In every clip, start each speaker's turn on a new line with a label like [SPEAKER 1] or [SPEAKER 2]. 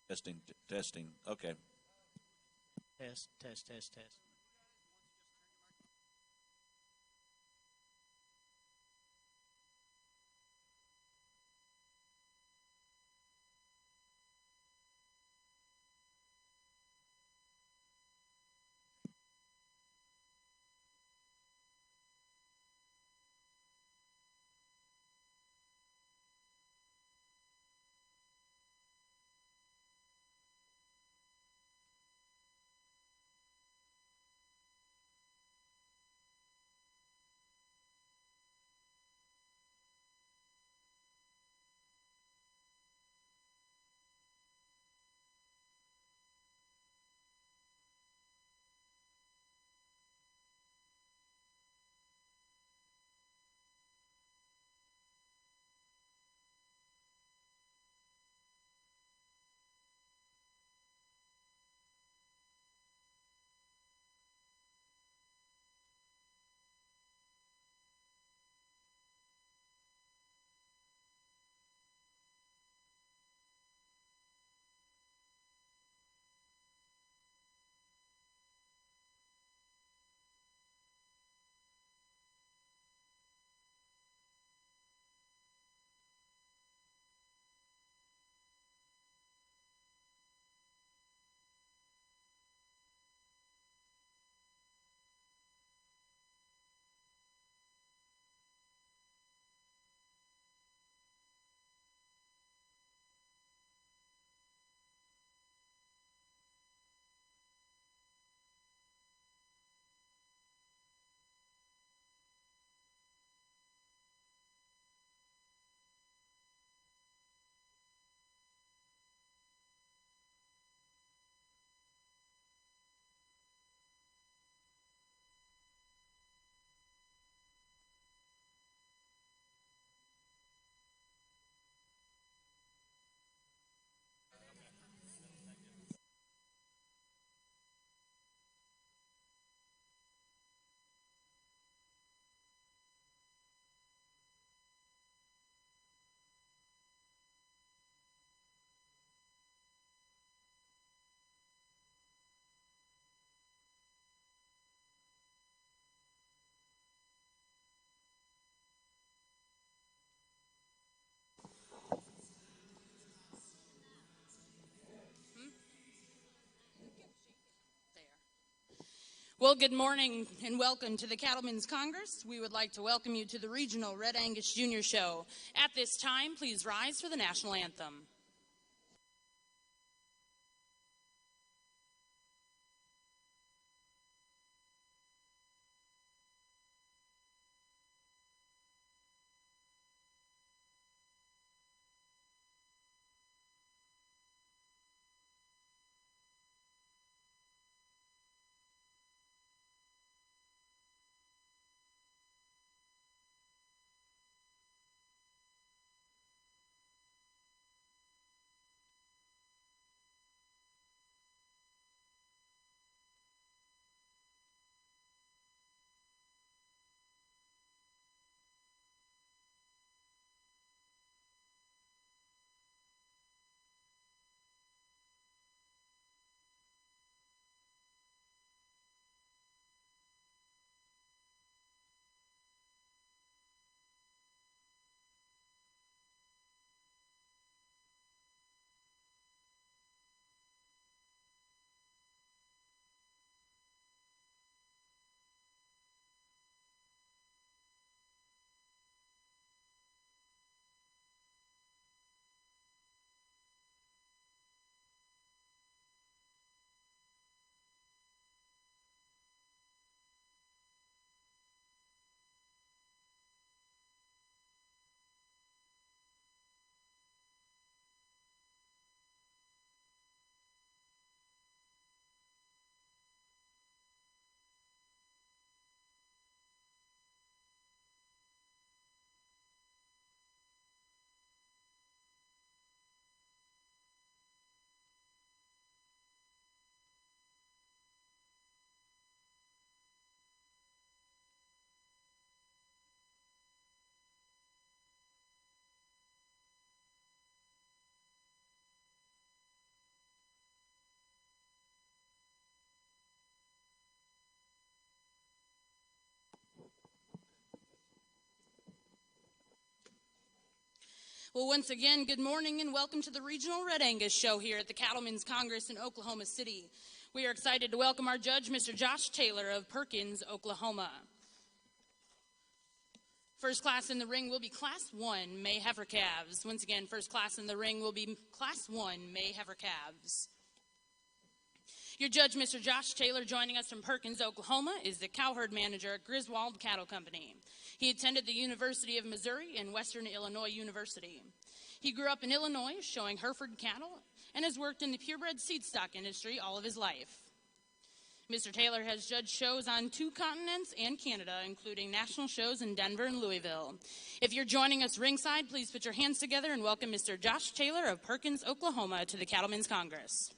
[SPEAKER 1] Testing, testing. Okay.
[SPEAKER 2] Test, test, test, test. Well, good morning and welcome to the Cattlemen's Congress. We would like to welcome you to the Regional Red Angus Junior Show. At this time, please rise for the national anthem. Well, once again, good morning and welcome to the Regional Red Angus Show here at the Cattlemen's Congress in Oklahoma City. We are excited to welcome our judge, Mr. Josh Taylor of Perkins, Oklahoma. First class in the ring will be Class 1 May Heifer Calves. Once again, first class in the ring will be Class 1 May Heifer Calves. Your judge, Mr. Josh Taylor, joining us from Perkins, Oklahoma, is the cowherd manager at Griswold Cattle Company. He attended the University of Missouri and Western Illinois University. He grew up in Illinois, showing Hereford cattle, and has worked in the purebred seed stock industry all of his life. Mr. Taylor has judged shows on 2 continents and Canada, including national shows in Denver and Louisville. If you're joining us ringside, please put your hands together and welcome Mr. Josh Taylor of Perkins, Oklahoma, to the Cattlemen's Congress.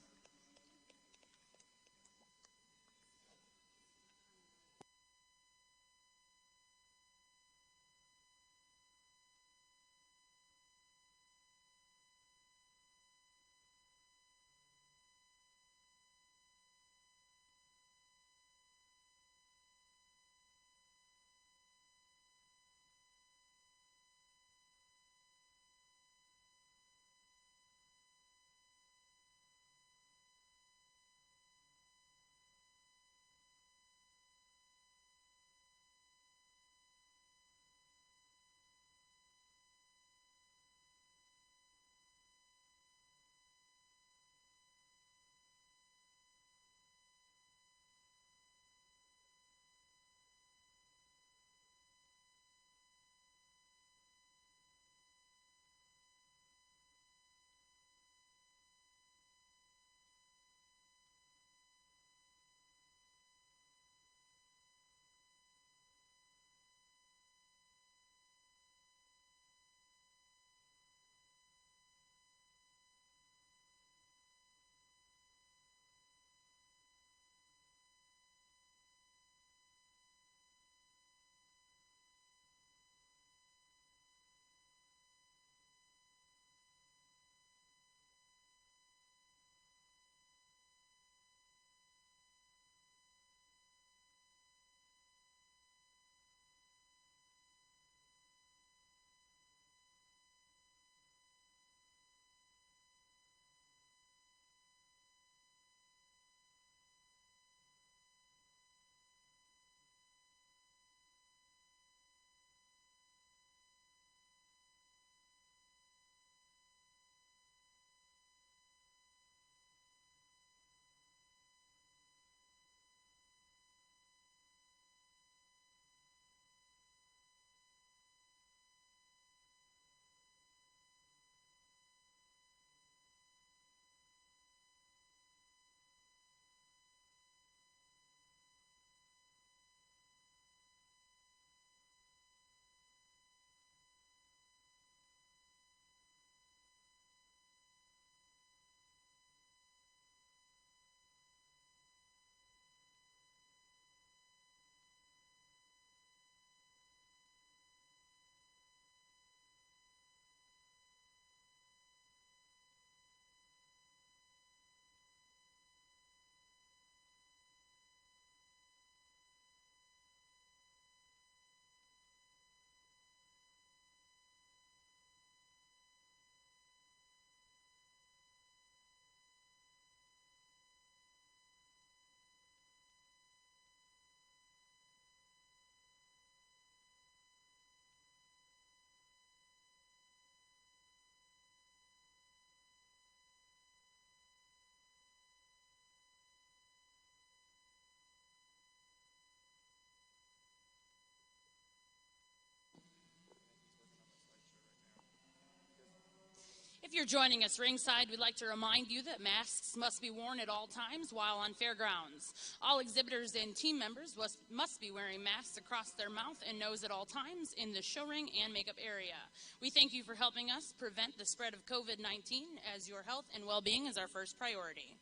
[SPEAKER 2] If you're joining us ringside, we'd like to remind you that masks must be worn at all times while on fairgrounds. All exhibitors and team members must be wearing masks across their mouth and nose at all times in the show ring and makeup area. We thank you for helping us prevent the spread of COVID-19, as your health and well-being is our first priority.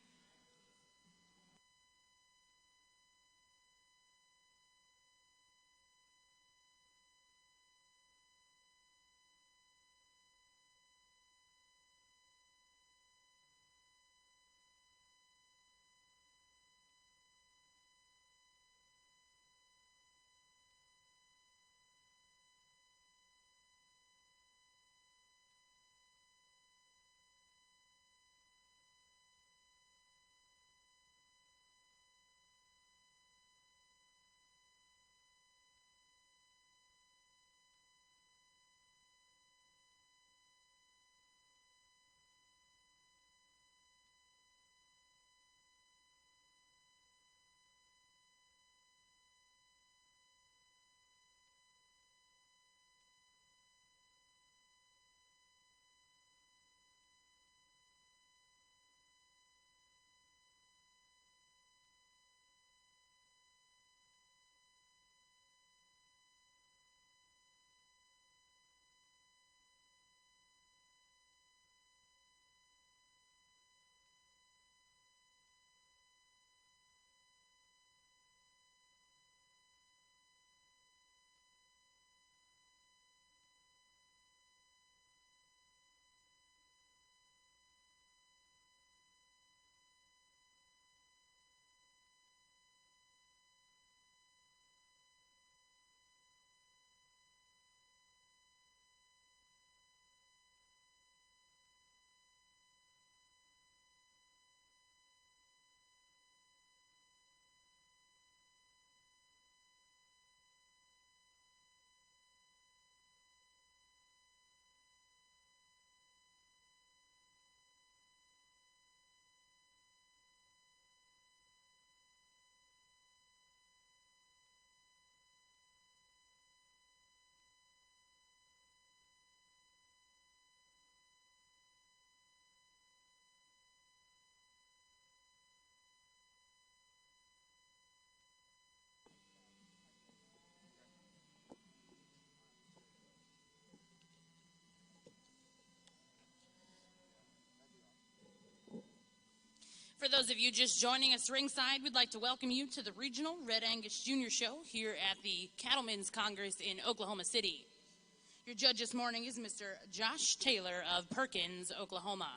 [SPEAKER 2] For those of you just joining us ringside, we'd like to welcome you to the Regional Red Angus Junior Show here at the Cattlemen's Congress in Oklahoma City. Your judge this morning is Mr. Josh Taylor of Perkins, Oklahoma.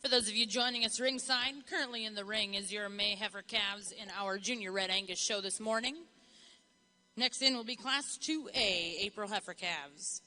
[SPEAKER 2] For those of you joining us ringside, currently in the ring is your May heifer calves in our Junior Red Angus show this morning. Next in will be Class 2A April heifer calves.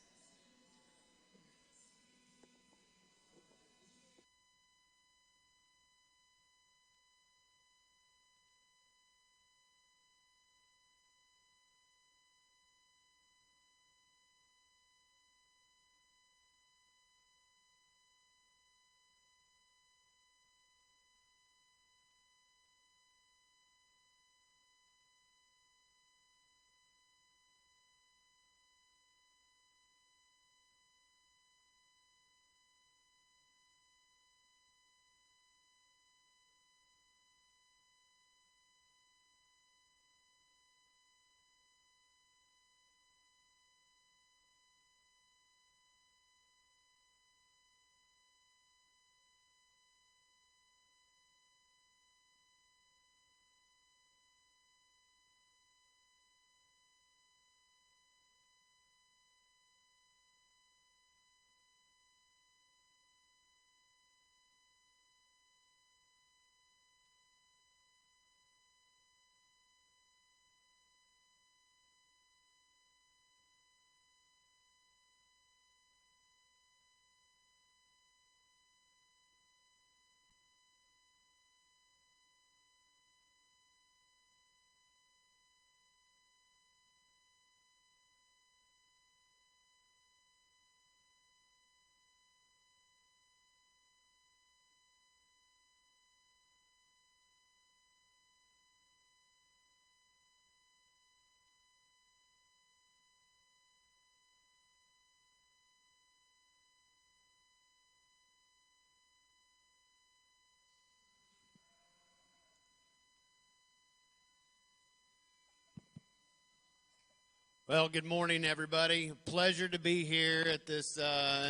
[SPEAKER 3] Well, good morning, everybody. Pleasure to be here at this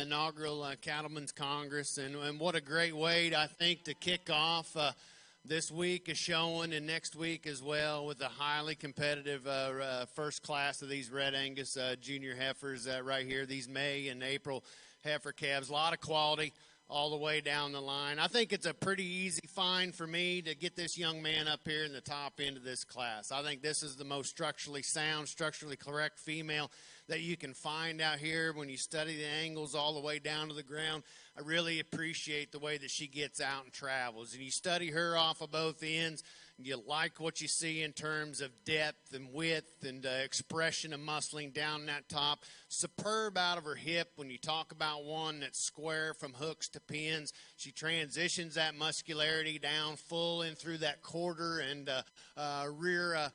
[SPEAKER 3] inaugural Cattlemen's Congress, and what a great way, I think, to kick off this week is showing, and next week as well, with a highly competitive first class of these Red Angus junior heifers right here, these May and April heifer calves. A lot of quality all the way down the line. I think it's a pretty easy find for me to get this young man up here in the top end of this class. I think this is the most structurally sound, structurally correct female that you can find out here when you study the angles all the way down to the ground. I really appreciate the way that she gets out and travels. And you study her off of both ends, you like what you see in terms of depth and width and expression of muscling down that top. Superb out of her hip when you talk about one that's square from hooks to pins. She transitions that muscularity down full in through that quarter and rear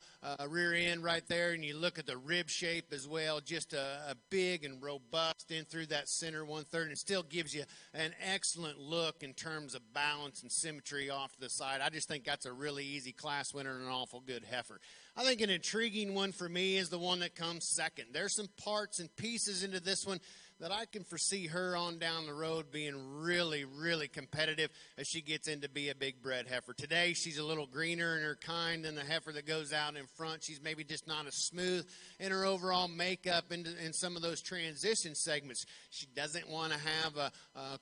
[SPEAKER 3] end right there. And you look at the rib shape as well, just a big and robust in through that center 1/3, and still gives you an excellent look in terms of balance and symmetry off to the side. I just think that's a really easy class winner and an awful good heifer. I think an intriguing one for me is the one that comes second. There's some parts and pieces into this one that I can foresee her on down the road being really, really competitive as she gets in to be a big bred heifer. Today, she's a little greener in her kind than the heifer that goes out in front. She's maybe just not as smooth in her overall makeup in some of those transition segments. She doesn't want to have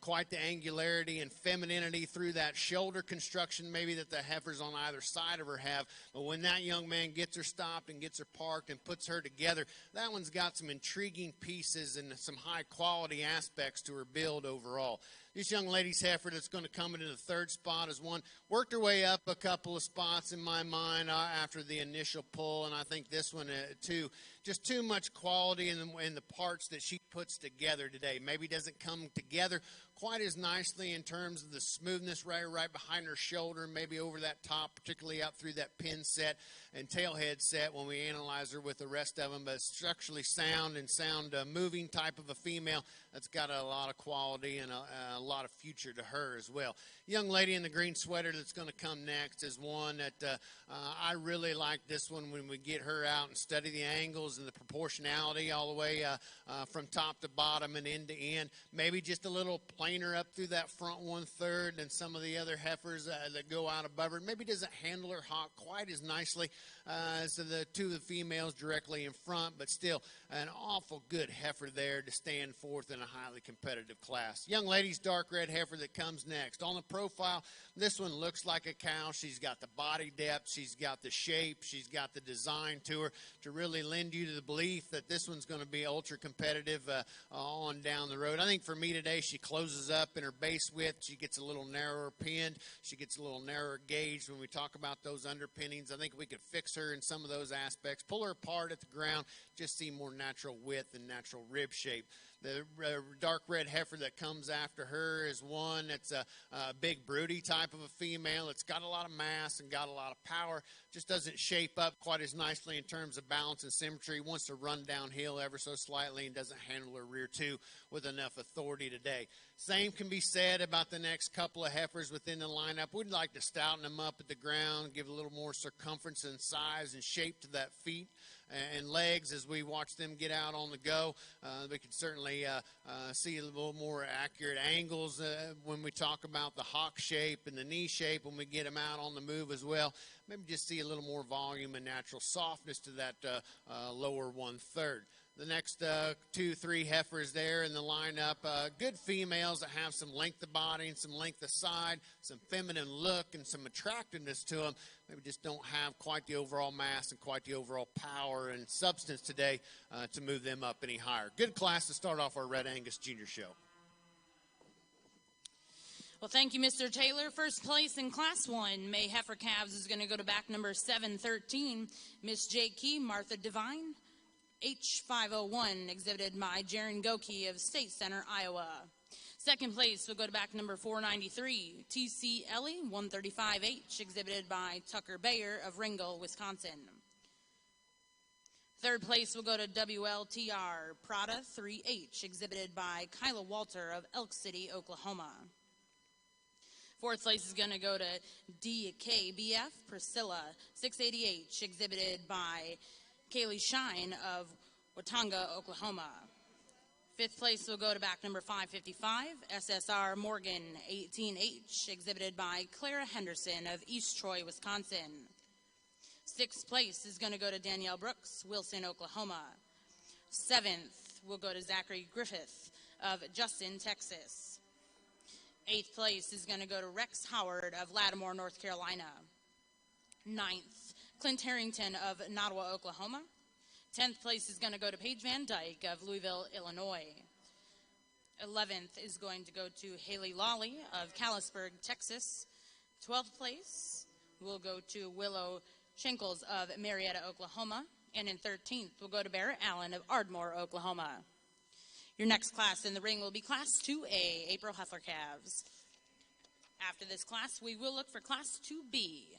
[SPEAKER 3] quite the angularity and femininity through that shoulder construction maybe that the heifers on either side of her have. But when that young man gets her stopped and gets her parked and puts her together, that one's got some intriguing pieces and some high quality aspects to her build overall. This young lady's heifer that's going to come into the third spot is one. Worked her way up a couple of spots in my mind after the initial pull, and I think this one too. Just too much quality in the parts that she puts together today. Maybe doesn't come together quite as nicely in terms of the smoothness right behind her shoulder, maybe over that top, particularly out through that pin set and tailhead set when we analyze her with the rest of them. But structurally sound and moving type of a female that's got a lot of quality and a lot of future to her as well. Young lady in the green sweater that's going to come next is one that I really like this one when we get her out and study the angles and the proportionality all the way from top to bottom and end to end. Maybe just a little plainer up through that front 1/3 than some of the other heifers that go out above her. Maybe doesn't handle her hawk quite as nicely as the two of the females directly in front, but still an awful good heifer there to stand forth in a highly competitive class. Young lady's dark dark red heifer that comes next. On the profile, this one looks like a cow. She's got the body depth. She's got the shape. She's got the design to her to really lend you to the belief that this one's going to be ultra competitive on down the road. I think for me today, she closes up in her base width. She gets a little narrower pinned. She gets a little narrower gauged when we talk about those underpinnings. I think we could fix her in some of those aspects, pull her apart at the ground, just see more natural width and natural rib shape. The dark red heifer that comes after her is one that's a big broody type of a female. It's got a lot of mass and got a lot of power. Just doesn't shape up quite as nicely in terms of balance and symmetry. Wants to run downhill ever so slightly and doesn't handle her rear two with enough authority today. Same can be said about the next couple of heifers within the lineup. We'd like to stouten them up at the ground, give a little more circumference and size and shape to that feet and legs as we watch them get out on the go. We can certainly see a little more accurate angles when we talk about the hock shape and the knee shape when we get them out on the move as well. Maybe just see a little more volume and natural softness to that lower 1/3. The next 2-3 heifers there in the lineup, good females that have some length of body and some length of side, some feminine look and some attractiveness to them. Maybe just don't have quite the overall mass and quite the overall power and substance today to move them up any higher. Good class to start off our Red Angus Junior Show.
[SPEAKER 2] Well, thank you, Mr. Taylor. First place in Class 1, May Heifer Calves, is going to go to back number 713, Miss J. Key, Martha Devine. H501, exhibited by Jaron Goki of State Center, Iowa. Second place will go to back number 493, TC Ellie, 135H, exhibited by Tucker Bayer of Ringgold, Wisconsin. Third place will go to WLTR Prada 3H, exhibited by Kyla Walter of Elk City, Oklahoma. Fourth place is going to go to DKBF Priscilla 680H, exhibited by Kaylee Shine of Watauga, Oklahoma. Fifth place will go to back number 555, SSR Morgan 18H, exhibited by Clara Henderson of East Troy, Wisconsin. Sixth place is going to go to Danielle Brooks, Wilson, Oklahoma. Seventh will go to Zachary Griffith of Justin, Texas. Eighth place is going to go to Rex Howard of Lattimore, North Carolina. Ninth, Clint Harrington of Nottawa, Oklahoma. 10th place is going to go to Paige Van Dyke of Louisville, Illinois. 11th is going to go to Haley Lawley of Callisburg, Texas. 12th place will go to Willow Schenkels of Marietta, Oklahoma. And in 13th will go to Barrett Allen of Ardmore, Oklahoma. Your next class in the ring will be Class 2A, April Heifer Calves. After this class, we will look for Class 2B.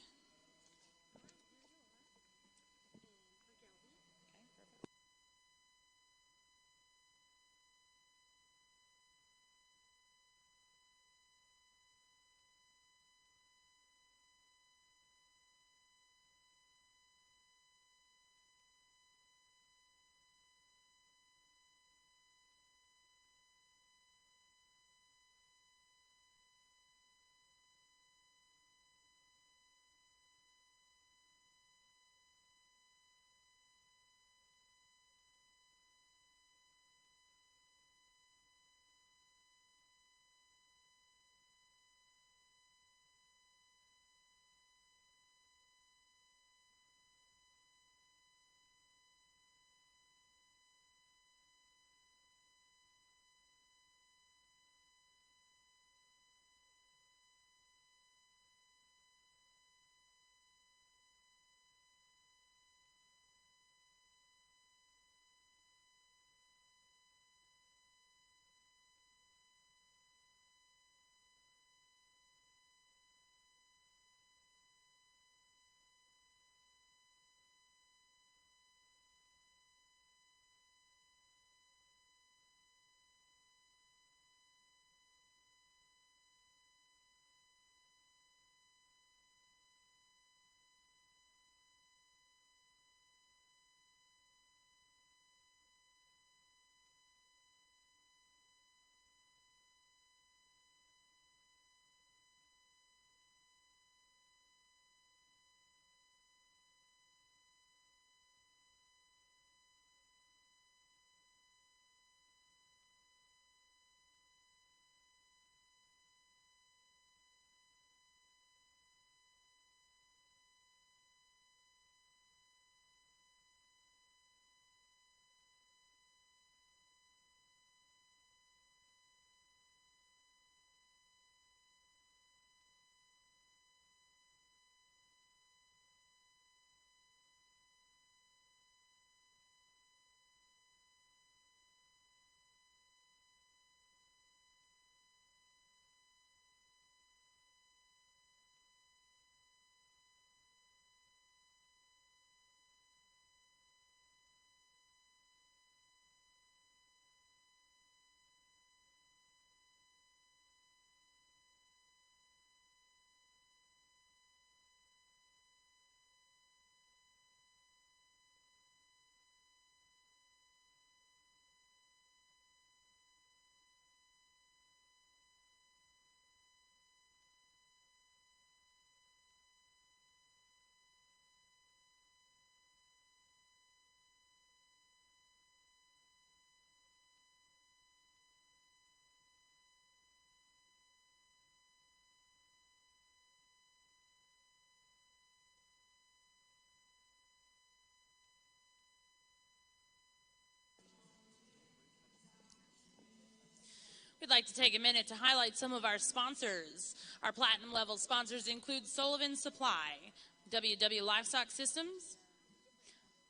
[SPEAKER 2] like to take a minute to highlight some of our sponsors. Our platinum level sponsors include Sullivan Supply, WW Livestock Systems,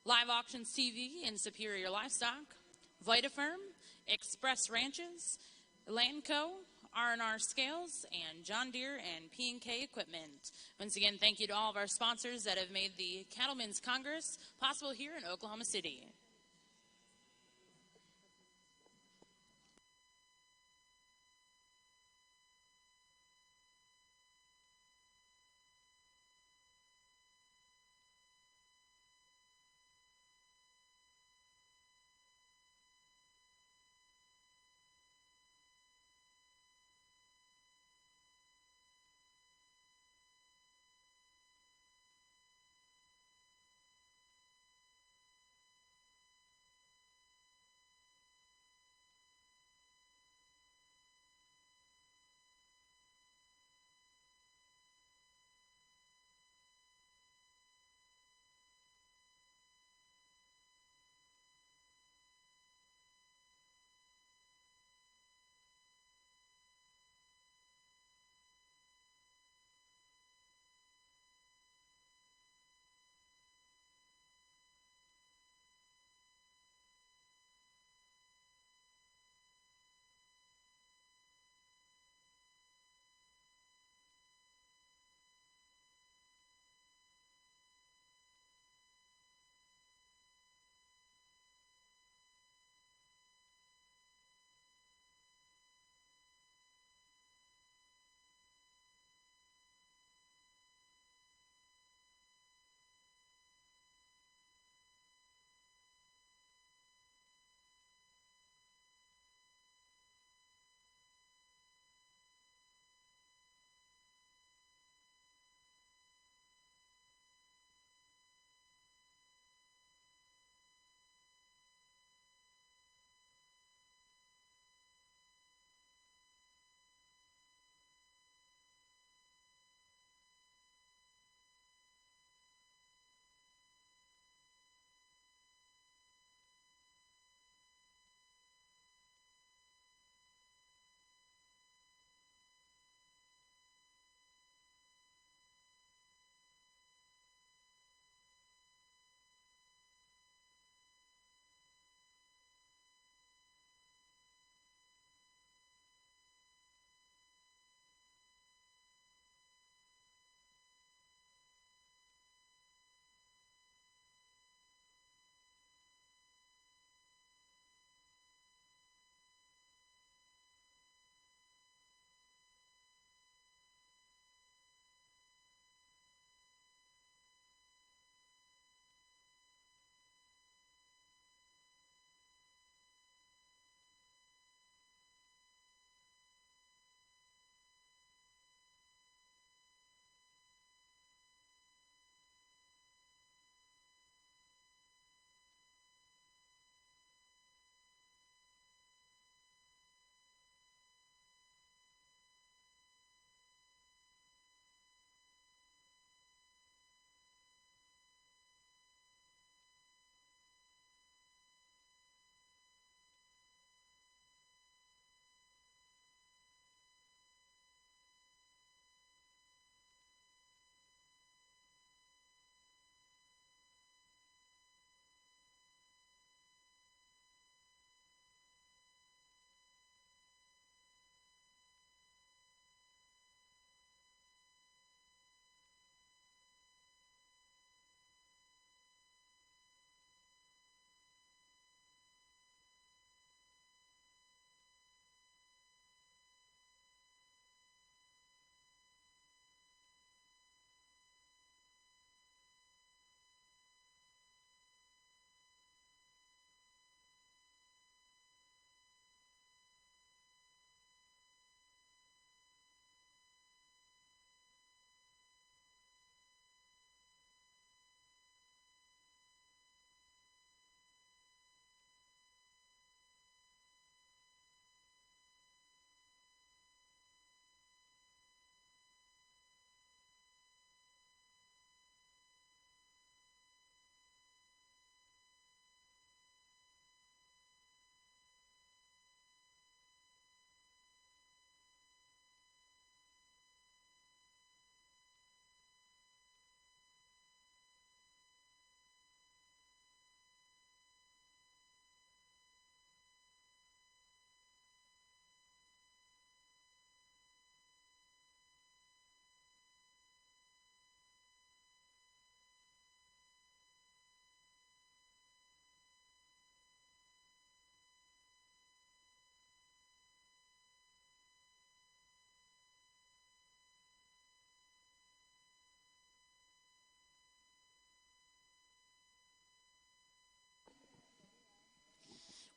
[SPEAKER 2] Live Auctions TV and Superior Livestock, VitaFirm, Express Ranches, Landco, R&R Scales, and John Deere and P&K Equipment. Once again, thank you to all of our sponsors that have made the Cattlemen's Congress possible here in Oklahoma City.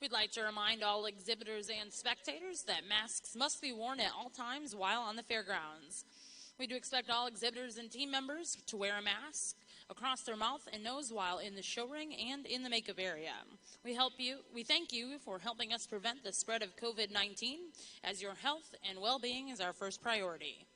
[SPEAKER 4] We'd like to remind all exhibitors and spectators that masks must be worn at all times while on the fairgrounds. We do expect all exhibitors and team members to wear a mask across their mouth and nose while in the show ring and in the makeup area. We thank you for helping us prevent the spread of COVID-19, as your health and well-being is our first priority.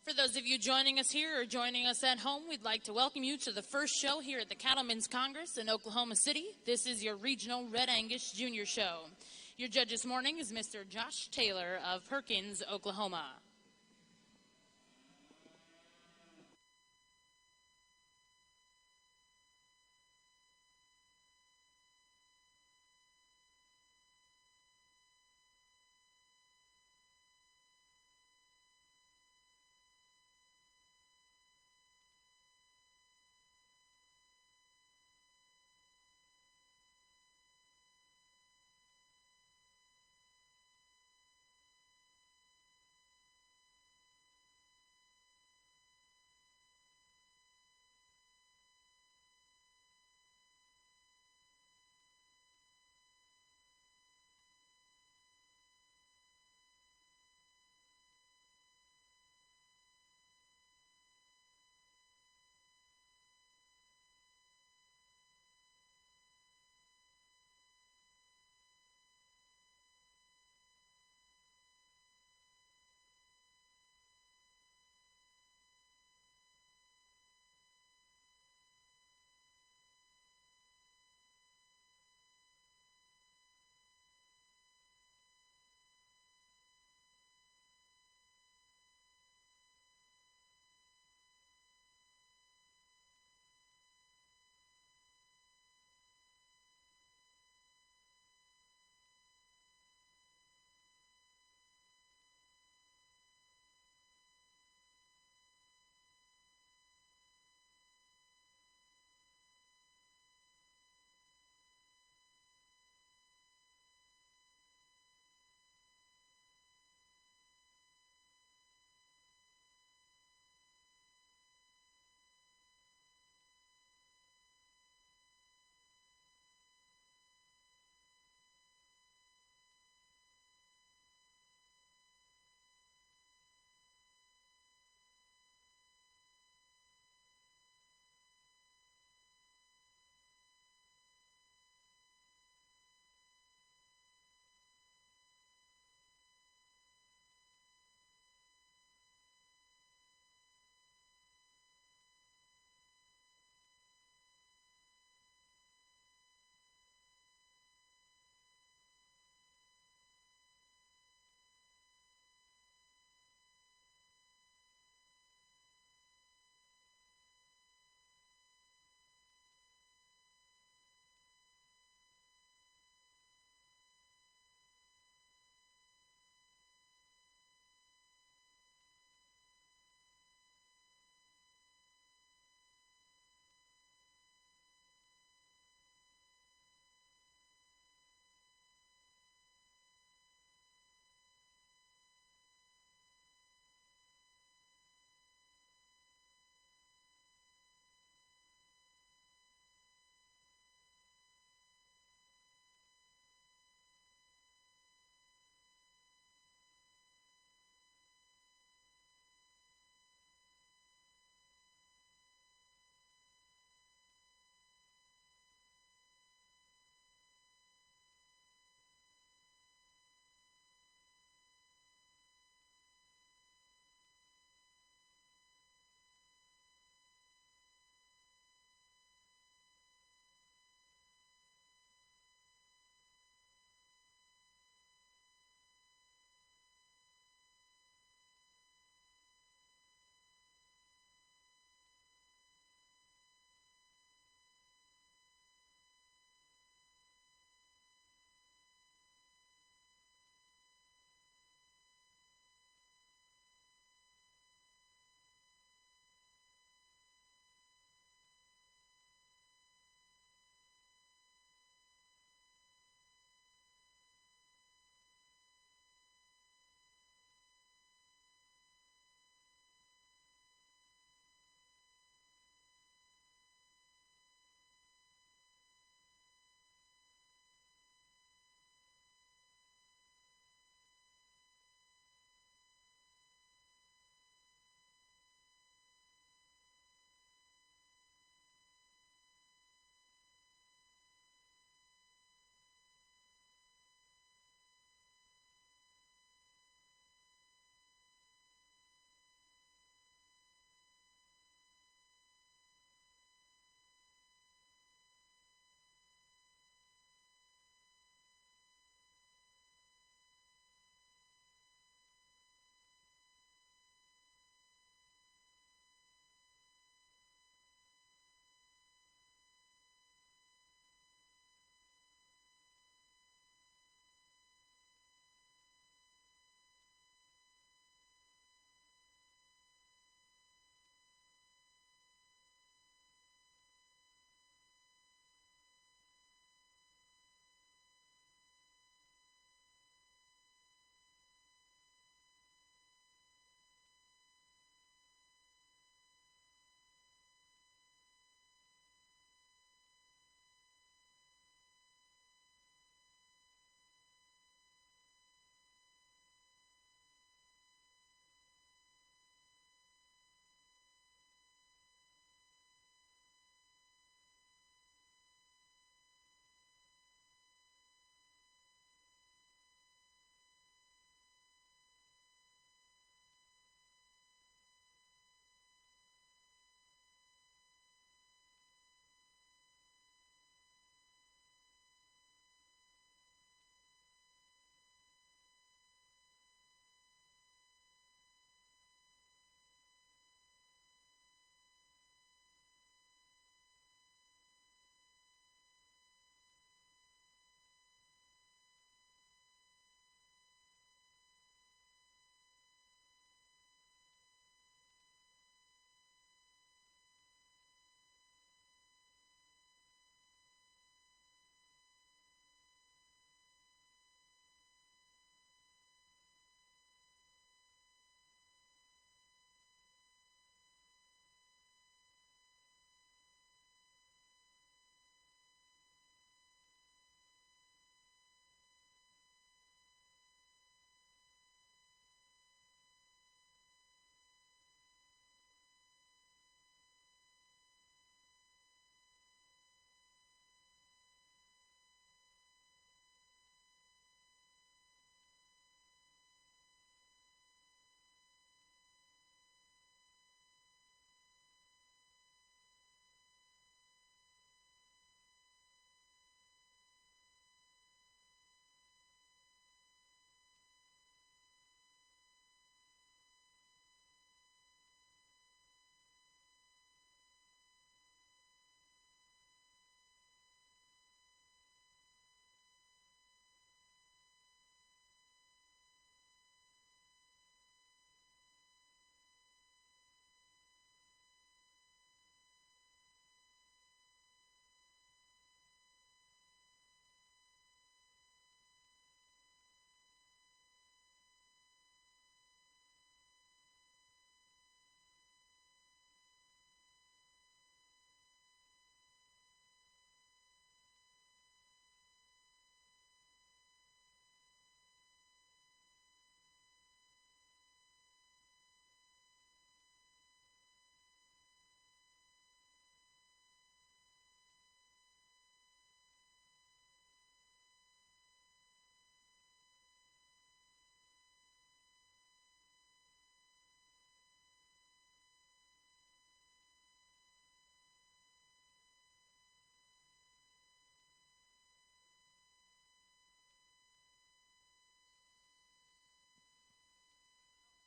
[SPEAKER 4] For those of you joining us here or joining us at home, we'd like to welcome you to the first show here at the Cattlemen's Congress in Oklahoma City. This is your regional Red Angus Junior Show. Your judge this morning is Mr. Josh Taylor of Perkins, Oklahoma.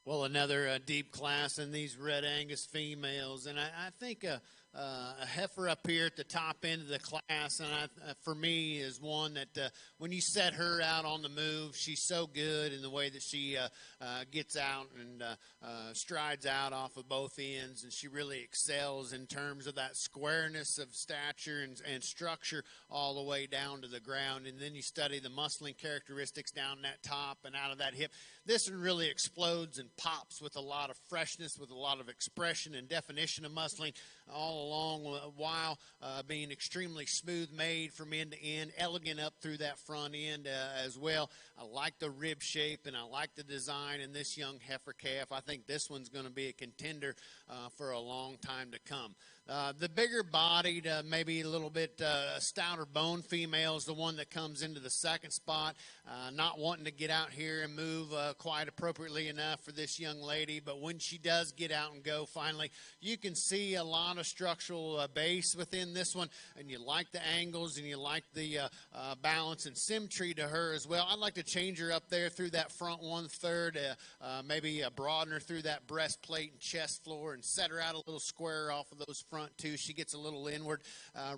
[SPEAKER 3] Well, another deep class in these Red Angus females, and I think a heifer up here at the top end of the class, and for me is one that when you set her out on the move, she's so good in the way that she gets out and strides out off of both ends, and she really excels in terms of that squareness of stature and structure all the way down to the ground. And then you study the muscling characteristics down that top and out of that hip. This one really explodes and pops with a lot of freshness, with a lot of expression and definition of muscling, all along while being extremely smooth made from end to end, elegant up through that front end as well. I like the rib shape and I like the design in this young heifer calf. I think this one's going to be a contender for a long time to come. The bigger bodied, maybe a little bit stouter bone female is the one that comes into the second spot. Not wanting to get out here and move quite appropriately enough for this young lady, but when she does get out and go finally, you can see a lot of structural base within this one, and you like the angles and you like the balance and symmetry to her as well. I'd like to change her up there through that front 1/3, maybe broaden her through that breastplate and chest floor and set her out a little square off of those front two. She gets a little inward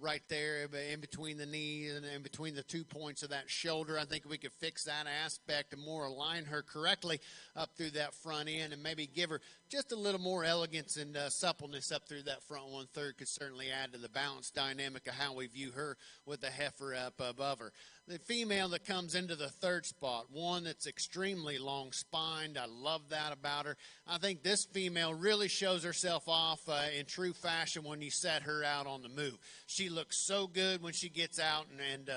[SPEAKER 3] right there in between the knees and in between the 2 points of that shoulder. I think we could fix that aspect and more align her correctly up through that front end and maybe give her just a little more elegance and suppleness up through that front 1/3 could certainly add to the balance dynamic of how we view her with the heifer up above her. The female that comes into the third spot, one that's extremely long-spined. I love that about her. I think this female really shows herself off in true fashion when you set her out on the move. She looks so good when she gets out and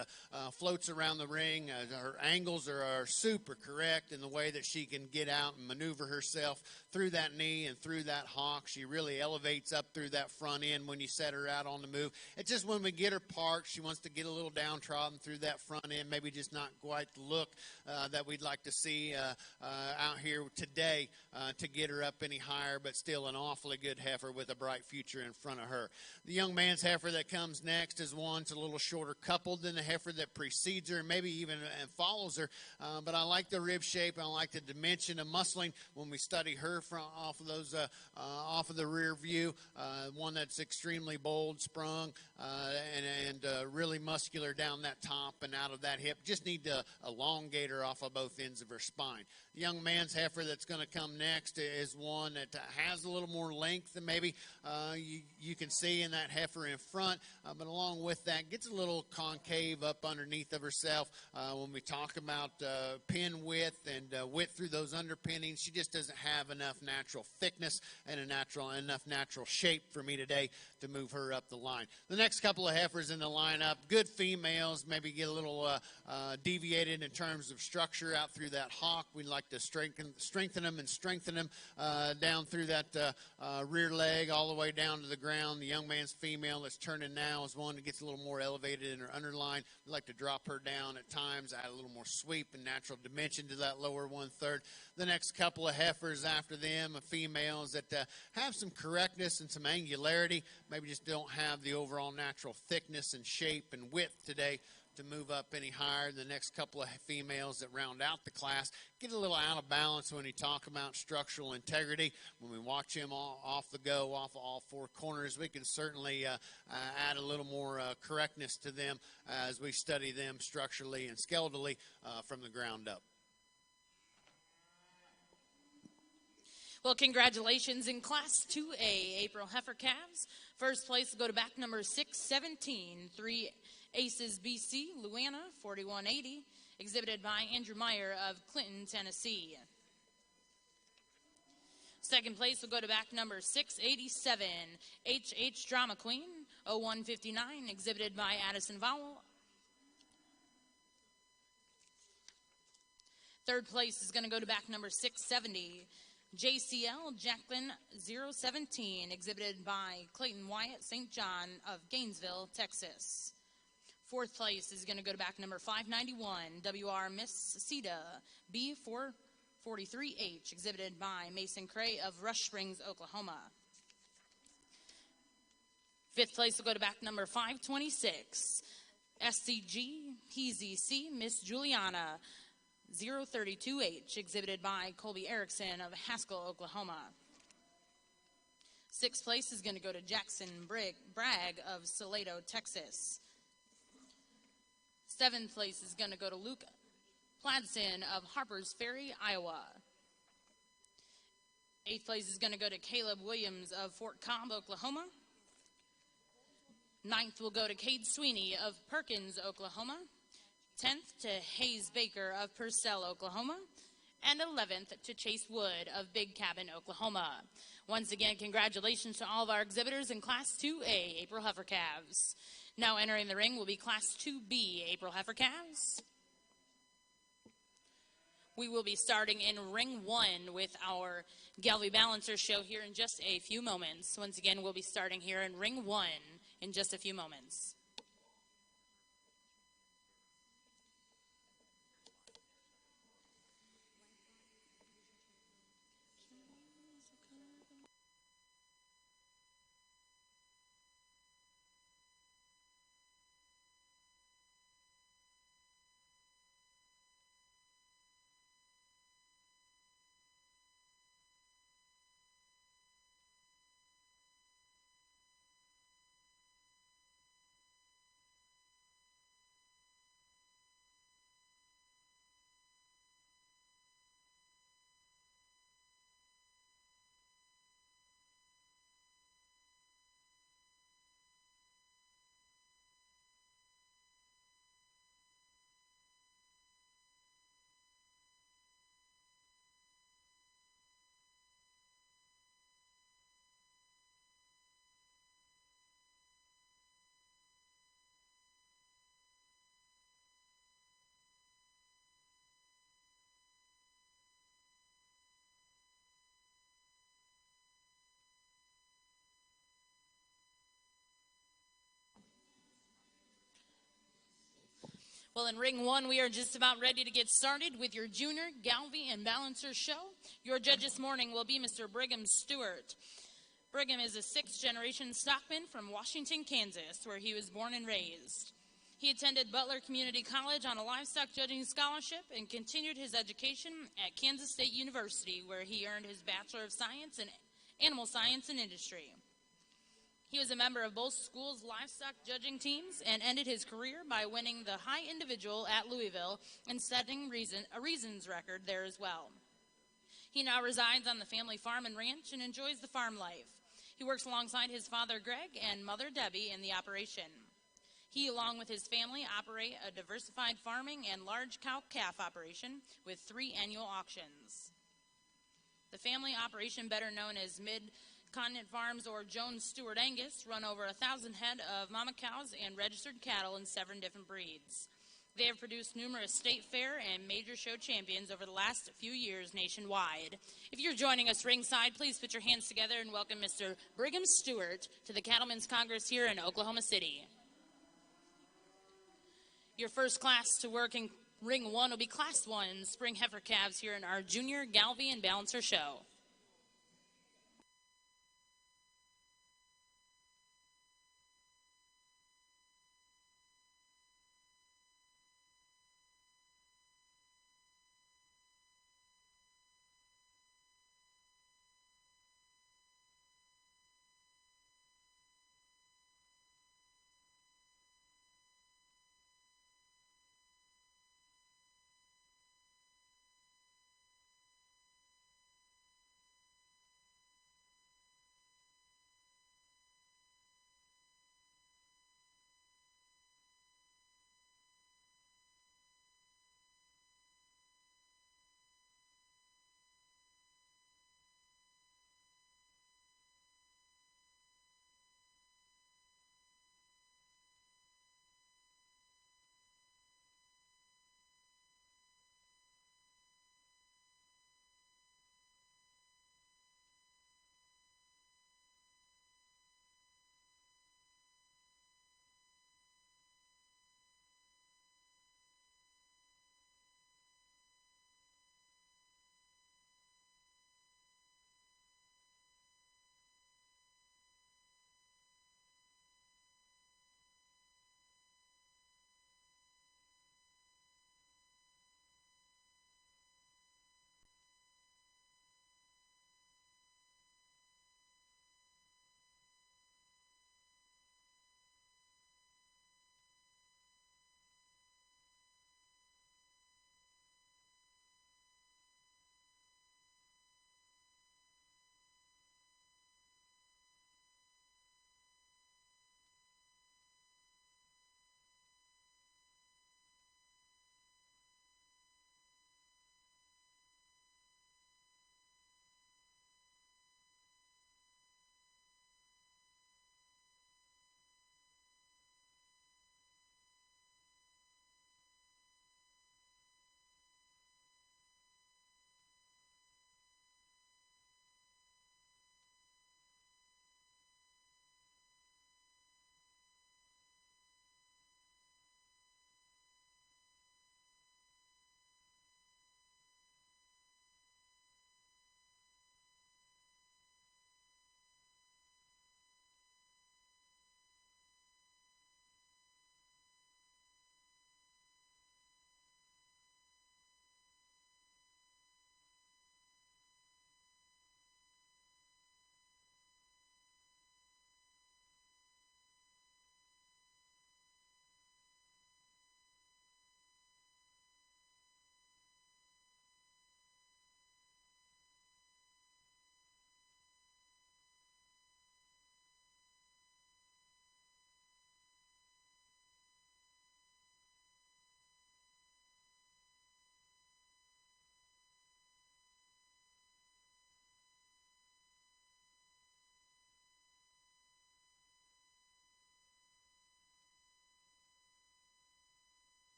[SPEAKER 3] floats around the ring. Her angles are super correct in the way that she can get out and maneuver herself through that knee and through that hock. She really elevates up through that front end when you set her out on the move. It's just when we get her parked, she wants to get a little downtrodden through that front end, maybe just not quite the look that we'd like to see out here today to get her up any higher, but still an awfully good heifer with a bright future in front of her. The young man's heifer that comes next is one that's a little shorter coupled than the heifer that precedes her and maybe even follows her, but I like the rib shape and I like the dimension of muscling when we study her from off of those off of the rear view. One that's extremely bold, sprung, and really muscular down that top and out of that hip. Just need to elongate her off of both ends of her spine. The young man's heifer that's going to come next is one that has a little more length than maybe you can see in that heifer in front, but along with that gets a little concave up underneath of herself. When we talk about pin width and width through those underpinnings, she just doesn't have enough natural thickness and enough natural shape for me today to move her up the line. The next couple of heifers in the lineup, good females, maybe get a little deviated in terms of structure out through that hock. We'd like to strengthen them down through that rear leg all the way down to the ground. The young man's female that's turning now is one that gets a little more elevated in her underline. We'd like to drop her down at times, add a little more sweep and natural dimension to that lower 1/3. The next couple of heifers after them are females that have some correctness and some angularity, maybe just don't have the overall natural thickness and shape and width today to move up any higher. The next couple of females that round out the class get a little out of balance when you talk about structural integrity. When we watch them off the go, off of all four corners, we can certainly add a little more correctness to them as we study them structurally and skeletally from the ground up.
[SPEAKER 2] Well, congratulations in Class 2A, April Heifer Calves. First place will go to back number 617, 3 Aces BC, Luana, 4180, exhibited by Andrew Meyer of Clinton, Tennessee. Second place will go to back number 687, HH Drama Queen, 0159, exhibited by Addison Vowell. Third place is going to go to back number 670, JCL Jacqueline 017, exhibited by Clayton Wyatt St. John of Gainesville, Texas. Fourth place is going to go to back number 591, WR Miss Ceda B443H, exhibited by Mason Cray of Rush Springs, Oklahoma. Fifth place will go to back number 526, SCG PZC Miss Juliana 032H, exhibited by Colby Erickson of Haskell, Oklahoma. 6th place is going to go to Jackson Bragg of Salado, Texas. 7th place is going to go to Luke Pladson of Harpers Ferry, Iowa. 8th place is going to go to Caleb Williams of Fort Cobb, Oklahoma. 9th will go to Cade Sweeney of Perkins, Oklahoma. 10th to Hayes Baker of Purcell, Oklahoma. And 11th to Chase Wood of Big Cabin, Oklahoma. Once again, congratulations to all of our exhibitors in Class 2A, April Heifer Calves. Now entering the ring will be Class 2B, April Heifer Calves. We will be starting in Ring 1 with our Galvey Balancer show here in just a few moments. Once again, we'll be starting here in Ring 1 in just a few moments. Well, in Ring 1, we are just about ready to get started with your Junior Galvey and Balancer show. Your judge this morning will be Mr. Brigham Stewart. Brigham is a 6th-generation stockman from Washington, Kansas, where he was born and raised. He attended Butler Community College on a livestock judging scholarship and continued his education at Kansas State University, where he earned his Bachelor of Science in Animal Science and Industry. He was a member of both schools' livestock judging teams and ended his career by winning the high individual at Louisville and setting a reasons record there as well. He now resides on the family farm and ranch and enjoys the farm life. He works alongside his father, Greg, and mother, Debbie, in the operation. He, along with his family, operate a diversified farming and large cow-calf operation with 3 annual auctions. The family operation, better known as Mid-Continent Farms or Jones Stewart Angus, run over 1,000 head of mama cows and registered cattle in 7 different breeds. They have produced numerous state fair and major show champions over the last few years nationwide. If you're joining us ringside, please put your hands together and welcome Mr. Brigham Stewart to the Cattlemen's Congress here in Oklahoma City. Your first class to work in Ring 1 will be Class 1 Spring Heifer Calves here in our Junior Galvey and Balancer show.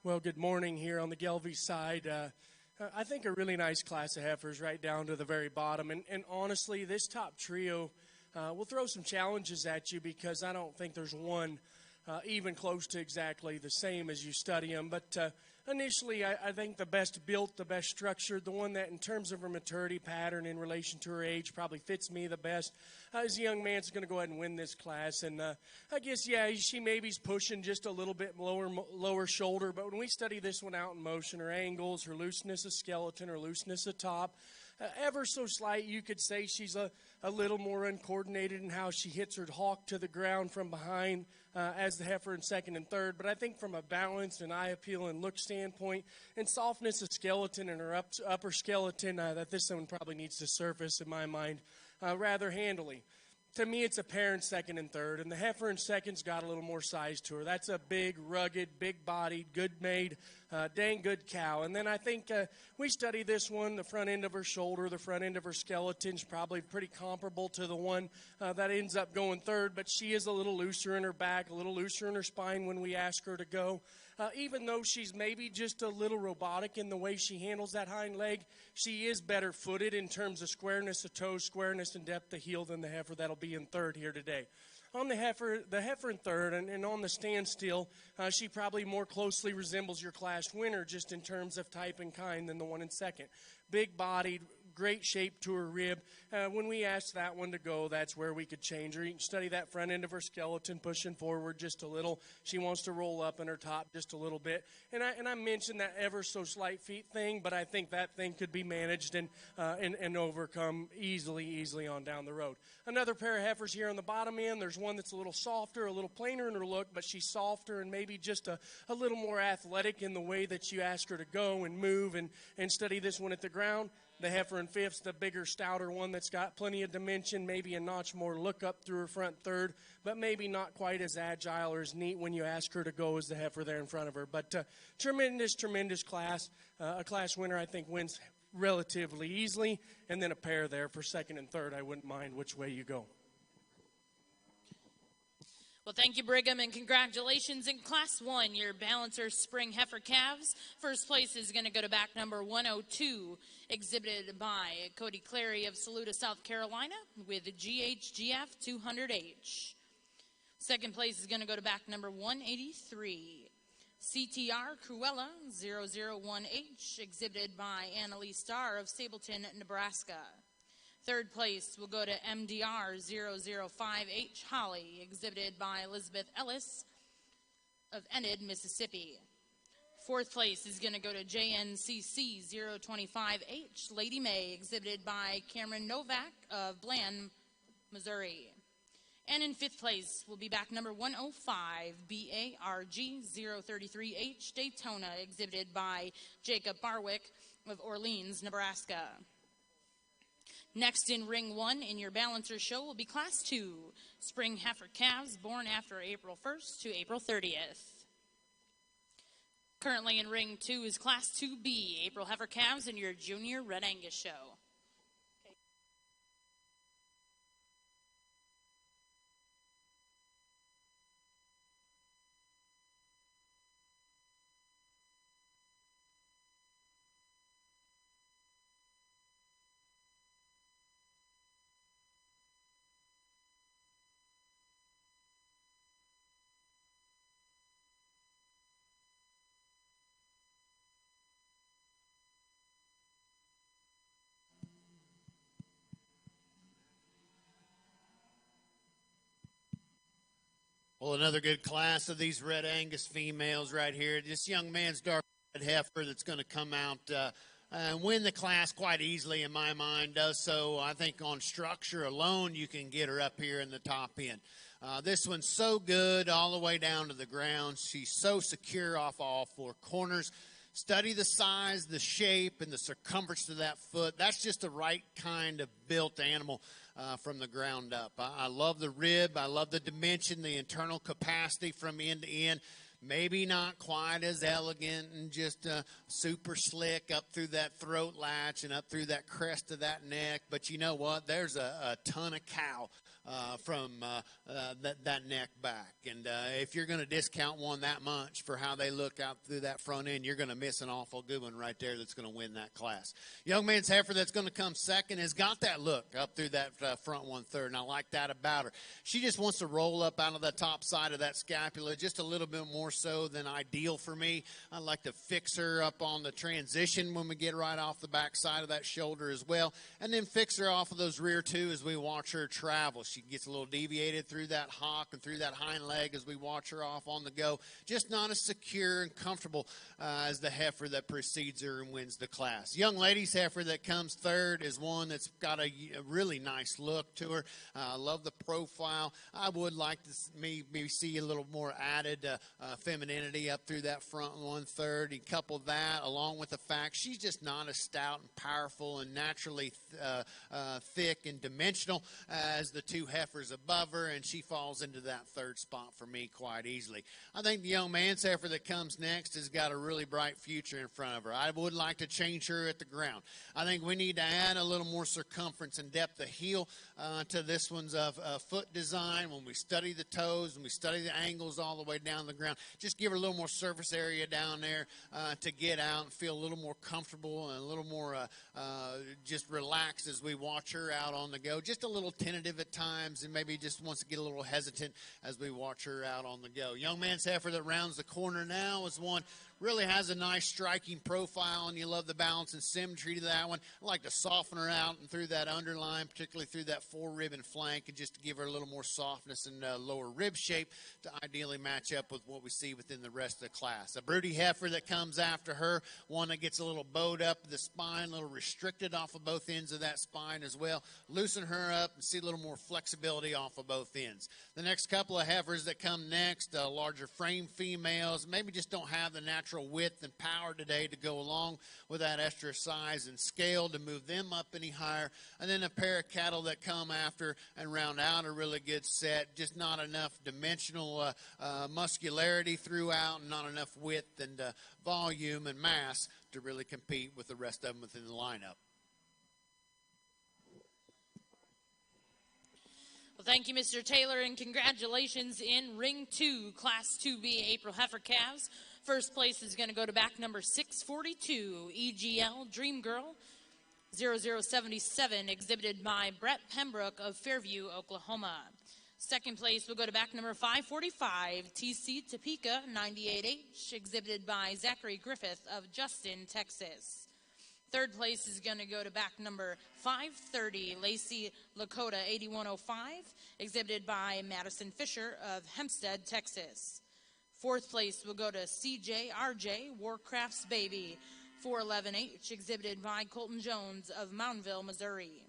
[SPEAKER 5] Well, good morning here on the Gelby side. I think a really nice class of heifers right down to the very bottom. And honestly, this top trio will throw some challenges at you because I don't think there's one even close to exactly the same as you study them. But initially, I think the best built, the best structured, the one that in terms of her maturity pattern in relation to her age probably fits me the best is a young man that's going to go ahead and win this class. And I guess, yeah, she maybe's pushing just a little bit lower shoulder. But when we study this one out in motion, her angles, her looseness of skeleton, her looseness of top, ever so slight, you could say she's a little more uncoordinated in how she hits her hawk to the ground from behind as the heifer in second and third. But I think from a balance and eye appeal and look standpoint and softness of skeleton and her upper skeleton, that this one probably needs to surface in my mind rather handily. To me, it's a pair in second and third, and the heifer in second's got a little more size to her. That's a big, rugged, big-bodied, good-made, dang good cow. And then I think we study this one, the front end of her shoulder, the front end of her skeleton's probably pretty comparable to the one that ends up going third, but she is a little looser in her back, a little looser in her spine when we ask her to go. Even though she's maybe just a little robotic in the way she handles that hind leg, she is better footed in terms of squareness of toes, squareness and depth of heel than the heifer that'll be in third here today. On the heifer in third and on the standstill, she probably more closely resembles your class winner just in terms of type and kind than the one in second. Big-bodied, great shape to her rib. When we asked that one to go, that's where we could change her. You can study that front end of her skeleton pushing forward just a little. She wants to roll up in her top just a little bit. And I mentioned that ever so slight feet thing, but I think that thing could be managed and overcome easily on down the road. Another pair of heifers here on the bottom end. There's one that's a little softer, a little plainer in her look, but she's softer and maybe just a little more athletic in the way that you ask her to go and move and study this one at the ground. The heifer in fifth's the bigger, stouter one that's got plenty of dimension, maybe a notch more look up through her front third, but maybe not quite as agile or as neat when you ask her to go as the heifer there in front of her. But tremendous class. A class winner, I think, wins relatively easily, and then a pair there for second and third. I wouldn't mind which way you go.
[SPEAKER 4] Well, thank you, Brigham, and congratulations in Class 1, your Balancer Spring Heifer Calves. First place is going to go to back number 102, exhibited by Cody Clary of Saluda, South Carolina, with GHGF 200H. Second place is going to go to back number 183, CTR Cruella 001H, exhibited by Annalise Starr of Sableton, Nebraska. Third place will go to MDR 005H Holly, exhibited by Elizabeth Ellis of Enid, Mississippi. Fourth place is going to go to JNCC 025H Lady May, exhibited by Cameron Novak of Bland, Missouri. And in fifth place will be back number 105 BARG 033H Daytona, exhibited by Jacob Barwick of Orleans, Nebraska. Next in Ring 1 in your Balancer show will be Class 2, Spring Heifer Calves born after April 1st to April 30th. Currently in Ring 2 is Class 2B, April Heifer Calves in your Junior Red Angus show.
[SPEAKER 3] Well, another good class of these Red Angus females right here. This young man's dark red heifer that's going to come out and win the class quite easily in my mind. Does so, I think, on structure alone, you can get her up here in the top end. This one's so good all the way down to the ground. She's so secure off all four corners. Study the size, the shape, and the circumference of that foot. That's just the right kind of built animal from the ground up. I love the rib. I love the dimension, the internal capacity from end to end. Maybe not quite as elegant and just super slick up through that throat latch and up through that crest of that neck. But you know what? There's a ton of cow from that neck back. And if you're going to discount one that much for how they look out through that front end, you're going to miss an awful good one right there that's going to win that class. Young man's heifer that's going to come second has got that look up through that front 1/3, and I like that about her. She just wants to roll up out of the top side of that scapula just a little bit more so than ideal for me. I like to fix her up on the transition when we get right off the back side of that shoulder as well, and then fix her off of those rear two as we watch her travel. She gets a little deviated through that hock and through that hind leg as we watch her off on the go. Just not as secure and comfortable as the heifer that precedes her and wins the class. Young lady's heifer that comes third is one that's got a really nice look to her. I love the profile. I would like to maybe see a little more added femininity up through that front 1/3. You couple that along with the fact she's just not as stout and powerful and naturally thick and dimensional as the two heifers above her, and she falls into that third spot for me quite easily. I think the young man's heifer that comes next has got a really bright future in front of her. I would like to change her at the ground. I think we need to add a little more circumference and depth of heel to this one's foot design. When we study the toes and we study the angles all the way down the ground, just give her a little more surface area down there to get out and feel a little more comfortable and a little more just relaxed as we watch her out on the go. Just a little tentative at times and maybe just wants to get a little hesitant as we watch her out on the go. Young man's heifer that rounds the corner now is one really has a nice striking profile, and you love the balance and symmetry to that one. I like to soften her out and through that underline, particularly through that fore-rib and flank, and just to give her a little more softness and lower rib shape to ideally match up with what we see within the rest of the class. A broody heifer that comes after her, one that gets a little bowed up the spine, a little restricted off of both ends of that spine as well. Loosen her up and see a little more flexibility off of both ends. The next couple of heifers that come next, larger frame females, maybe just don't have the natural width and power today to go along with that extra size and scale to move them up any higher. And then a pair of cattle that come after and round out a really good set. Just not enough dimensional muscularity throughout, and not enough width and volume and mass to really compete with the rest of them within the lineup.
[SPEAKER 4] Well, thank you, Mr. Taylor, and congratulations in Ring 2, Class 2B April Heifer Calves. First place is going to go to back number 642, EGL Dream Girl 0077, exhibited by Brett Pembroke of Fairview, Oklahoma. Second place will go to back number 545, TC Topeka 98H, exhibited by Zachary Griffith of Justin, Texas. Third place is going to go to back number 530, Lacey Lakota 8105, exhibited by Madison Fisher of Hempstead, Texas. Fourth place will go to CJRJ Warcraft's Baby 411H, exhibited by Colton Jones of Mountainville, Missouri.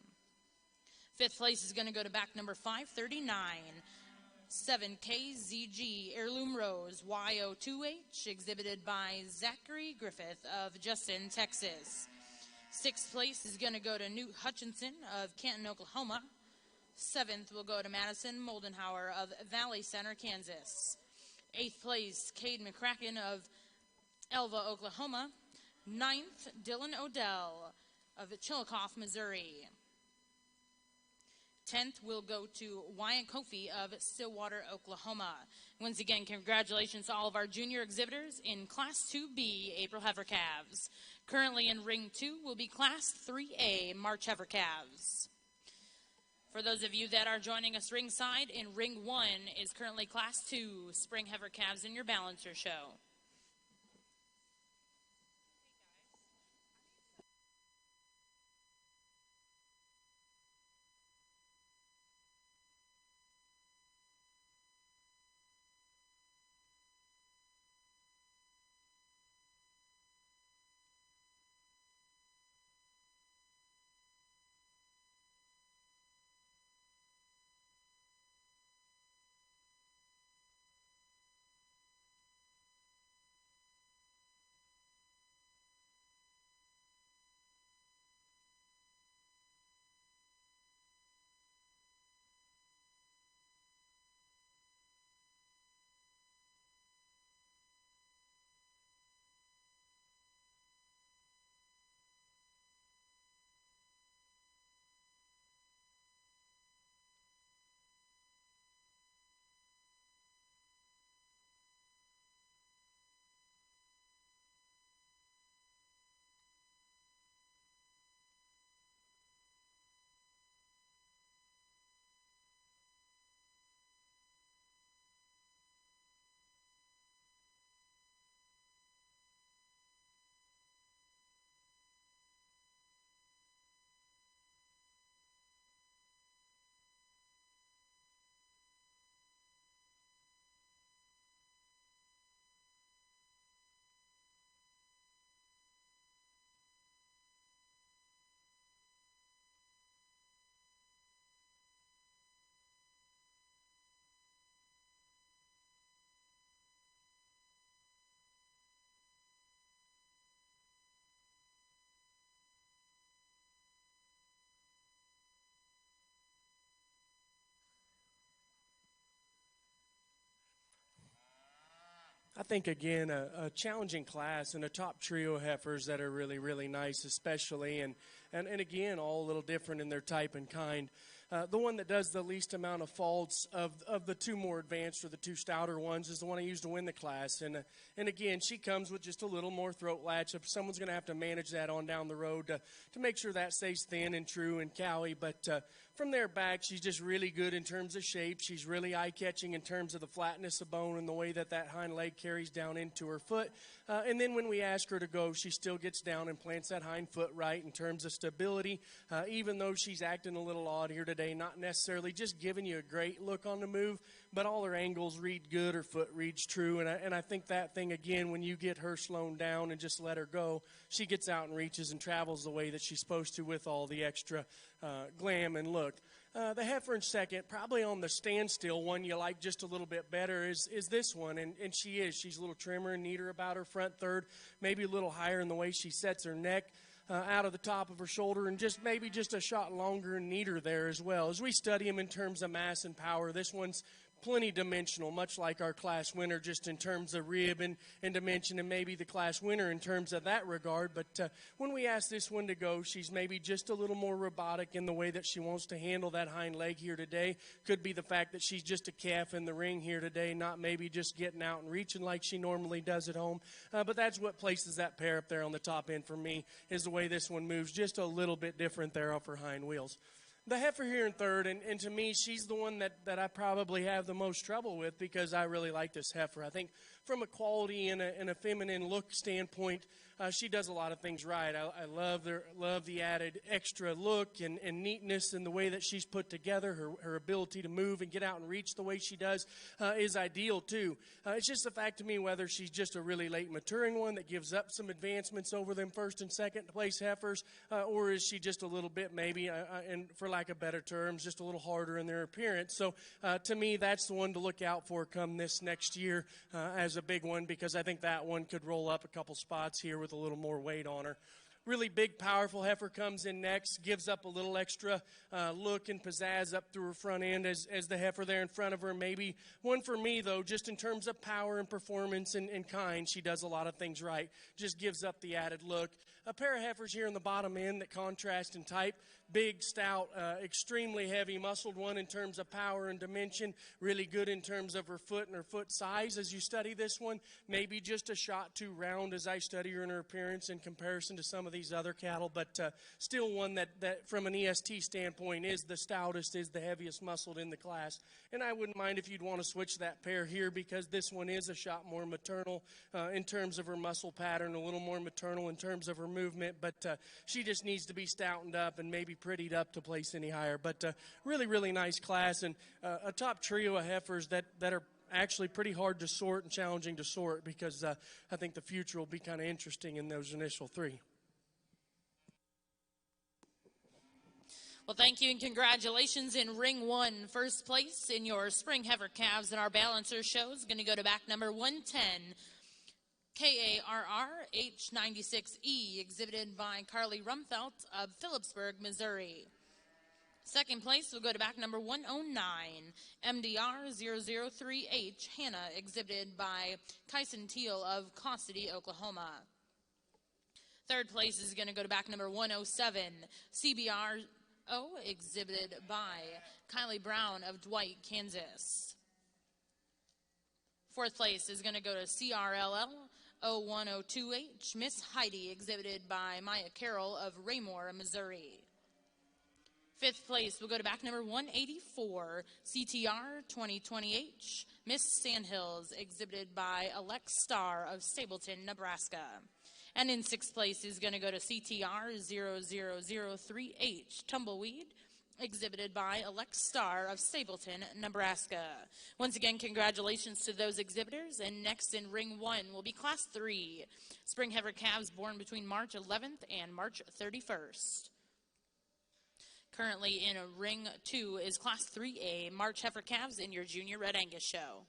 [SPEAKER 4] Fifth place is going to go to back number 539, 7KZG Heirloom Rose Y02H, exhibited by Zachary Griffith of Justin, Texas. Sixth place is going to go to Newt Hutchinson of Canton, Oklahoma. Seventh will go to Madison Moldenhauer of Valley Center, Kansas. Eighth place, Cade McCracken of Elva, Oklahoma. Ninth, Dylan Odell of Chillicothe, Missouri. 10th will go to Wyatt Kofi of Stillwater, Oklahoma. Once again, congratulations to all of our junior exhibitors in Class 2B April Heifer Calves. Currently in Ring 2 will be Class 3A March Heifer Calves. For those of you that are joining us ringside, in Ring 1 is currently Class 2 Spring Heifer Calves in your balancer show.
[SPEAKER 5] I think, again, a challenging class and a top trio of heifers that are really, really nice, especially, and again, all a little different in their type and kind. The one that does the least amount of faults of the two more advanced or the two stouter ones is the one I used to win the class. And again, she comes with just a little more throat latch. If someone's going to have to manage that on down the road to make sure that stays thin and true and cowy. But from there back, she's just really good in terms of shape. She's really eye-catching in terms of the flatness of bone and the way that hind leg carries down into her foot. And then when we ask her to go, she still gets down and plants that hind foot right in terms of stability, even though she's acting a little odd here today, not necessarily just giving you a great look on the move, but all her angles read good, her foot reads true. And I think that thing, again, when you get her slowed down and just let her go, she gets out and reaches and travels the way that she's supposed to with all the extra glam and look. The heifer in second, probably on the standstill one you like just a little bit better is this one, and she is. She's a little trimmer and neater about her front third, maybe a little higher in the way she sets her neck out of the top of her shoulder, and maybe just a shot longer and neater there as well. As we study them in terms of mass and power, this one's plenty dimensional, much like our class winner, just in terms of rib and dimension, and maybe the class winner in terms of that regard. But when we ask this one to go, she's maybe just a little more robotic in the way that she wants to handle that hind leg here today. Could be the fact that she's just a calf in the ring here today, not maybe just getting out and reaching like she normally does at home. But that's what places that pair up there on the top end for me, is the way this one moves, just a little bit different there off her hind wheels. The heifer here in third, and to me, she's the one that I probably have the most trouble with because I really like this heifer. I think from a quality and a feminine look standpoint, she does a lot of things right. I love the added extra look and neatness in the way that she's put together. Her ability to move and get out and reach the way she does is ideal too. It's just the fact to me whether she's just a really late maturing one that gives up some advancements over them first and second place heifers, or is she just a little bit maybe, and for lack of better terms, just a little harder in their appearance. So to me, that's the one to look out for come this next year as a big one, because I think that one could roll up a couple spots here with a little more weight on her. Really big, powerful heifer comes in next, gives up a little extra look and pizzazz up through her front end as the heifer there in front of her. Maybe one for me, though, just in terms of power and performance and kind, she does a lot of things right. Just gives up the added look. A pair of heifers here in the bottom end that contrast in type. Big, stout, extremely heavy, muscled one in terms of power and dimension. Really good in terms of her foot and her foot size as you study this one. Maybe just a shot too round as I study her in her appearance in comparison to some of these other cattle, but still one that from an EST standpoint is the stoutest, is the heaviest muscled in the class. And I wouldn't mind if you'd want to switch that pair here, because this one is a shot more maternal in terms of her muscle pattern, a little more maternal in terms of her movement, but she just needs to be stoutened up and maybe prettied up to place any higher. But really, really nice class, and a top trio of heifers that are actually pretty hard to sort and challenging to sort, because I think the future will be kind of interesting in those initial three.
[SPEAKER 4] Well, thank you and congratulations in ring one. First place in your spring heifer calves in our balancer show is going to go to back number 110, KARR H96E, exhibited by Carly Rumfelt of Phillipsburg, Missouri. Second place will go to back number 109, MDR 003H, Hannah, exhibited by Kyson Teal of Costity, Oklahoma. Third place is going to go to back number 107, CBR exhibited by Kylie Brown of Dwight, Kansas. Fourth place is going to go to CRLL 0102H, Miss Heidi, exhibited by Maya Carroll of Raymore, Missouri. Fifth place will go to back number 184, CTR 2020H, Miss Sandhills, exhibited by Alex Starr of Stapleton, Nebraska. And in sixth place is going to go to CTR 0003H, Tumbleweed, exhibited by Alex Starr of Stapleton, Nebraska. Once again, congratulations to those exhibitors. And next in ring one will be class 3, spring heifer calves born between March 11th and March 31st. Currently in ring 2 is class 3A, March heifer calves in your junior Red Angus show.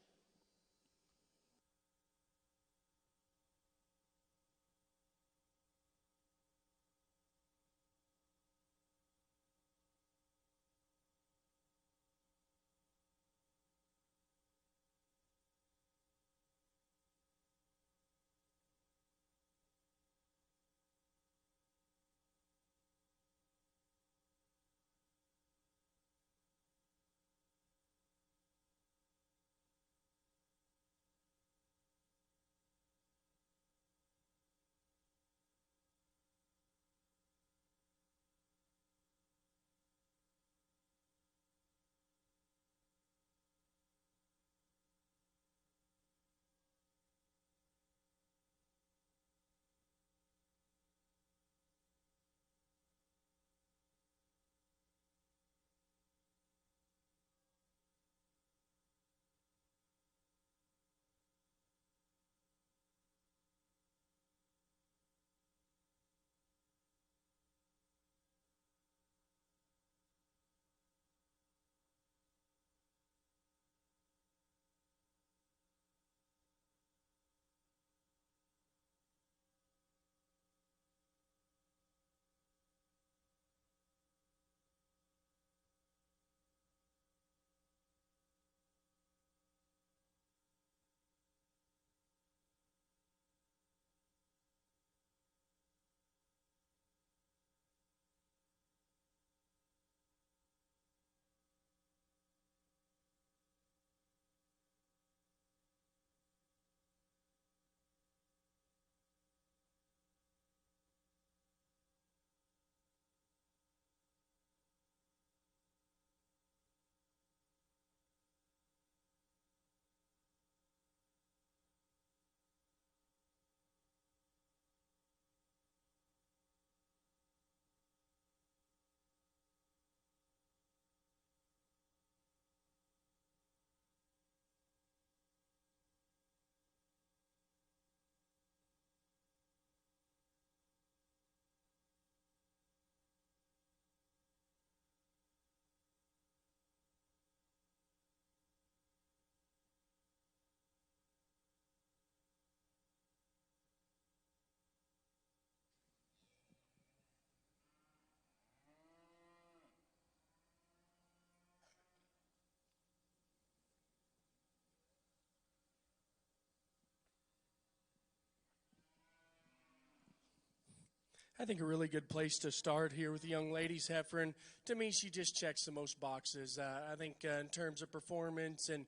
[SPEAKER 5] I think a really good place to start here with the young ladies heifer, and to me, she just checks the most boxes. I think in terms of performance and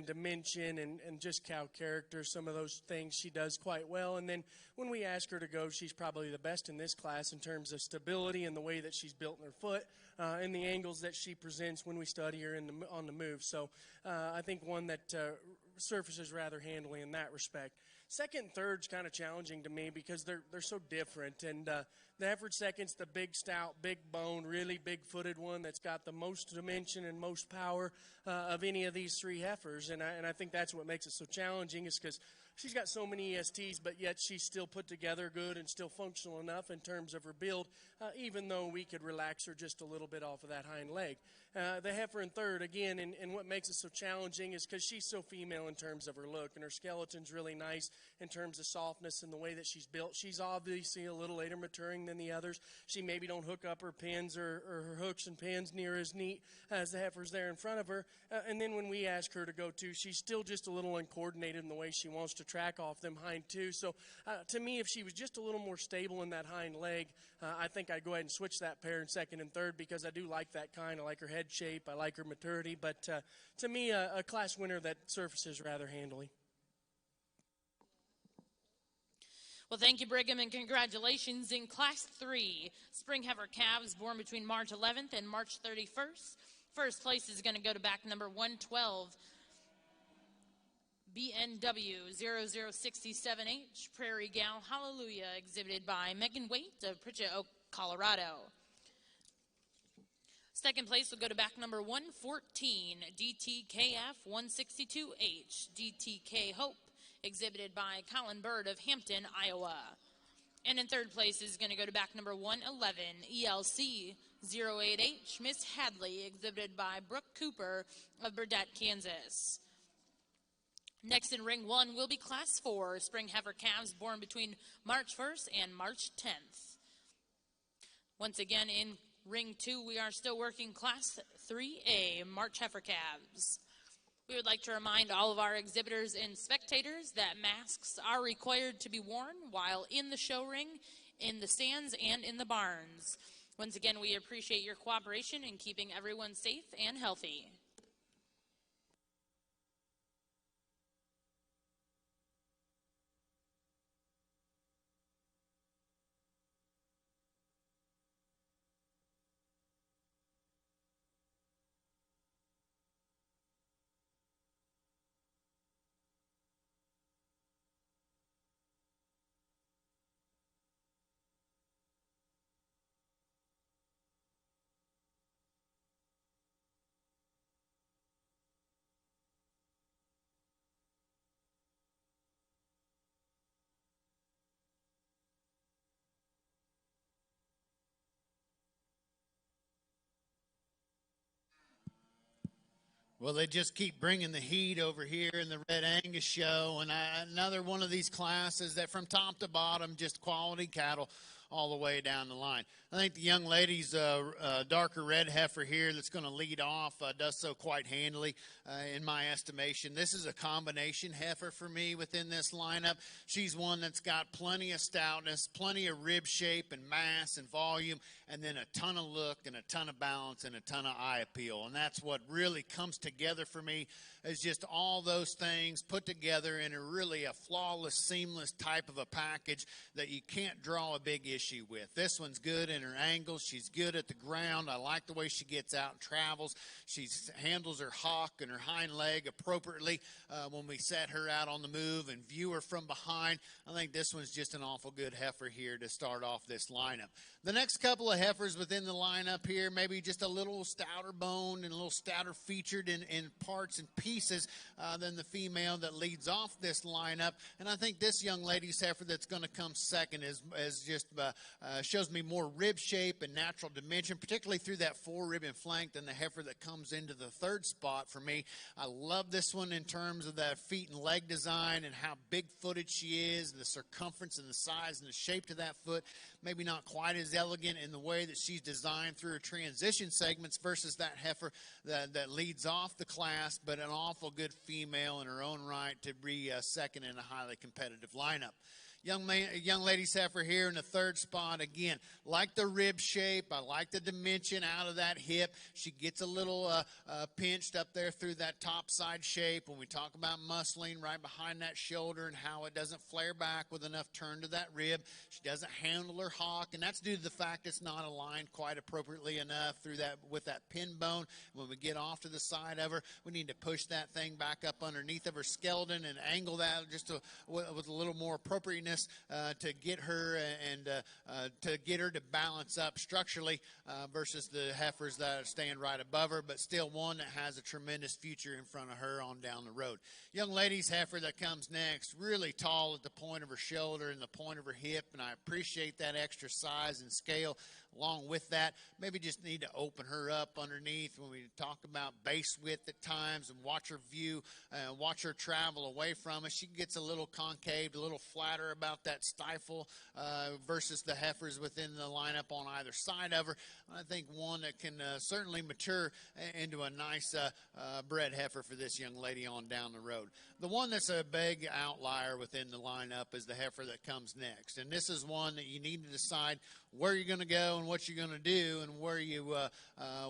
[SPEAKER 5] dimension and just cow character, some of those things she does quite well. And then when we ask her to go, she's probably the best in this class in terms of stability and the way that she's built in her foot and the angles that she presents when we study her on the move. So I think one that surfaces rather handily in that respect. Second and third's kind of challenging to me because they're so different. And the Effort second's the big, stout, big bone, really big-footed one that's got the most dimension and most power of any of these three heifers. And I think that's what makes it so challenging is because she's got so many ESTs, but yet she's still put together good and still functional enough in terms of her build, even though we could relax her just a little bit off of that hind leg. The heifer in third, again, and what makes it so challenging is because she's so female in terms of her look, and her skeleton's really nice in terms of softness and the way that she's built. She's obviously a little later maturing than the others. She maybe don't hook up her pins or her hooks and pins near as neat as the heifers there in front of her. And then when we ask her to go too, she's still just a little uncoordinated in the way she wants to track off them hind two. So to me, if she was just a little more stable in that hind leg, I think I'd go ahead and switch that pair in second and third because I do like that kind. I like her head shape. I like her maturity. But to me, a class winner that surfaces rather handily.
[SPEAKER 4] Well, thank you, Brigham, and congratulations. In Class 3, spring heifer calves born between March 11th and March 31st. First place is going to go to back number 112, BNW 0067H, Prairie Gal Hallelujah, exhibited by Megan Waite of Pritchett Oak, Colorado. Second place will go to back number 114, DTKF 162H, DTK Hope, exhibited by Colin Bird of Hampton, Iowa. And in third place is going to go to back number 111, ELC 08H, Miss Hadley, exhibited by Brooke Cooper of Burdett, Kansas. Next in ring 1 will be Class 4, spring heifer calves born between March 1st and March 10th. Once again, in ring 2, we are still working Class 3A, March heifer calves. We would like to remind all of our exhibitors and spectators that masks are required to be worn while in the show ring, in the stands, and in the barns. Once again, we appreciate your cooperation in keeping everyone safe and healthy.
[SPEAKER 3] Well, they just keep bringing the heat over here in the Red Angus show, and another one of these classes that from top to bottom, just quality cattle all the way down the line. I think the young lady's darker red heifer here that's going to lead off does so quite handily in my estimation. This is a combination heifer for me within this lineup. She's one that's got plenty of stoutness, plenty of rib shape and mass and volume, and then a ton of look and a ton of balance and a ton of eye appeal. And that's what really comes together for me is just all those things put together in a flawless, seamless type of a package that you can't draw a big issue with. This one's good in her angles. She's good at the ground. I like the way she gets out and travels. She handles her hock and her hind leg appropriately when we set her out on the move and view her from behind. I think this one's just an awful good heifer here to start off this lineup. The next couple of heifers within the lineup here, maybe just a little stouter boned and a little stouter featured in parts and pieces than the female that leads off this lineup. And I think this young lady's heifer that's going to come second is just shows me more rib shape and natural dimension, particularly through that fore-rib and flank than the heifer that comes into the third spot for me. I love this one in terms of that feet and leg design and how big-footed she is, the circumference and the size and the shape to that foot. Maybe not quite as elegant in the way that she's designed through her transition segments versus that heifer that leads off the class, but an awful good female in her own right to be second in a highly competitive lineup. Young lady's heifer here in the third spot. Again, like the rib shape. I like the dimension out of that hip. She gets a little pinched up there through that top side shape. When we talk about muscling right behind that shoulder and how it doesn't flare back with enough turn to that rib. She doesn't handle her hock, and that's due to the fact it's not aligned quite appropriately enough through that with that pin bone. When we get off to the side of her, we need to push that thing back up underneath of her skeleton and angle that just with a little more appropriateness to get her and to get her to balance up structurally versus the heifers that stand right above her, but still one that has a tremendous future in front of her on down the road. Young lady's heifer that comes next, really tall at the point of her shoulder and the point of her hip, and I appreciate that extra size and scale. Along with that, maybe just need to open her up underneath when we talk about base width at times and watch her view, watch her travel away from us. She gets a little concaved, a little flatter about that stifle versus the heifers within the lineup on either side of her. I think one that can certainly mature into a nice bred heifer for this young lady on down the road. The one that's a big outlier within the lineup is the heifer that comes next. And this is one that you need to decide where you're going to go and what you're going to do and where you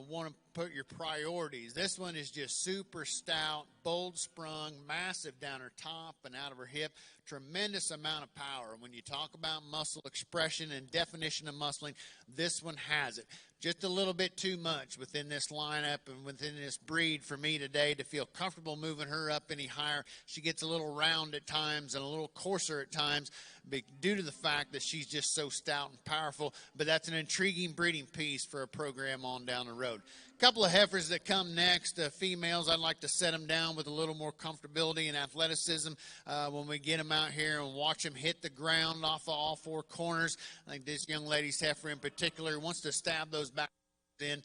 [SPEAKER 3] want to put your priorities. This one is just super stout, bold sprung, massive down her top and out of her hip. Tremendous amount of power. When you talk about muscle expression and definition of muscling, this one has it. Just a little bit too much within this lineup and within this breed for me today to feel comfortable moving her up any higher. She gets a little round at times and a little coarser at times due to the fact that she's just so stout and powerful, but that's an intriguing breeding piece for a program on down the road. A couple of heifers that come next, females, I'd like to set them down with a little more comfortability and athleticism when we get them out here and watch them hit the ground off of all four corners. I think this young lady's heifer in particular wants to stab those back in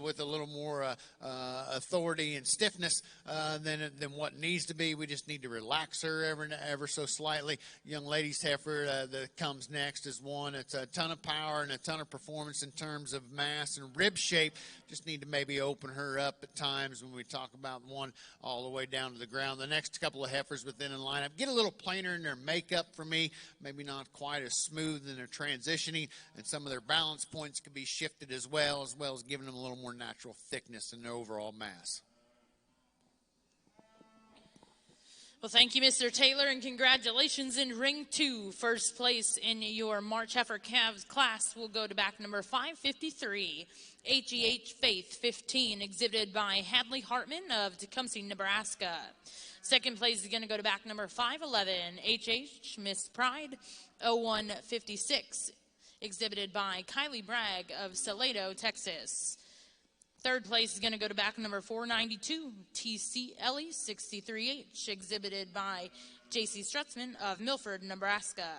[SPEAKER 3] with a little more authority and stiffness than what needs to be. We just need to relax her ever so slightly. Young lady's heifer that comes next is one. It's a ton of power and a ton of performance in terms of mass and rib shape. Just need to maybe open her up at times when we talk about one all the way down to the ground. The next couple of heifers within the lineup get a little plainer in their makeup for me, maybe not quite as smooth in their transitioning, and some of their balance points can be shifted as well as giving them a little more natural thickness in their overall mass.
[SPEAKER 2] Well, thank you, Mr. Taylor, and congratulations in Ring 2. First place in your March Heifer Calves class will go to back number 553, HEH Faith 15, exhibited by Hadley Hartman of Tecumseh, Nebraska. Second place is going to go to back number 511, HH Miss Pride 0156, exhibited by Kylie Bragg of Salado, Texas. Third place is going to go to back number 492, TC Ellie 63H, exhibited by JC Strutzman of Milford, Nebraska.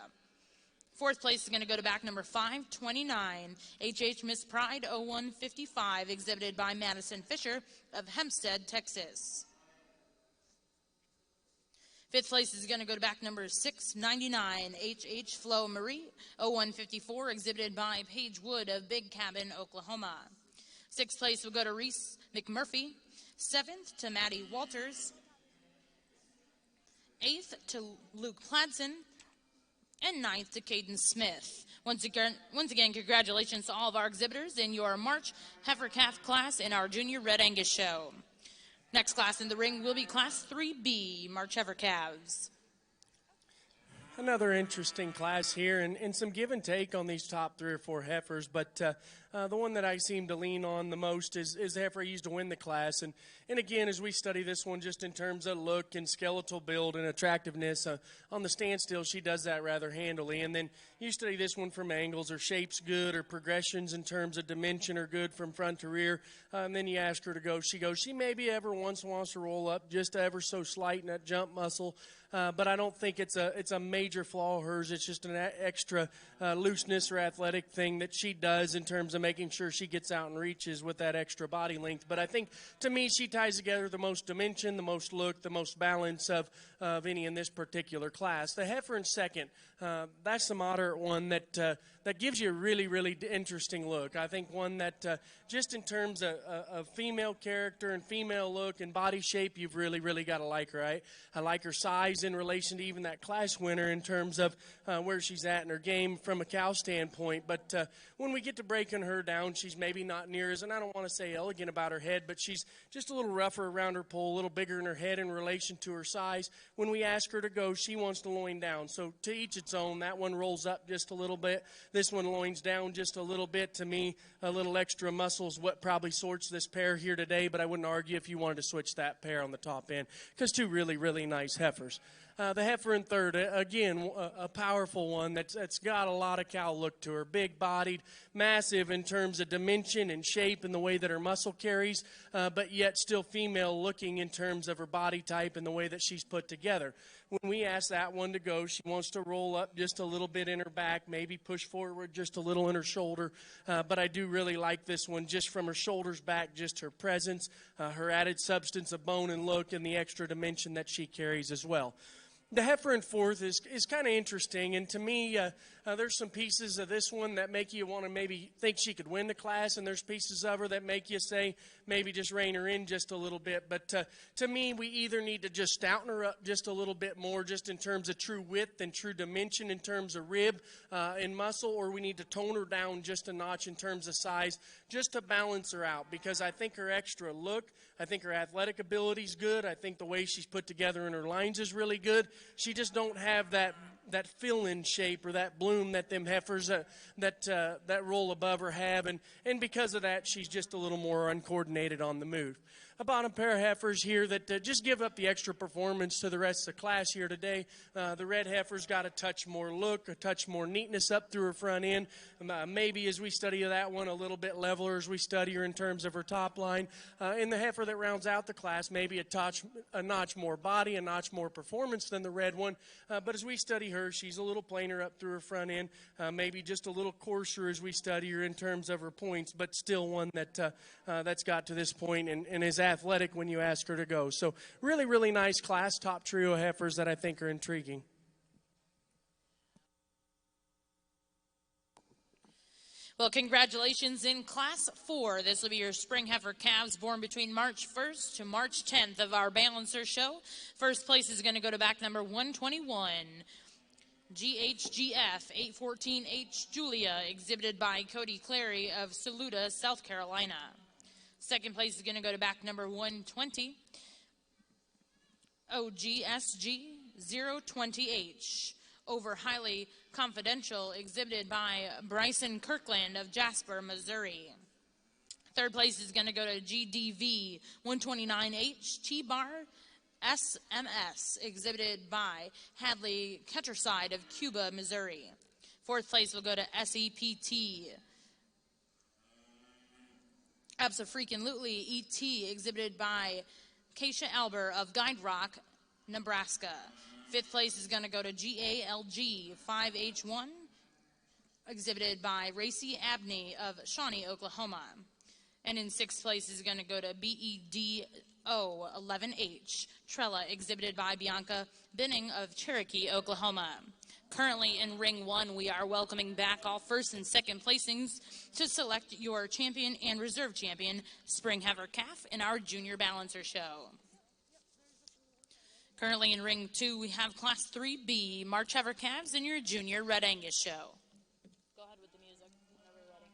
[SPEAKER 2] Fourth place is going to go to back number 529, HH Miss Pride 0155, exhibited by Madison Fisher of Hempstead, Texas. Fifth place is going to go to back number 699, HH Flo Marie 0154, exhibited by Paige Wood of Big Cabin, Oklahoma. Sixth place will go to Reese McMurphy. Seventh to Maddie Walters. Eighth to Luke Pladson. And ninth to Caden Smith. Once again, congratulations to all of our exhibitors in your March Heifer Calf class in our Junior Red Angus show. Next class in the ring will be Class 3B, March Heifer Calves.
[SPEAKER 5] Another interesting class here, and some give and take on these top 3 or 4 heifers, but the one that I seem to lean on the most is the heifer I used to win the class. And again, as we study this one just in terms of look and skeletal build and attractiveness, on the standstill, she does that rather handily. And then you study this one from angles, or shapes good, or progressions in terms of dimension are good from front to rear. And then you ask her to go. She maybe ever once wants to roll up just ever so slight in that jump muscle. But I don't think it's a major flaw of hers. It's just an extra looseness or athletic thing that she does in terms of making sure she gets out and reaches with that extra body length. But I think, to me, she ties together the most dimension, the most look, the most balance of any in this particular class. The heifer in second, that's the moderate one that that gives you a really interesting look. I think one that just in terms of female character and female look and body shape, you've really got to like her. I like her size in relation to even that class winner in terms of where she's at in her game from a cow standpoint. But when we get to breaking her down, she's maybe not near as, and I don't want to say elegant about her head, but she's just a little rougher around her pole, a little bigger in her head in relation to her size. When we ask her to go, she wants to loin down. So to each its own. That one rolls up just a little bit. This one loins down just a little bit. To me, a little extra muscle is what probably sorts this pair here today, but I wouldn't argue if you wanted to switch that pair on the top end because two really nice heifers. The heifer in third, again, a powerful one that's got a lot of cow look to her. Big-bodied, massive in terms of dimension and shape and the way that her muscle carries, but yet still female-looking in terms of her body type and the way that she's put together. When we ask that one to go, she wants to roll up just a little bit in her back, maybe push forward just a little in her shoulder. But I do really like this one just from her shoulders back, just her presence, her added substance of bone and look, and the extra dimension that she carries as well. The heifer in fourth is kind of interesting, and to me, there's some pieces of this one that make you want to maybe think she could win the class, and there's pieces of her that make you say maybe just rein her in just a little bit. But to me, we either need to just stouten her up just a little bit more just in terms of true width and true dimension in terms of rib and muscle, or we need to tone her down just a notch in terms of size just to balance her out, because I think her extra look, I think her athletic ability is good. I think the way she's put together in her lines is really good. She just don't have that fill-in shape or that bloom that them heifers that roll above her have, and because of that, she's just a little more uncoordinated on the move. A bottom pair of heifers here that just give up the extra performance to the rest of the class here today. The red heifer's got a touch more look, a touch more neatness up through her front end. Maybe as we study that one, a little bit leveler as we study her in terms of her top line. And the heifer that rounds out the class, maybe a notch more body, a notch more performance than the red one. But as we study her, she's a little plainer up through her front end, maybe just a little coarser as we study her in terms of her points, but still one that's got to this point and is athletic when you ask her to go. So really nice class, top trio heifers that I think are intriguing.
[SPEAKER 4] Well, congratulations in Class 4. This will be your spring heifer calves born between March 1st to March 10th of our Balancer Show. First place is going to go to back number 121. GHGF 814H Julia, exhibited by Cody Clary of Saluda, South Carolina. Second place is going to go to back number 120. OGSG 020H, over Highly Confidential, exhibited by Bryson Kirkland of Jasper, Missouri. Third place is going to go to GDV 129H T-Bar SMS, exhibited by Hadley Ketterside of Cuba, Missouri. Fourth place will go to SEPT Abso-Freakin' ET, exhibited by Keisha Alber of Guide Rock, Nebraska. Fifth place is going to go to GALG 5H1, exhibited by Racy Abney of Shawnee, Oklahoma. And in sixth place is going to go to BEDO 11H, Trella, exhibited by Bianca Binning of Cherokee, Oklahoma. Currently in Ring 1, we are welcoming back all first and second placings to select your champion and reserve champion, Spring Heifer Calf, in our Junior Balancer Show. Currently in Ring 2, we have Class 3B, March Heifer Calves, in your Junior Red Angus Show. Go ahead with the music whenever you're ready.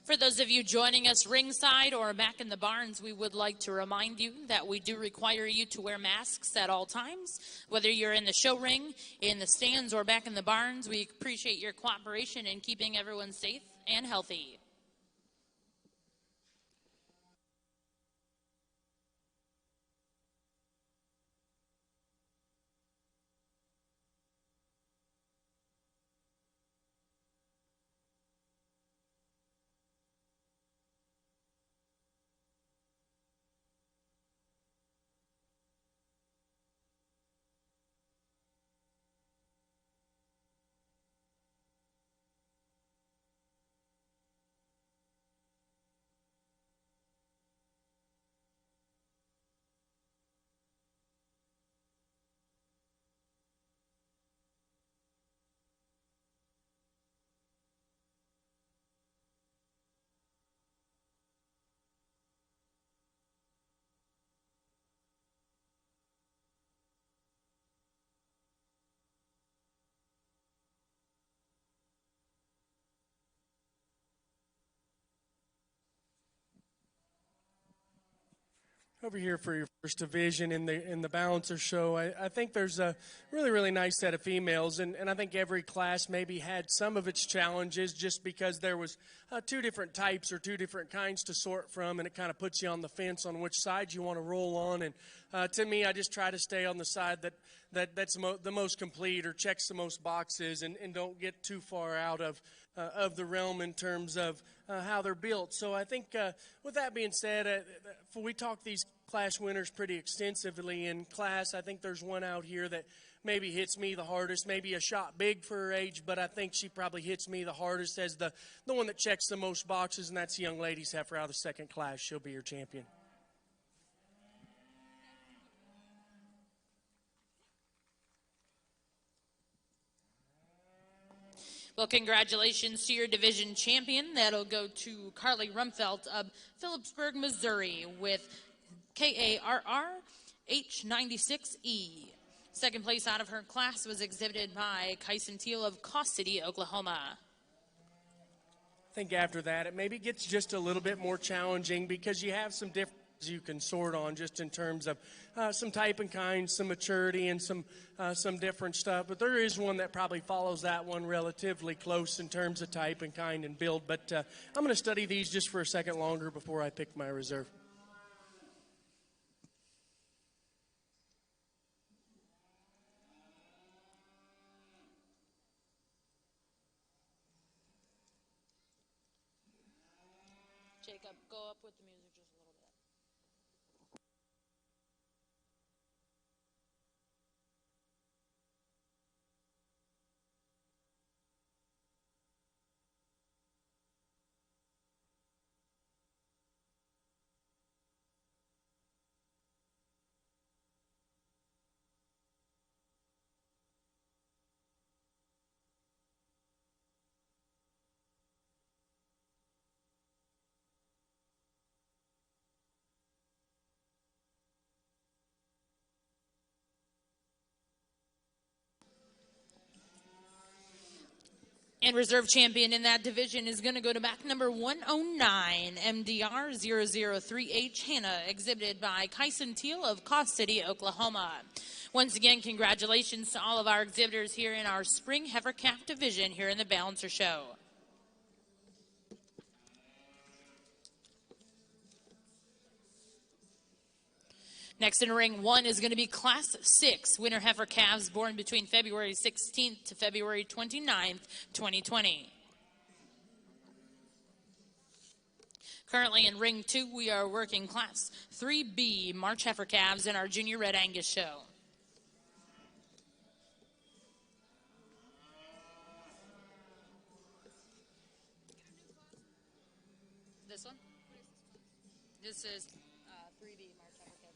[SPEAKER 4] For those of you joining us ringside or back in the barns, we would like to remind you that we do require you to wear masks at all times. Whether you're in the show ring, in the stands, or back in the barns, we appreciate your cooperation in keeping everyone safe and healthy.
[SPEAKER 5] Over here for your first division in the balancer show, I think there's a really nice set of females, and I think every class maybe had some of its challenges just because there was two different types or two different kinds to sort from, and it kind of puts you on the fence on which side you want to roll on. And to me, I just try to stay on the side that's the most complete or checks the most boxes, and don't get too far out of the realm in terms of how they're built. So I think with that being said, we talk these class winners pretty extensively in class. I think there's one out here that maybe hits me the hardest, maybe a shot big for her age, but I think she probably hits me the hardest as the one that checks the most boxes, and that's the young lady's heifer out of the second class. She'll be your champion.
[SPEAKER 4] Well, congratulations to your division champion. That'll go to Carly Rumfelt of Phillipsburg, Missouri with KARR H96E. Second place out of her class was exhibited by Kyson Teal of Cost City, Oklahoma.
[SPEAKER 5] I think after that, it maybe gets just a little bit more challenging because you have some different you can sort on just in terms of some type and kind, some maturity, and some different stuff. But there is one that probably follows that one relatively close in terms of type and kind and build. But I'm going to study these just for a second longer before I pick my reserve.
[SPEAKER 4] Jacob, go up with the music just a little bit. And reserve champion in that division is going to go to back number 109, MDR 003H Hannah, exhibited by Kyson Teal of Cost City, Oklahoma. Once again, congratulations to all of our exhibitors here in our spring heifer calf division here in the Balancer Show. Next in ring one is going to be Class 6 winter heifer calves born between February 16th to February 29th, 2020. Currently in ring 2, we are working Class 3B March heifer calves in our Junior Red Angus show. This one? This is 3B March heifer calves.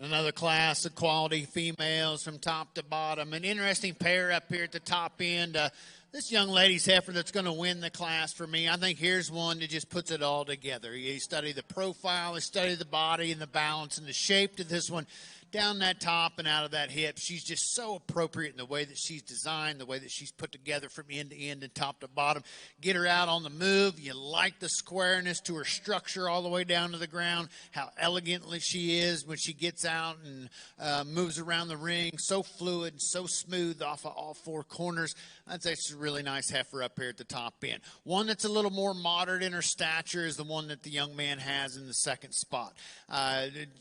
[SPEAKER 3] Another class of quality females from top to bottom. An interesting pair up here at the top end. This young lady's heifer that's going to win the class for me. I think here's one that just puts it all together. You study the profile, you study the body and the balance and the shape to this one. Down that top and out of that hip. She's just so appropriate in the way that she's designed, the way that she's put together from end to end and top to bottom. Get her out on the move. You like the squareness to her structure all the way down to the ground, how elegantly she is when she gets out and moves around the ring. So fluid, so smooth off of all four corners. I'd say she's a really nice heifer up here at the top end. One that's a little more moderate in her stature is the one that the young man has in the second spot.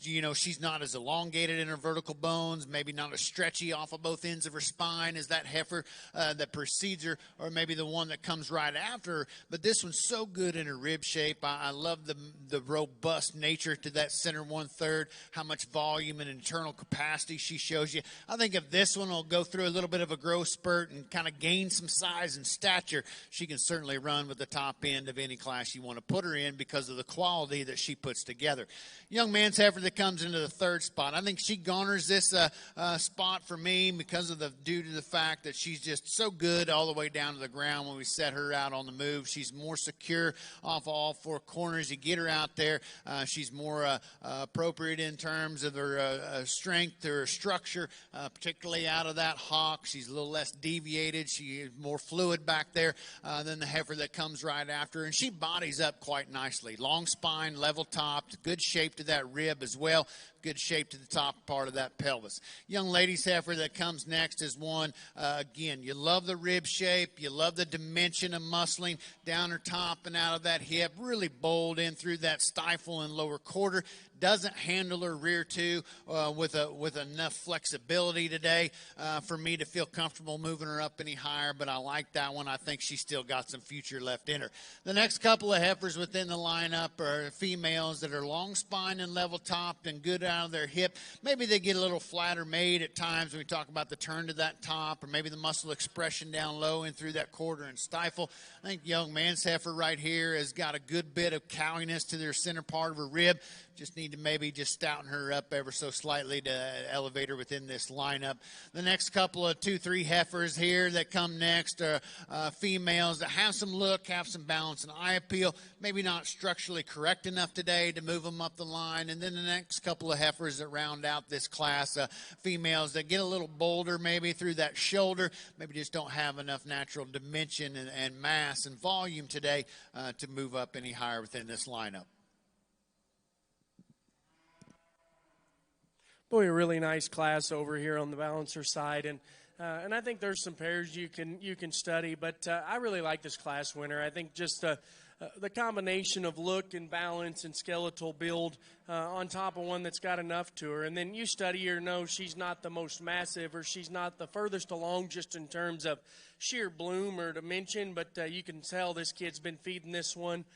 [SPEAKER 3] She's not as elongated in her vertical bones, maybe not as stretchy off of both ends of her spine as that heifer that precedes her, or maybe the one that comes right after her. But this one's so good in her rib shape. I love the robust nature to that center 1/3, how much volume and internal capacity she shows you. I think if this one will go through a little bit of a growth spurt and kind of gain some size and stature, she can certainly run with the top end of any class you want to put her in because of the quality that she puts together. Young man's heifer that comes into the third spot. I think she garners this spot for me due to the fact that she's just so good all the way down to the ground when we set her out on the move. She's more secure off all four corners. You get her out there. She's more appropriate in terms of her strength, her structure, particularly out of that hock. She's a little less deviated. She is more fluid back there than the heifer that comes right after her. And she bodies up quite nicely. Long spine, level topped, good shape to that rib as well. Good shape to the top part of that pelvis. Young lady's heifer that comes next is one, again, you love the rib shape. You love the dimension of muscling down her top and out of that hip. Really bold in through that stifle and lower quarter. Doesn't handle her rear two with enough flexibility today for me to feel comfortable moving her up any higher, but I like that one. I think she's still got some future left in her. The next couple of heifers within the lineup are females that are long spine and level top and good out of their hip. Maybe they get a little flatter made at times when we talk about the turn to that top, or maybe the muscle expression down low and through that quarter and stifle. I think young man's heifer right here has got a good bit of cowiness to their center part of her rib. Just need to maybe just stouten her up ever so slightly to elevate her within this lineup. The next couple of 2-3 heifers here that come next are females that have some look, have some balance and eye appeal. Maybe not structurally correct enough today to move them up the line. And then the next couple of heifers that round out this class, females that get a little bolder maybe through that shoulder, maybe just don't have enough natural dimension and mass and volume today to move up any higher within this lineup.
[SPEAKER 5] Boy, a really nice class over here on the balancer side, and I think there's some pairs you can study. But I really like this class winner. I think just the combination of look and balance and skeletal build on top of one that's got enough to her, and then you study her, know she's not the most massive or she's not the furthest along just in terms of sheer bloom or dimension. But you can tell this kid's been feeding this one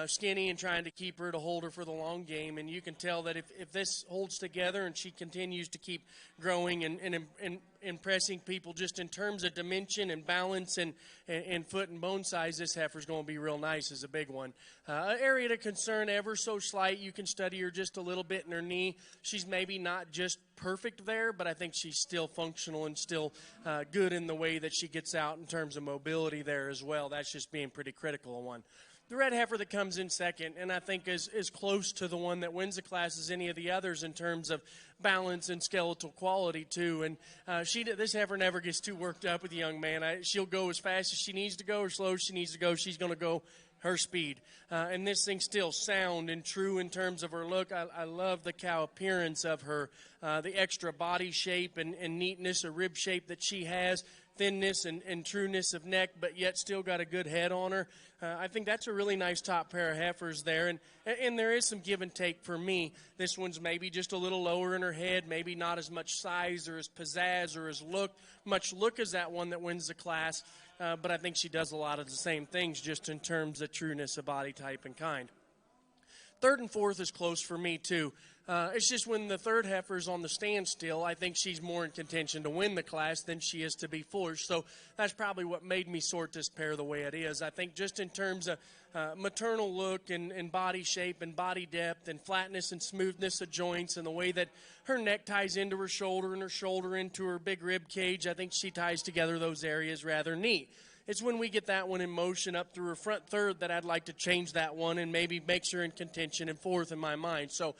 [SPEAKER 5] skinny and trying to keep her to hold her for the long game. And you can tell that if this holds together and she continues to keep growing and impressing people just in terms of dimension and balance and foot and bone size, this heifer's going to be real nice is a big one. Area to concern ever so slight. You can study her just a little bit in her knee. She's maybe not just perfect there, but I think she's still functional and still good in the way that she gets out in terms of mobility there as well. That's just being pretty critical of one. The red heifer that comes in second, and I think is close to the one that wins the class as any of the others in terms of balance and skeletal quality too. And this heifer never gets too worked up with the young man. She'll go as fast as she needs to go or slow as she needs to go. She's going to go her speed. And this thing's still sound and true in terms of her look. I love the cow appearance of her, the extra body shape and neatness, a rib shape that she has. Thinness and trueness of neck, but yet still got a good head on her. I think that's a really nice top pair of heifers there. And there is some give and take for me. This one's maybe just a little lower in her head, maybe not as much size or as pizzazz or as much look as that one that wins the class. But I think she does a lot of the same things just in terms of trueness of body type and kind. Third and fourth is close for me, too. It's just when the third heifer's on the standstill, I think she's more in contention to win the class than she is to be forced. So that's probably what made me sort this pair the way it is. I think just in terms of maternal look and body shape and body depth and flatness and smoothness of joints and the way that her neck ties into her shoulder and her shoulder into her big rib cage, I think she ties together those areas rather neat. It's when we get that one in motion up through her front third that I'd like to change that one and maybe makes her in contention and fourth in my mind. So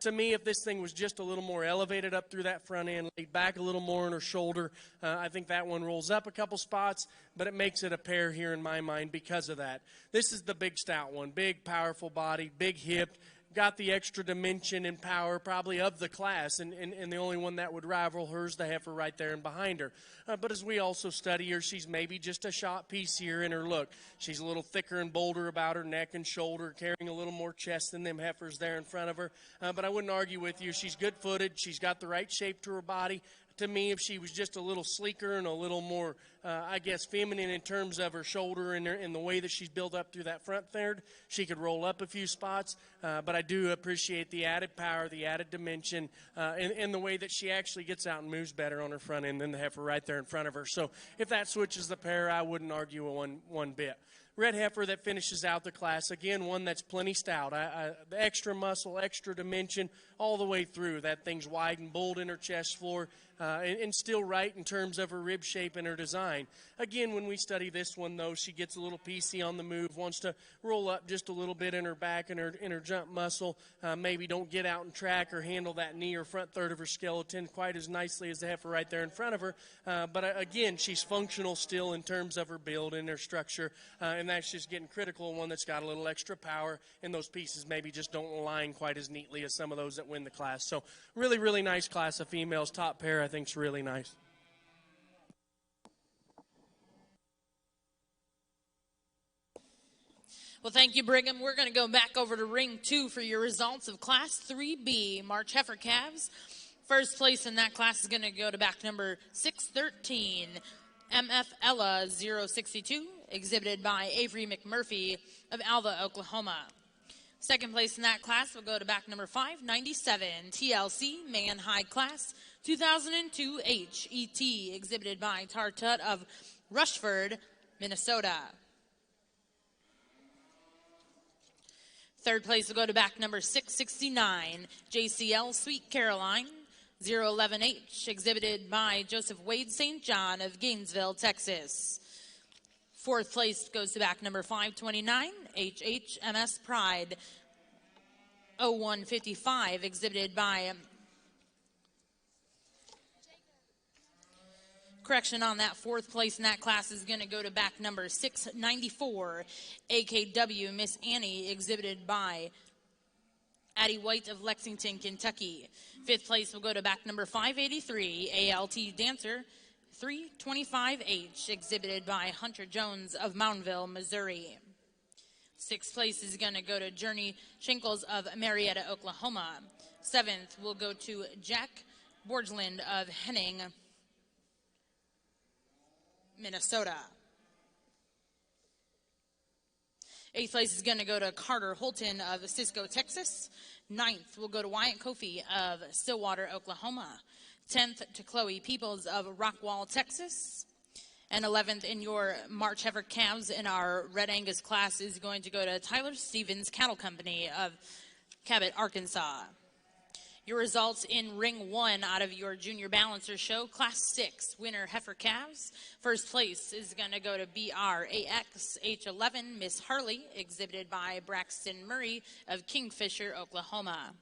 [SPEAKER 5] to me, if this thing was just a little more elevated up through that front end, laid back a little more on her shoulder, I think that one rolls up a couple spots, but it makes it a pair here in my mind because of that. This is the big stout one, big, powerful body, big hip, got the extra dimension and power probably of the class, and the only one that would rival her is the heifer right there and behind her. But as we also study her, she's maybe just a shot piece here in her look. She's a little thicker and bolder about her neck and shoulder, carrying a little more chest than them heifers there in front of her. But I wouldn't argue with you. She's good-footed. She's got the right shape to her body. To me, if she was just a little sleeker and a little more, feminine in terms of her shoulder and the way that she's built up through that front third, she could roll up a few spots. But I do appreciate the added power, the added dimension, and the way that she actually gets out and moves better on her front end than the heifer right there in front of her. So if that switches the pair, I wouldn't argue one bit. Red heifer that finishes out the class, again, one that's plenty stout. The extra muscle, extra dimension, all the way through. That thing's wide and bold in her chest floor and still right in terms of her rib shape and her design. Again, when we study this one, though, she gets a little PC on the move, wants to roll up just a little bit in her back and her jump muscle. Maybe don't get out and track or handle that knee or front third of her skeleton quite as nicely as the heifer right there in front of her. But again, she's functional still in terms of her build and her structure, and that's just getting critical. One that's got a little extra power, and those pieces maybe just don't align quite as neatly as some of those that win the class. So really, really nice class of females. Top pair, I think, is really nice.
[SPEAKER 4] Well, thank you, Brigham. We're going to go back over to Ring 2 for your results of Class 3B, March Heifer Calves. First place in that class is going to go to back number 613, MF Ella 062, exhibited by Avery McMurphy of Alva, Oklahoma. Second place in that class will go to back number 597, TLC Man High Class 2002 HET, exhibited by Tartut of Rushford, Minnesota. Third place will go to back number 669, JCL Sweet Caroline 011H, exhibited by Joseph Wade St. John of Gainesville, Texas. Fourth place goes to back number 529, HHMS Pride 0155, exhibited by correction on that. Fourth place in that class is going to go to back number 694, AKW Miss Annie, exhibited by Addie White of Lexington, Kentucky. Fifth place will go to back number 583, ALT Dancer 325H, exhibited by Hunter Jones of Moundsville, Missouri. Sixth place is going to go to Journey Shinkles of Marietta, Oklahoma. Seventh will go to Jack Borgeland of Henning, Minnesota. Eighth place is going to go to Carter Holton of Cisco, Texas. Ninth will go to Wyatt Kofi of Stillwater, Oklahoma. 10th to Chloe Peoples of Rockwall, Texas. And 11th in your March Heifer Calves in our Red Angus class is going to go to Tyler Stevens Cattle Company of Cabot, Arkansas. Your results in Ring 1 out of your Junior Balancer show, Class 6, winner Heifer Calves. First place is going to go to BRAXH11, Miss Harley, exhibited by Braxton Murray of Kingfisher, Oklahoma.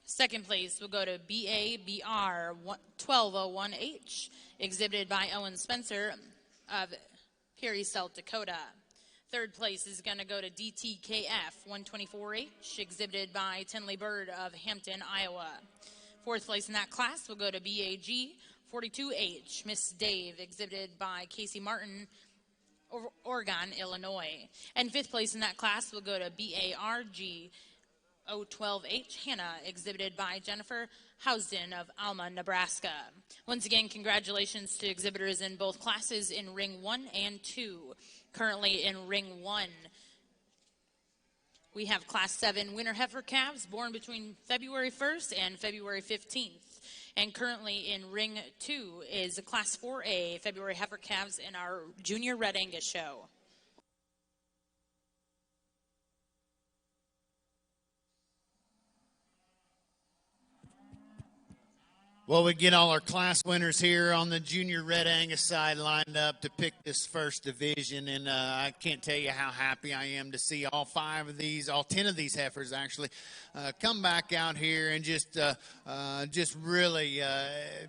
[SPEAKER 4] Second place will go to BABR1201H, exhibited by Owen Spencer of Perry, South Dakota. Third place is going to go to DTKF 124H, exhibited by Tinley Bird of Hampton, Iowa. Fourth place in that class will go to BAG 42H, Miss Dave, exhibited by Casey Martin, Oregon, Illinois. And fifth place in that class will go to BARG 012H, Hannah, exhibited by Jennifer Housden of Alma, Nebraska. Once again, congratulations to exhibitors in both classes in Ring 1 and 2. Currently in Ring 1, We have Class 7 winter heifer calves born between February 1st and February 15th. And currently in Ring 2 is Class 4A February heifer calves in our Junior Red Angus show.
[SPEAKER 3] Well, we get all our class winners here on the Junior Red Angus side lined up to pick this first division, and I can't tell you how happy I am to see all 10 of these heifers actually come back out here and just really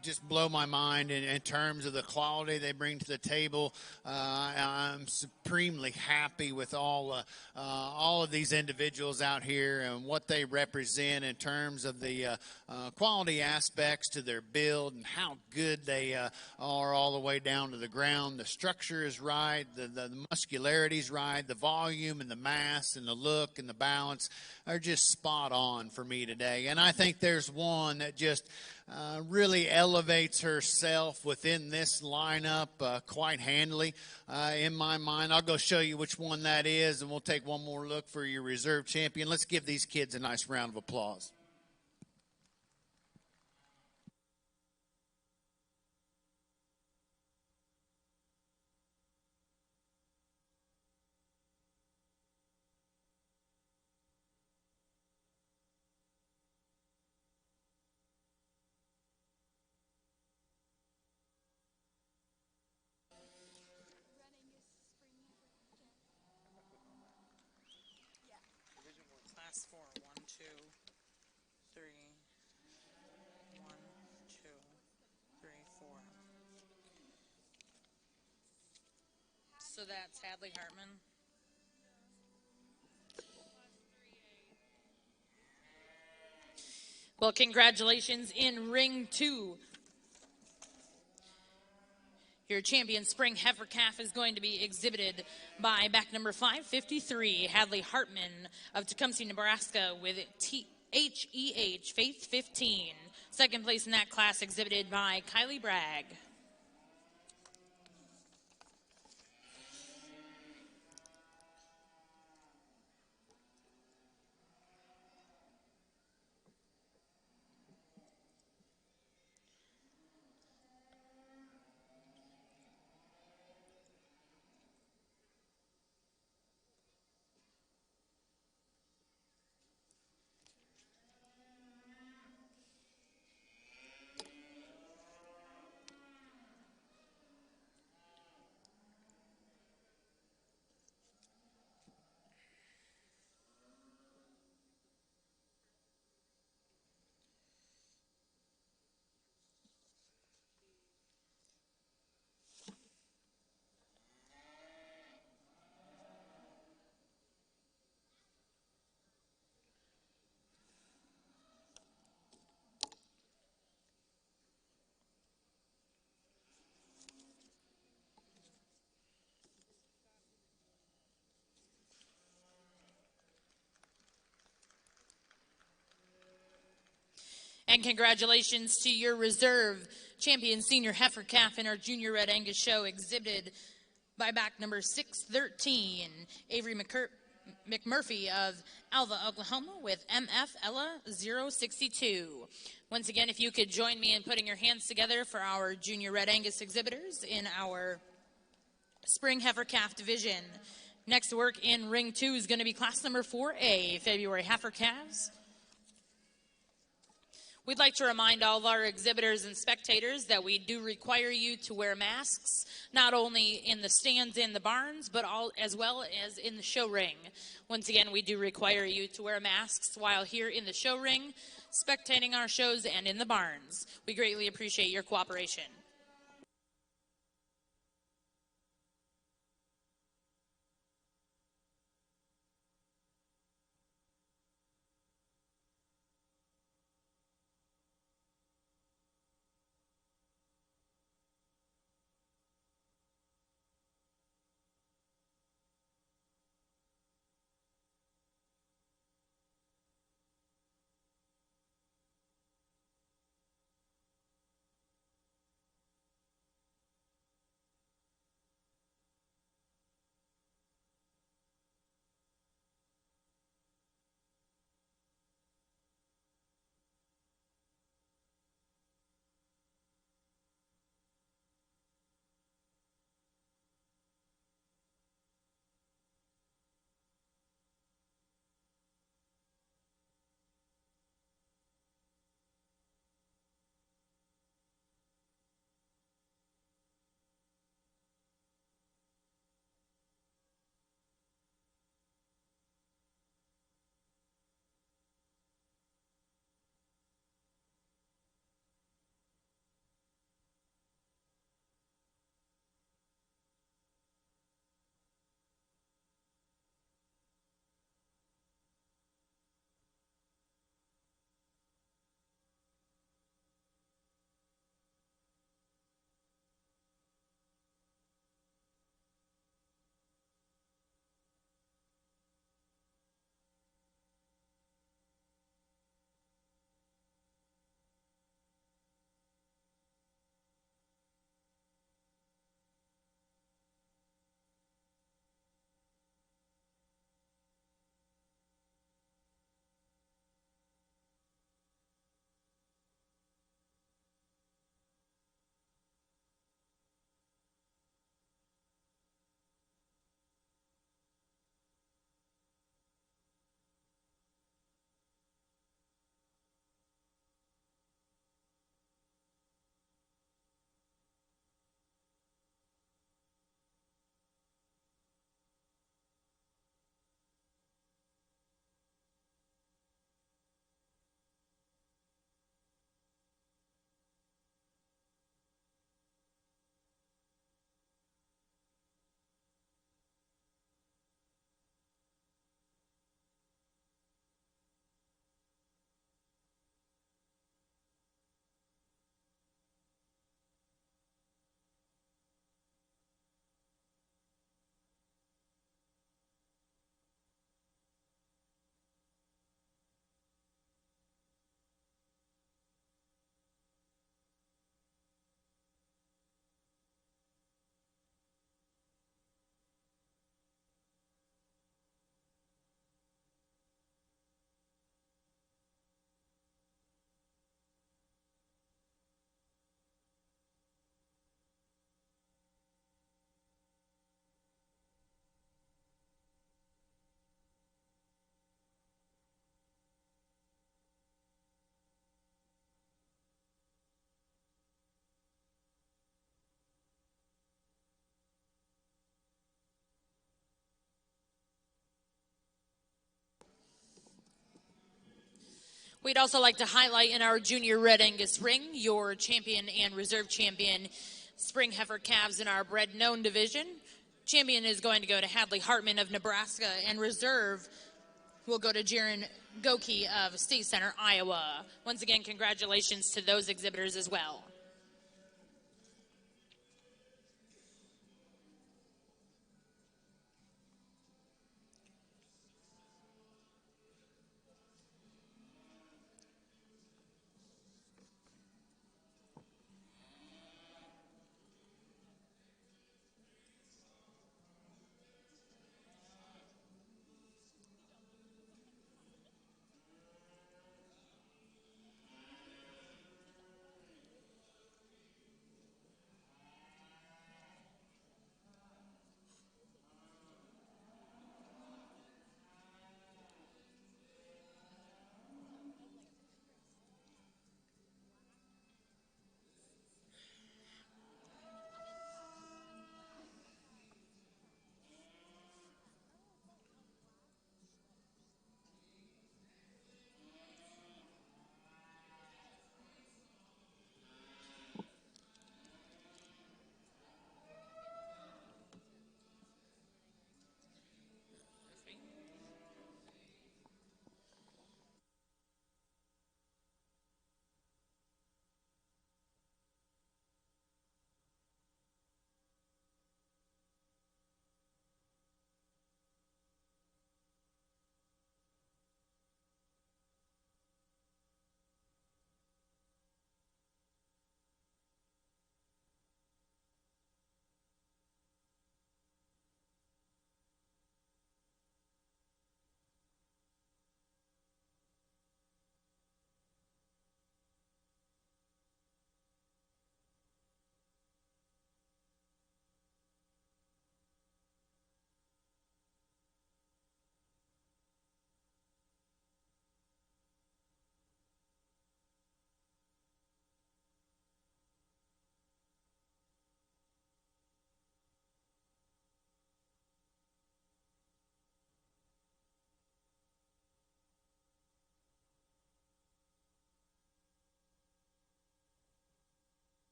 [SPEAKER 3] just blow my mind in terms of the quality they bring to the table. I'm supremely happy with all of these individuals out here and what they represent in terms of the quality aspects to their build and how good they are all the way down to the ground. The structure is right, the muscularity is right, the volume and the mass and the look and the balance are just spot on for me today. And I think there's one that just really elevates herself within this lineup quite handily in my mind. I'll go show you which one that is, and we'll take one more look for your reserve champion. Let's give these kids a nice round of applause.
[SPEAKER 4] Class 4, 1, 2, 3, 1, 2, 3, 4. So that's Hadley Hartman. Well, congratulations in Ring 2. Your champion spring heifer calf is going to be exhibited by back number 553, Hadley Hartman of Tecumseh, Nebraska, with HEH Faith 15. Second place in that class exhibited by Kylie Bragg. And congratulations to your reserve champion senior heifer calf in our Junior Red Angus show, exhibited by back number 613, Avery McMurphy of Alva, Oklahoma, with MF Ella 062. Once again, if you could join me in putting your hands together for our Junior Red Angus exhibitors in our spring heifer calf division. Next to work in Ring 2 is going to be class number 4A, February heifer calves. We'd like to remind all of our exhibitors and spectators that we do require you to wear masks, not only in the stands in the barns, but as well as in the show ring. Once again, we do require you to wear masks while here in the show ring, spectating our shows, and in the barns. We greatly appreciate your cooperation. We'd also like to highlight in our junior Red Angus ring your champion and reserve champion spring heifer calves in our bred known division. Champion is going to go to Hadley Hartman of Nebraska, and reserve will go to Jaron Goki of State Center, Iowa. Once again, congratulations to those exhibitors as well.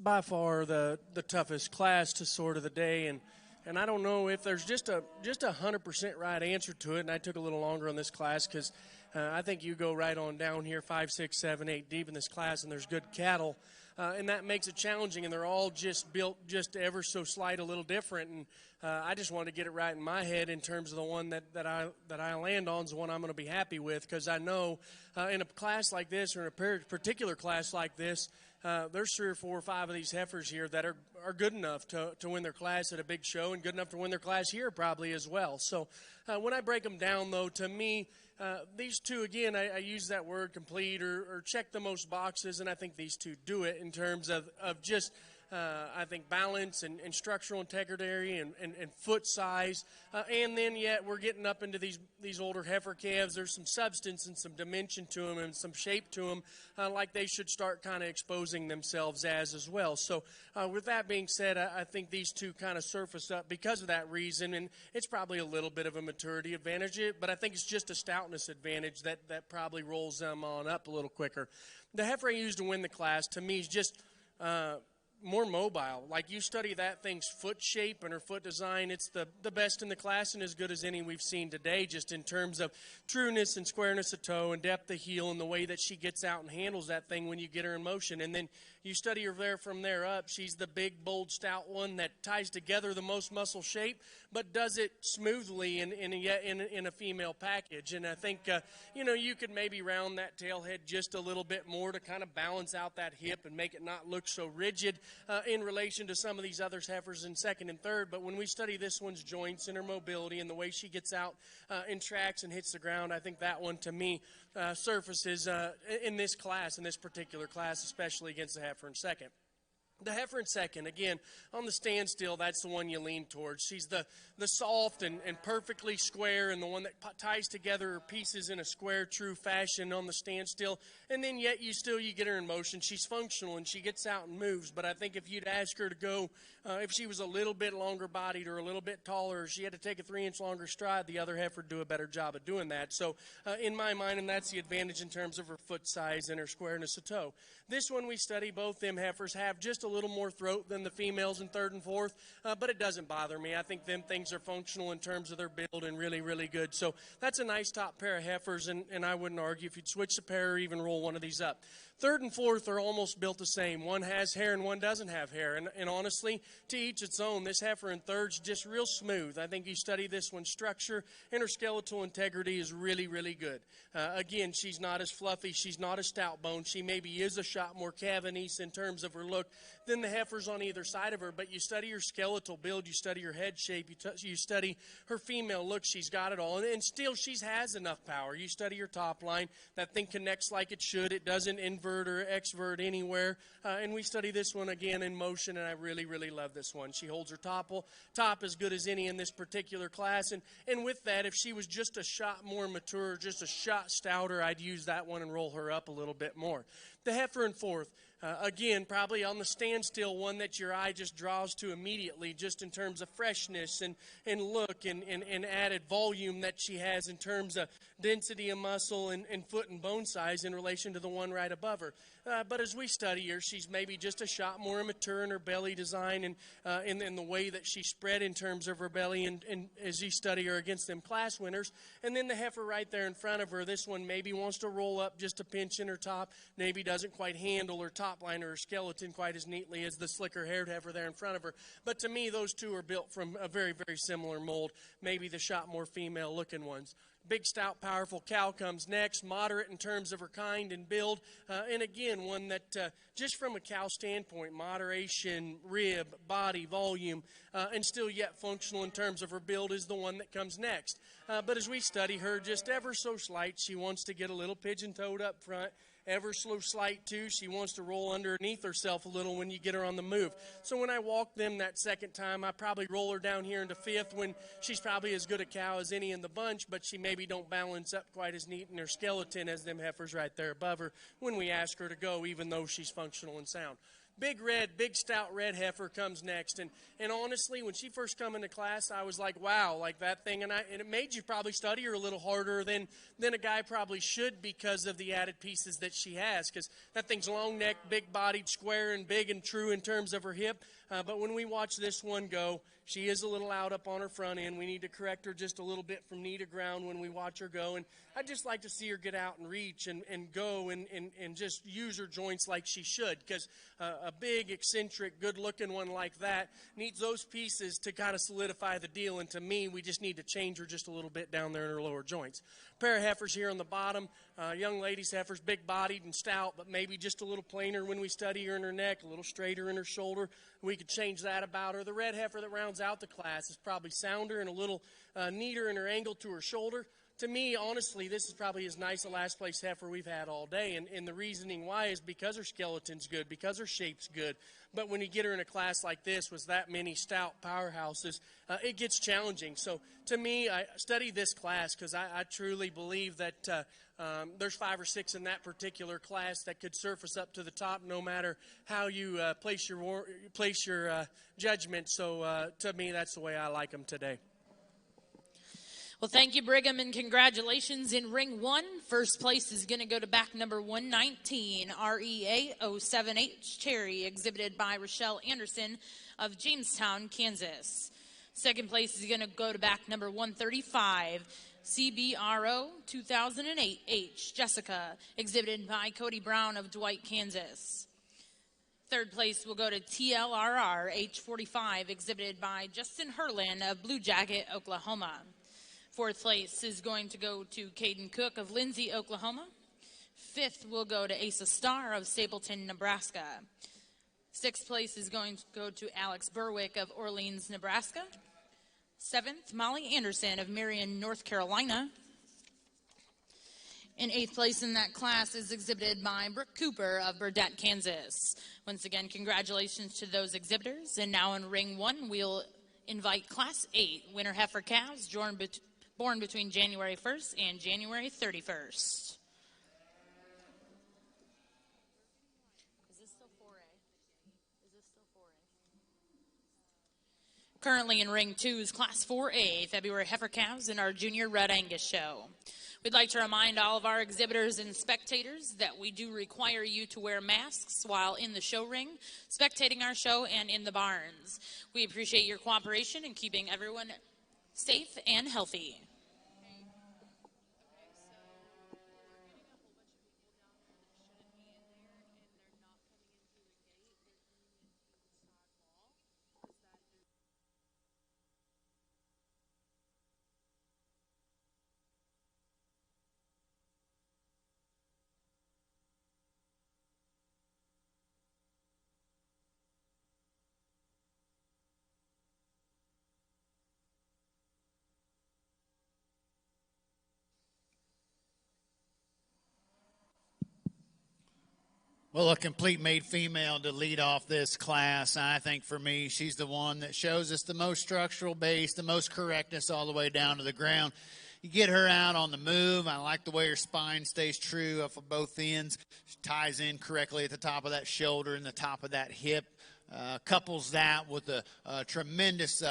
[SPEAKER 5] By far the toughest class to sort of the day, and I don't know if there's just a 100% right answer to it. And I took a little longer on this class because I think you go right on down here 5, 6, 7, 8 deep in this class, and there's good cattle, and that makes it challenging. And they're all just built just ever so slight a little different. And I just wanted to get it right in my head in terms of the one that I land on is the one I'm going to be happy with, because I know in a class like this or in a particular class like this, there's 3 or 4 or 5 of these heifers here that are good enough to win their class at a big show and good enough to win their class here probably as well. So when I break them down, though, to me, these two, again, I use that word complete or check the most boxes, and I think these two do it in terms of just I think balance and structural integrity and foot size. And then yet we're getting up into these older heifer calves. There's some substance and some dimension to them and some shape to them like they should start kind of exposing themselves as well. So with that being said, I think these two kind of surface up because of that reason. And it's probably a little bit of a maturity advantage, but I think it's just a stoutness advantage that probably rolls them on up a little quicker. The heifer I used to win the class, to me, is just more mobile. Like, you study that thing's foot shape and her foot design, it's the best in the class and as good as any we've seen today, just in terms of trueness and squareness of toe and depth of heel and the way that she gets out and handles that thing when you get her in motion. And then you study her there from there up. She's the big, bold, stout one that ties together the most muscle shape, but does it smoothly in a female package. And I think, you could maybe round that tail head just a little bit more to kind of balance out that hip and make it not look so rigid in relation to some of these other heifers in second and third. But when we study this one's joints and her mobility and the way she gets out in tracks and hits the ground, I think that one, to me, surfaces in this class, in this particular class, especially against the heifer in second. The heifer in second, again, on the standstill, that's the one you lean towards. She's the soft and perfectly square and the one that ties together her pieces in a square, true fashion on the standstill. And then yet you get her in motion. She's functional and she gets out and moves. But I think if you'd ask her to go, if she was a little bit longer bodied or a little bit taller, or she had to take a 3-inch longer stride, the other heifer would do a better job of doing that. So in my mind, and that's the advantage in terms of her foot size and her squareness of toe. This one we study, both them heifers have just a little more throat than the females in third and fourth, but it doesn't bother me. I think them things are functional in terms of their build and really, really good. So that's a nice top pair of heifers, and I wouldn't argue if you'd switch the pair or even roll one of these up. Third and fourth are almost built the same. One has hair and one doesn't have hair. And honestly, to each its own. This heifer in third's just real smooth. I think you study this one's structure, and her skeletal integrity is really, really good. Again, she's not as fluffy. She's not as stout boned. She maybe is a shot more cavernous in terms of her look than the heifers on either side of her. But you study her skeletal build. You study her head shape. You study her female look. She's got it all. And still, she has enough power. You study her top line. That thing connects like it should. It doesn't invert or exvert anywhere. And we study this one again in motion, and I really, really love this one. She holds her top as good as any in this particular class. And with that, if she was just a shot more mature, just a shot stouter, I'd use that one and roll her up a little bit more. The heifer in fourth, again, probably on the standstill, one that your eye just draws to immediately, just in terms of freshness and look and added volume that she has in terms of density of muscle and foot and bone size in relation to the one right above her. But as we study her, she's maybe just a shot more mature in her belly design and in the way that she's spread in terms of her belly, and as you study her against them class winners. And then the heifer right there in front of her, this one maybe wants to roll up just a pinch in her top, maybe doesn't quite handle her top line or her skeleton quite as neatly as the slicker haired heifer there in front of her. But to me, those two are built from a very, very similar mold, maybe the shot more female looking ones. Big, stout, powerful cow comes next, moderate in terms of her kind and build. And again, one that just from a cow standpoint, moderation, rib, body, volume, and still yet functional in terms of her build is the one that comes next. But as we study her, just ever so slight, she wants to get a little pigeon-toed up front. Ever so slight, too. She wants to roll underneath herself a little when you get her on the move. So when I walk them that second time, I probably roll her down here into fifth when she's probably as good a cow as any in the bunch, but she maybe don't balance up quite as neat in her skeleton as them heifers right there above her when we ask her to go, even though she's functional and sound. Big stout red heifer comes next. And honestly, when she first come into class, I was like, wow, like that thing. And it made you probably study her a little harder than a guy probably should because of the added pieces that she has. Because that thing's long neck, big bodied, square and big and true in terms of her hip. But when we watch this one go, she is a little out up on her front end. We need to correct her just a little bit from knee to ground when we watch her go. And I'd just like to see her get out and reach and go and just use her joints like she should. Because a big, eccentric, good-looking one like that needs those pieces to kind of solidify the deal. And to me, we just need to change her just a little bit down there in her lower joints. Pair of heifers here on the bottom. Young ladies heifers, big-bodied and stout, but maybe just a little plainer when we study her in her neck, a little straighter in her shoulder. We could change that about her. The red heifer that rounds out the class is probably sounder and a little neater in her angle to her shoulder. To me, honestly, this is probably as nice a last place heifer we've had all day. And the reasoning why is because her skeleton's good, because her shape's good. But when you get her in a class like this with that many stout powerhouses, it gets challenging. So to me, I study this class because I truly believe that there's 5 or 6 in that particular class that could surface up to the top no matter how you place your judgment. So to me, that's the way I like them today.
[SPEAKER 4] Well, thank you, Brigham, and congratulations in ring 1. First place is going to go to back number 119, REA 07H Cherry, exhibited by Rochelle Anderson of Jamestown, Kansas. Second place is going to go to back number 135, CBRO 2008 H Jessica, exhibited by Cody Brown of Dwight, Kansas. Third place will go to TLRR H45, exhibited by Justin Herlin of Blue Jacket, Oklahoma. Fourth place is going to go to Caden Cook of Lindsay, Oklahoma. Fifth will go to Asa Starr of Stapleton, Nebraska. Sixth place is going to go to Alex Berwick of Orleans, Nebraska. Seventh, Molly Anderson of Marion, North Carolina. And eighth place in that class is exhibited by Brooke Cooper of Burdett, Kansas. Once again, congratulations to those exhibitors. And now in ring 1, we'll invite Class 8 winner heifer calves born between January 1st and January 31st. Is this still 4A? Currently in ring 2 is Class 4A, February heifer calves in our Junior Red Angus show. We'd like to remind all of our exhibitors and spectators that we do require you to wear masks while in the show ring, spectating our show, and in the barns. We appreciate your cooperation in keeping everyone safe and healthy.
[SPEAKER 3] Well, a complete made female to lead off this class. I think for me, she's the one that shows us the most structural base, the most correctness all the way down to the ground. You get her out on the move. I like the way her spine stays true off of both ends. She ties in correctly at the top of that shoulder and the top of that hip. Couples that with a tremendous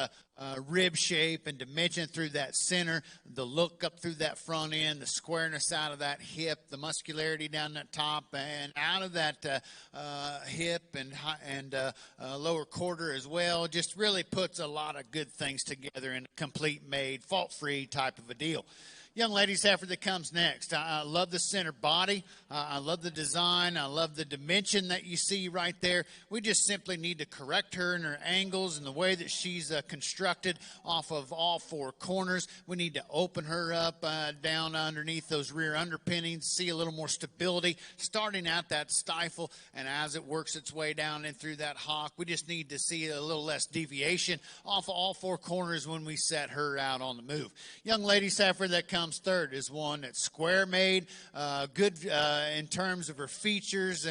[SPEAKER 3] rib shape and dimension through that center, the look up through that front end, the squareness out of that hip, the muscularity down that top and out of that hip and lower quarter as well. Just really puts a lot of good things together in a complete made, fault-free type of a deal. Young ladies heifer that comes next. I love the center body. I love the design. I love the dimension that you see right there. We just simply need to correct her in her angles and the way that she's constructed off of all 4 corners. We need to open her up down underneath those rear underpinnings, see a little more stability, starting out that stifle, and as it works its way down in through that hock, we just need to see a little less deviation off of all 4 corners when we set her out on the move. Young ladies heifer that comes third is one that's square made, good in terms of her features.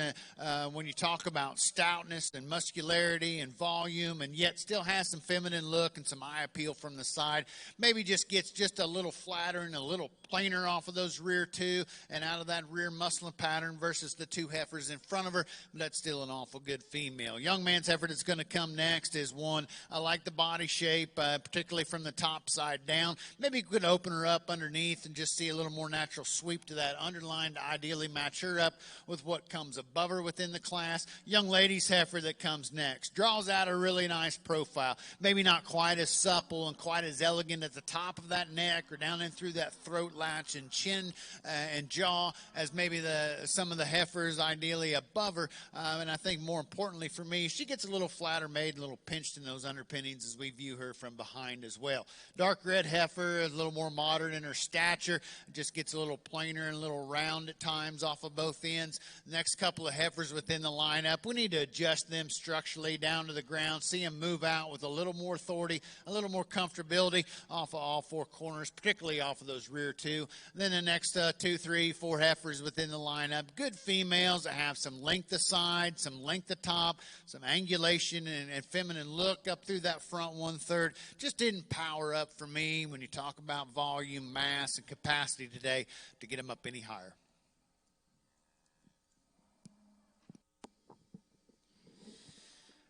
[SPEAKER 3] When you talk about stoutness and muscularity and volume, and yet still has some feminine look and some eye appeal from the side. Maybe just gets just a little flatter and a little plainer off of those rear 2 and out of that rear muscling pattern versus the 2 heifers in front of her. But that's still an awful good female. Young man's heifer that's going to come next is one. I like the body shape, particularly from the top side down. Maybe you could open her up underneath and just see a little more natural sweep to that underline to ideally match her up with what comes above her within the class. Young ladies heifer that comes next draws out a really nice profile. Maybe not quite as supple and quite as elegant at the top of that neck or down in through that throat latch and chin and jaw as maybe some of the heifers ideally above her. And I think more importantly for me, she gets a little flatter made, a little pinched in those underpinnings as we view her from behind as well. Dark red heifer, a little more modern in her stature. It just gets a little plainer and a little round at times off of both ends. Next couple of heifers within the lineup, we need to adjust them structurally down to the ground, see them move out with a little more authority, a little more comfortability off of all four corners, particularly off of those rear two. And then the next 2, 3, 4 heifers within the lineup, good females that have some length of side, some length of top, some angulation and feminine look up through that front 1/3. Just didn't power up for me when you talk about volume, mass, and capacity today to get them up any higher.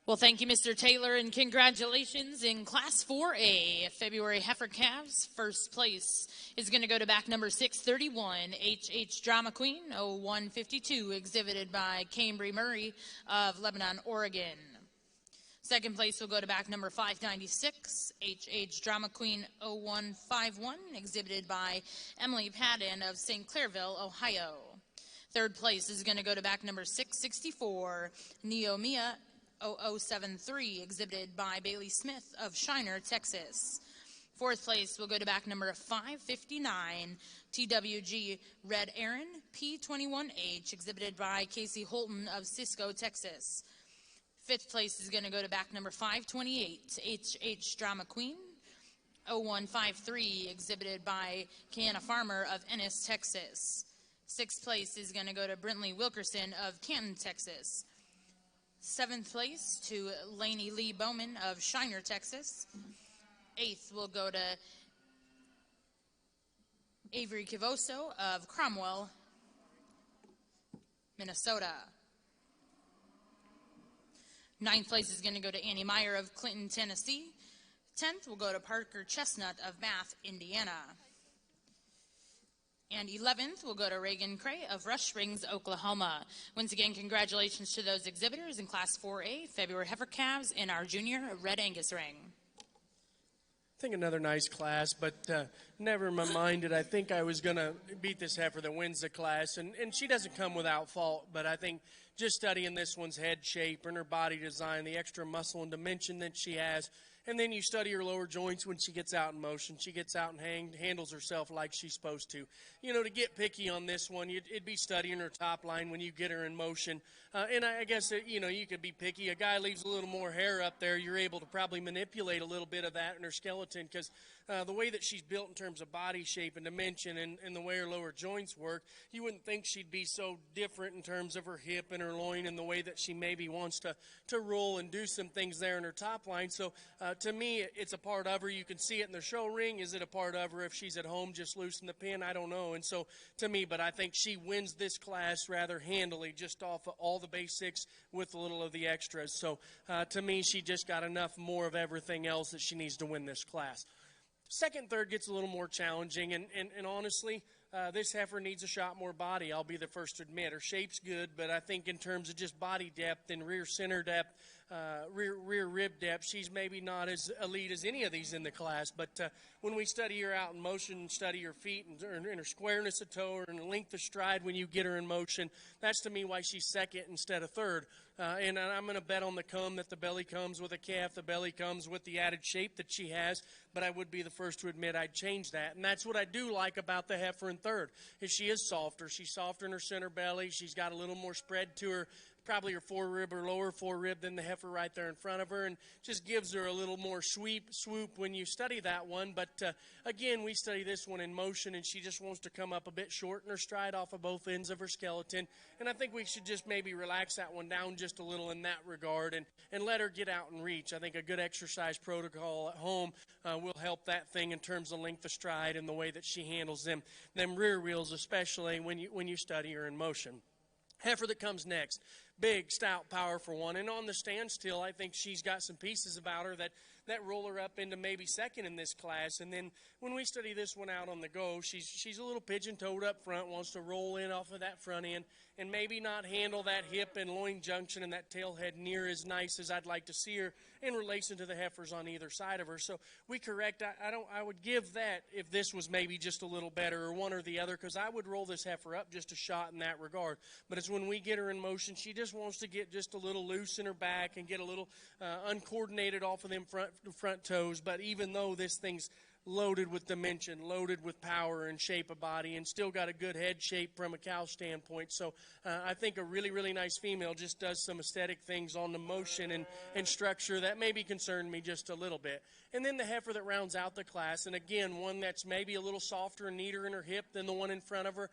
[SPEAKER 2] Well, thank you, Mr. Taylor, and congratulations in Class 4A, February heifer calves. First place is going to go to back number 631, H Drama Queen, 0152, exhibited by Cambry Murray of Lebanon, Oregon. Second place will go to back number 596, H Drama Queen, 0151, exhibited by Emily Padden of St. Clairville, Ohio. Third place is going to go to back number 664, Neomia, 0073, exhibited by Bailey Smith of Shiner, Texas. Fourth place will go to back number 559, TWG Red Aaron, P21H, exhibited by Casey Holton of Cisco, Texas. Fifth place is going to go to back number 528, HH Drama Queen, 0153, exhibited by Kiana Farmer of Ennis, Texas. Sixth place is going to go to Brentley Wilkerson of Canton, Texas. Seventh place to Lainey Lee Bowman of Shiner, Texas. Eighth will go to Avery Kivoso of Cromwell, Minnesota. Ninth place is going to go to Annie Meyer of Clinton, Tennessee. 10th will go to Parker Chestnut of Bath, Indiana. And 11th will go to Reagan Cray of Rush Springs, Oklahoma. Once again, congratulations to those exhibitors in Class 4A, February heifer calves in our junior Red Angus ring.
[SPEAKER 5] I think another nice class, but never in my mind did I think I was going to beat this heifer that wins the class. And she doesn't come without fault, but I think just studying this one's head shape and her body design, the extra muscle and dimension that she has, and then you study her lower joints when she gets out in motion. She gets out and handles herself like she's supposed to. You know, to get picky on this one, it'd be studying her top line when you get her in motion. And I guess, you know, you could be picky. A guy leaves a little more hair up there, you're able to probably manipulate a little bit of that in her skeleton because the way that she's built in terms of body shape and dimension and the way her lower joints work, you wouldn't think she'd be so different in terms of her hip and her loin and the way that she maybe wants to roll and do some things there in her top line. So to me, it's a part of her. You can see it in the show ring. Is it a part of her if she's at home just loosing the pin? I don't know. And so to me, but I think she wins this class rather handily just off of all the basics with a little of the extras. So to me, she just got enough more of everything else that she needs to win this class. Second, third gets a little more challenging, and honestly, this heifer needs a shot more body. I'll be the first to admit. Her shape's good, but I think in terms of just body depth and rear center depth, rear rib depth, she's maybe not as elite as any of these in the class. But when we study her out in motion, study her feet and her squareness of toe and length of stride when you get her in motion, that's to me why she's second instead of third. And I'm going to bet on the come that the belly comes with a calf, the belly comes with the added shape that she has, but I would be the first to admit I'd change that. And that's what I do like about the heifer in third, is she is softer. She's softer in her center belly. She's got a little more spread to her, probably her forerib or lower forerib than the heifer right there in front of her, and just gives her a little more swoop when you study that one. But again, we study this one in motion, and she just wants to come up a bit short in her stride off of both ends of her skeleton. And I think we should just maybe relax that one down just a little in that regard and let her get out and reach. I think a good exercise protocol at home will help that thing in terms of length of stride and the way that she handles them rear wheels, especially when you study her in motion. Heifer that comes next, big, stout, powerful one. And on the standstill, I think she's got some pieces about her that roll her up into maybe second in this class. And then when we study this one out on the go, she's a little pigeon-toed up front, wants to roll in off of that front end and maybe not handle that hip and loin junction and that tail head near as nice as I'd like to see her in relation to the heifers on either side of her. So we correct. I would give that if this was maybe just a little better or one or the other, because I would roll this heifer up just a shot in that regard. But it's when we get her in motion, she just wants to get just a little loose in her back and get a little uncoordinated off of them front toes. But even though this thing's loaded with dimension, loaded with power and shape of body, and still got a good head shape from a cow standpoint. So I think a really, really nice female just does some aesthetic things on the motion and structure that maybe concerned me just a little bit. And then the heifer that rounds out the class, and again, one that's maybe a little softer and neater in her hip than the one in front of her,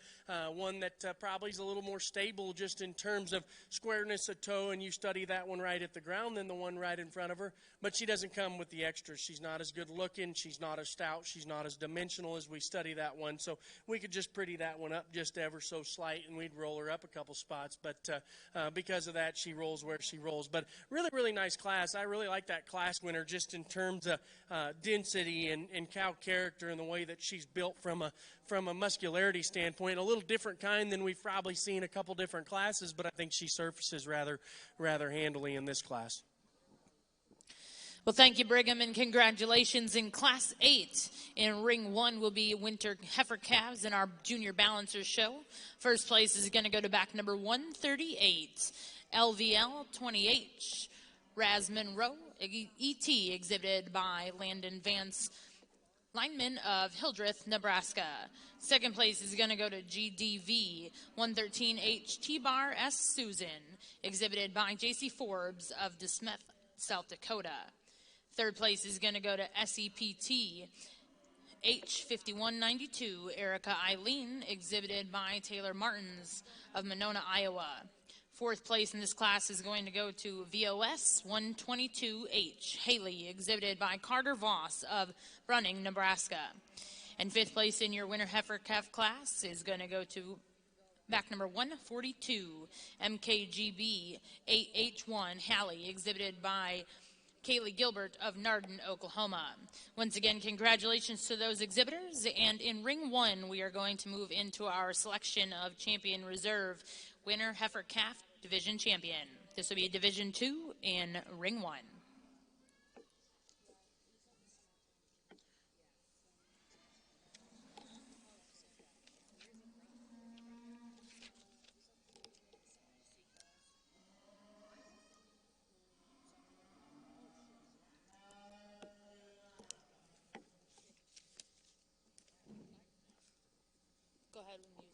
[SPEAKER 5] one that probably is a little more stable just in terms of squareness of toe, and you study that one right at the ground than the one right in front of her. But she doesn't come with the extras. She's not as good looking. She's not as stout. She's not as dimensional as we study that one. So we could just pretty that one up just ever so slight, and we'd roll her up a couple spots. But because of that, she rolls where she rolls. But really, really nice class. I really like that class winner just in terms of density and cow character and the way that she's built from a muscularity standpoint. A little different kind than we've probably seen a couple different classes, but I think she surfaces rather handily in this class.
[SPEAKER 4] Well, thank you, Brigham, and congratulations. In Class 8, in Ring 1 will be Winter Heifer Calves in our Junior Balancers show. First place is going to go to back number 138, LVL 20H, Rasman Rowe, ET, exhibited by Landon Vance, lineman of Hildreth, Nebraska. Second place is going to go to GDV 113H, T-Bar S. Susan, exhibited by JC Forbes of DeSmith, South Dakota. Third place is going to go to SEPT H5192, Erica Eileen, exhibited by Taylor Martins of Monona, Iowa. Fourth place in this class is going to go to VOS 122H, Haley, exhibited by Carter Voss of Brunning, Nebraska. And fifth place in your winter heifer calf class is going to go to back number 142, MKGB 8H1, Hallie, exhibited by Kaylee Gilbert of Nardin, Oklahoma. Once again, congratulations to those exhibitors. And in Ring 1, we are going to move into our selection of Champion Reserve Winter Heifer Calf Division Champion. This will be Division 2 in Ring 1. Go ahead and use them.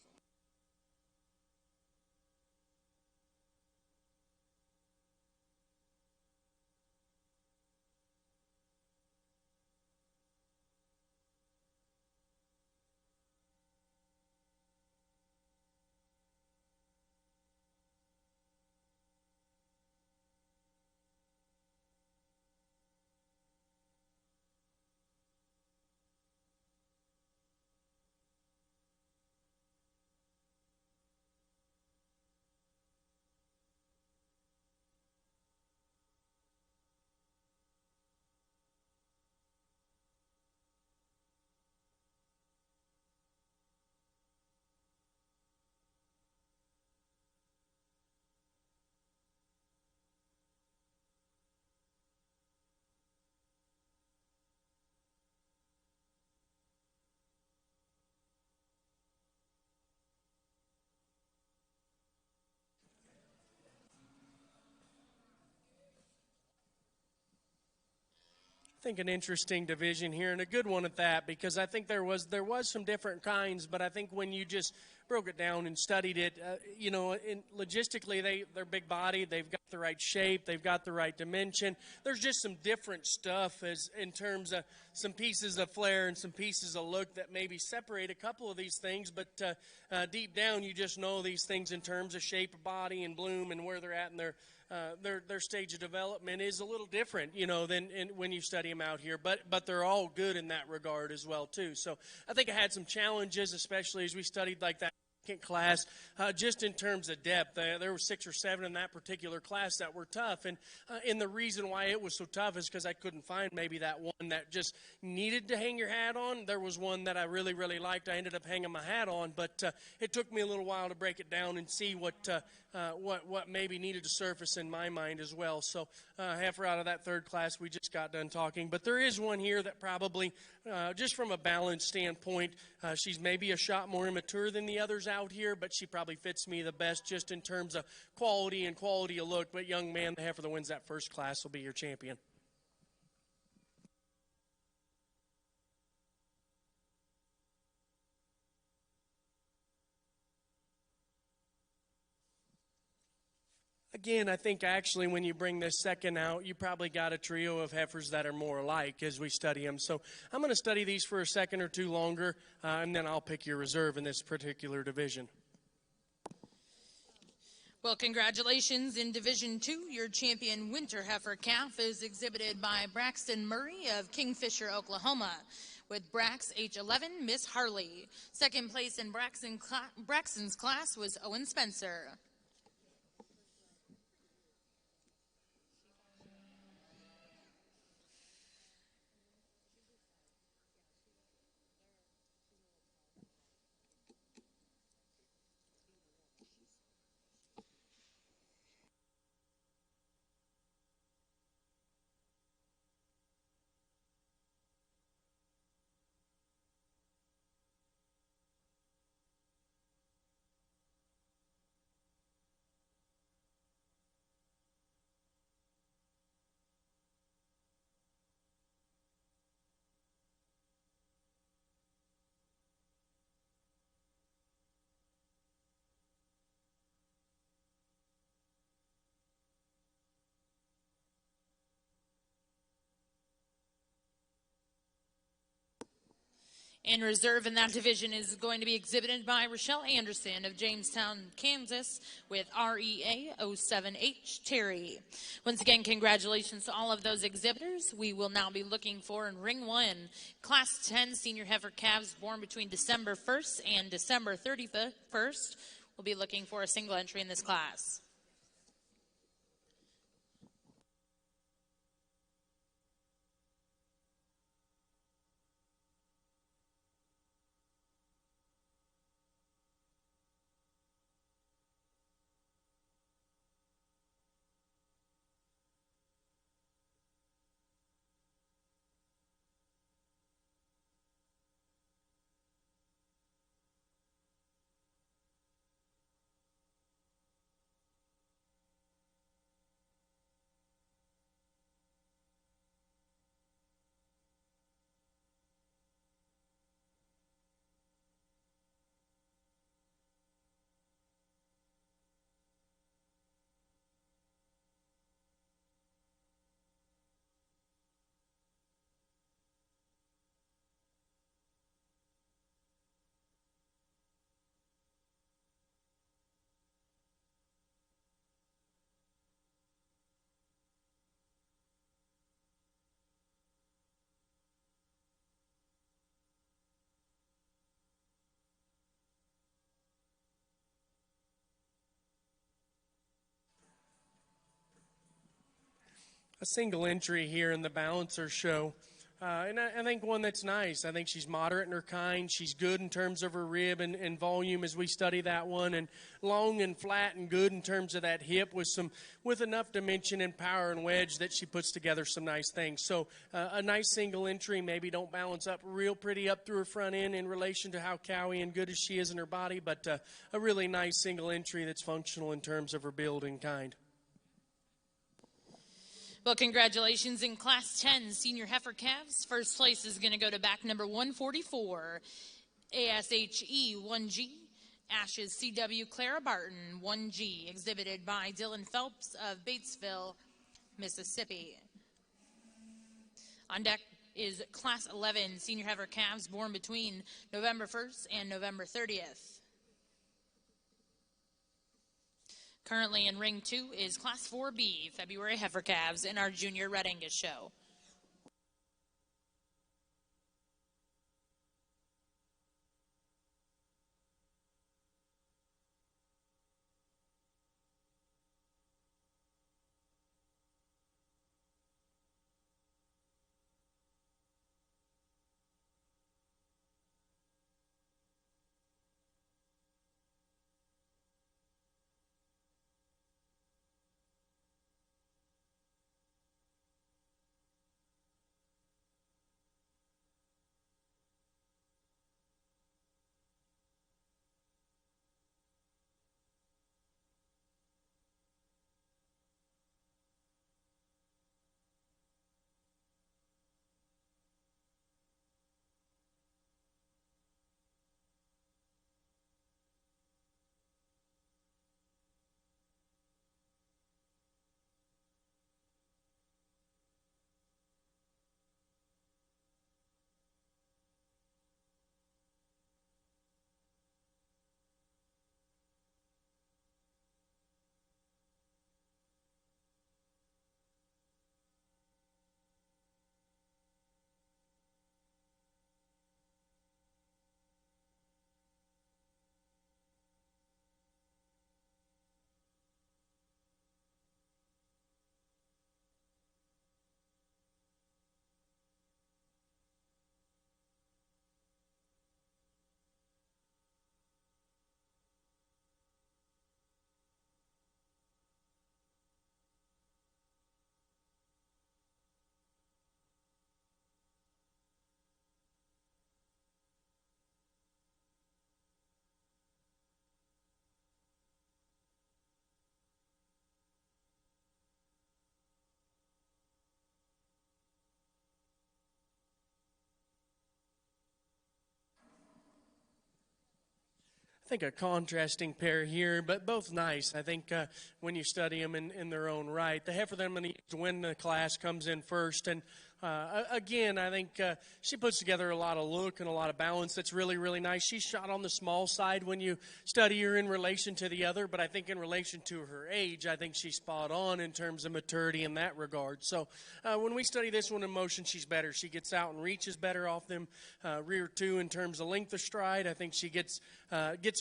[SPEAKER 5] I think an interesting division here, and a good one at that, because I think there was some different kinds, but I think when you just broke it down and studied it, logistically they're big body, they've got the right shape, they've got the right dimension. There's just some different stuff as in terms of some pieces of flair and some pieces of look that maybe separate a couple of these things, but deep down you just know these things in terms of shape of body and bloom and where they're at in their stage of development is a little different, than when you study them out here. But they're all good in that regard as well, too. So I think I had some challenges, especially as we studied like that class, just in terms of depth. There were 6 or 7 in that particular class that were tough, and the reason why it was so tough is because I couldn't find maybe that one that just needed to hang your hat on. There was one that I really, really liked. I ended up hanging my hat on, but it took me a little while to break it down and see what maybe needed to surface in my mind as well. So heifer out of that third class we just got done talking, but there is one here that probably, just from a balance standpoint, she's maybe a shot more immature than the others out here, but she probably fits me the best just in terms of quality and quality of look. But young man, the heifer that wins that first class will be your champion. Again, I think actually when you bring this second out, you probably got a trio of heifers that are more alike as we study them. So I'm going to study these for a second or two longer, and then I'll pick your reserve in this particular division.
[SPEAKER 2] Well, congratulations. In Division 2, your champion winter heifer calf is exhibited by Braxton Murray of Kingfisher, Oklahoma, with Brax H11, Miss Harley. Second place in Braxton's class was Owen Spencer. In reserve in that division is going to be exhibited by Rochelle Anderson of Jamestown, Kansas, with REA 07H Terry. Once again, congratulations to all of those exhibitors. We will now be looking for in Ring 1, Class 10 senior heifer calves born between December 1st and December 31st. We'll be looking for a single entry in this class.
[SPEAKER 5] A single entry here in the balancer show. And I think one that's nice. I think she's moderate in her kind. She's good in terms of her rib and volume as we study that one, and long and flat and good in terms of that hip with enough dimension and power and wedge that she puts together some nice things. So a nice single entry. Maybe don't balance up real pretty up through her front end in relation to how cowy and good as she is in her body, but a really nice single entry that's functional in terms of her build and kind.
[SPEAKER 2] Well, congratulations in Class 10 senior heifer calves. First place is going to go to back number 144, ASHE 1G, Ashes CW Clara Barton 1G, exhibited by Dylan Phelps of Batesville, Mississippi. On deck is Class 11 senior heifer calves born between November 1st and November 30th. Currently in Ring 2 is Class 4B, February heifer calves, in our Junior Red Angus show.
[SPEAKER 5] think a contrasting pair here, but both nice. I think when you study them in their own right, the heifer that I'm going to win the class comes in first, and again, I think she puts together a lot of look and a lot of balance that's really, really nice. She's shot on the small side when you study her in relation to the other, but I think in relation to her age, I think she's spot on in terms of maturity in that regard. So when we study this one in motion, she's better. She gets out and reaches better off them rear two in terms of length of stride. I think she gets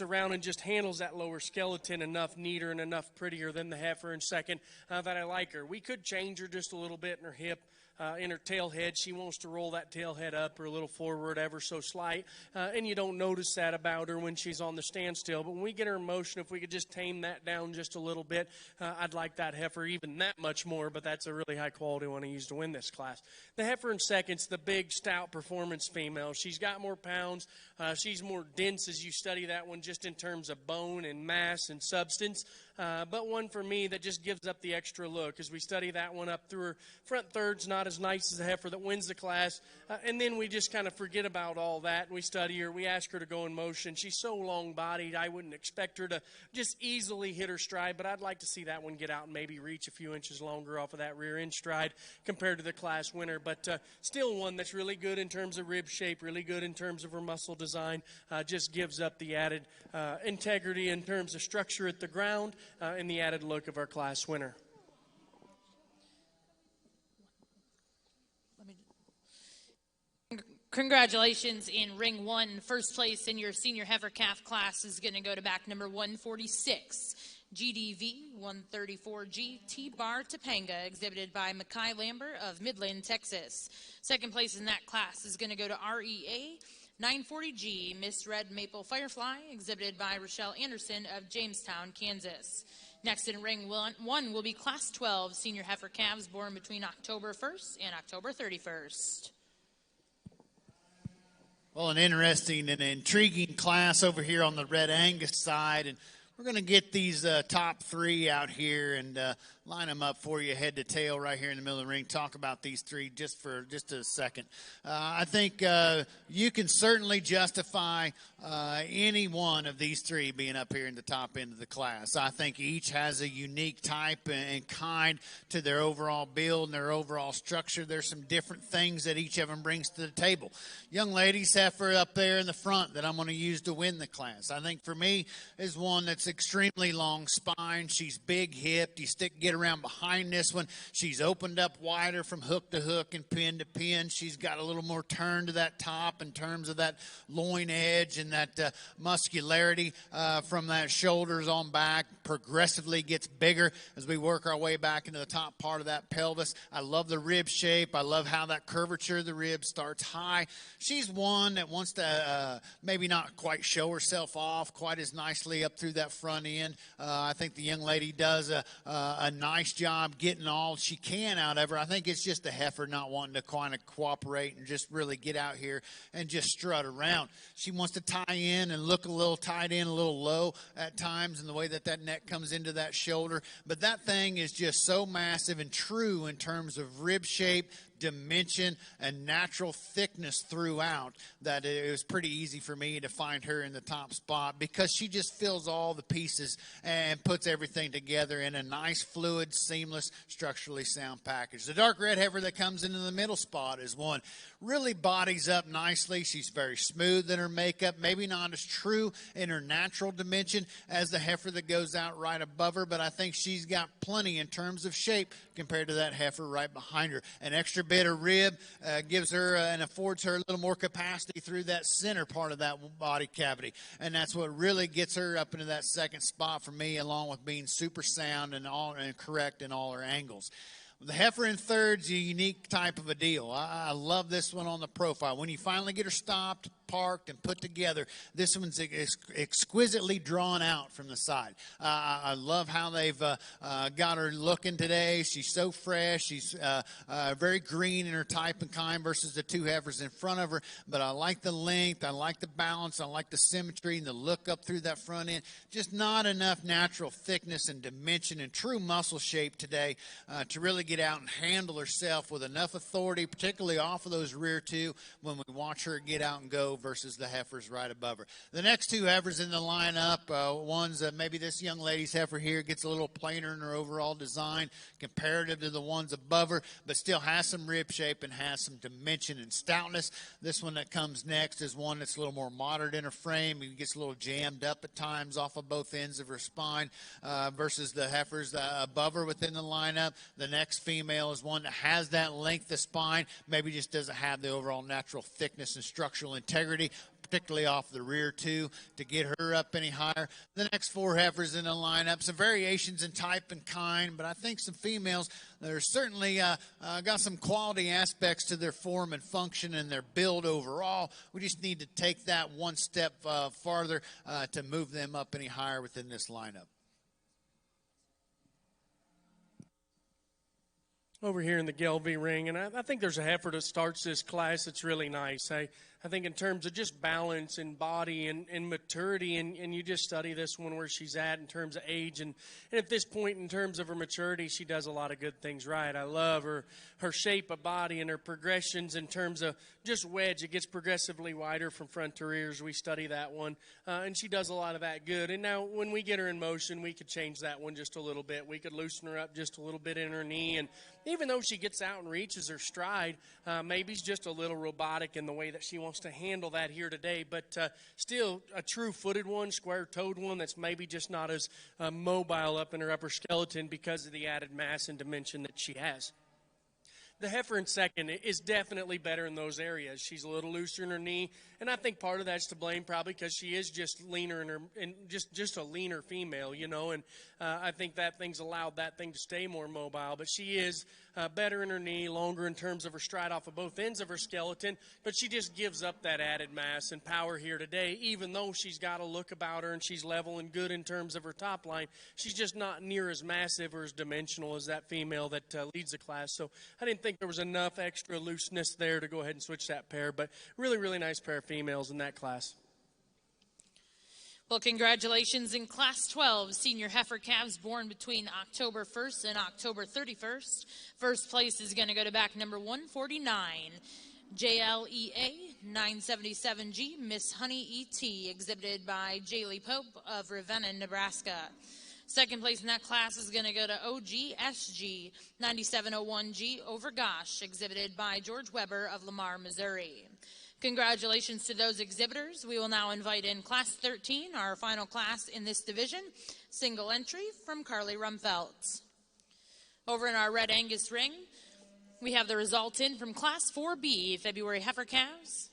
[SPEAKER 5] around and just handles that lower skeleton enough neater and enough prettier than the heifer in second that I like her. We could change her just a little bit in her hip. In her tail head, she wants to roll that tail head up or a little forward ever so slight, and you don't notice that about her when she's on the standstill. But when we get her in motion, if we could just tame that down just a little bit, I'd like that heifer even that much more, but that's a really high quality one I use to win this class. The heifer in second's the big, stout performance female. She's got more pounds. She's more dense as you study that one just in terms of bone and mass and substance. But one for me that just gives up the extra look as we study that one up through her front third's not as nice as the heifer that wins the class. And then we just kind of forget about all that and we study her. We ask her to go in motion. She's so long-bodied, I wouldn't expect her to just easily hit her stride, but I'd like to see that one get out and maybe reach a few inches longer off of that rear end stride compared to the class winner. But still one that's really good in terms of rib shape, really good in terms of her muscle design, just gives up the added integrity in terms of structure at the ground and the added look of our class winner.
[SPEAKER 2] Congratulations in ring one. First place in your senior heifer calf class is going to go to back number 146, GDV 134G T-Bar Topanga, exhibited by Mackay Lambert of Midland, Texas. Second place in that class is going to go to REA 940G Miss Red Maple Firefly, exhibited by Rochelle Anderson of Jamestown, Kansas. Next in ring one will be class 12 senior heifer calves born between October 1st and October 31st.
[SPEAKER 3] Well, an interesting and intriguing class over here on the Red Angus side. And we're going to get these top three out here and line them up for you head to tail right here in the middle of the ring. Talk about these three just a second. I think you can certainly justify any one of these three being up here in the top end of the class. I think each has a unique type and kind to their overall build and their overall structure. There's some different things that each of them brings to the table. Young ladies heifer up there in the front that I'm going to use to win the class. I think for me is one that's extremely long spine. She's big hipped. You get around behind this one. She's opened up wider from hook to hook and pin to pin. She's got a little more turn to that top in terms of that loin edge and that muscularity from that shoulders on back. Progressively gets bigger as we work our way back into the top part of that pelvis. I love the rib shape. I love how that curvature of the rib starts high. She's one that wants to maybe not quite show herself off quite as nicely up through that front end. I think the young lady does a nice job getting all she can out of her. I think it's just the heifer not wanting to kind of cooperate and just really get out here and just strut around. She wants to tie in and look a little tied in, a little low at times in the way that neck comes into that shoulder. But that thing is just so massive and true in terms of rib shape, dimension, and natural thickness throughout that it was pretty easy for me to find her in the top spot because she just fills all the pieces and puts everything together in a nice, fluid, seamless, structurally sound package. The dark red heifer that comes into the middle spot is one. Really bodies up nicely. She's very smooth in her makeup, maybe not as true in her natural dimension as the heifer that goes out right above her, but I think she's got plenty in terms of shape compared to that heifer right behind her. An extra bit of rib gives her and affords her a little more capacity through that center part of that body cavity, and that's what really gets her up into that second spot for me, along with being super sound and correct in all her angles. The heifer in third's a unique type of a deal. I love this one on the profile. When you finally get her stopped, parked, and put together, this one's exquisitely drawn out from the side. I love how they've got her looking today. She's so fresh. She's very green in her type and kind versus the two heifers in front of her. But I like the length. I like the balance. I like the symmetry and the look up through that front end. Just not enough natural thickness and dimension and true muscle shape today to really get out and handle herself with enough authority, particularly off of those rear two when we watch her get out and go versus the heifers right above her. The next two heifers in the lineup, one's maybe this young lady's heifer here gets a little plainer in her overall design comparative to the ones above her, but still has some rib shape and has some dimension and stoutness. This one that comes next is one that's a little more moderate in her frame. It gets a little jammed up at times off of both ends of her spine versus the heifers above her within the lineup. The next female is one that has that length of spine, maybe just doesn't have the overall natural thickness and structural integrity, particularly off the rear too, to get her up any higher. The next four heifers in the lineup, some variations in type and kind, but I think some females that are certainly got some quality aspects to their form and function and their build overall. We just need to take that one step farther to move them up any higher within this lineup.
[SPEAKER 5] Over here in the Gelby ring, and I think there's a heifer that starts this class that's really nice. I think in terms of just balance and body and maturity, and you just study this one where she's at in terms of age. And at this point in terms of her maturity, she does a lot of good things right. I love her shape of body and her progressions in terms of just wedge. It gets progressively wider from front to rear as we study that one. And she does a lot of that good. And now when we get her in motion, we could change that one just a little bit. We could loosen her up just a little bit in her knee. And even though she gets out and reaches her stride, maybe it's just a little robotic in the way that she wants to handle that here today, but still a true footed one, square-toed one that's maybe just not as mobile up in her upper skeleton because of the added mass and dimension that she has. The heifer in second is definitely better in those areas. She's a little looser in her knee, and I think part of that's to blame probably because she is just leaner in her, and just a leaner female, you know, and I think that thing's allowed that thing to stay more mobile. But she is better in her knee, longer in terms of her stride off of both ends of her skeleton, but she just gives up that added mass and power here today, even though she's got a look about her and she's level and good in terms of her top line. She's just not near as massive or as dimensional as that female that leads the class. So I didn't think there was enough extra looseness there to go ahead and switch that pair, but really, really nice pair of females in that class.
[SPEAKER 4] Well, congratulations in Class 12, senior heifer calves born between October 1st and October 31st. First place is going to go to back number 149, JLEA 977G, Miss Honey E.T., exhibited by Jaylee Pope of Ravenna, Nebraska. Second place in that class is going to go to OGSG 9701G, Overgosh, exhibited by George Weber of Lamar, Missouri. Congratulations to those exhibitors. We will now invite in Class 13, our final class in this division, single entry from Carly Rumfelt. Over in our Red Angus ring, we have the results in from Class 4B, February heifer calves.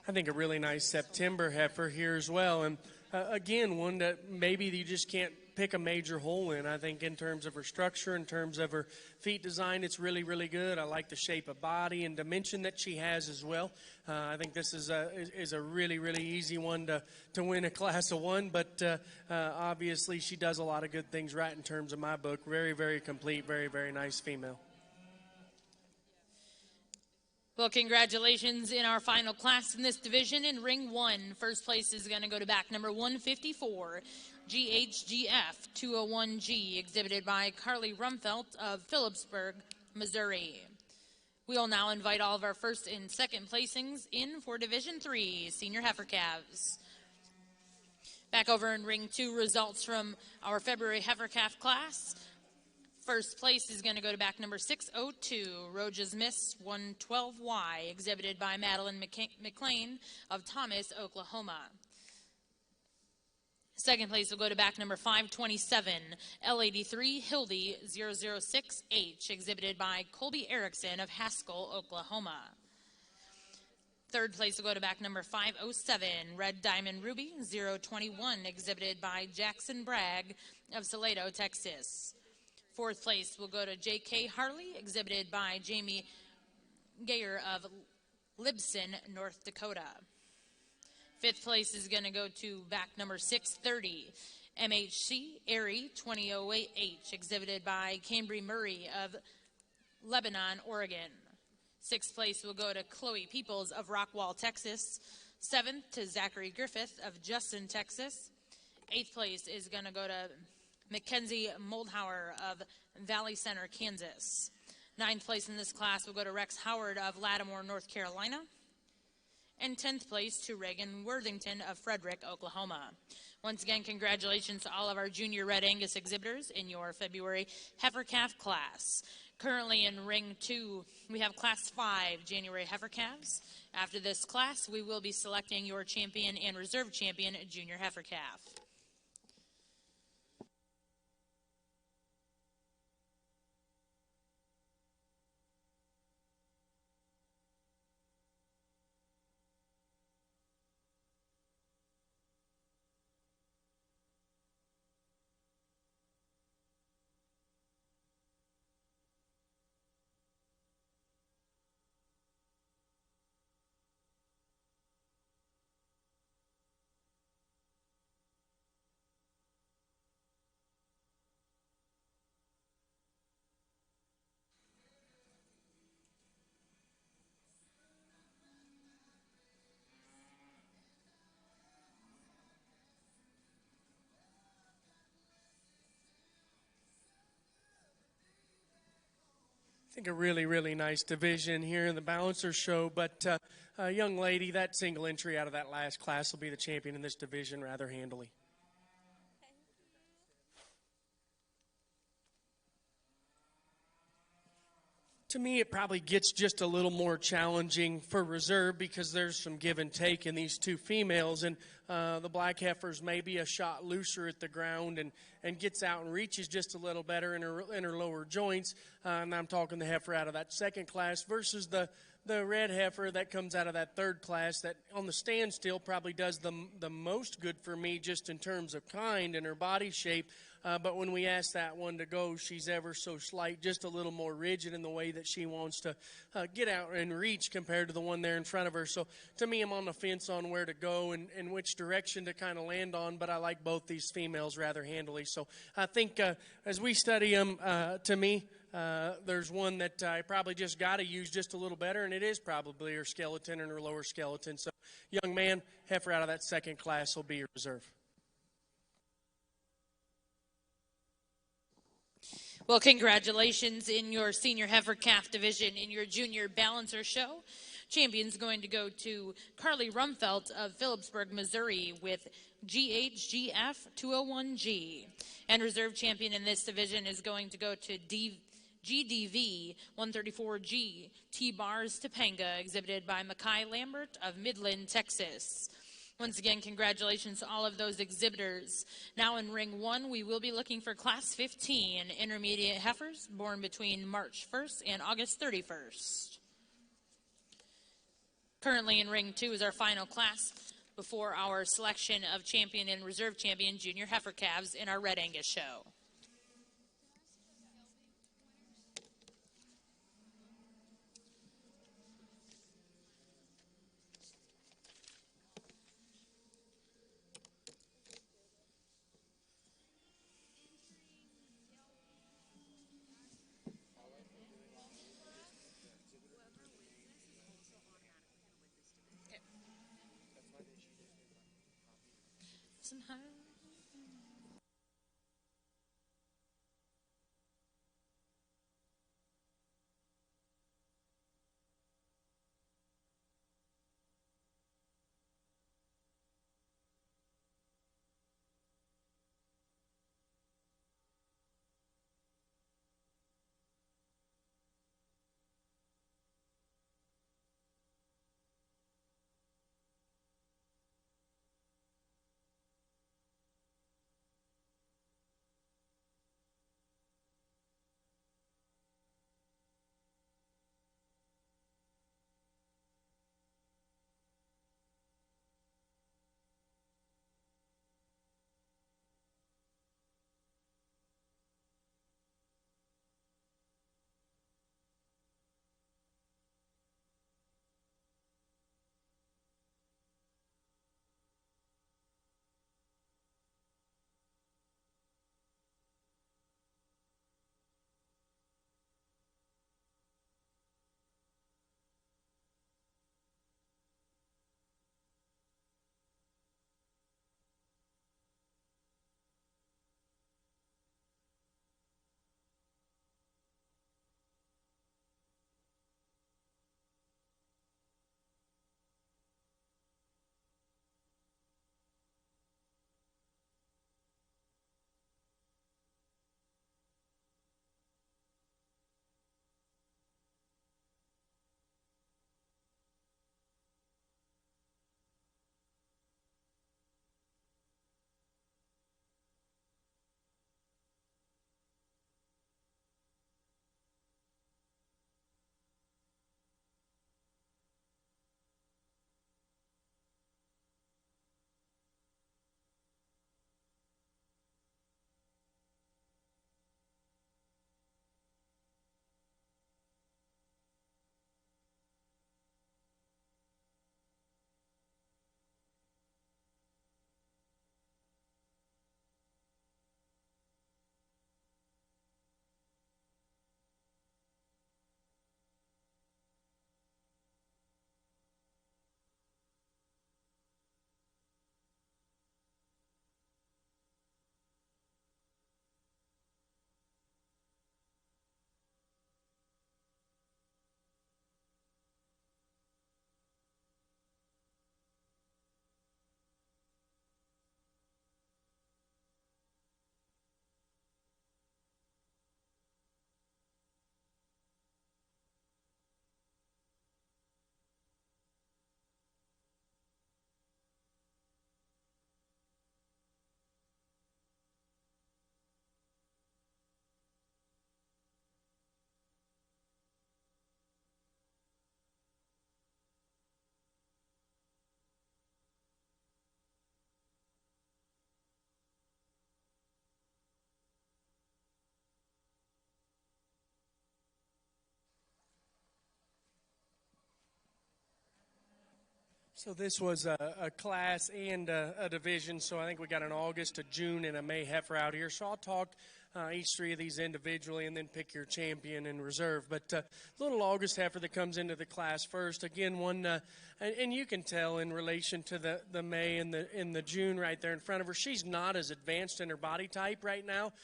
[SPEAKER 5] I think a really nice September heifer here as well. And again, one that maybe you just can't pick a major hole in. I think in terms of her structure, in terms of her feet design, it's really, really good. I like the shape of body and dimension that she has as well. I think this is a really, really easy one to win a class of one, but obviously she does a lot of good things right in terms of my book. Very, very complete, very, very nice female.
[SPEAKER 4] Well, congratulations in our final class in this division in Ring 1. First place is going to go to back number 154, GHGF 201G, exhibited by Carly Rumfelt of Phillipsburg, Missouri. We will now invite all of our first and second placings in for Division 3, Senior Heifer Calves. Back over in Ring 2, results from our February Heifer Calf class. First place is going to go to back number 602, Roja's Miss 112Y, exhibited by Madeline McLean of Thomas, Oklahoma. Second place will go to back number 527, L83 Hildy 006H, exhibited by Colby Erickson of Haskell, Oklahoma. Third place will go to back number 507, Red Diamond Ruby 021, exhibited by Jackson Bragg of Salado, Texas. Fourth place will go to J.K. Harley, exhibited by Jamie Gayer of Libson, North Dakota. Fifth place is going to go to back number 630, MHC Airy 2008H, exhibited by Cambry Murray of Lebanon, Oregon. Sixth place will go to Chloe Peoples of Rockwall, Texas. Seventh to Zachary Griffith of Justin, Texas. Eighth place is going to go to Mackenzie Moldhauer of Valley Center, Kansas. Ninth place in this class will go to Rex Howard of Lattimore, North Carolina. And 10th place to Reagan Worthington of Frederick, Oklahoma. Once again, congratulations to all of our junior Red Angus exhibitors in your February heifer calf class. Currently in Ring 2, we have Class 5 January heifer calves. After this class, we will be selecting your champion and reserve champion junior heifer calf.
[SPEAKER 5] I think a really, really nice division here in the Balancer Show. But a young lady, that single entry out of that last class will be the champion in this division rather handily. To me, it probably gets just a little more challenging for reserve because there's some give and take in these two females. And the black heifer's maybe a shot looser at the ground and gets out and reaches just a little better in her lower joints. And I'm talking the heifer out of that second class versus the red heifer that comes out of that third class that on the standstill probably does the most good for me just in terms of kind and her body shape. But when we ask that one to go, she's ever so slight, just a little more rigid in the way that she wants to get out and reach compared to the one there in front of her. So to me, I'm on the fence on where to go and which direction to kind of land on, but I like both these females rather handily. So I think as we study them, to me, there's one that I probably just got to use just a little better, and it is probably her skeleton and her lower skeleton. So young man, heifer out of that second class will be your reserve.
[SPEAKER 4] Well, congratulations in your senior heifer calf division in your junior balancer show. Champion's going to go to Carly Rumfelt of Phillipsburg, Missouri with GHGF 201G. And reserve champion in this division is going to go to GDV 134G T-Bars Topanga, exhibited by Mackay Lambert of Midland, Texas. Once again, congratulations to all of those exhibitors. Now in Ring 1, we will be looking for Class 15 intermediate heifers born between March 1st and August 31st. Currently in Ring 2 is our final class before our selection of champion and reserve champion junior heifer calves in our Red Angus show. Somehow.
[SPEAKER 5] So this was a class and a division. So I think we got an August, a June, and a May heifer out here. So I'll talk each three of these individually and then pick your champion and reserve. But little August heifer that comes into the class first. Again, one, and you can tell in relation to the May and the June right there in front of her, she's not as advanced in her body type right now,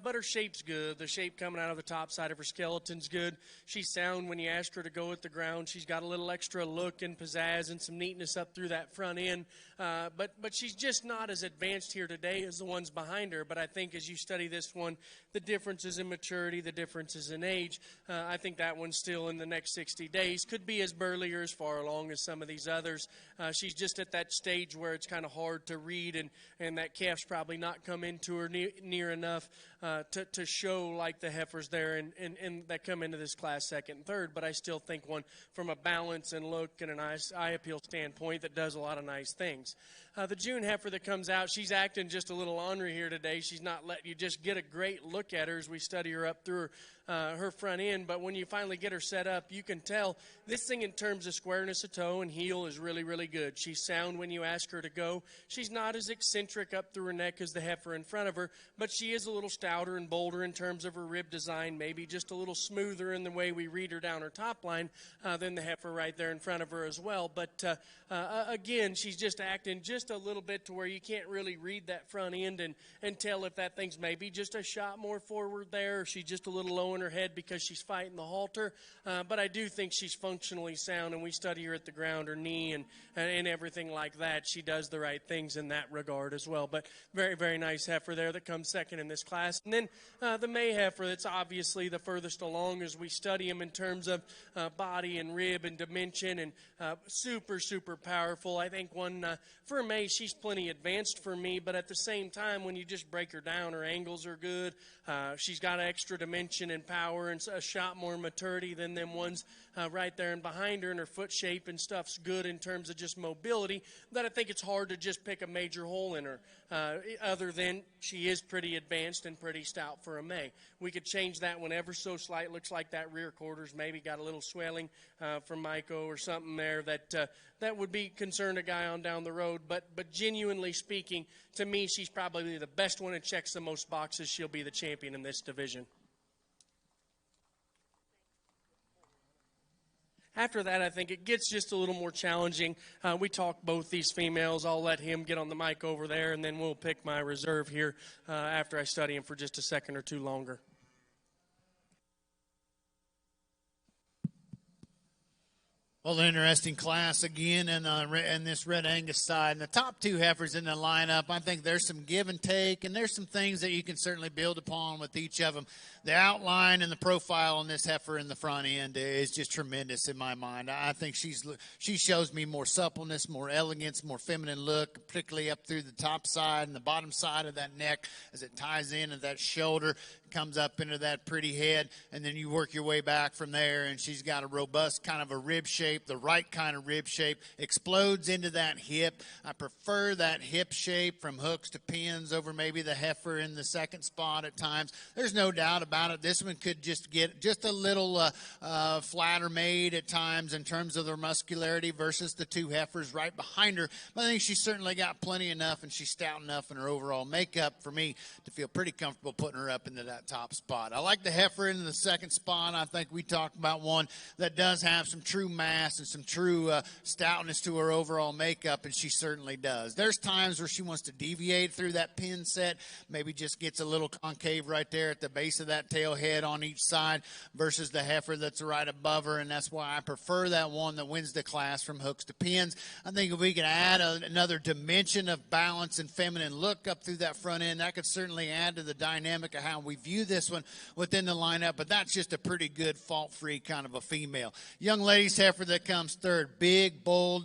[SPEAKER 5] but her shape's good. The shape coming out of the top side of her skeleton's good. She's sound when you ask her to go at the ground. She's got a little extra look and pizzazz and some neatness up through that front end. But she's just not as advanced here today as the ones behind her. But I think as you study this one, the differences in maturity, the differences in age, I think that one's still in the next 60 days. Could be as burly or as far along as some of these others. She's just at that stage where it's kind of hard to read, and that calf's probably not come into her near enough to show like the heifers there and that come into this class second and third. But I still think one from a balance and look and an eye appeal standpoint that does a lot of nice things. The June heifer that comes out, she's acting just a little ornery here today. She's not letting you just get a great look at her as we study her up through her front end. But when you finally get her set up, you can tell this thing in terms of squareness of toe and heel is really, really good. She's sound when you ask her to go. She's not as eccentric up through her neck as the heifer in front of her, but she is a little stouter and bolder in terms of her rib design, maybe just a little smoother in the way we read her down her top line than the heifer right there in front of her as well. But again, she's just acting just a little bit to where you can't really read that front end and tell if that thing's maybe just a shot more forward there, or she's just a little low in her head because she's fighting the halter. But I do think she's functionally sound, and we study her at the ground, her knee and everything like that. She does the right things in that regard as well. But very, very nice heifer there that comes second in this class. And then the May heifer, that's obviously the furthest along as we study him in terms of body and rib and dimension, and super, super powerful. I think one for May, she's plenty advanced for me, but at the same time, when you just break her down, her angles are good. She's got extra dimension and power and a shot more maturity than them ones right there and behind her, and her foot shape and stuff's good in terms of just mobility, that I think it's hard to just pick a major hole in her, other than she is pretty advanced and pretty stout for a May. We could change that whenever so slight. Looks like that rear quarter's maybe got a little swelling from Myco or something there that would be concern a guy on down the road. But genuinely speaking, to me, she's probably the best one and checks the most boxes. She'll be the champion in this division. After that, I think it gets just a little more challenging. We talked both these females. I'll let him get on the mic over there, and then we'll pick my reserve here after I study him for just a second or two longer.
[SPEAKER 3] Well, interesting class again in this Red Angus side. And the top two heifers in the lineup, I think there's some give and take, and there's some things that you can certainly build upon with each of them. The outline and the profile on this heifer in the front end is just tremendous in my mind. I think she shows me more suppleness, more elegance, more feminine look, particularly up through the top side and the bottom side of that neck as it ties in at that shoulder, comes up into that pretty head, and then you work your way back from there, and she's got a robust kind of a rib shape, the right kind of rib shape, explodes into that hip. I prefer that hip shape from hooks to pins over maybe the heifer in the second spot at times. There's no doubt about it. This one could just get just a little flatter made at times in terms of their muscularity versus the two heifers right behind her. But I think she's certainly got plenty enough, and she's stout enough in her overall makeup for me to feel pretty comfortable putting her up into that top spot. I like the heifer in the second spot. I think we talked about one that does have some true mass and some true stoutness to her overall makeup, and she certainly does. There's times where she wants to deviate through that pin set, maybe just gets a little concave right there at the base of that tail head on each side versus the heifer that's right above her, and that's why I prefer that one that wins the class from hooks to pins. I think if we could add another dimension of balance and feminine look up through that front end, that could certainly add to the dynamic of how we view this one within the lineup, but that's just a pretty good fault-free kind of a female. Young lady's heifer that comes third, big, bold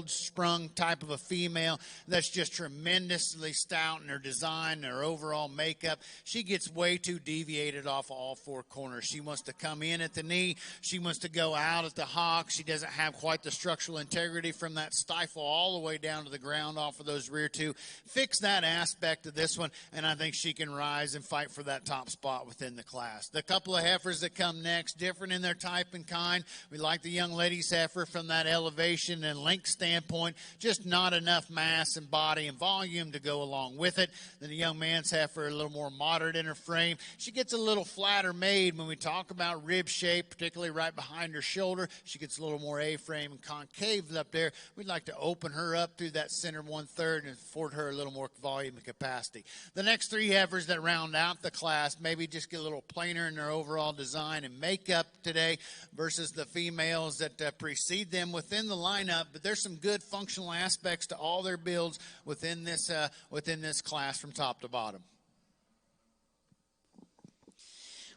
[SPEAKER 3] sprung type of a female that's just tremendously stout in her design, her overall makeup. She gets way too deviated off all four corners. She wants to come in at the knee. She wants to go out at the hock. She doesn't have quite the structural integrity from that stifle all the way down to the ground off of those rear two. Fix that aspect of this one, and I think she can rise and fight for for that top spot within the class. The couple of heifers that come next, different in their type and kind. We like the young lady's heifer from that elevation and length standpoint, just not enough mass and body and volume to go along with it. Then the young man's heifer, a little more moderate in her frame. She gets a little flatter made when we talk about rib shape, particularly right behind her shoulder. She gets a little more A-frame and concave up there. We'd like to open her up through that center 1/3 and afford her a little more volume and capacity. The next three heifers that round out the class maybe just get a little plainer in their overall design and makeup today versus the females that precede them within the lineup. But there's some good functional aspects to all their builds within this class from top to bottom.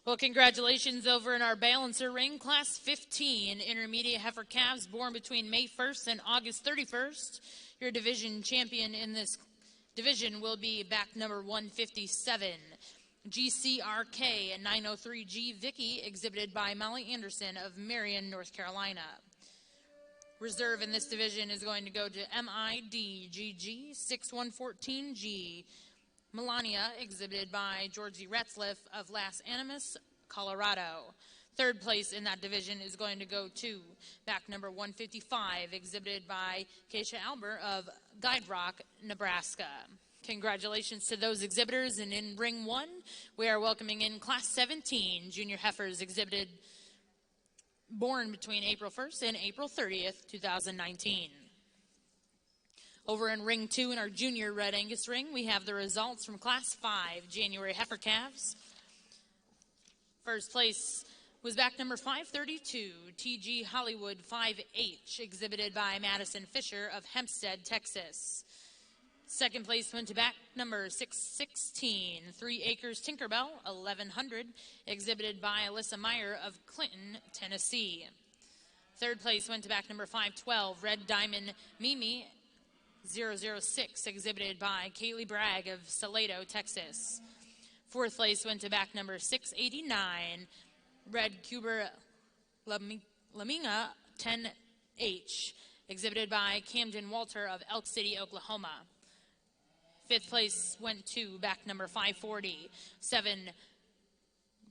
[SPEAKER 4] Well, congratulations over in our balancer ring, Class 15, intermediate heifer calves born between May 1st and August 31st. Your division champion in this division will be back number 157, GCRK, and 903G Vicky, exhibited by Molly Anderson of Marion, North Carolina. Reserve in this division is going to go to MIDGG 6114G, Melania, exhibited by Georgie Retzliff of Las Animas, Colorado. Third place in that division is going to go to back number 155, exhibited by Keisha Albert of Guide Rock, Nebraska. Congratulations to those exhibitors. And in ring one, we are welcoming in Class 17 junior heifers exhibited born between April 1st and April 30th, 2019. Over in ring two in our junior Red Angus ring, we have the results from Class 5 January heifer calves. First place was back number 532, TG Hollywood 5H, exhibited by Madison Fisher of Hempstead, Texas. Second place went to back number 616, 3 Acres Tinkerbell 1100, exhibited by Alyssa Meyer of Clinton, Tennessee. Third place went to back number 512, Red Diamond Mimi 006, exhibited by Kaylee Bragg of Salado, Texas. Fourth place went to back number 689, Red Cuber Laminga 10H, exhibited by Camden Walter of Elk City, Oklahoma. Fifth place went to back number 540, 7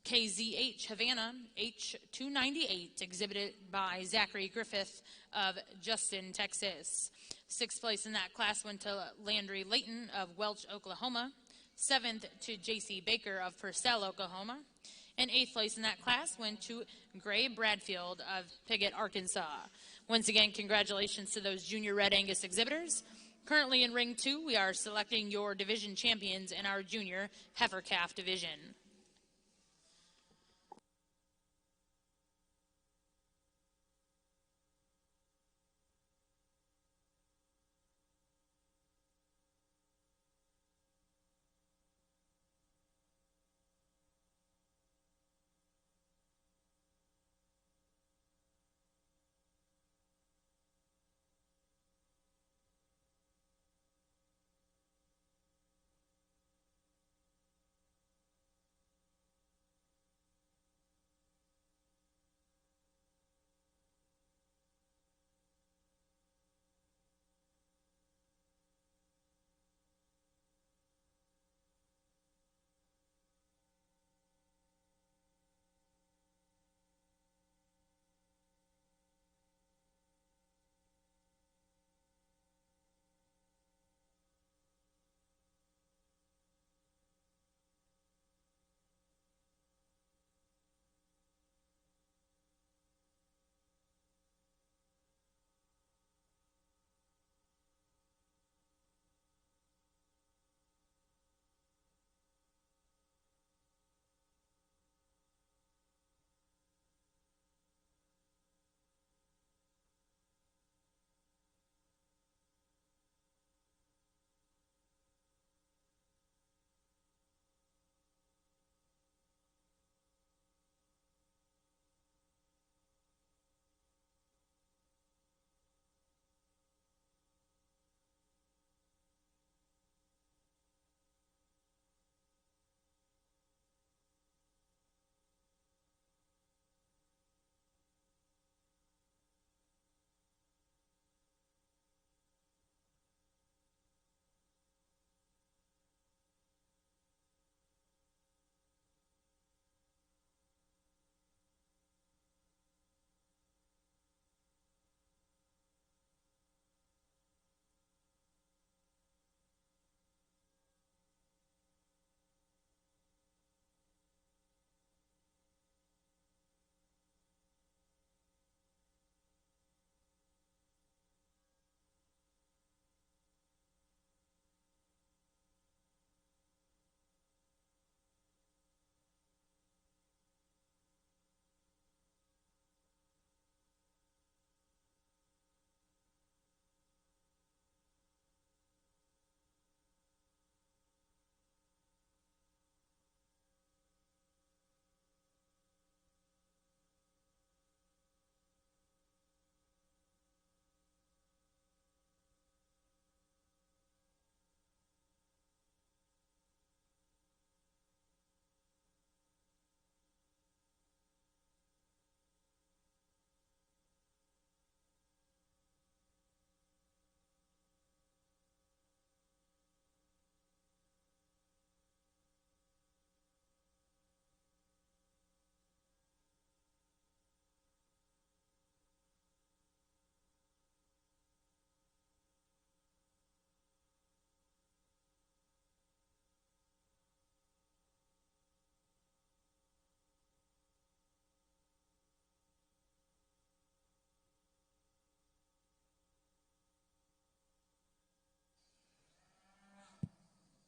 [SPEAKER 4] KZH Havana H298, exhibited by Zachary Griffith of Justin, Texas. Sixth place in that class went to Landry Layton of Welch, Oklahoma. Seventh to J.C. Baker of Purcell, Oklahoma. And eighth place in that class went to Gray Bradfield of Piggott, Arkansas. Once again, congratulations to those junior Red Angus exhibitors. Currently in ring two, we are selecting your division champions in our junior heifer calf division.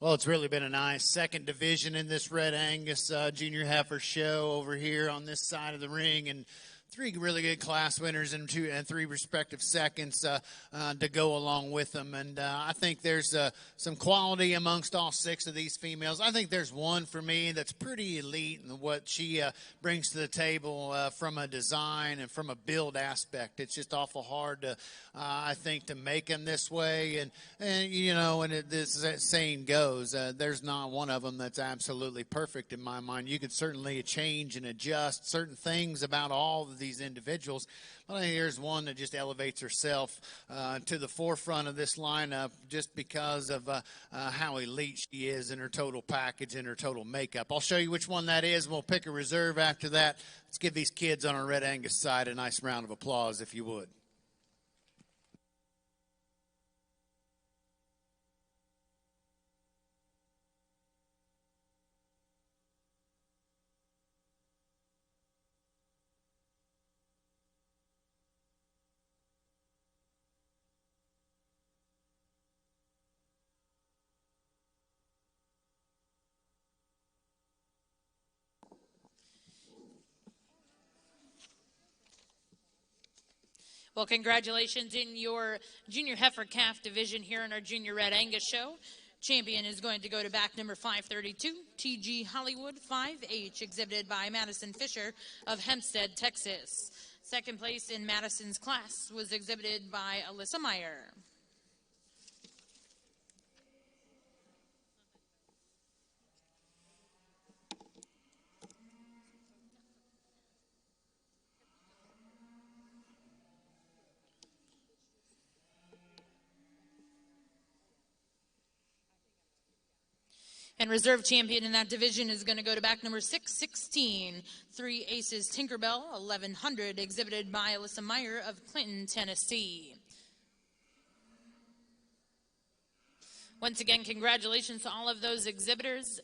[SPEAKER 3] Well, it's really been a nice second division in this Red Angus Junior Heifer show over here on this side of the ring, and three really good class winners and three respective seconds to go along with them. And I think there's some quality amongst all six of these females. I think there's one for me that's pretty elite in what she brings to the table from a design and from a build aspect. It's just awful hard to, I think, to make them this way. And you know, and this saying goes, there's not one of them that's absolutely perfect in my mind. You could certainly change and adjust certain things about all of these individuals. But I think here's one that just elevates herself to the forefront of this lineup just because of how elite she is in her total package and her total makeup. I'll show you which one that is, and we'll pick a reserve after that. Let's give these kids on our Red Angus side a nice round of applause, if you would.
[SPEAKER 4] Well, congratulations in your Junior Heifer Calf division here in our Junior Red Angus show. Champion is going to go to back number 532, TG Hollywood 5H, exhibited by Madison Fisher of Hempstead, Texas. Second place in Madison's class was exhibited by Alyssa Meyer. And reserve champion in that division is going to go to back number 616, Three Aces Tinkerbell 1100, exhibited by Alyssa Meyer of Clinton, Tennessee. Once again, congratulations to all of those exhibitors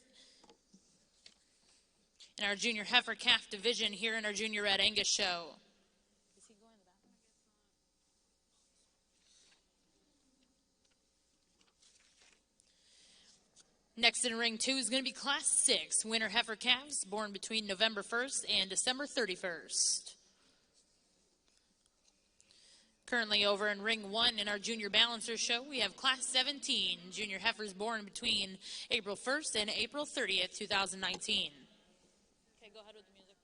[SPEAKER 4] in our Junior Heifer Calf division here in our Junior Red Angus show. Next in ring 2 is going to be Class 6 winter heifer calves born between November 1st and December 31st. Currently over in ring 1 in our Junior Balancer show, we have Class 17 junior heifers born between April 1st and April 30th, 2019. Okay, go ahead with the music.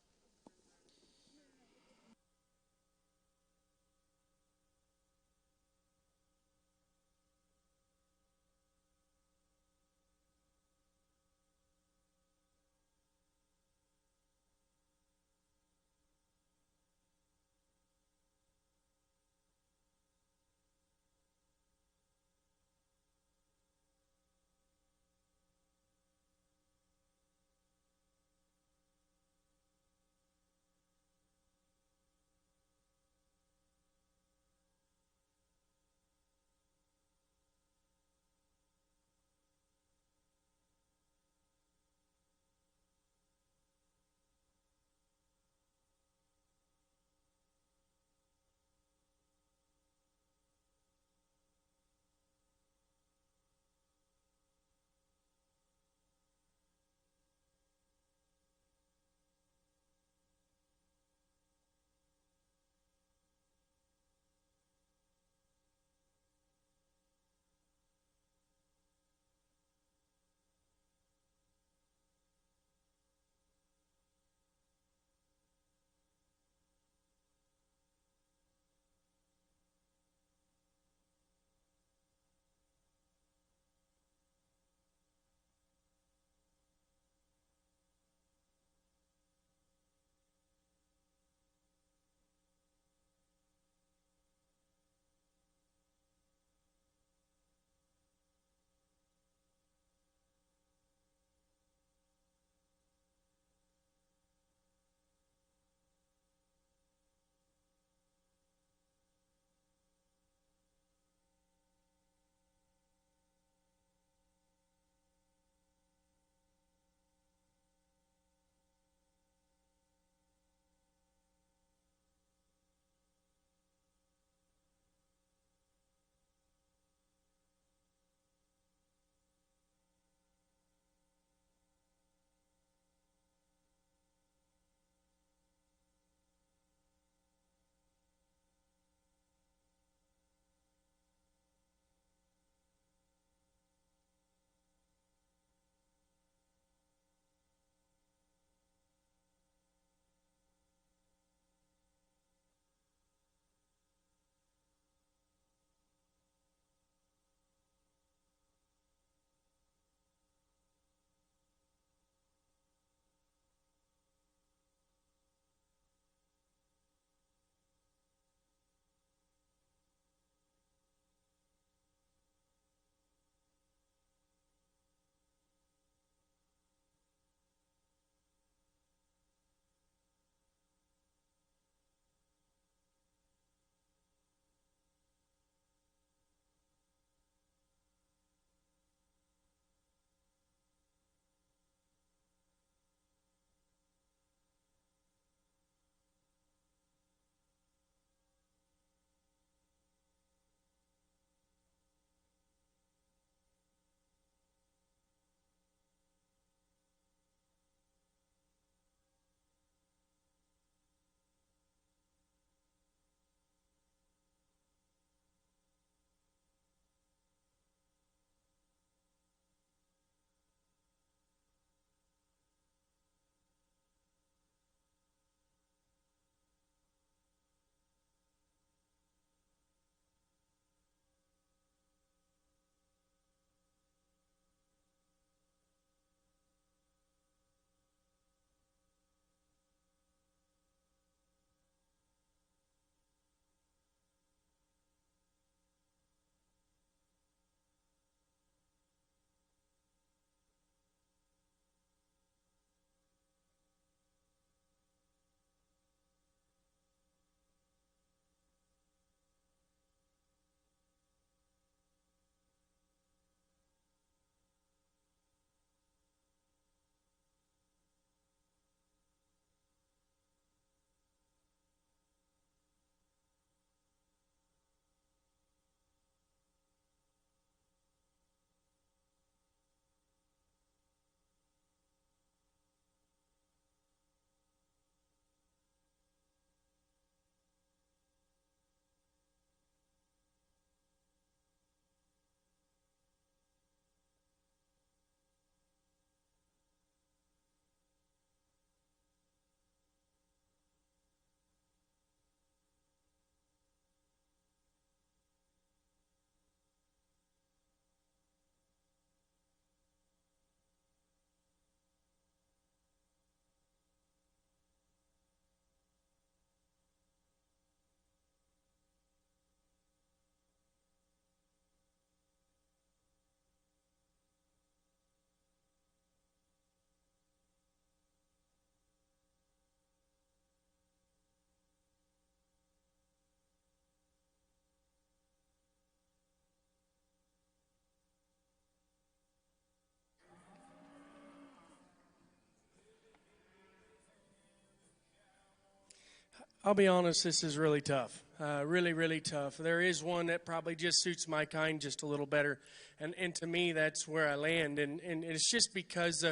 [SPEAKER 5] I'll be honest, this is really tough. Really, really tough. There is one that probably just suits my kind just a little better. And to me, that's where I land. And it's just because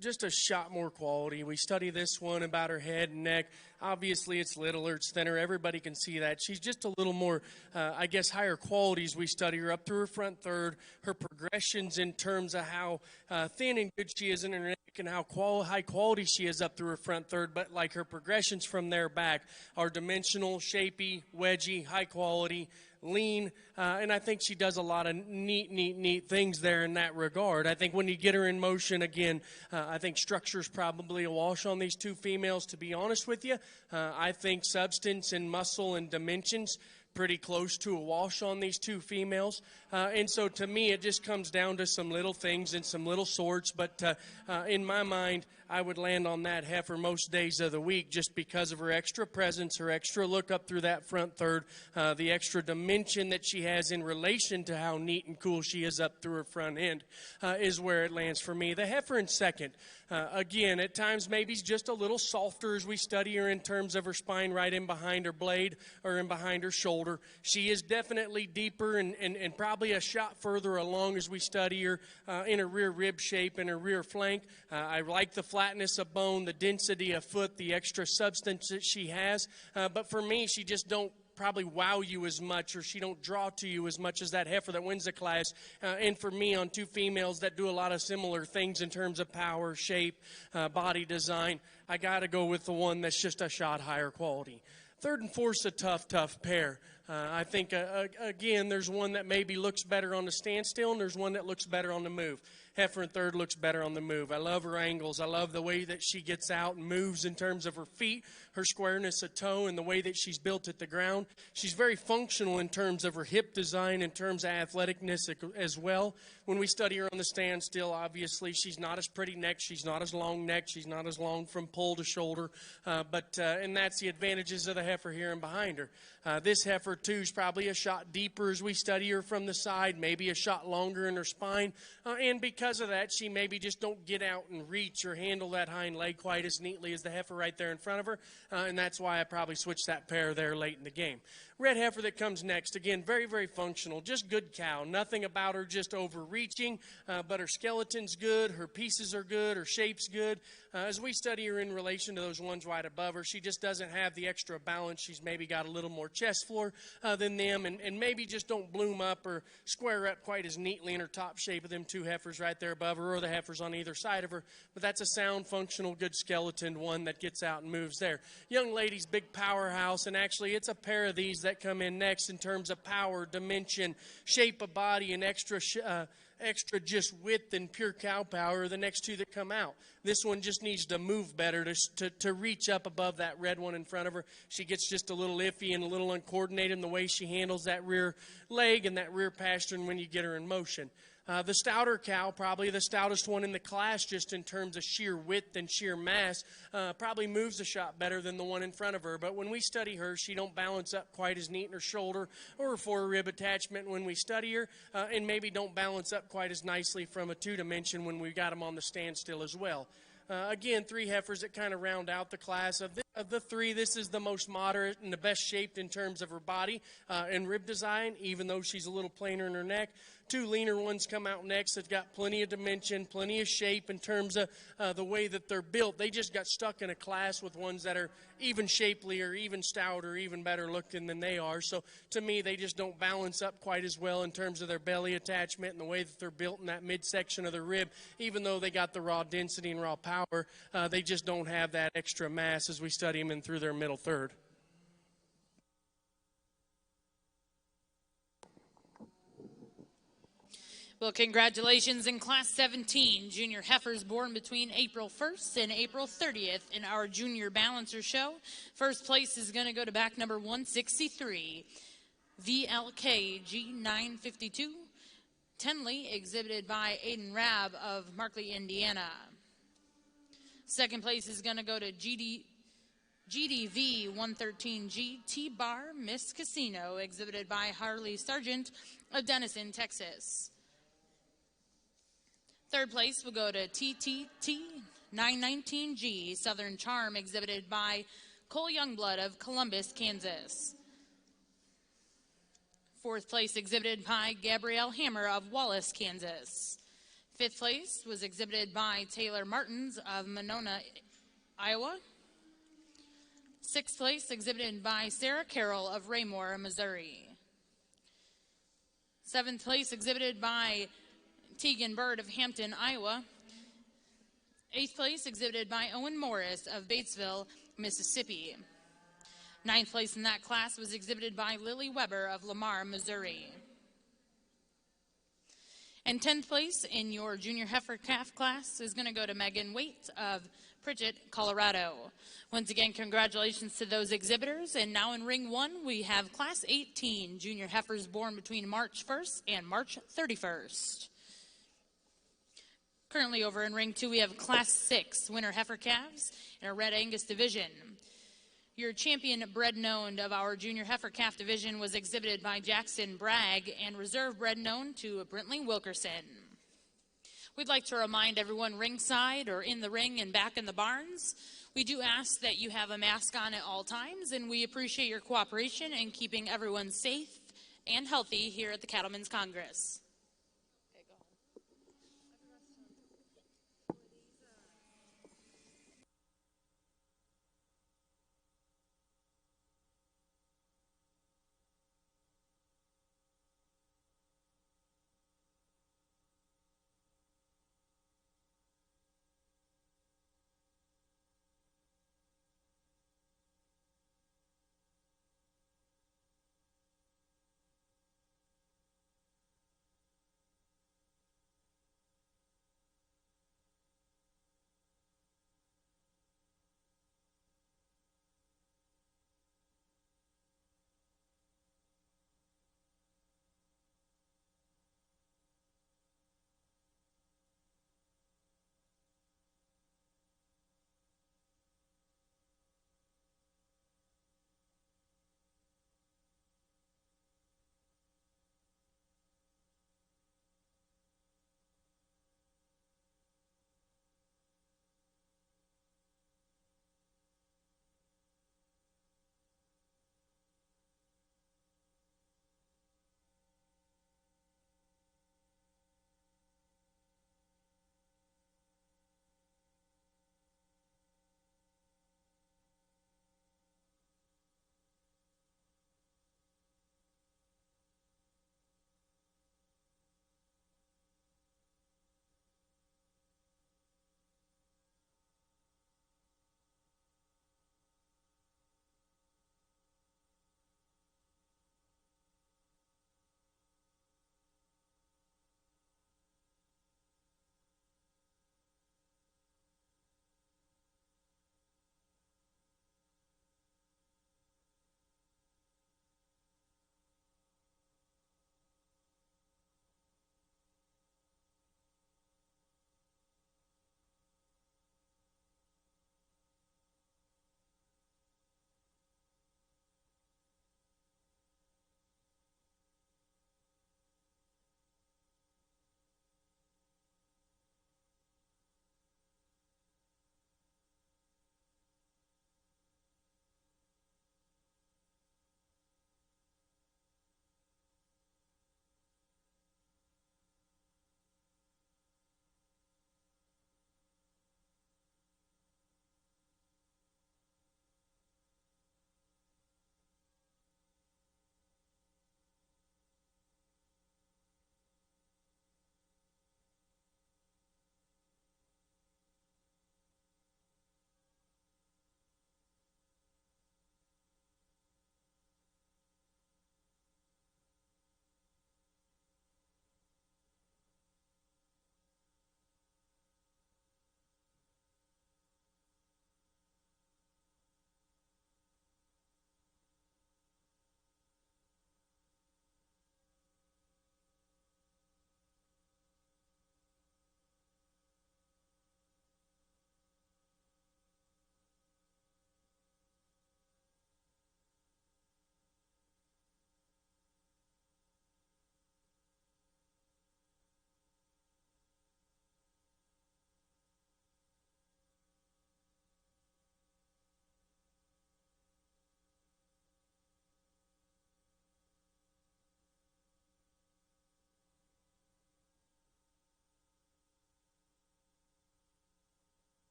[SPEAKER 5] just a shot more quality. We study this one about her head and neck. Obviously, it's littler, it's thinner. Everybody can see that. She's just a little more, I guess, higher qualities. We study her up through her front third, her progressions in terms of how thin and good she is in her neck and how high quality she is up through her front third. But like her progressions from there back are dimensional, shapy, wedgy, high quality, lean, and I think she does a lot of neat things there in that regard. I think when you get her in motion again, I think structure's probably a wash on these two females, to be honest with you. I think substance and muscle and dimensions pretty close to a wash on these two females. And so to me, it just comes down to some little things and some little sorts. But in my mind, I would land on that heifer most days of the week just because of her extra presence, her extra look up through that front third, the extra dimension that she has in relation to how neat and cool she is up through her front end is where it lands for me. The heifer in second, again, at times maybe just a little softer as we study her in terms of her spine right in behind her blade or in behind her shoulder. She is definitely deeper and probably a shot further along as we study her in her rear rib shape and her rear flank. I like the flatness of bone, the density of foot, the extra substance that she has. But for me, she just don't probably wow you as much, or she don't draw to you as much as that heifer that wins the class. And for me, on two females that do a lot of similar things in terms of power, shape, body design, I got to go with the one that's just a shot higher quality. Third and fourth's a tough pair. I think, again, there's one that maybe looks better on the standstill, and there's one that looks better on the move. Heifer in third looks better on the move. I love her angles. I love the way that she gets out and moves in terms of her feet, her squareness of toe, and the way that she's built at the ground. She's very functional in terms of her hip design, in terms of athleticness as well. When we study her on the standstill, obviously, she's not as pretty neck. She's not as long neck. She's not as long from pole to shoulder. And that's the advantages of the heifer here and behind her. This heifer, too, is probably a shot deeper as we study her from the side, maybe a shot longer in her spine. And because of that, she maybe just don't get out and reach or handle that hind leg quite as neatly as the heifer right there in front of her. And that's why I probably switched that pair there late in the game. Red heifer that comes next, again, very, very functional, just good cow. Nothing about her just overreaching, but her skeleton's good, her pieces are good, her shape's good. As we study her in relation to those ones right above her, she just doesn't have the extra balance. She's maybe got a little more chest floor than them, and maybe just don't bloom up or square up quite as neatly in her top shape of them two heifers right there above her, or the heifers on either side of her. But that's a sound, functional, good skeleton one that gets out and moves there. Young lady's big powerhouse, and actually it's a pair of these that come in next in terms of power, dimension, shape of body, and extra just width and pure cow power are the next two that come out. This one just needs to move better to reach up above that red one in front of her. She gets just a little iffy and a little uncoordinated in the way she handles that rear leg and that rear pastern when you get her in motion. The stouter cow, probably the stoutest one in the class just in terms of sheer width and sheer mass, probably moves a shot better than the one in front of her. But when we study her, she don't balance up quite as neat in her shoulder or her fore-rib attachment when we study her, and maybe don't balance up quite as nicely from a two-dimension when we got them on the standstill as well. Again, three heifers that kind of round out the class. Of the three, this is the most moderate and the best shaped in terms of her body and rib design, even though she's a little plainer in her neck. Two leaner ones come out next that got plenty of dimension, plenty of shape in terms of the way that they're built. They just got stuck in a class with ones that are even shapelier, even stouter, even better looking than they are. So to me, they just don't balance up quite as well in terms of their belly attachment and the way that they're built in that midsection of the rib. Even though they got the raw density and raw power, they just don't have that extra mass as we study them in through their middle third.
[SPEAKER 2] Well, congratulations in Class 17, junior heifers born between April 1st and April 30th in our Junior Balancer Show. First place is going to go to back number 163, VLK G952, Tenley, exhibited by Aiden Rabb of Markley, Indiana. Second place is going to go to GDV 113G T-Bar Miss Casino, exhibited by Harley Sargent of Denison, Texas. Third place will go to TTT 919G Southern Charm, exhibited by Cole Youngblood of Columbus, Kansas. Fourth place exhibited by Gabrielle Hammer of Wallace, Kansas. Fifth place was exhibited by Taylor Martins of Monona, Iowa. Sixth place exhibited by Sarah Carroll of Raymore, Missouri. Seventh place exhibited by Tegan Bird of Hampton, Iowa. Eighth place exhibited by Owen Morris of Batesville, Mississippi. Ninth place in that class was exhibited by Lily Weber of Lamar, Missouri. And 10th place in your junior heifer calf class is going to go to Megan Waite of Pritchett, Colorado. Once again, congratulations to those exhibitors. And now in ring 1, we have class 18 junior heifers born between March 1st and March 31st. Currently over in ring 2, we have class 6 winter heifer calves in our red Angus division. Your champion bred known of our junior heifer calf division was exhibited by Jackson Bragg, and reserve bred known to Brentley Wilkerson. We'd like to remind everyone ringside or in the ring and back in the barns, we do ask that you have a mask on at all times, and we appreciate your cooperation in keeping everyone safe and healthy here at the Cattlemen's Congress.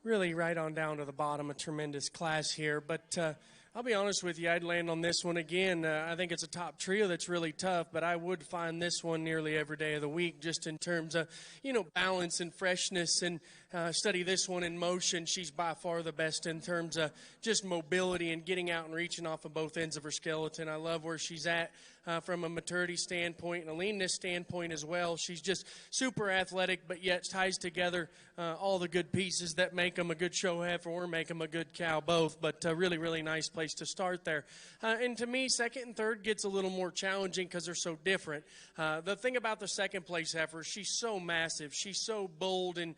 [SPEAKER 5] really right on down to the bottom, a tremendous class here. But I'll be honest with you, I'd land on this one again. I think it's a top trio that's really tough, but I would find this one nearly every day of the week just in terms of, balance and freshness, and study this one in motion. She's by far the best in terms of just mobility and getting out and reaching off of both ends of her skeleton. I love where she's at from a maturity standpoint and a leanness standpoint as well. She's just super athletic, but yet ties together all the good pieces that make them a good show heifer or make them a good cow both. But really, really nice place to start there. And to me, second and third gets a little more challenging because they're so different. The thing about the second place heifer, she's so massive. She's so bold and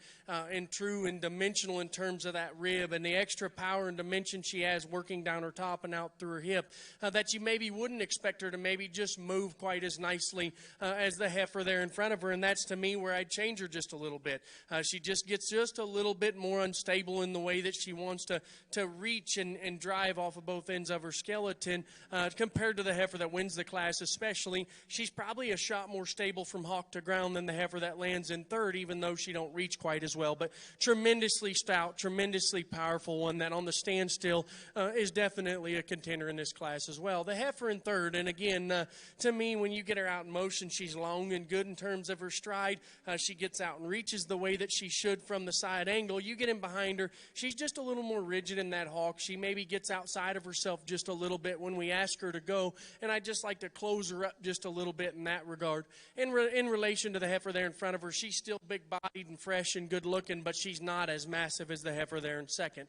[SPEAKER 5] true and dimensional in terms of that rib and the extra power and dimension she has working down her top and out through her hip that you maybe wouldn't expect her to maybe just move quite as nicely as the heifer there in front of her. And that's, to me, where I'd change her just a little bit. She just gets just a little bit more unstable in the way that she wants to reach and drive off of both ends of her skeleton compared to the heifer that wins the class especially. She's probably a shot more stable from hawk to ground than the heifer that lands in third, even though she don't reach quite as well. But tremendously stout, tremendously powerful one that on the standstill is definitely a contender in this class as well. The heifer in third, and again, to me, when you get her out in motion, she's long and good in terms of her stride. She gets out and reaches the way that she should from the side angle. You get in behind her, she's just a little more rigid in that hawk. She maybe gets outside of herself just a little bit when we ask her to go, and I just like to close her up just a little bit in that regard. In relation to the heifer there in front of her, she's still big-bodied and fresh and good-looking, but she's not as massive as the heifer there in second.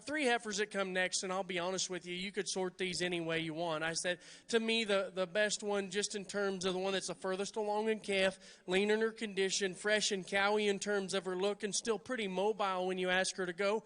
[SPEAKER 5] Three heifers that come next, and I'll be honest with you, you could sort these any way you want. I said, to me, the best one, just in terms of the one that's the furthest along in calf, lean in her condition, fresh and cowy in terms of her look, and still pretty mobile when you ask her to go,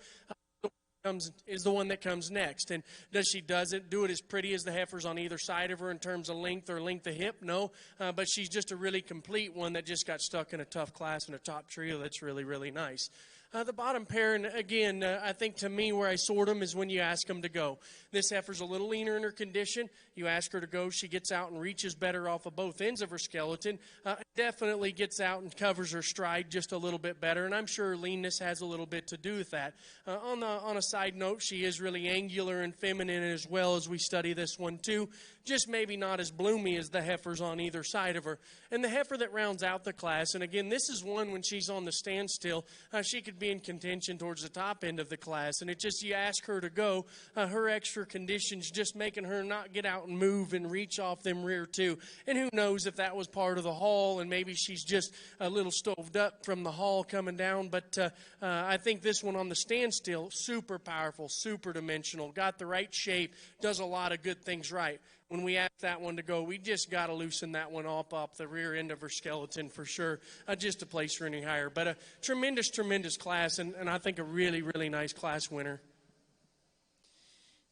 [SPEAKER 5] is the one that comes next. And does she do it as pretty as the heifers on either side of her in terms of length or length of hip? No, but she's just a really complete one that just got stuck in a tough class in a top trio. That's really, really nice. The bottom pair, and again, I think to me where I sort them is when you ask them to go. This heifer's a little leaner in her condition. You ask her to go, she gets out and reaches better off of both ends of her skeleton. Definitely gets out and covers her stride just a little bit better, and I'm sure leanness has a little bit to do with that. On a side note, she is really angular and feminine as well as we study this one too. Just maybe not as bloomy as the heifers on either side of her. And the heifer that rounds out the class, and again, this is one when she's on the standstill, she could be in contention towards the top end of the class. And it just, you ask her to go, her extra conditions just making her not get out and move and reach off them rear too. And who knows if that was part of the haul and maybe she's just a little stoved up from the haul coming down. But I think this one on the standstill, super powerful, super dimensional, got the right shape, does a lot of good things right. When we ask that one to go, we just got to loosen that one off the rear end of her skeleton for sure, just to place her any higher. But a tremendous, tremendous class, and I think a really, really nice class winner.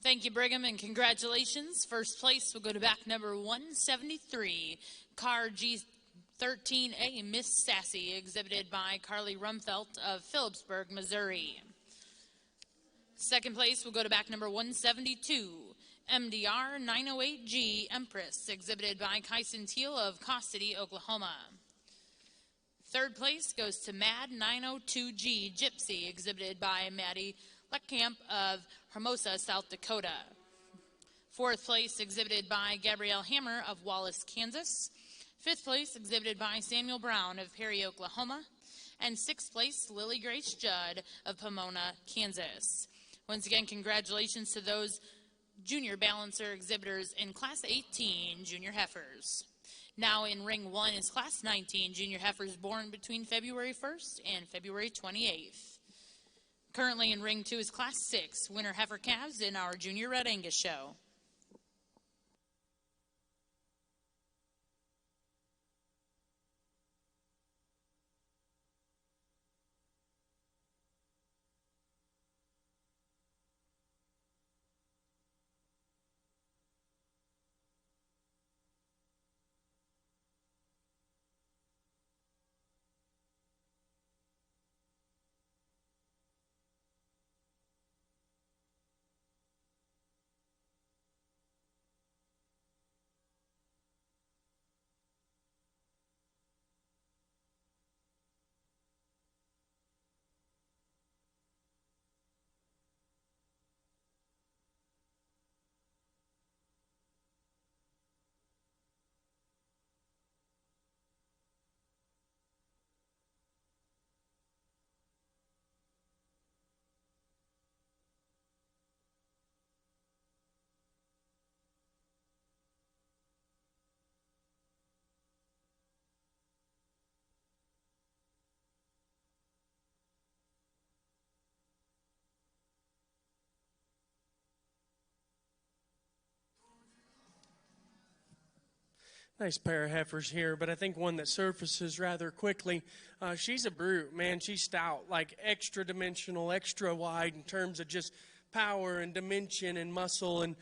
[SPEAKER 2] Thank you, Brigham, and congratulations. First place will go to back number 173, Car G13A, Miss Sassy, exhibited by Carly Rumfelt of Phillipsburg, Missouri. Second place will go to back number 172, MDR 908G Empress, exhibited by Kyson Teal of Costity, Oklahoma. Third place goes to Mad 902G Gypsy, exhibited by Maddie Leckkamp of Hermosa, South Dakota. Fourth place exhibited by Gabrielle Hammer of Wallace, Kansas. Fifth place exhibited by Samuel Brown of Perry, Oklahoma. And sixth place, Lily Grace Judd of Pomona, Kansas. Once again, congratulations to those junior balancer exhibitors in Class 18 junior heifers. Now in Ring 1 is Class 19 junior heifers born between February 1st and February 28th. Currently in Ring 2 is Class 6 winter heifer calves in our Junior Red Angus show.
[SPEAKER 5] Nice pair of heifers here, but I think one that surfaces rather quickly. She's a brute, man. She's stout, like extra dimensional, extra wide in terms of just power and dimension and muscle, and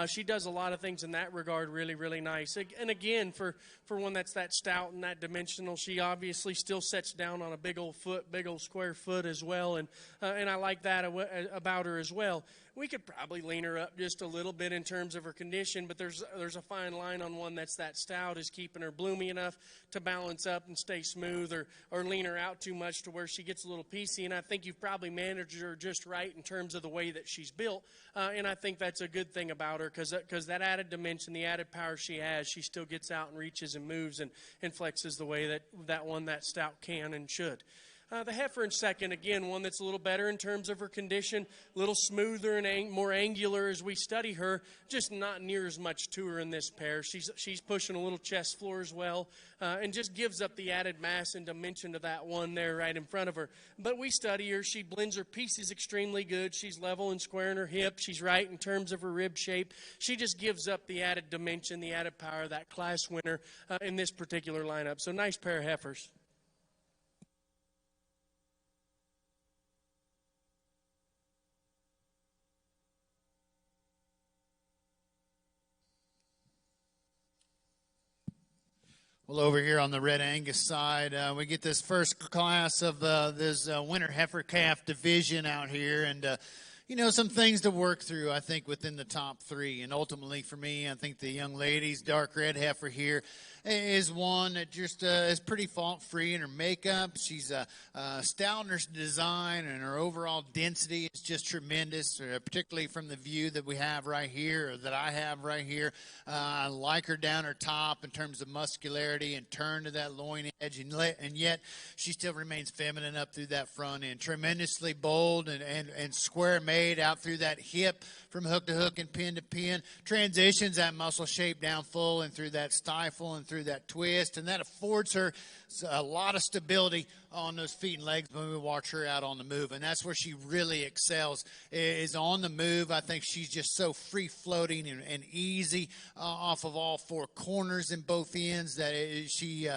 [SPEAKER 5] she does a lot of things in that regard really, really nice. And again, for one that's that stout and that dimensional, she obviously still sets down on a big old foot, big old square foot as well, and I like that about her as well. We could probably lean her up just a little bit in terms of her condition, but there's a fine line on one that's that stout, is keeping her bloomy enough to balance up and stay smooth, or lean her out too much to where she gets a little piecey. And I think you've probably managed her just right in terms of the way that she's built, and I think that's a good thing about her, because that added dimension, the added power she has, she still gets out and reaches and moves and flexes the way that stout can and should. The heifer in second, again, one that's a little better in terms of her condition, a little smoother and more angular as we study her, just not near as much to her in this pair. She's pushing a little chest floor as well, and just gives up the added mass and dimension to that one there right in front of her. But we study her. She blends her pieces extremely good. She's level and square in her hip. She's right in terms of her rib shape. She just gives up the added dimension, the added power, that class winner in this particular lineup. So nice pair of heifers.
[SPEAKER 3] Well, over here on the Red Angus side, we get this first class of this winter heifer calf division out here, and some things to work through, I think, within the top three. And ultimately, for me, I think the young lady's dark red heifer here is one that just is pretty fault-free in her makeup. She's stout in her design, and her overall density is just tremendous, particularly from the view that we have right here, or that I have right here. I like her down her top in terms of muscularity and turn to that loin edge, and yet she still remains feminine up through that front end. Tremendously bold and square made out through that hip from hook to hook and pin to pin. Transitions that muscle shape down full and through that stifle and through that twist, and that affords her a lot of stability on those feet and legs when we watch her out on the move. And that's where she really excels, is on the move. I think she's just so free-floating and easy off of all four corners in both ends that she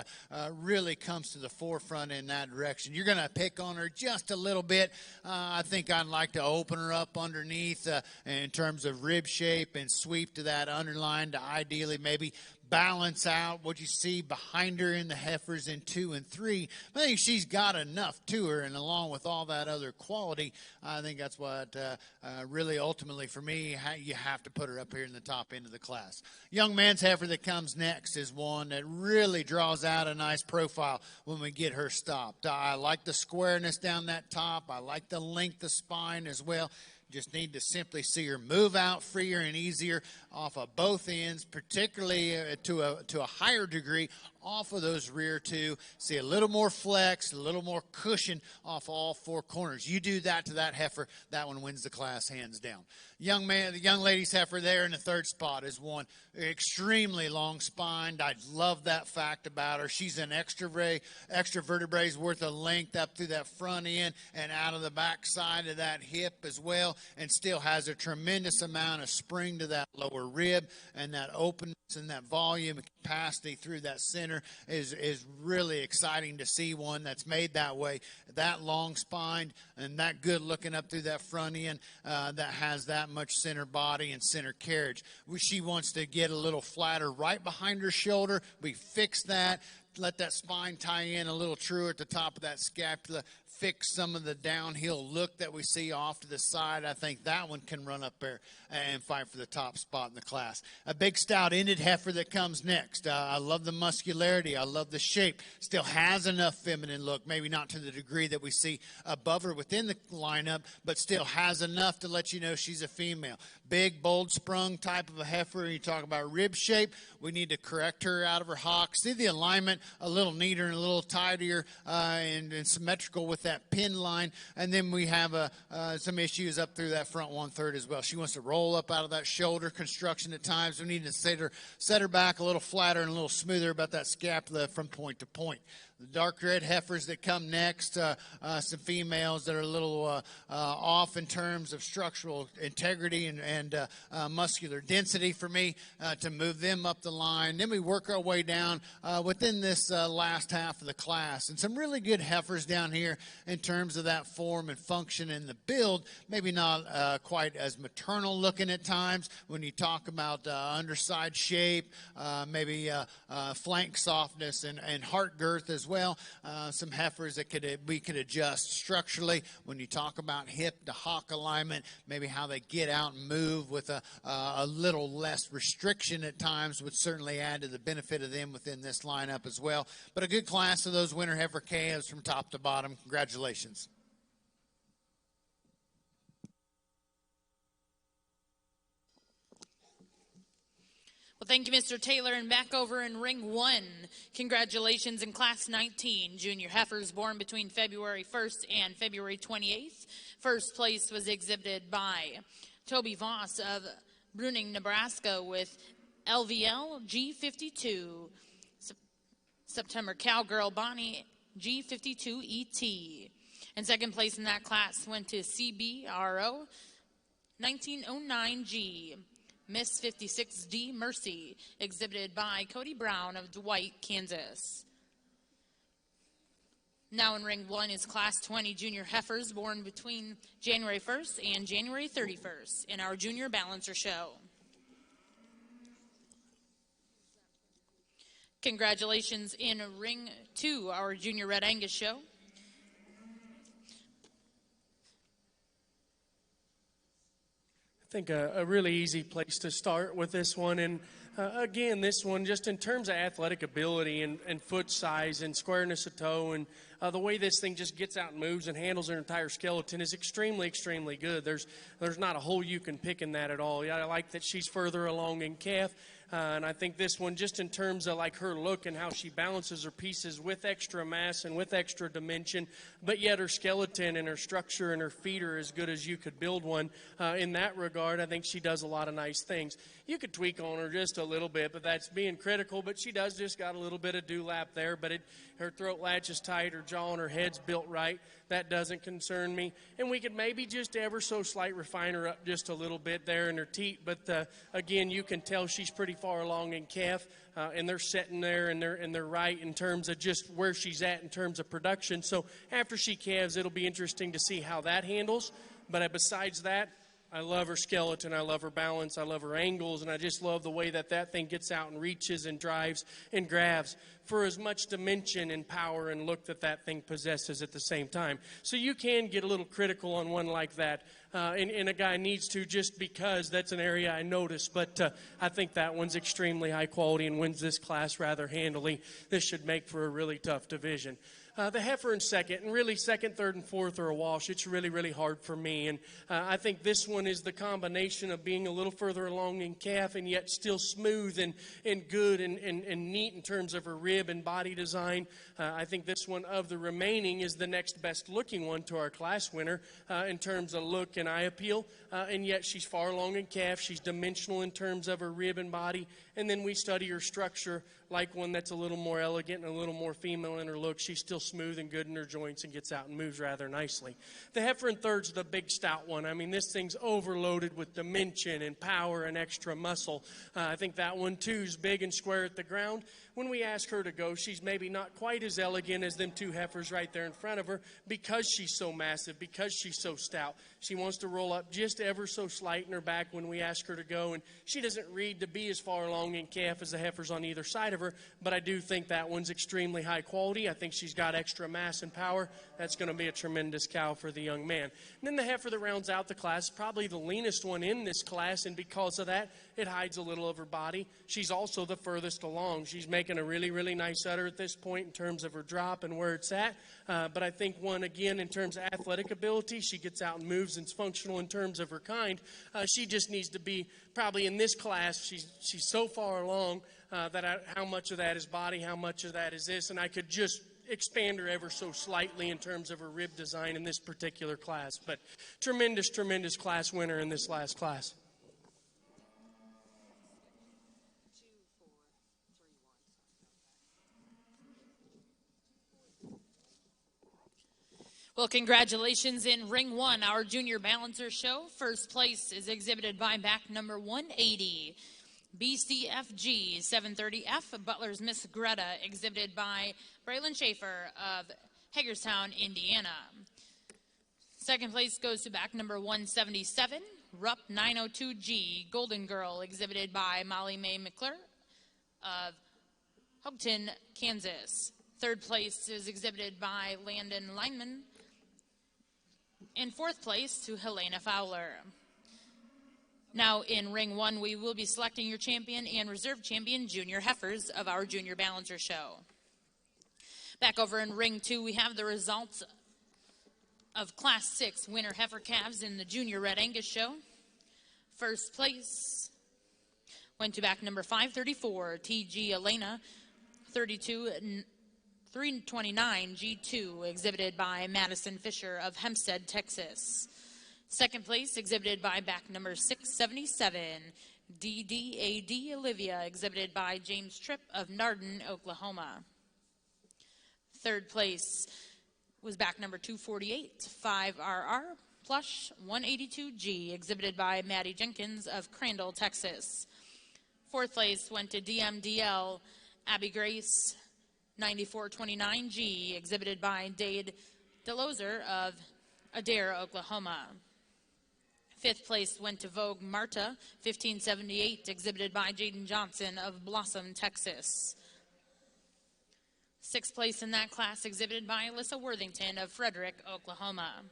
[SPEAKER 3] really comes to the forefront in that direction. You're going to pick on her just a little bit. I think I'd like to open her up underneath in terms of rib shape and sweep to that underline to ideally maybe balance out what you see behind her in the heifers in 2 and 3. I think she's got enough to her, and along with all that other quality, I think that's what really ultimately for me, you have to put her up here in the top end of the class. Young man's heifer that comes next is one that really draws out a nice profile when we get her stopped. I like the squareness down that top. I like the length of spine as well. Just need to simply see her move out freer and easier off of both ends, particularly to a higher degree off of those rear two. See a little more flex, a little more cushion off all four corners. You do that to that heifer, that one wins the class hands down. The young lady's heifer there in the third spot is one extremely long spined. I love that fact about her. She's an extra vertebrae's worth of length up through that front end and out of the back side of that hip as well, and still has a tremendous amount of spring to that lower rib, and that openness and that volume and capacity through that center is really exciting to see one that's made that way, that long spined and that good looking up through that front end, that has that much center body and center carriage. She wants to get a little flatter right behind her shoulder. We fix that. Let that spine tie in a little truer at the top of that scapula, fix some of the downhill look that we see off to the side. I think that one can run up there and fight for the top spot in the class. A big stout-ended heifer that comes next. I love the muscularity. I love the shape. Still has enough feminine look, maybe not to the degree that we see above her within the lineup, but still has enough to let you know she's a female. Big, bold sprung type of a heifer. You talk about rib shape. We need to correct her out of her hock. See the alignment a little neater and a little tighter and symmetrical with that pin line. And then we have some issues up through that front 1/3 as well. She wants to roll up out of that shoulder construction at times. We need to set her back a little flatter and a little smoother about that scapula from point to point. The dark red heifers that come next, some females that are a little off in terms of structural integrity and muscular density for me to move them up the line. Then we work our way down within this last half of the class. And some really good heifers down here in terms of that form and function and the build. Maybe not quite as maternal looking at times when you talk about underside shape, maybe flank softness and heart girth as well. Some heifers that we could adjust structurally when you talk about hip to hock alignment, maybe how they get out and move with a little less restriction at times would certainly add to the benefit of them within this lineup as well. But a good class of those winter heifer calves from top to bottom. Congratulations.
[SPEAKER 2] Well, thank you, Mr. Taylor. And back over in ring 1, congratulations in class 19, junior heifers born between February 1st and February 28th. First place was exhibited by Toby Voss of Bruning, Nebraska with LVL G52. September Cowgirl Bonnie G52 ET. And second place in that class went to CBRO 1909G. Miss 56D Mercy, exhibited by Cody Brown of Dwight, Kansas. Now in ring 1 is class 20 junior heifers born between January 1st and January 31st in our junior balancer show. Congratulations in ring 2, our junior red Angus show.
[SPEAKER 5] I think a really easy place to start with this one. And again, this one, just in terms of athletic ability and foot size and squareness of toe and the way this thing just gets out and moves and handles her entire skeleton is extremely, extremely good. There's not a hole you can pick in that at all. Yeah, I like that she's further along in calf. And I think this one, just in terms of like her look and how she balances her pieces with extra mass and with extra dimension, but yet her skeleton and her structure and her feet are as good as you could build one. In that regard, I think she does a lot of nice things. You could tweak on her just a little bit, but that's being critical. But she does just got a little bit of dewlap there, but her throat latch is tight, her jaw and her head's built right. That doesn't concern me. And we could maybe just ever so slight refine her up just a little bit there in her teat. But again, you can tell she's pretty far along in calf, and they're sitting there and they're right in terms of just where she's at in terms of production. So after she calves, it'll be interesting to see how that handles. But besides that, I love her skeleton, I love her balance, I love her angles, and I just love the way that thing gets out and reaches and drives and grabs for as much dimension and power and look that thing possesses at the same time. So you can get a little critical on one like that, and a guy needs to just because that's an area I noticed. But I think that one's extremely high quality and wins this class rather handily. This should make for a really tough division. The heifer in second, and really second, third, and fourth are a wash. It's really, really hard for me. And I think this one is the combination of being a little further along in calf and yet still smooth and good and neat in terms of her rib and body design. I think this one of the remaining is the next best looking one to our class winner in terms of look and eye appeal. And yet she's far along in calf. She's dimensional in terms of her rib and body. And then we study her structure like one that's a little more elegant and a little more female in her look. She's still smooth and good in her joints and gets out and moves rather nicely. The heifer in third's the big stout one. I mean, this thing's overloaded with dimension and power and extra muscle. I think that one, too, is big and square at the ground. When we ask her to go, she's maybe not quite as elegant as them two heifers right there in front of her because she's so massive, because she's so stout. She wants to roll up just ever so slight in her back when we ask her to go, and she doesn't read to be as far along in calf as the heifers on either side of her, but I do think that one's extremely high quality. I think she's got extra mass and power. That's going to be a tremendous cow for the young man. And then the heifer that rounds out the class, probably the leanest one in this class, and because of that, it hides a little of her body. She's also the furthest along. She's making a really, really nice udder at this point in terms of her drop and where it's at. But I think one, again, in terms of athletic ability, she gets out and moves and's functional in terms of her kind. She just needs to be probably in this class. She's so far along that how much of that is body, how much of that is this, and I could just expand her ever so slightly in terms of her rib design in this particular class. But tremendous, tremendous class winner in this last class.
[SPEAKER 4] Well, congratulations in Ring 1, our Junior Balancer Show. First place is exhibited by back number 180, BCFG 730F, Butler's Miss Greta, exhibited by Braylon Schaefer of Hagerstown, Indiana. Second place goes to back number 177, RUP 902G, Golden Girl, exhibited by Molly Mae McClure of Hougton, Kansas. Third place is exhibited by Landon Lineman. In fourth place to Helena Fowler. Now in Ring 1, we will be selecting your champion and reserve champion junior heifers of our Junior Balancer Show. Back over in Ring 2, we have the results of Class 6 winner heifer calves in the Junior Red Angus Show. First place went to back number 534, TG Elena, 329 G2, exhibited by Madison Fisher of Hempstead, Texas. Second place exhibited by back number 677, DDAD Olivia, exhibited by James Tripp of Nardin, Oklahoma. Third place was back number 248, 5RR Plush 182G, exhibited by Maddie Jenkins of Crandall, Texas. Fourth place went to DMDL Abby Grace 9429G, exhibited by Dade DeLozer of Adair, Oklahoma. Fifth place went to Vogue Marta 1578, exhibited by Jaden Johnson of Blossom, Texas. Sixth place in that class exhibited by Alyssa Worthington of Frederick, Oklahoma.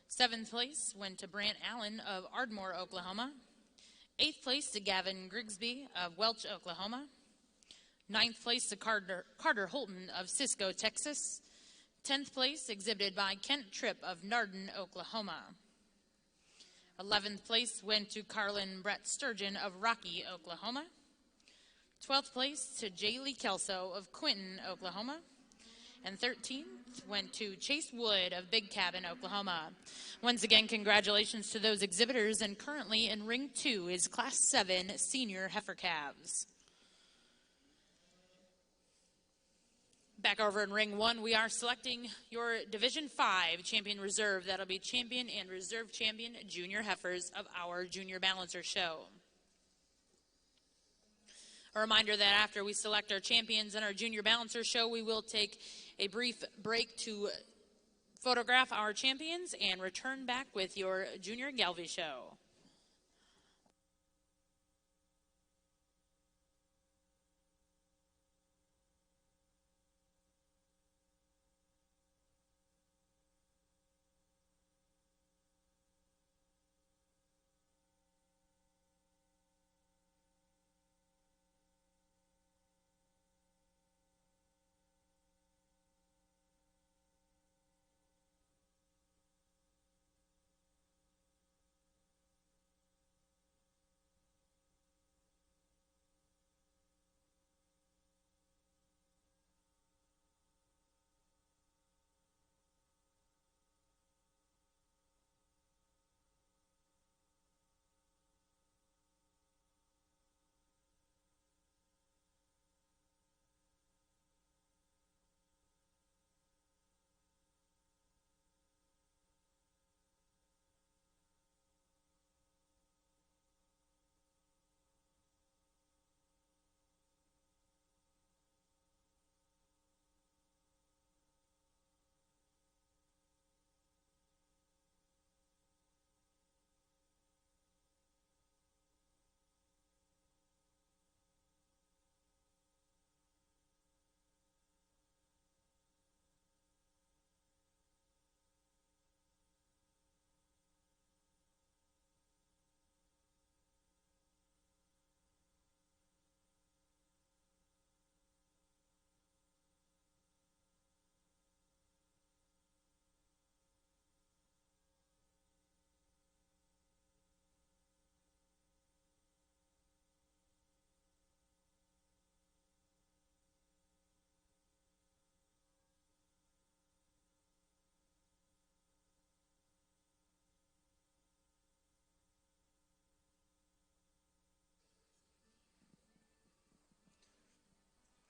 [SPEAKER 4] Seventh place went to Brant Allen of Ardmore, Oklahoma. Eighth place to Gavin Grigsby of Welch, Oklahoma. Ninth place to Carter Holton of Cisco, Texas. 10th place exhibited by Kent Tripp of Nardin, Oklahoma. 11th place went to Carlin Brett Sturgeon of Rocky, Oklahoma. 12th place to Jaylee Kelso of Quinton, Oklahoma. And 13th went to Chase Wood of Big Cabin, Oklahoma. Once again, congratulations to those exhibitors. And currently in Ring 2 is Class 7 Senior Heifer Calves. Back over in Ring 1, we are selecting your Division 5 Champion Reserve. That'll be Champion and Reserve Champion Junior Heifers of our Junior Balancer Show. A reminder that after we select our champions in our Junior Balancer Show, we will take a brief break to photograph our champions and return back with your Junior Galvy Show.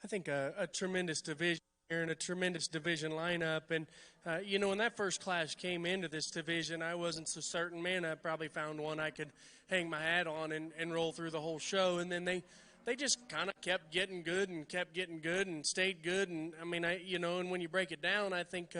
[SPEAKER 5] I think a tremendous division. here in a tremendous division lineup. And, when that first class came into this division, I wasn't so certain. Man, I probably found one I could hang my hat on and roll through the whole show. And then they just kind of kept getting good and stayed good. And, and when you break it down, I think,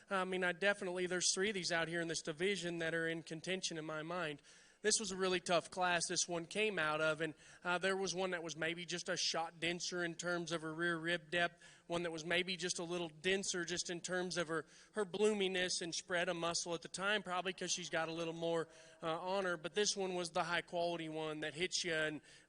[SPEAKER 5] there's 3 of these out here in this division that are in contention in my mind. This was a really tough class this one came out of, and there was one that was maybe just a shot denser in terms of her rear rib depth, one that was maybe just a little denser just in terms of her bloominess and spread of muscle at the time, probably because she's got a little more on her. But this one was the high-quality one that hits you,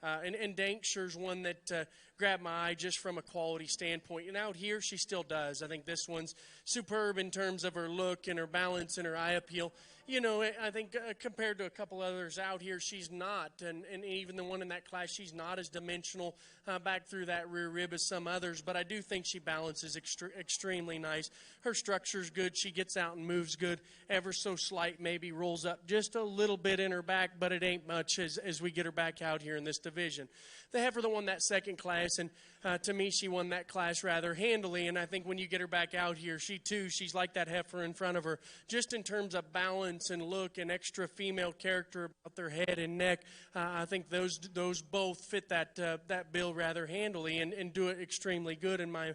[SPEAKER 5] and Dankshire's one that grabbed my eye just from a quality standpoint. And out here, she still does. I think this one's superb in terms of her look and her balance and her eye appeal. I think compared to a couple others out here, she's not. And even the one in that class, she's not as dimensional back through that rear rib as some others. But I do think she balances extremely nice. Her structure's good. She gets out and moves good. Ever so slight, maybe rolls up just a little bit in her back, but it ain't much as we get her back out here in this division. The heifer that won that second class, and to me, she won that class rather handily. And I think when you get her back out here, she's like that heifer in front of her, just in terms of balance and look and extra female character about their head and neck. I think those both fit that bill rather handily and do it extremely good in my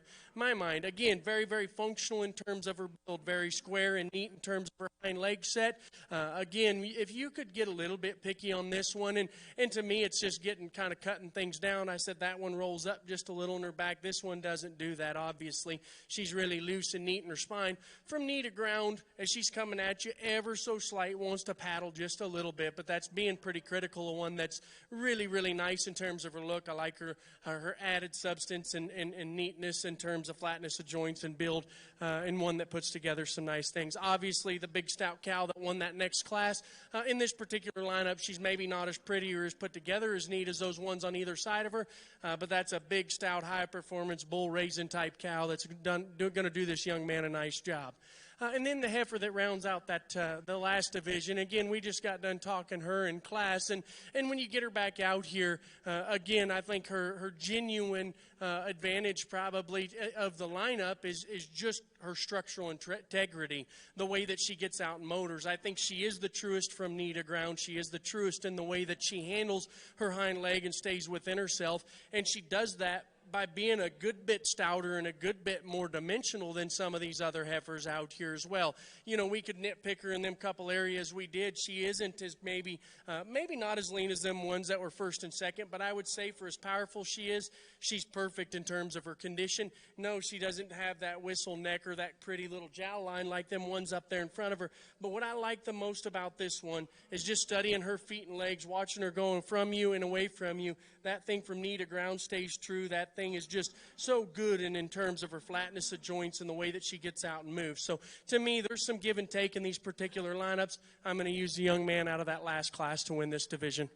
[SPEAKER 5] mind. Again, very, very functional in terms of her build, very square and neat in terms of her hind leg set. Again, if you could get a little bit picky on this one, and to me, it's just kind of cutting things down. I said that one rolls up just a little in her back. This one doesn't do that, obviously. She's really loose and neat in her spine. From knee to ground, as she's coming at you, ever so slight, wants to paddle just a little bit, but that's being pretty critical of one that's really, really nice in terms of her look. I like her added substance and neatness in terms of flatness of joints and build, and one that puts together some nice things. Obviously, the big stout cow that won that next class, in this particular lineup, she's maybe not as pretty or as put together, as neat as those ones on either side of her, but that's a big, stout, high-performance, bull-raising type cow that's going to do this young man a nice job. And then the heifer that rounds out that the last division. Again, we just got done talking her in class, and when you get her back out here, again, I think her genuine advantage probably of the lineup is just her structural integrity, the way that she gets out in motors. I think she is the truest from knee to ground. She is the truest in the way that she handles her hind leg and stays within herself, and she does that by being a good bit stouter and a good bit more dimensional than some of these other heifers out here as well. We could nitpick her in them couple areas we did. She isn't as maybe not as lean as them ones that were first and second, but I would say for as powerful she is, she's perfect in terms of her condition. No, she doesn't have that whistle neck or that pretty little jowl line like them ones up there in front of her. But what I like the most about this one is just studying her feet and legs, watching her going from you and away from you. That thing from knee to ground stays true. That thing is just so good in terms of her flatness of joints and the way that she gets out and moves. So to me, there's some give and take in these particular lineups. I'm going to use the young man out of that last class to win this division.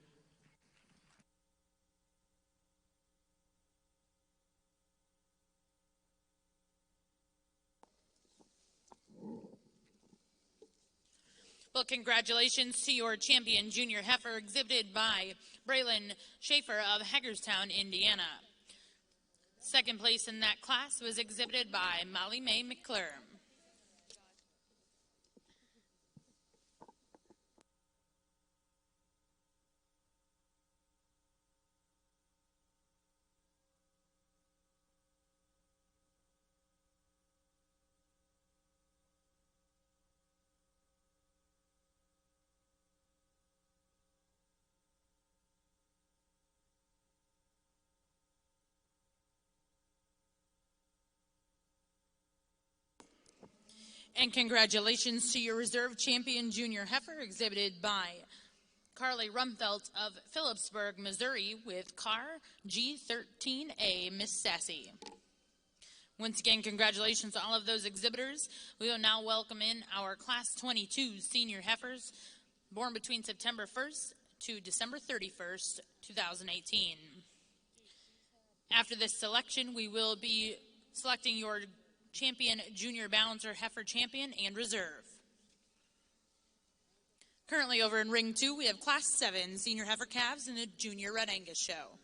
[SPEAKER 4] Well, congratulations to your champion junior heifer exhibited by Braylon Schaefer of Hagerstown, Indiana. Second place in that class was exhibited by Molly Mae McClure. And congratulations to your reserve champion junior heifer exhibited by Carly Rumfelt of Phillipsburg, Missouri with car G13A, Miss Sassy. Once again, congratulations to all of those exhibitors. We will now welcome in our Class 22 senior heifers born between September 1st to December 31st, 2018. After this selection, we will be selecting your champion junior balancer heifer champion and reserve. Currently over in ring 2, we have Class 7 senior heifer calves in the junior Red Angus show.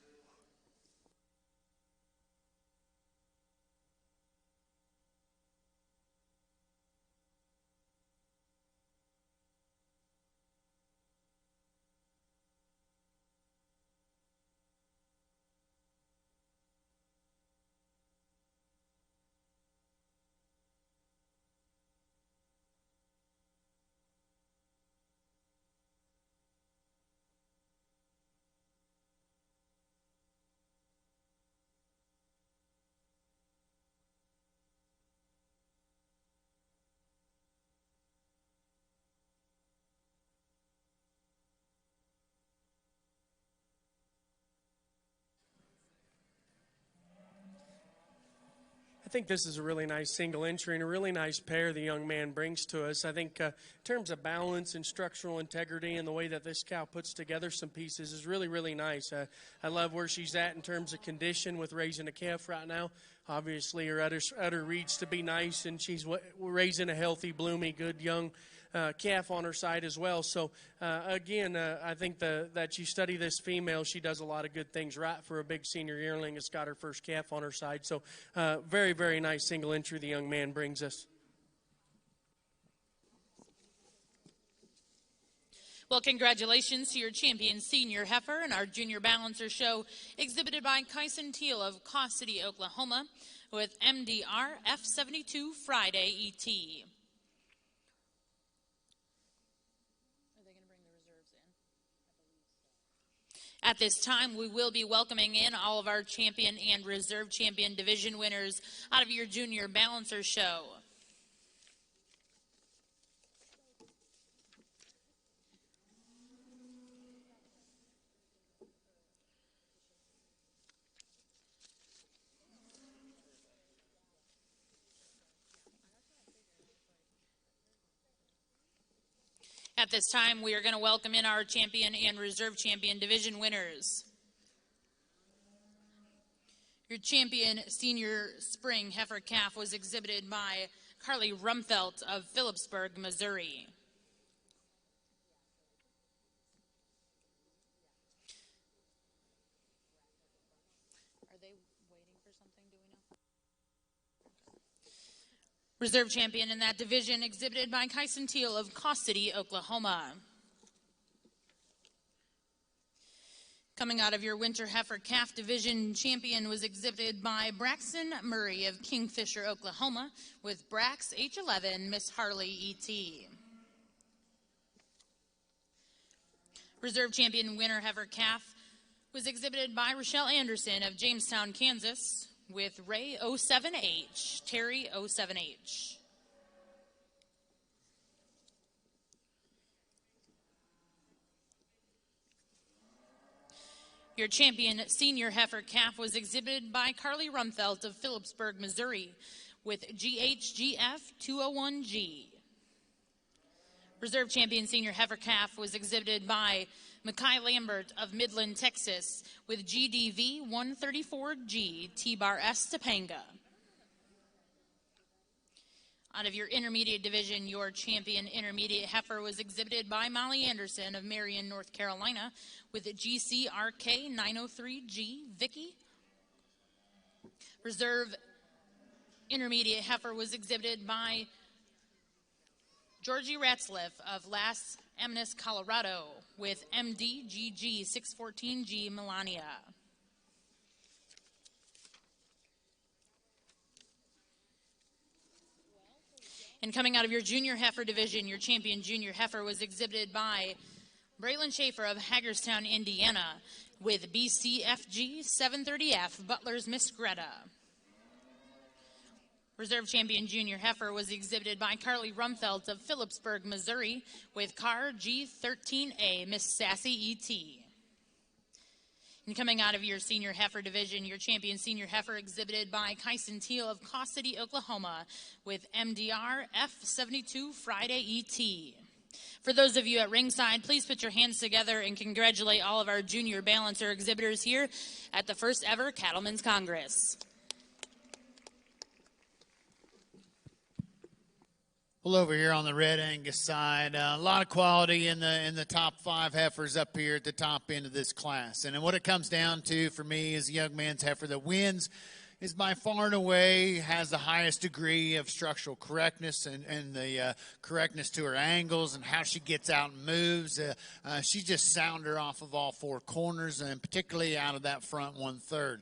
[SPEAKER 5] I think this is a really nice single entry and a really nice pair the young man brings to us. I think in terms of balance and structural integrity and the way that this cow puts together some pieces is really, really nice. I love where she's at in terms of condition with raising a calf right now. Obviously, her udder reads to be nice, and she's raising a healthy, bloomy, good young calf on her side as well. So, again, I think that you study this female, she does a lot of good things right for a big senior yearling that's got her first calf on her side. So, very, very nice single entry the young man brings us.
[SPEAKER 4] Well, congratulations to your champion senior heifer in our junior balancer show, exhibited by Kyson Teal of Caw City, Oklahoma, with MDR F72 Friday ET. At this time, we will be welcoming in all of our champion and reserve champion division winners out of your junior balancer show. At this time, we are going to welcome in our champion and reserve champion division winners. Your champion senior spring heifer calf was exhibited by Carly Rumfelt of Phillipsburg, Missouri. Are they waiting for something? Do we know? Reserve champion in that division exhibited by Kyson Teal of Caw City, Oklahoma. Coming out of your winter heifer calf division, champion was exhibited by Braxton Murray of Kingfisher, Oklahoma, with Brax H11 Miss Harley ET. Reserve champion winter heifer calf was exhibited by Rochelle Anderson of Jamestown, Kansas, with Ray 07H, Terry 07H. Your champion senior heifer calf was exhibited by Carly Rumfelt of Phillipsburg, Missouri, with GHGF 201G. Reserve champion senior heifer calf was exhibited by Mackay Lambert of Midland, Texas, with GDV 134G T-Bar S Topanga. Out of your intermediate division, your champion intermediate heifer was exhibited by Molly Anderson of Marion, North Carolina, with GCRK 903G Vicky. Reserve intermediate heifer was exhibited by Georgie Ratzliff of Las Amnes, Colorado, with MDGG 614G Melania. And coming out of your junior heifer division, your champion junior heifer was exhibited by Braylon Schaefer of Hagerstown, Indiana, with BCFG 730F Butler's Miss Greta. Reserve champion junior heifer was exhibited by Carly Rumfelt of Phillipsburg, Missouri, with car G13A Miss Sassy ET. And coming out of your senior heifer division, your champion senior heifer exhibited by Kyson Teal of Caw City, Oklahoma, with MDR F72 Friday ET. For those of you at ringside, please put your hands together and congratulate all of our junior balancer exhibitors here at the first ever Cattlemen's Congress.
[SPEAKER 3] Well, over here on the red Angus side, a lot of quality in the top 5 heifers up here at the top end of this class. And what it comes down to for me is a young man's heifer that wins is by far and away has the highest degree of structural correctness and the correctness to her angles and how she gets out and moves. She just sound her off of all 4 corners, and particularly out of that front 1/3.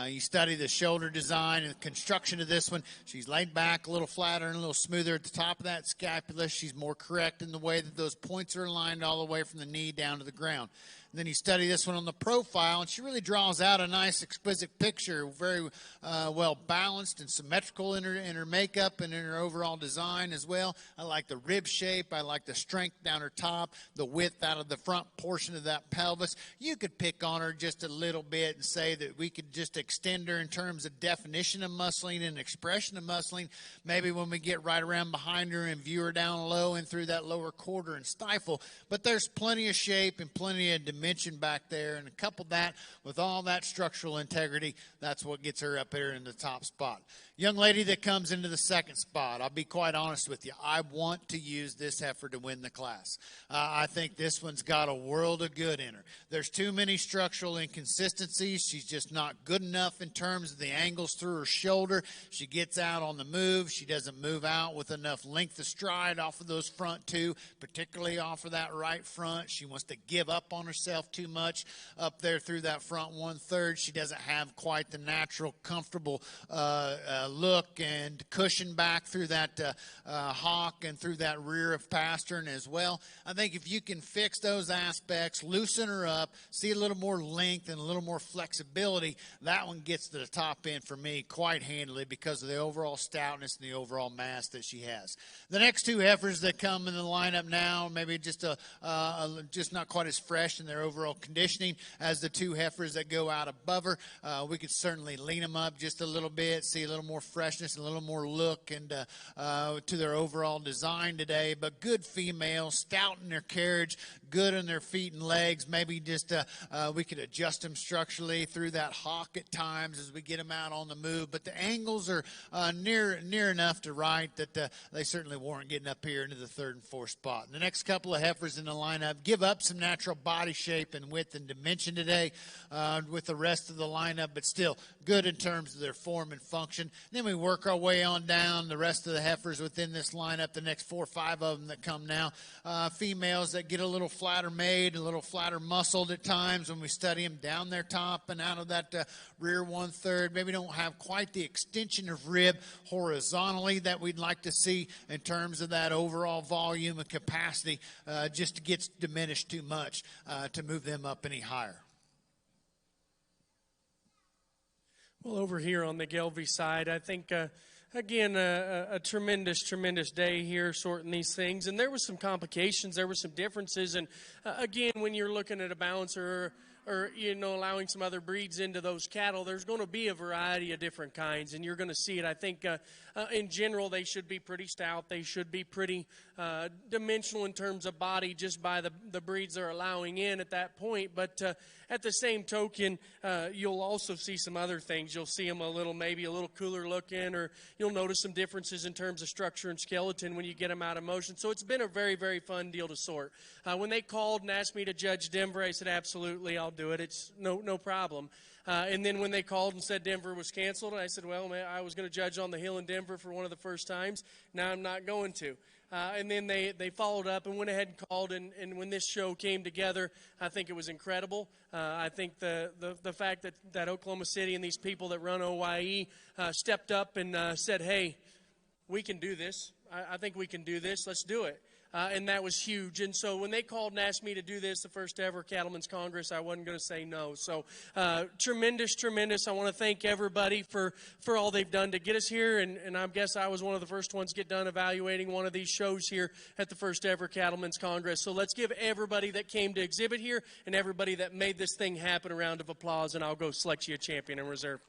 [SPEAKER 3] You study the shoulder design and the construction of this one. She's laid back a little flatter and a little smoother at the top of that scapula. She's more correct in the way that those points are aligned all the way from the knee down to the ground. Then you study this one on the profile, and she really draws out a nice, exquisite picture, very well balanced and symmetrical in her makeup and in her overall design as well. I like the rib shape. I like the strength down her top, the width out of the front portion of that pelvis. You could pick on her just a little bit and say that we could just extend her in terms of definition of muscling and expression of muscling. Maybe when we get right around behind her and view her down low and through that lower quarter and stifle. But there's plenty of shape and plenty of dimension back there, and couple that with all that structural integrity, that's what gets her up there in the top spot. Young lady that comes into the second spot, I'll be quite honest with you, I want to use this heifer to win the class. I think this one's got a world of good in her. There's too many structural inconsistencies. She's just not good enough in terms of the angles through her shoulder. She gets out on the move. She doesn't move out with enough length of stride off of those front two, particularly off of that right front. She wants to give up on herself too much up there through that front 1/3. She doesn't have quite the natural, comfortable look and cushion back through that hock and through that rear of pastern as well. I think if you can fix those aspects, loosen her up, see a little more length and a little more flexibility, that one gets to the top end for me quite handily because of the overall stoutness and the overall mass that she has. The next two heifers that come in the lineup now, maybe just not quite as fresh in their overall conditioning as the two heifers that go out above her. We could certainly lean them up just a little bit, see a little more freshness, a little more look and to their overall design today. But good females, stout in their carriage, good in their feet and legs. Maybe just we could adjust them structurally through that hock at times as we get them out on the move. But the angles are near enough to right that they certainly warrant getting up here into the third and fourth spot. And the next couple of heifers in the lineup give up some natural body shape and width and dimension today with the rest of the lineup, but still good in terms of their form and function. Then we work our way on down the rest of the heifers within this lineup, the next 4 or 5 of them that come now. Females that get a little flatter made, a little flatter muscled at times when we study them down their top and out of that rear 1/3. Maybe don't have quite the extension of rib horizontally that we'd like to see in terms of that overall volume and capacity. Just gets diminished too much to move them up any higher.
[SPEAKER 5] Well, over here on the Gelby side, I think, again, a tremendous day here sorting these things. And there was some complications. There were some differences. And, again, when you're looking at a balancer or allowing some other breeds into those cattle, there's going to be a variety of different kinds, and you're going to see it. I think in general they should be pretty stout. They should be pretty dimensional in terms of body just by the breeds they're allowing in at that point. But at the same token, you'll also see some other things. You'll see them maybe a little cooler looking, or you'll notice some differences in terms of structure and skeleton when you get them out of motion. So it's been a very, very fun deal to sort. When they called and asked me to judge Denver, I said, absolutely, I'll do it. It's no problem. And then when they called and said Denver was canceled, I said, well, man, I was going to judge on the hill in Denver for one of the first times. Now I'm not going to. And then they followed up and went ahead and called. And when this show came together, I think it was incredible. I think the fact that Oklahoma City and these people that run OYE stepped up and said, hey, we can do this. I think we can do this. Let's do it. And that was huge. And so when they called and asked me to do this, the first ever Cattlemen's Congress, I wasn't going to say no. So tremendous. I want to thank everybody for all they've done to get us here. And I guess I was one of the first ones to get done evaluating one of these shows here at the first ever Cattlemen's Congress. So let's give everybody that came to exhibit here and everybody that made this thing happen a round of applause, and I'll go select you a champion in reserve.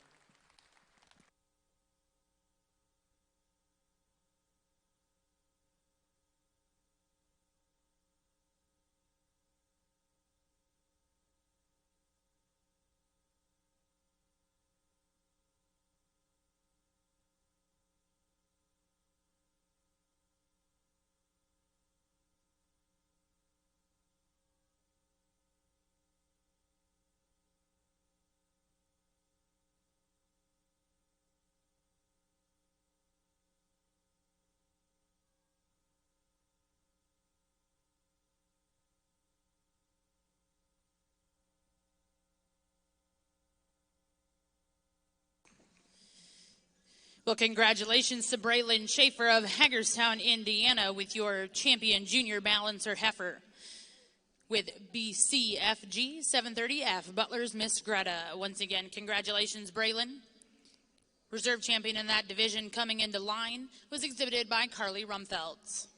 [SPEAKER 2] Well, congratulations to Braylon Schaefer of Hagerstown, Indiana, with your champion junior balancer heifer. With BCFG 730F, Butler's Miss Greta. Once again, congratulations, Braylon. Reserve champion in that division coming into line was exhibited by Carly Rumfelt.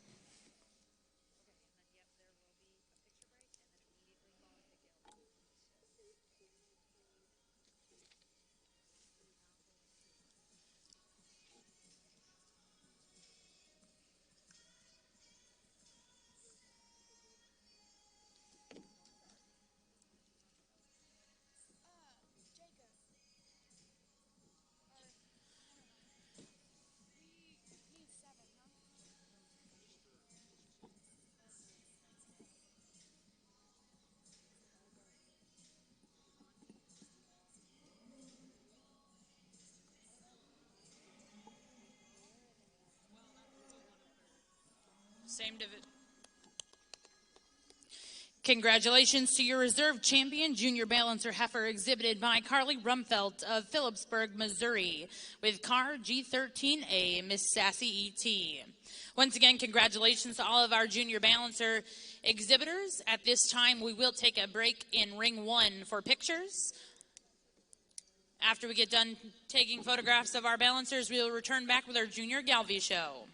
[SPEAKER 2] Same division. Congratulations to your reserve champion, junior balancer heifer, exhibited by Carly Rumfelt of Phillipsburg, Missouri, with car G13A, Miss Sassy E.T. Once again, congratulations to all of our junior balancer exhibitors. At this time, we will take a break in ring 1 for pictures. After we get done taking photographs of our balancers, we will return back with our junior Galvy show.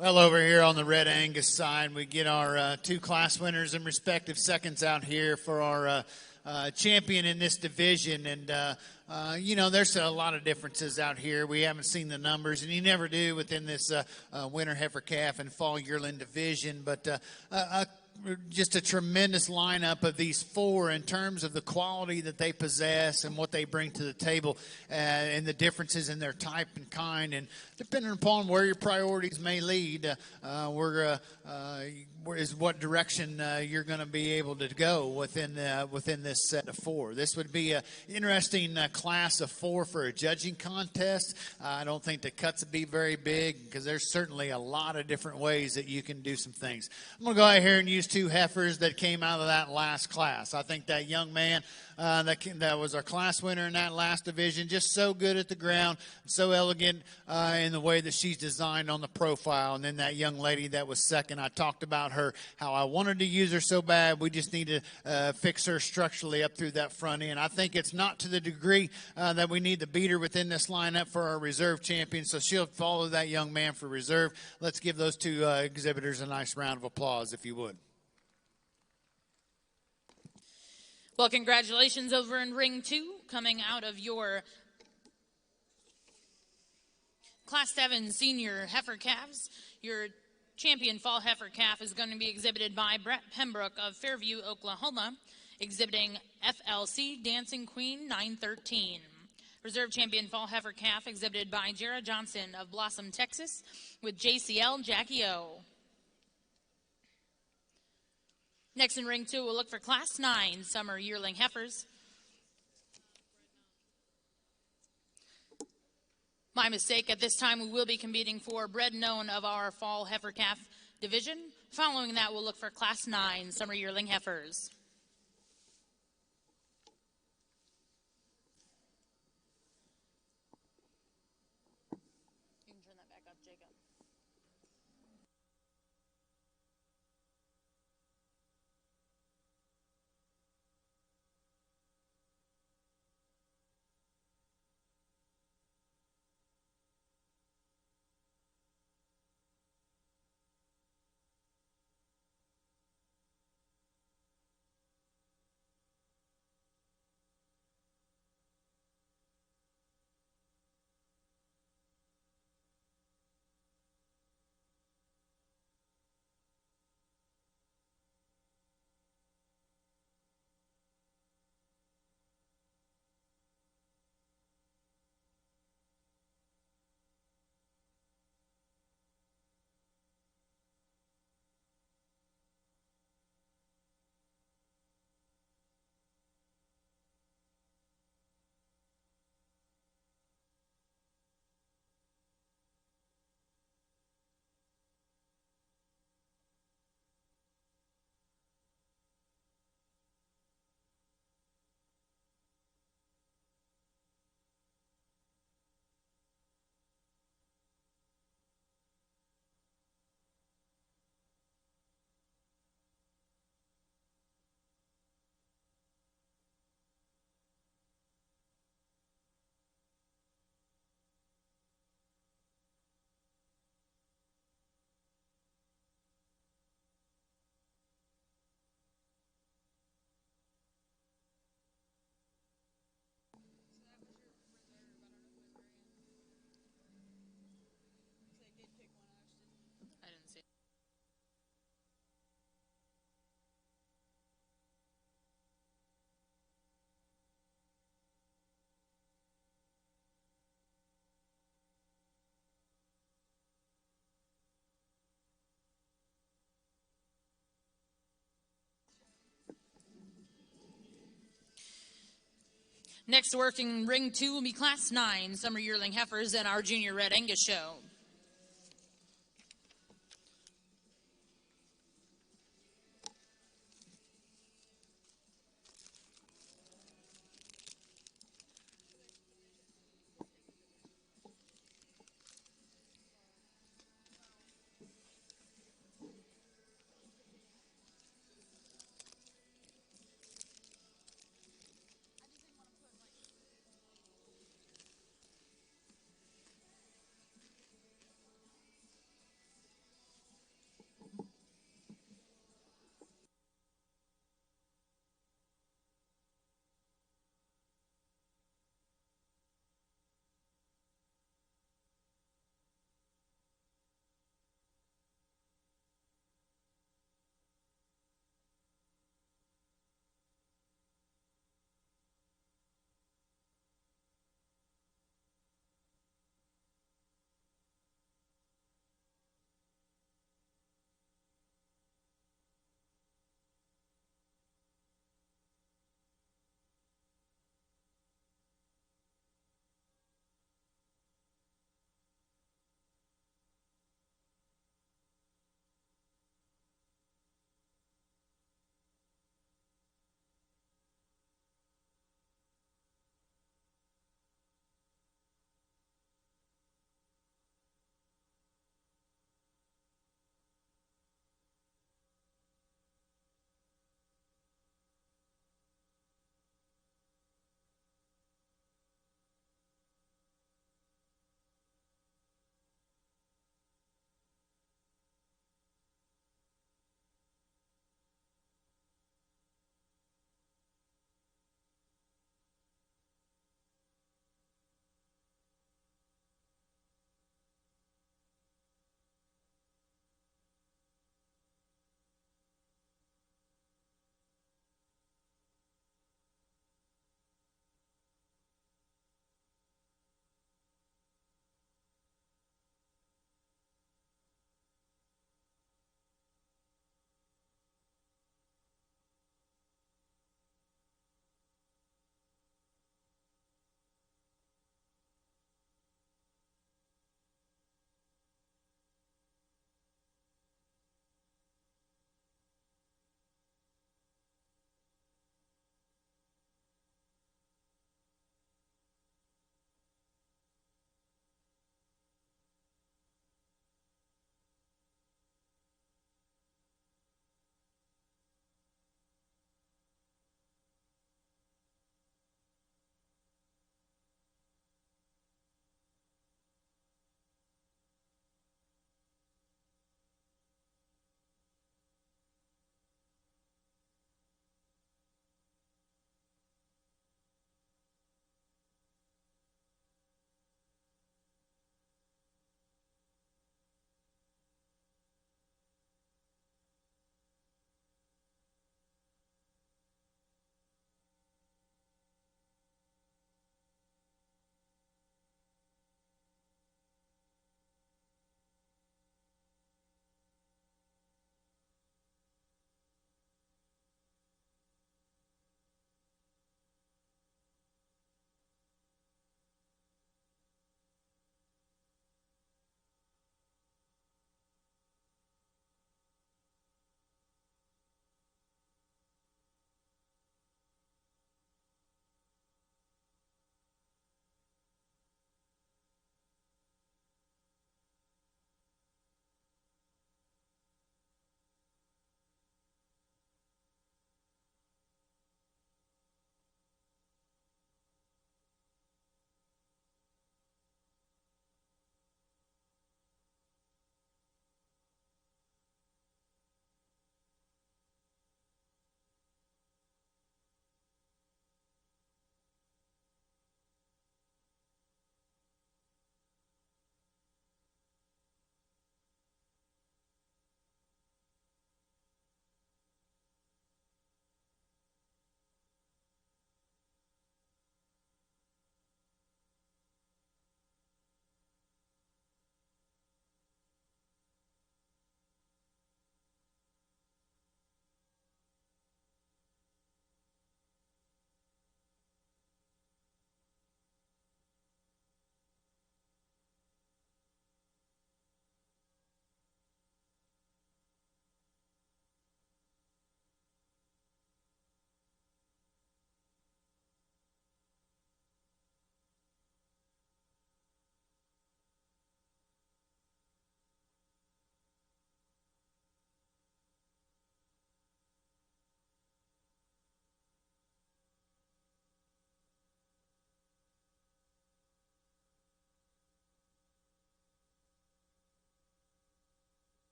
[SPEAKER 3] Well, over here on the Red Angus side, we get our 2 class winners and respective seconds out here for our champion in this division. And, you know, there's a lot of differences out here. We haven't seen the numbers, and you never do within this winter heifer calf and fall yearling division. But just a tremendous lineup of these 4 in terms of the quality that they possess and what they bring to the table, and the differences in their type and kind. And depending upon where your priorities may lead, is what direction you're going to be able to go within this set of 4. This would be an interesting class of 4 for a judging contest. I don't think the cuts would be very big because there's certainly a lot of different ways that you can do some things. I'm going to go out here and use 2 heifers that came out of that last class. I think that young man that was our class winner in that last division, just so good at the ground, so elegant in the way that she's designed on the profile. And then that young lady that was second, I talked about her, how I wanted to use her so bad. We just need to fix her structurally up through that front end. I think it's not to the degree that we need to beat her within this lineup for our reserve champion, so she'll follow that young man for reserve. Let's give those 2 exhibitors a nice round of applause, if you would.
[SPEAKER 2] Well, congratulations over in ring 2, coming out of your Class 7 senior heifer calves. Your champion fall heifer calf is going to be exhibited by Brett Pembroke of Fairview, Oklahoma, exhibiting FLC Dancing Queen 913. Reserve champion fall heifer calf exhibited by Jara Johnson of Blossom, Texas, with JCL Jackie O. Next in ring 2, we'll look for Class 9 summer yearling heifers. My mistake, at this time we will be competing for bred known of our fall heifer calf division. Following that, we'll look for Class 9 summer yearling heifers. You can turn that back up, Jacob. Next to working ring 2 will be Class 9 Summer Yearling Heifers and our Junior Red Angus show.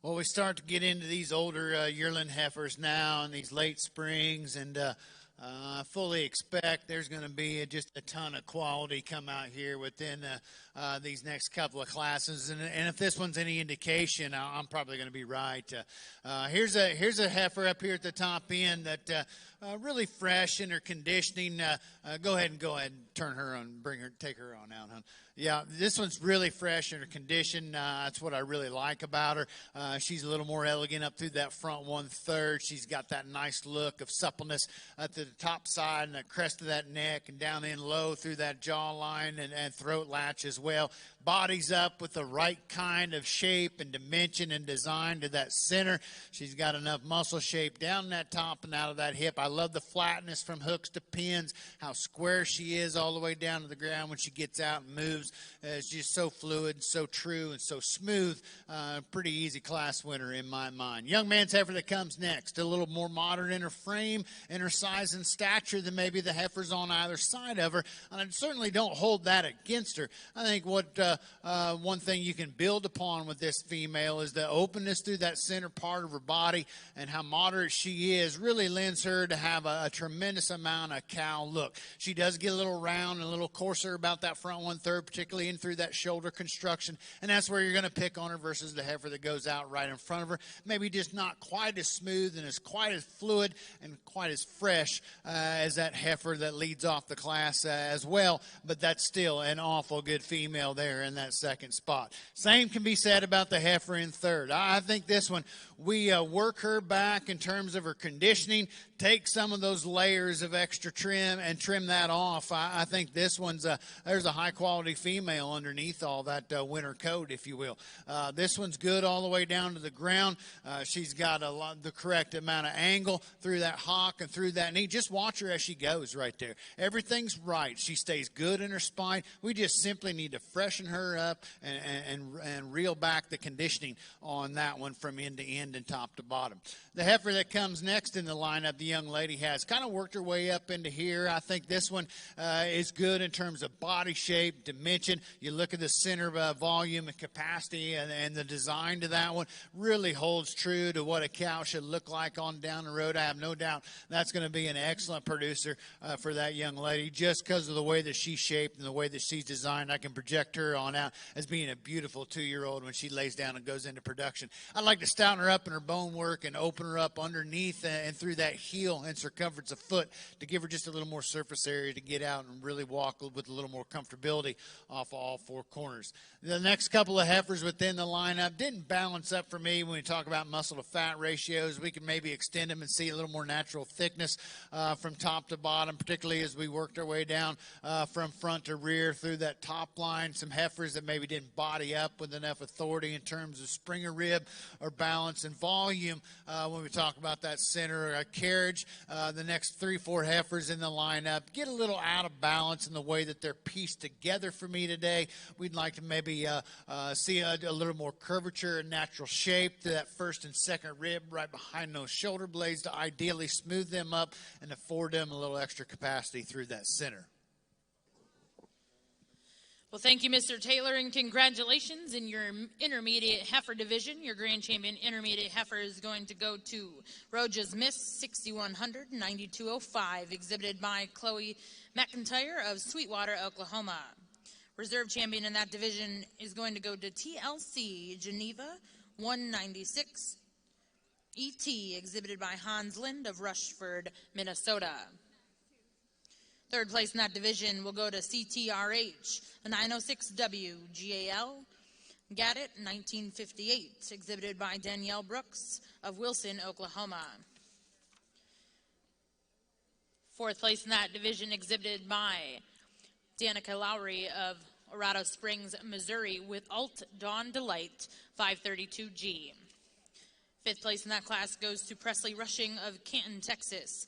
[SPEAKER 3] Well, we start to get into these older yearling heifers now in these late springs, and I fully expect there's going to be just a ton of quality come out here within these next couple of classes. And if this one's any indication, I'm probably going to be right. Here's a heifer up here at the top end that really fresh in her conditioning. Go ahead and turn her on, take her on out, hon. Yeah, this one's really fresh in her condition. That's what I really like about her. She's a little more elegant up through that front 1/3. She's got that nice look of suppleness at the top side and the crest of that neck and down in low through that jawline and throat latch as well. Body's up with the right kind of shape and dimension and design to that center. She's got enough muscle shape down that top and out of that hip. I love the flatness from hooks to pins, how square she is all the way down to the ground when she gets out and moves. It's just so fluid, so true, and so smooth. Pretty easy class winner in my mind. Young man's heifer that comes next, a little more modern in her frame, in her size and stature than maybe the heifers on either side of her. And I certainly don't hold that against her. I think what one thing you can build upon with this female is the openness through that center part of her body, and how moderate she is really lends her to have a tremendous amount of cow look. She does get a little round and a little coarser about that front 1/3, particularly in through that shoulder construction, and that's where you're going to pick on her versus the heifer that goes out right in front of her. Maybe just not quite as smooth and as quite as fluid and quite as fresh as that heifer that leads off the class as well, but that's still an awful good female there in that second spot. Same can be said about the heifer in third. I think this one, we work her back in terms of her conditioning, take some of those layers of extra trim and trim that off. I think this one's there's a high quality female underneath all that winter coat, if you will. This one's good all the way down to the ground. She's got the correct amount of angle through that hock and through that knee. Just watch her as she goes right there. Everything's right. She stays good in her spine. We just simply need to freshen her up and reel back the conditioning on that one from end to end and top to bottom. The heifer that comes next in the lineup, the young lady has kind of worked her way up into here. I think this one is good in terms of body shape, dimension. You look at the center volume and capacity, and the design to that one really holds true to what a cow should look like on down the road. I have no doubt that's going to be an excellent producer for that young lady, just because of the way that she's shaped and the way that she's designed. I can project her on out as being a beautiful 2-year-old when she lays down and goes into production. I'd like to stouten her up in her bone work and open her up underneath and through that heel and circumference of foot to give her just a little more surface area to get out and really walk with a little more comfortability off all 4 corners. The next couple of heifers within the lineup didn't balance up for me when we talk about muscle to fat ratios. We can maybe extend them and see a little more natural thickness from top to bottom, particularly as we worked our way down from front to rear through that top line. Some heifers that maybe didn't body up with enough authority in terms of springer rib or balance and volume when we talk about that center carriage. The next 3-4 heifers in the lineup get a little out of balance in the way that they're pieced together for me today. We'd like to maybe see a little more curvature and natural shape to that first and second rib right behind those shoulder blades to ideally smooth them up and afford them a little extra capacity through that center.
[SPEAKER 2] Well, thank you, Mr. Taylor, and congratulations in your intermediate heifer division. Your grand champion intermediate heifer is going to go to Roja's Miss 6100 9205, exhibited by Chloe McIntyre of Sweetwater, Oklahoma. Reserve champion in that division is going to go to TLC Geneva 196 ET, exhibited by Hans Lind of Rushford, Minnesota. Third place in that division will go to CTRH, a 906W GAL Gaddett 1958, exhibited by Danielle Brooks of Wilson, Oklahoma. Fourth place in that division exhibited by Danica Lowry of Orado Springs, Missouri, with Alt Dawn Delight 532G. Fifth place in that class goes to Presley Rushing of Canton, Texas,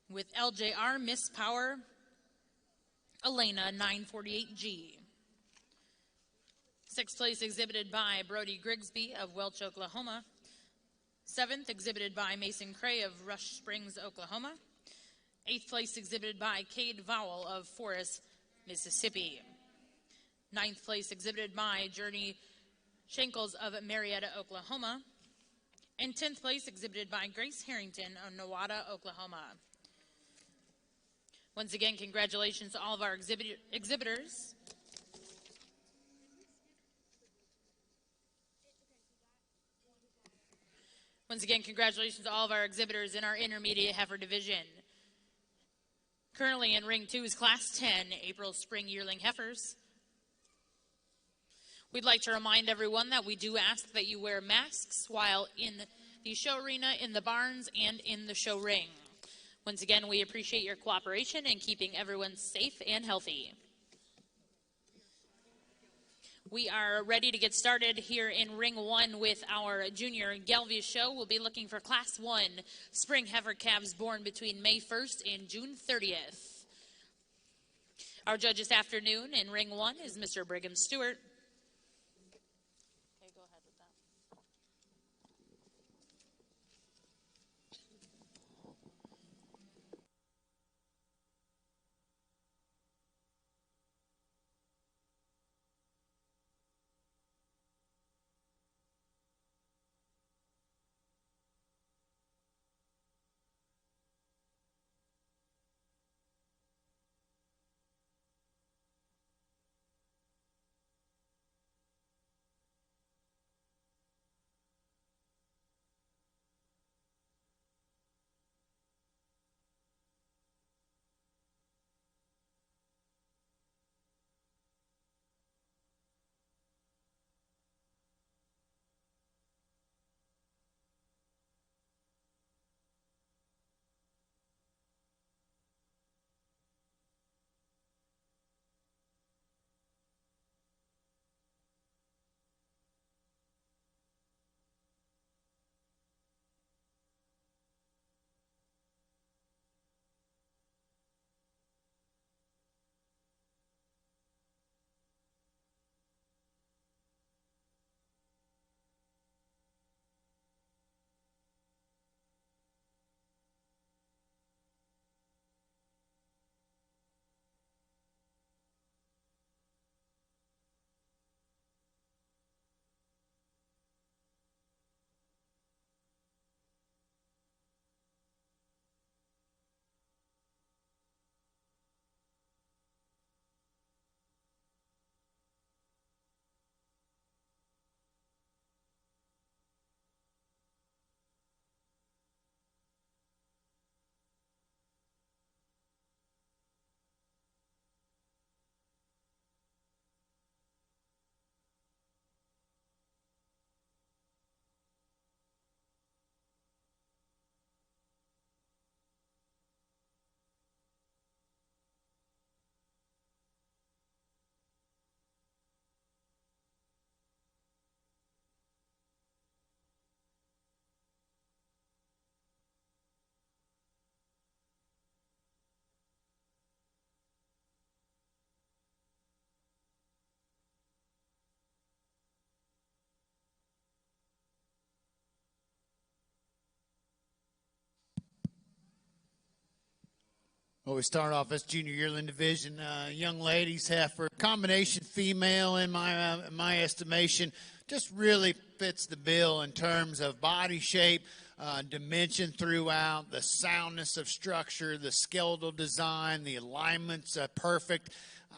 [SPEAKER 2] with LJR Miss Power Elena 948G. Sixth place exhibited by Brody Grigsby of Welch, Oklahoma. Seventh exhibited by Mason Cray of Rush Springs, Oklahoma. Eighth place exhibited by Cade Vowell of Forest, Mississippi. Ninth place exhibited by Journey
[SPEAKER 4] Shankles of Marietta, Oklahoma. And 10th place exhibited by Grace Harrington of Nowata, Oklahoma. Once again, congratulations to all of our exhibitors. Once again, congratulations to all of our exhibitors in our intermediate heifer division. Currently in Ring 2 is Class 10, April Spring Yearling Heifers. We'd like to remind everyone that we do ask that you wear masks while in the show arena, in the barns, and in the show ring. Once again, we appreciate your cooperation in keeping everyone safe and healthy. We are ready to get started here in Ring 1 with our Junior Galvia show. We'll be looking for Class 1 spring heifer calves born between May 1st and June 30th. Our judge this afternoon in Ring 1 is Mr. Brigham Stewart. Okay, go ahead with that.
[SPEAKER 3] Well, we start off as junior yearling division. Young ladies heifer, combination female in my estimation, just really fits the bill in terms of body shape, dimension throughout, the soundness of structure, the skeletal design, the alignment's perfect.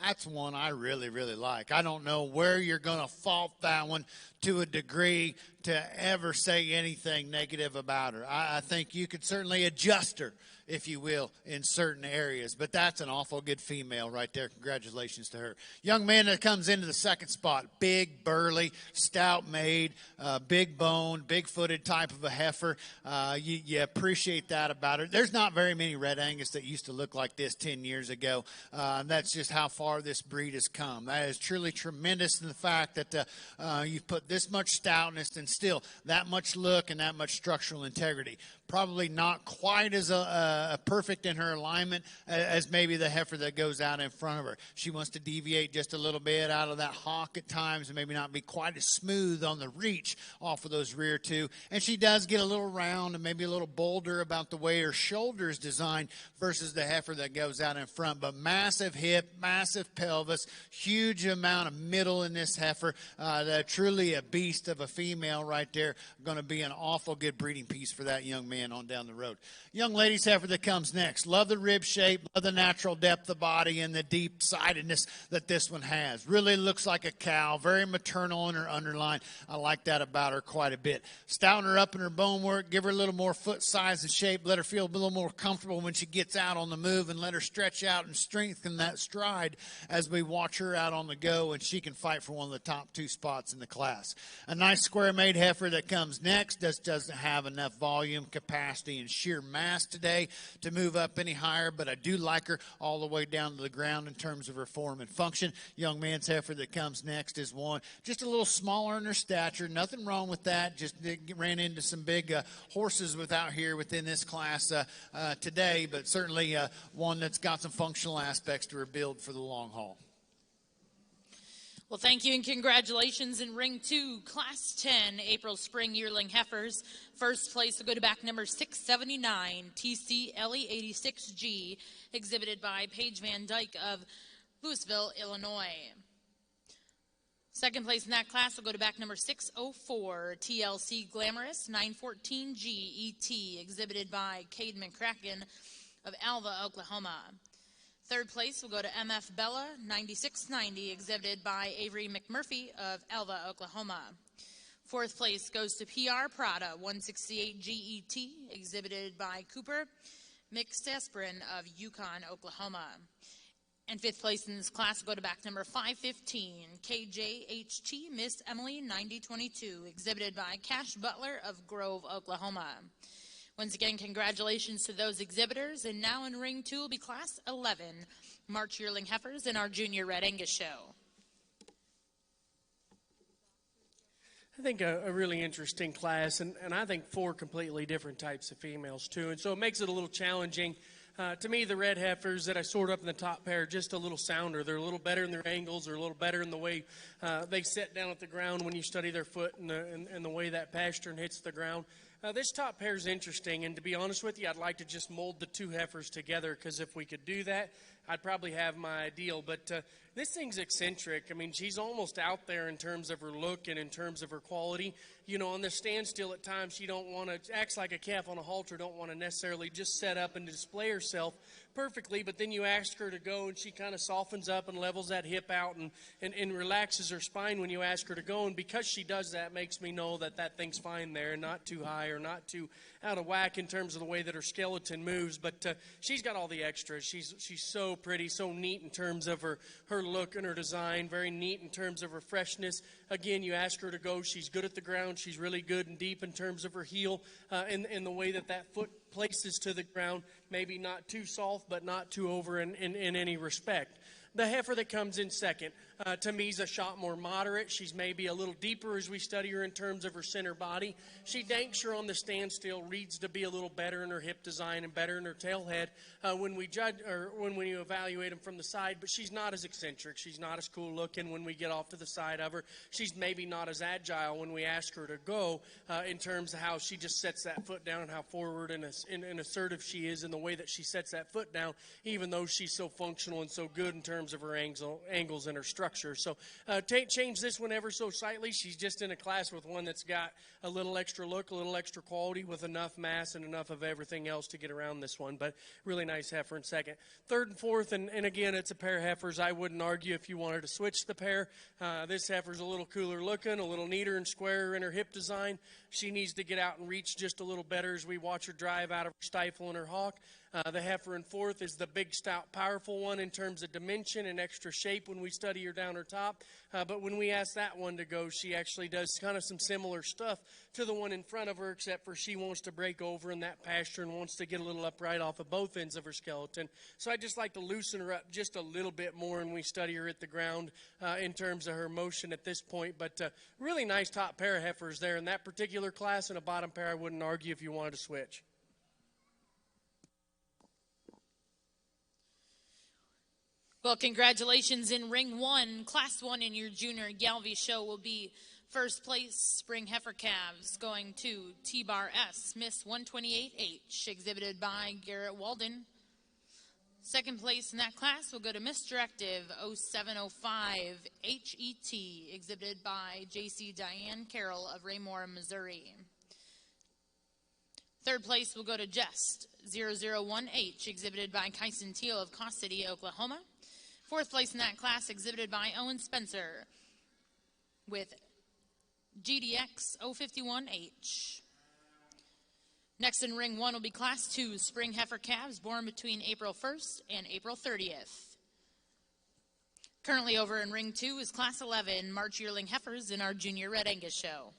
[SPEAKER 3] That's one I really, really like. I don't know where you're going to fault that one to a degree to ever say anything negative about her. I think you could certainly adjust her, if you will, in certain areas. But that's an awful good female right there. Congratulations to her. Young man that comes into the second spot, big, burly, stout-made, big bone, big-footed type of a heifer. You appreciate that about her. There's not very many Red Angus that used to look like this 10 years ago. That's just how far this breed has come. That is truly tremendous in the fact that you've put this much stoutness and still that much look and that much structural integrity. Probably not quite as perfect in her alignment as maybe the heifer that goes out in front of her. She wants to deviate just a little bit out of that hock at times and maybe not be quite as smooth on the reach off of those rear two. And she does get a little round and maybe a little bolder about the way her shoulder is designed versus the heifer that goes out in front. But massive hip, massive pelvis, huge amount of middle in this heifer. Truly a beast of a female right there. Going to be an awful good breeding piece for that young man on down the road. Young lady's heifer that comes next. Love the rib shape, love the natural depth of body and the deep sidedness that this one has. Really looks like a cow, very maternal in her underline. I like that about her quite a bit. Stouten her up in her bone work, give her a little more foot size and shape, let her feel a little more comfortable when she gets out on the move, and let her stretch out and strengthen that stride as we watch her out on the go, and she can fight for one of the top 2 spots in the class. A nice square made heifer that comes next just doesn't have enough volume, capacity, and sheer mass today to move up any higher, but I do like her all the way down to the ground in terms of her form and function. Young man's heifer that comes next is one just a little smaller in her stature. Nothing wrong with that. Just ran into some big horses without here within this class today, but certainly one that's got some functional aspects to her build for the long haul.
[SPEAKER 4] Well, thank you and congratulations in Ring 2, Class 10, April Spring Yearling Heifers. First place will go to back number 679, TC Ellie 86G, exhibited by Paige Van Dyke of Louisville, Illinois. Second place in that class will go to back number 604, TLC Glamorous 914G ET, exhibited by Cade McCracken of Alva, Oklahoma. Third place will go to MF Bella 9690, exhibited by Avery McMurphy of Alva, Oklahoma. Fourth place goes to PR Prada 168 GET, exhibited by Cooper McSasprin of Yukon, Oklahoma. And fifth place in this class will go to back number 515, KJHT Miss Emily 9022, exhibited by Cash Butler of Grove, Oklahoma. Once again, congratulations to those exhibitors. And now in Ring 2 will be Class 11, March Yearling Heifers in our Junior Red Angus Show.
[SPEAKER 5] I think a really interesting class, and I think 4 completely different types of females, too. And so it makes it a little challenging. To me, the red heifers that I sort up in the top pair are just a little sounder. They're a little better in their angles. They're a little better in the way they sit down at the ground when you study their foot and the way that pastern hits the ground. This top pair is interesting, and to be honest with you, I'd like to just mold the 2 heifers together, because if we could do that, I'd probably have my ideal. But this thing's eccentric. I mean, she's almost out there in terms of her look and in terms of her quality. You know, on the standstill at times, she don't want to, acts like a calf on a halter, don't want to necessarily just set up and display herself perfectly, but then you ask her to go, and she kind of softens up and levels that hip out and relaxes her spine when you ask her to go. And because she does that, makes me know that that thing's fine there, not too high or not too out of whack in terms of the way that her skeleton moves. But she's got all the extras. She's so pretty, so neat in terms of her look and her design, very neat in terms of her freshness. Again, you ask her to go, she's good at the ground. She's really good and deep in terms of her heel and the way that foot places to the ground, maybe not too soft, but not too over in any respect. The heifer that comes in second, to me, is a shot more moderate. She's maybe a little deeper as we study her in terms of her center body. She danks her on the standstill, reads to be a little better in her hip design and better in her tail head when we judge or when we evaluate them from the side. But she's not as eccentric. She's not as cool looking when we get off to the side of her. She's maybe not as agile when we ask her to go in terms of how she just sets that foot down and how forward and assertive she is in the way that she sets that foot down, even though she's so functional and so good in terms of her angles and her structure. So change this one ever so slightly. She's just in a class with one that's got a little extra look, a little extra quality with enough mass and enough of everything else to get around this one. But really nice heifer in second. Third and fourth, and again, it's a pair of heifers. I wouldn't argue if you wanted to switch the pair. This heifer's a little cooler looking, a little neater and squarer in her hip design. She needs to get out and reach just a little better as we watch her drive out of her stifle and her hawk. The heifer in fourth is the big, stout, powerful one in terms of dimension and extra shape when we study her down her top. But when we ask that one to go, she actually does kind of some similar stuff to the one in front of her, except for she wants to break over in that pasture and wants to get a little upright off of both ends of her skeleton. So I just like to loosen her up just a little bit more when we study her at the ground in terms of her motion at this point. But really nice top pair of heifers there in that particular class, and a bottom pair I wouldn't argue if you wanted to switch.
[SPEAKER 4] Well, congratulations in Ring 1. Class 1 in your Junior Galvey show will be first place spring heifer calves going to T-Bar S, Miss 128H, exhibited by Garrett Walden. Second place in that class will go to Miss Directive 0705 HET, exhibited by JC Diane Carroll of Raymore, Missouri. Third place will go to Jest 001H, exhibited by Kyson Teal of Cost City, Oklahoma. Fourth place in that class, exhibited by Owen Spencer with GDX 051H. Next in Ring 1 will be Class 2 spring heifer calves born between April 1st and April 30th. Currently over in Ring 2 is Class 11 March yearling heifers in our Junior Red Angus show.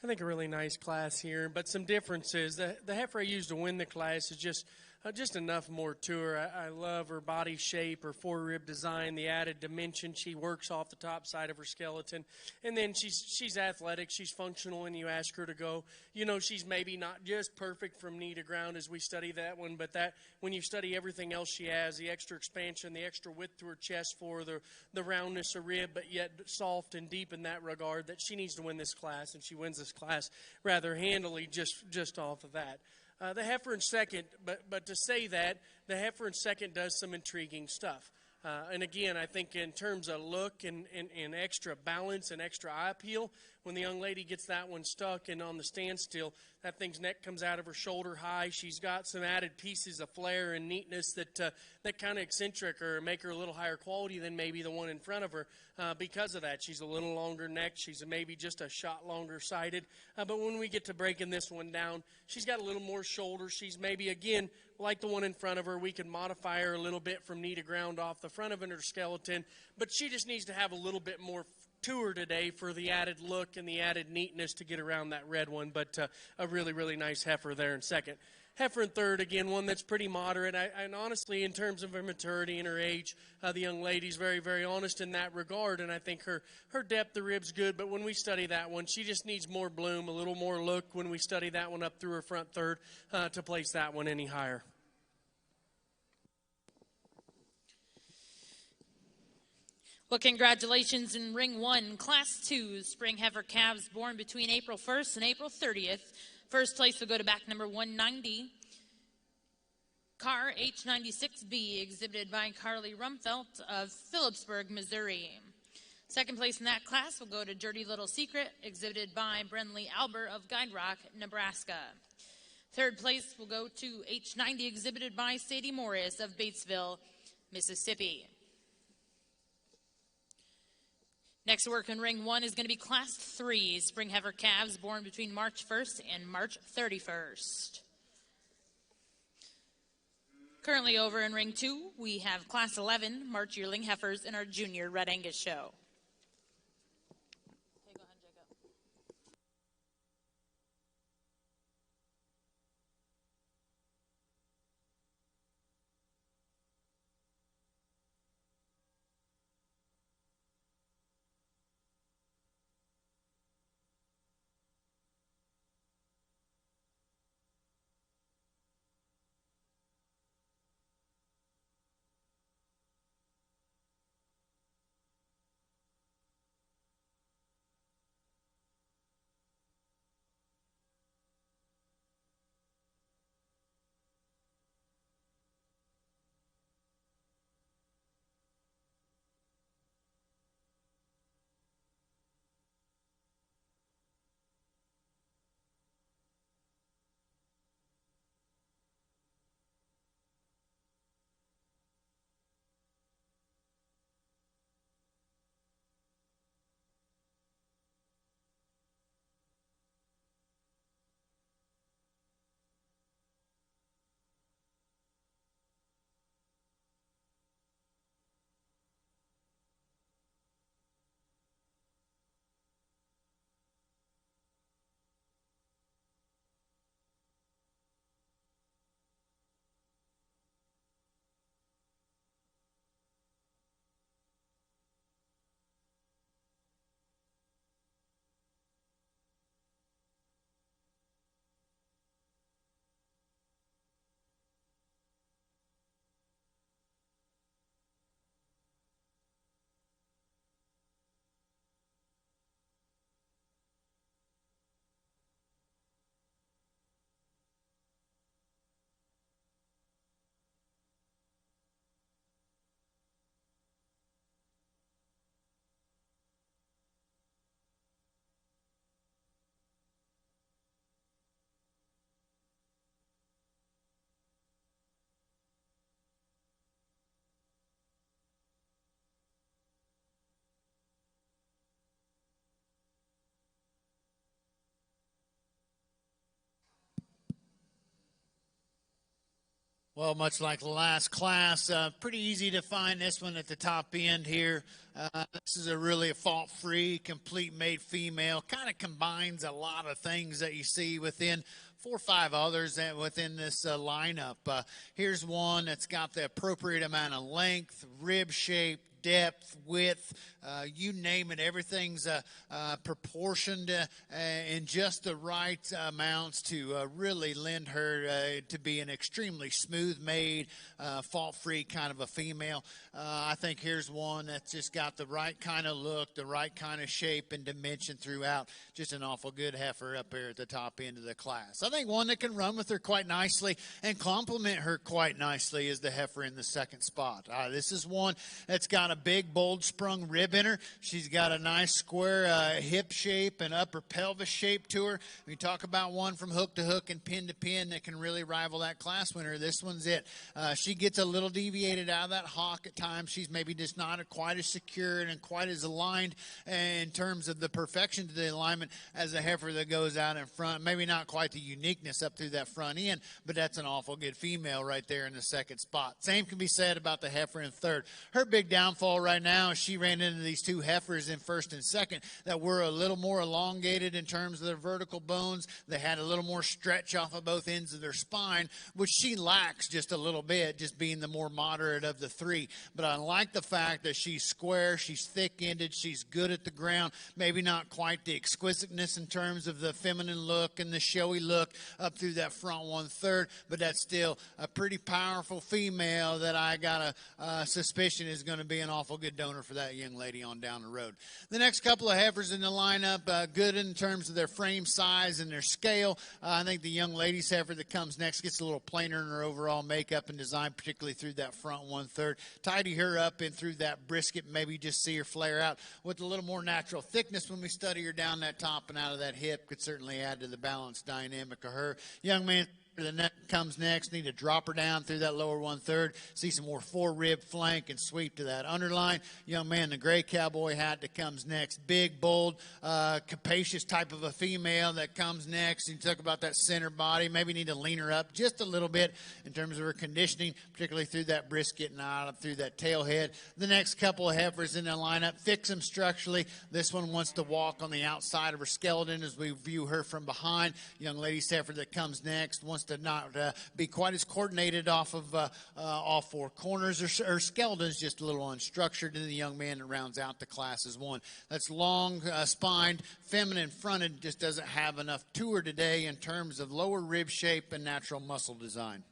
[SPEAKER 5] I think a really nice class here, but some differences. The heifer I used to win the class is just enough more to her. I love her body shape, her four-rib design, the added dimension. She works off the top side of her skeleton. And then she's athletic, she's functional, and you ask her to go. You know, she's maybe not just perfect from knee to ground as we study that one, but that when you study everything else she has, the extra expansion, the extra width to her chest for the roundness of rib, but yet soft and deep in that regard, that she needs to win this class, and she wins this class rather handily just off of that. The heifer in second, but to say that, the heifer in second does some intriguing stuff. And again, I think in terms of look and extra balance and extra eye appeal, when the young lady gets that one stuck and on the standstill, that thing's neck comes out of her shoulder high. She's got some added pieces of flair and neatness that kind of eccentric or make her a little higher quality than maybe the one in front of her. Because of that, she's a little longer necked. She's maybe just a shot longer sighted. But when we get to breaking this one down, she's got a little more shoulder. She's maybe, again, like the one in front of her. We can modify her a little bit from knee to ground off the front of her skeleton. But she just needs to have a little bit more to her today for the added look and the added neatness to get around that red one. But a really, really nice heifer there in second. heifer in third, again, one that's pretty moderate. And honestly, in terms of her maturity and her age, the young lady's very, very honest in that regard. And I think her depth of rib's good. But when we study that one, she just needs more bloom, a little more look when we study that one up through her front third to place that one any higher.
[SPEAKER 4] Well, congratulations in Ring 1, Class 2, Spring Heifer Calves born between April 1st and April 30th. First place will go to back number 190, Car H96B, exhibited by Carly Rumfelt of Phillipsburg, Missouri. Second place in that class will go to Dirty Little Secret, exhibited by Brenly Albert of Guide Rock, Nebraska. Third place will go to H90, exhibited by Sadie Morris of Batesville, Mississippi. Next to work in Ring 1 is going to be Class 3, Spring Heifer Calves born between March 1st and March 31st. Currently over in Ring 2, we have Class 11, March Yearling Heifers in our Junior Red Angus show. Okay, go ahead, Jacob.
[SPEAKER 3] Well, much like the last class, pretty easy to find this one at the top end here. This is really a fault-free, complete made female. Kind of combines a lot of things that you see within 4 or 5 others within this lineup. Here's one that's got the appropriate amount of length, rib shape, depth, width, you name it. Everything's proportioned in just the right amounts to really lend her to be an extremely smooth-made, fault-free kind of a female. I think here's one that's just got the right kind of look, the right kind of shape and dimension throughout. Just an awful good heifer up here at the top end of the class. I think one that can run with her quite nicely and complement her quite nicely is the heifer in the second spot. This is one that's got a big, bold sprung rib in her. She's got a nice square hip shape and upper pelvis shape to her. We talk about one from hook to hook and pin to pin that can really rival that class winner. This one's it. She gets a little deviated out of that hock at times. She's maybe just not quite as secure and quite as aligned in terms of the perfection to the alignment alignment as a heifer that goes out in front. Maybe not quite the uniqueness up through that front end, but that's an awful good female right there in the second spot. Same can be said about the heifer in third. Her big downfall right now is she ran into these two heifers in first and second that were a little more elongated in terms of their vertical bones. They had a little more stretch off of both ends of their spine, which she lacks just a little bit, just being the more moderate of the three. But I like the fact that she's square, she's thick-ended, she's good at the ground, maybe not quite the exquisiteness in terms of the feminine look and the showy look up through that front 1/3, but that's still a pretty powerful female that I got a suspicion is going to be an awful good donor for that young lady on down the road. The next couple of heifers in the lineup, good in terms of their frame size and their scale. I think the young lady's heifer that comes next gets a little plainer in her overall makeup and design, particularly through that front 1/3. Tidy her up in through that brisket, maybe just see her flare out with a little more natural thickness when we study her down that top and out of that hip. Could certainly add to the balanced dynamic of her. Young man that comes next, need to drop her down through that lower 1/3, see some more fore-rib flank and sweep to that underline. Young man, the gray cowboy hat that comes next, big, bold, capacious type of a female that comes next. You talk about that center body, maybe need to lean her up just a little bit in terms of her conditioning, particularly through that brisket and out up through that tail head. The next couple of heifers in the lineup, fix them structurally. This one wants to walk on the outside of her skeleton as we view her from behind. Young lady's heifer that comes next wants to not be quite as coordinated off of all four corners. Her skeleton's just a little unstructured, and the young man that rounds out the class is one that's long spined, feminine fronted, just doesn't have enough to her today in terms of lower rib shape and natural muscle design.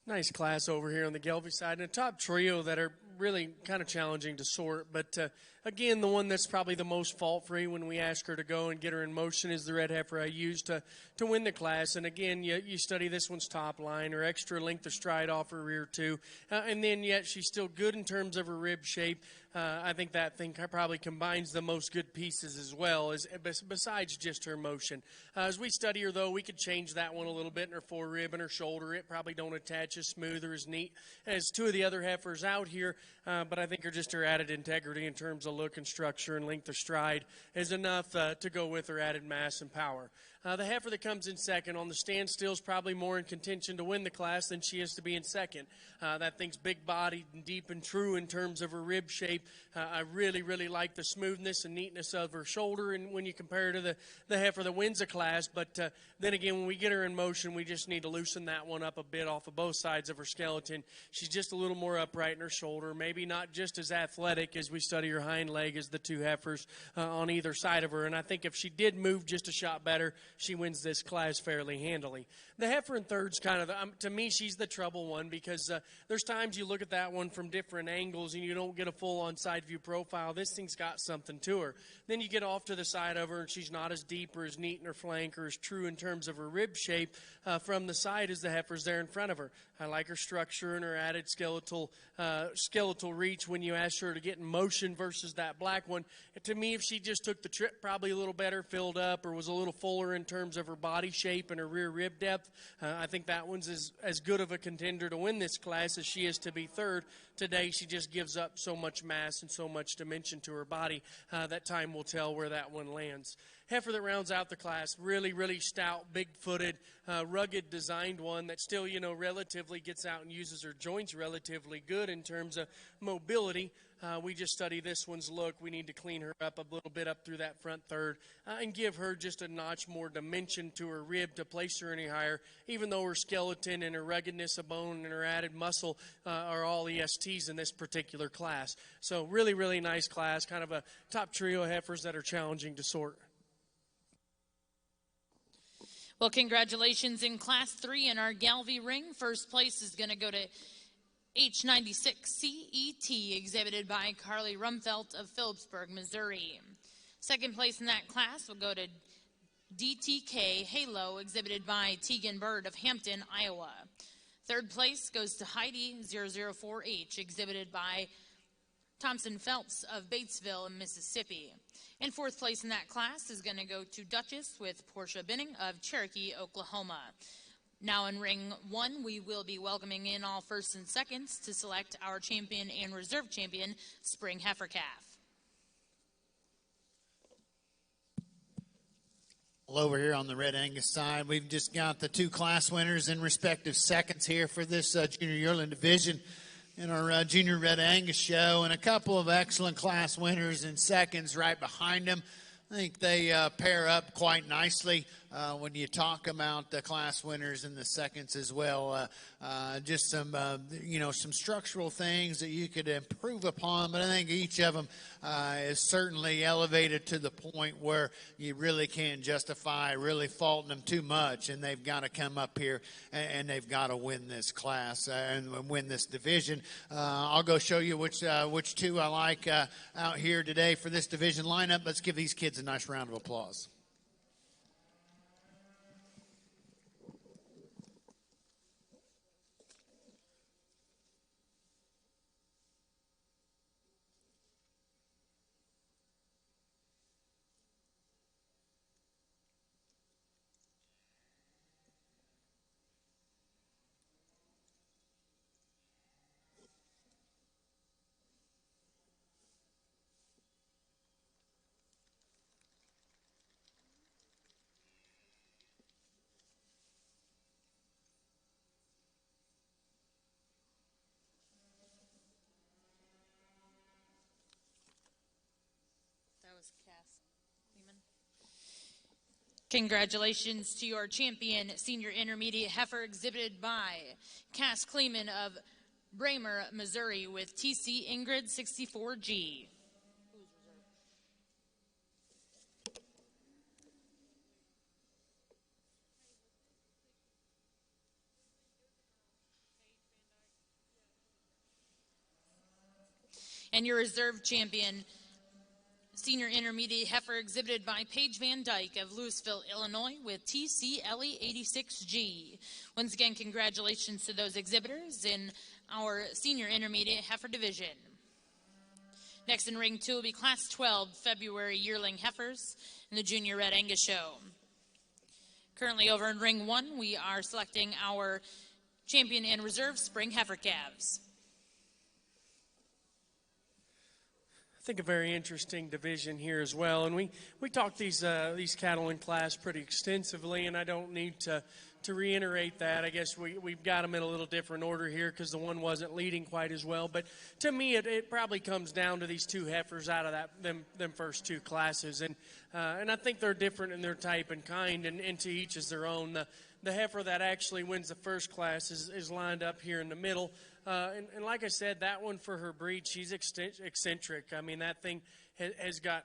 [SPEAKER 5] Nice class over here on the Gelby side, and a top trio that are really kind of challenging to sort. But again, the one that's probably the most fault-free when we ask her to go and get her in motion is the red heifer I used to win the class. And again, you study this one's top line, her extra length of stride off her rear too, and then yet she's still good in terms of her rib shape. I think that thing probably combines the most good pieces as well, as besides just her motion. As we study her, though, we could change that one a little bit in her forerib and her shoulder. It probably don't attach as smooth or as neat as two of the other heifers out here, but I think her added integrity in terms of look and structure and length of stride is enough to go with her added mass and power. The heifer that comes in second on the standstill is probably more in contention to win the class than she is to be in second. That thing's big-bodied and deep and true in terms of her rib shape. I really, really like the smoothness and neatness of her shoulder and when you compare her to the heifer that wins the class. But then again, when we get her in motion, we just need to loosen that one up a bit off of both sides of her skeleton. She's just a little more upright in her shoulder, maybe not just as athletic as we study her hind leg as the two heifers on either side of her. And I think if she did move just a shot better, she wins this class fairly handily. The heifer in third's kind of, to me, she's the trouble one because there's times you look at that one from different angles and you don't get a full on-side view profile. This thing's got something to her. Then you get off to the side of her and she's not as deep or as neat in her flank or as true in terms of her rib shape from the side as the heifers there in front of her. I like her structure and her added skeletal reach when you ask her to get in motion versus that black one. To me, if she just took the trip probably a little better, filled up, or was a little fuller in terms of her body shape and her rear rib depth, I think that one's as good of a contender to win this class as she is to be third. Today, she just gives up so much mass and so much dimension to her body that time will tell where that one lands. Heifer that rounds out the class, really, really stout, big-footed, rugged designed one that still, relatively gets out and uses her joints relatively good in terms of mobility. We just study this one's look. We need to clean her up a little bit up through that front third and give her just a notch more dimension to her rib to place her any higher, even though her skeleton and her ruggedness of bone and her added muscle are all ESTs in this particular class. So really, really nice class, kind of a top trio of heifers that are challenging to sort.
[SPEAKER 2] Well, congratulations in Class 3 in our Galvey ring. First place is going to go to H96 CET, exhibited by Carly Rumfelt of Phillipsburg, Missouri. Second place in that class will go to DTK Halo, exhibited by Tegan Bird of Hampton, Iowa. Third place goes to Heidi 004H, exhibited by Thompson Phelps of Batesville, Mississippi. And fourth place in that class is going to go to Duchess with Portia Binning of Cherokee, Oklahoma. Now in ring 1, we will be welcoming in all firsts and seconds to select our champion and reserve champion, Spring Heifer Calf.
[SPEAKER 3] Well, over here on the Red Angus side, we've just got the two class winners in respective seconds here for this junior yearling division in our junior Red Angus show, and a couple of excellent class winners in seconds right behind them. I think they pair up quite nicely when you talk about the class winners in the seconds as well. Just some, some structural things that you could improve upon, but I think each of them is certainly elevated to the point where you really can't justify really faulting them too much, and they've got to come up here and they've got to win this class and win this division. I'll go show you which two I like out here today for this division lineup. Let's give these kids a nice round of applause.
[SPEAKER 2] Congratulations to your champion senior intermediate heifer exhibited by Cass Kleeman of Bramer, Missouri with TC Ingrid 64G. And your reserve champion senior intermediate heifer exhibited by Paige Van Dyke of Louisville, Illinois with TCLE 86G. Once again, congratulations to those exhibitors in our senior intermediate heifer division. Next in ring 2 will be class 12 February yearling heifers in the junior Red Angus show. Currently over in ring 1, we are selecting our champion and reserve spring heifer calves.
[SPEAKER 5] I think a very interesting division here as well, and we talked these cattle in class pretty extensively, and I don't need to reiterate that. I guess we've got them in a little different order here because the one wasn't leading quite as well. But to me, it probably comes down to these two heifers out of them first two classes, and I think they're different in their type and kind, and to each is their own. The heifer that actually wins the first class is lined up here in the middle. And like I said, that one for her breed, she's eccentric. I mean, that thing has got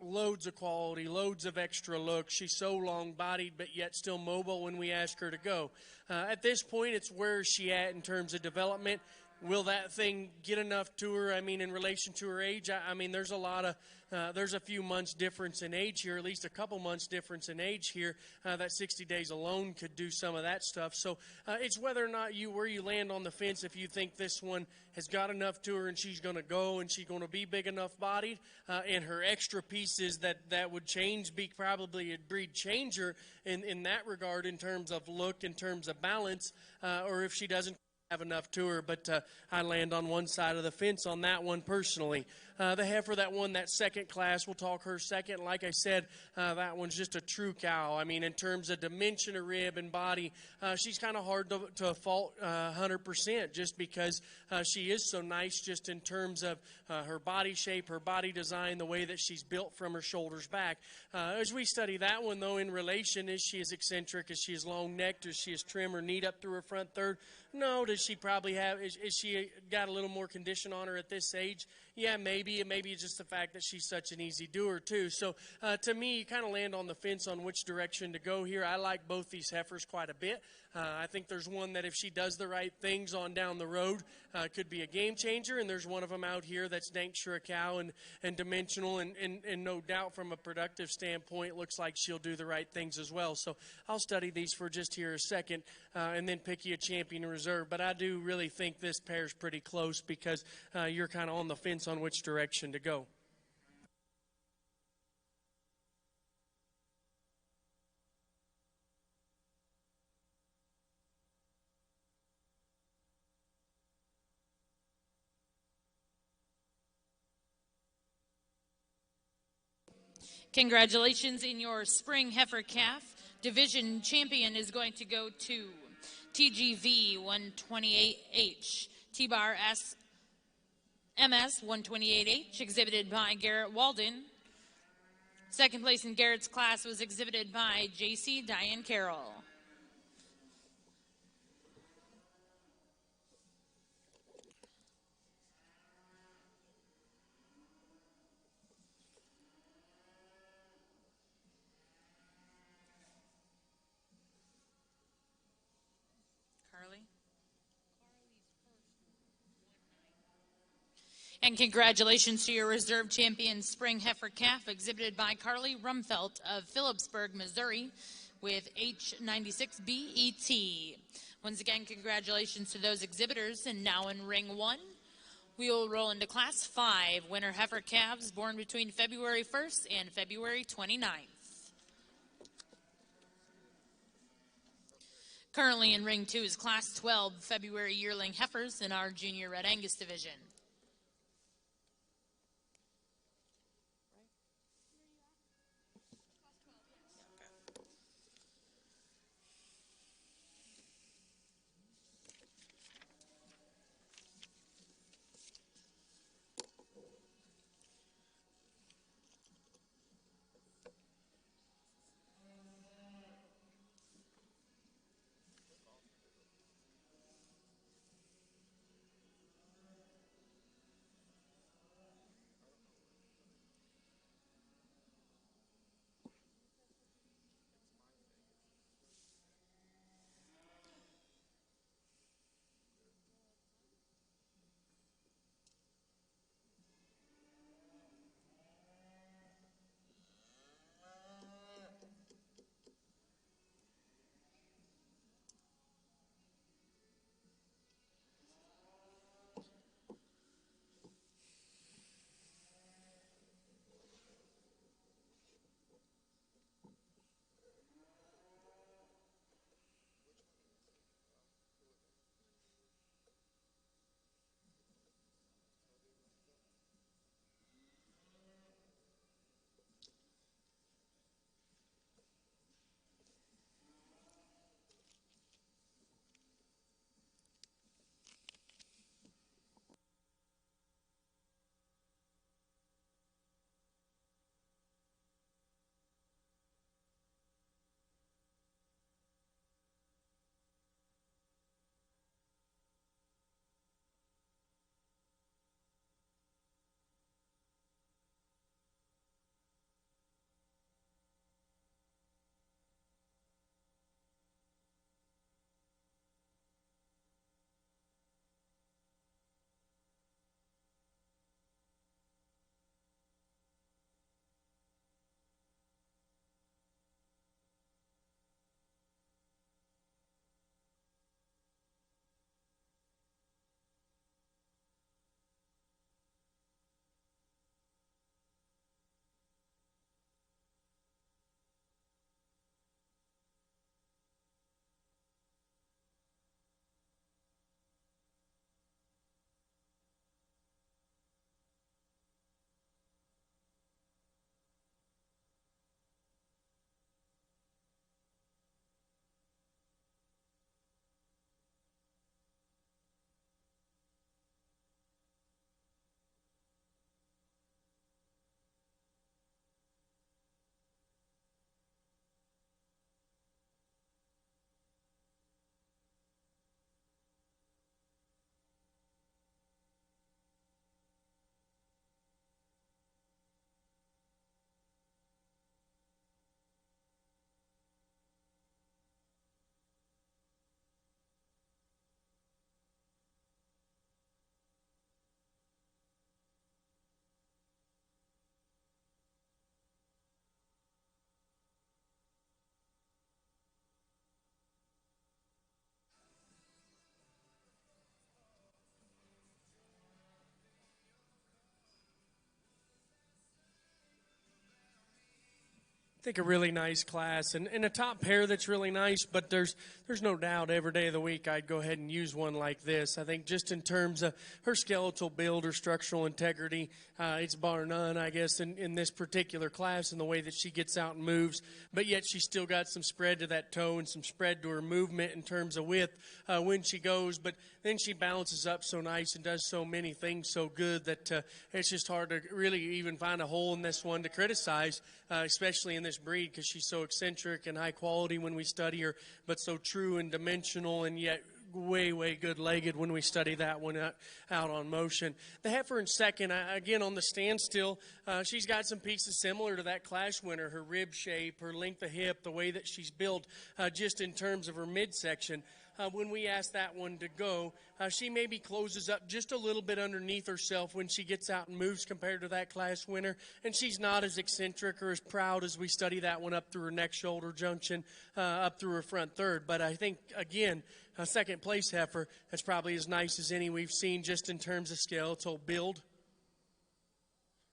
[SPEAKER 5] loads of quality, loads of extra look. She's so long-bodied, but yet still mobile when we ask her to go. At this point, it's where is she at in terms of development. Will that thing get enough to her? I mean, in relation to her age, I mean, there's a few months difference in age here, at least a couple months difference in age here. That 60 days alone could do some of that stuff. So it's whether or not where you land on the fence, if you think this one has got enough to her and she's going to go and she's going to be big enough bodied, and her extra pieces that would change, be probably a breed changer in that regard in terms of look, in terms of balance, or if she doesn't have enough to her, but I land on one side of the fence on that one personally. The heifer that won that second class, we'll talk her second. Like I said, that one's just a true cow. I mean, in terms of dimension of rib and body, she's kind of hard to fault 100% just because she is so nice just in terms of her body shape, her body design, the way that she's built from her shoulders back. As we study that one, though, in relation, is she as eccentric, is she as long-necked, is she as trim or neat up through her front third? No. Does she probably have, is she got a little more condition on her at this age? Yeah, maybe. And maybe it's just the fact that she's such an easy doer, too. So, to me, you kind of land on the fence on which direction to go here. I like both these heifers quite a bit. I think there's one that if she does the right things on down the road, could be a game changer. And there's one of them out here that's dank sure a cow and dimensional. And no doubt from a productive standpoint, looks like she'll do the right things as well. So I'll study these for just here a second and then pick you a champion in reserve. But I do really think this pair's pretty close because you're kind of on the fence on which direction to go.
[SPEAKER 2] Congratulations, in your spring heifer calf division champion is going to go to TGV 128H, T-Bar S MS 128H, exhibited by Garrett Walden. Second place in Garrett's class was exhibited by JC Diane Carroll. And congratulations to your reserve champion spring heifer calf exhibited by Carly Rumfelt of Phillipsburg, Missouri with H96BET. Once again, congratulations to those exhibitors. And now in ring 1, we will roll into class 5, winter heifer calves born between February 1st and February 29th. Currently in ring 2 is class 12 February yearling heifers in our junior Red Angus division.
[SPEAKER 5] I think a really nice class and a top pair that's really nice, but there's no doubt every day of the week I'd go ahead and use one like this. I think just in terms of her skeletal build or structural integrity, it's bar none, I guess, in this particular class and the way that she gets out and moves, but yet she's still got some spread to that toe and some spread to her movement in terms of width when she goes, but then she balances up so nice and does so many things so good that it's just hard to really even find a hole in this one to criticize, especially in this breed because she's so eccentric and high quality when we study her, but so true and dimensional and yet way good-legged when we study that one out on motion. The heifer in second, again, on the standstill, she's got some pieces similar to that class winner, her rib shape, her length of hip, the way that she's built, just in terms of her midsection. When we ask that one to go, she maybe closes up just a little bit underneath herself when she gets out and moves compared to that class winner, and she's not as eccentric or as proud as we study that one up through her neck shoulder junction, up through her front third. But I think, again, a second place heifer, that's probably as nice as any we've seen just in terms of skeletal build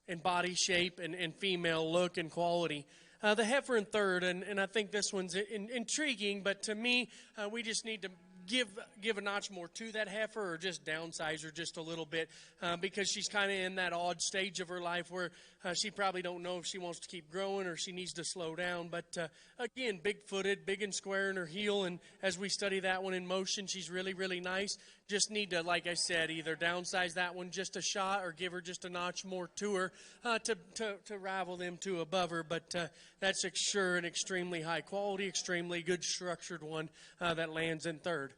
[SPEAKER 5] and body shape and female look and quality. The heifer in third, and I think this one's intriguing, but to me, we just need to give a notch more to that heifer or just downsize her just a little bit because she's kind of in that odd stage of her life where she probably don't know if she wants to keep growing or she needs to slow down. But again, big-footed, big and square in her heel, and as we study that one in motion, she's really nice. Just need to, like I said, either downsize that one just a shot or give her just a notch more to her to rival them two above her. But that's sure an extremely high quality, extremely good structured one that lands in third.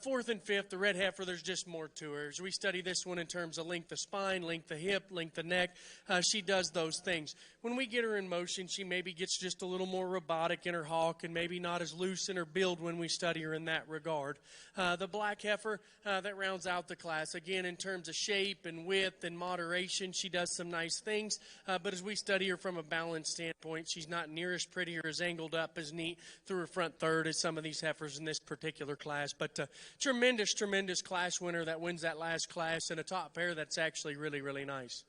[SPEAKER 5] Fourth and fifth, the red heifer, there's just more to her. As we study this one in terms of length of spine, length of hip, length of neck, she does those things. When we get her in motion, she maybe gets just a little more robotic in her hawk and maybe not as loose in her build when we study her in that regard. The black heifer, that rounds out the class. Again, in terms of shape and width and moderation, she does some nice things. But as we study her from a balance standpoint, she's not near as pretty or as angled up as neat through her front third as some of these heifers in this particular class. But tremendous class winner that wins that last class and a top pair that's actually really nice.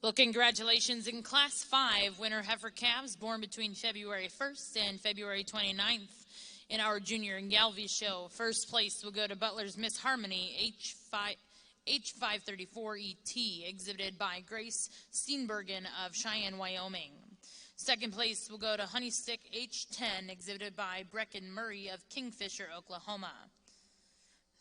[SPEAKER 4] Well, congratulations in Class 5 winner heifer calves born between February 1st and February 29th in our Junior and Galvey show. First place will go to Butler's Miss Harmony, H534ET, exhibited by Grace Steenbergen of Cheyenne, Wyoming. Second place will go to Honeystick H10, exhibited by Brecken Murray of Kingfisher, Oklahoma.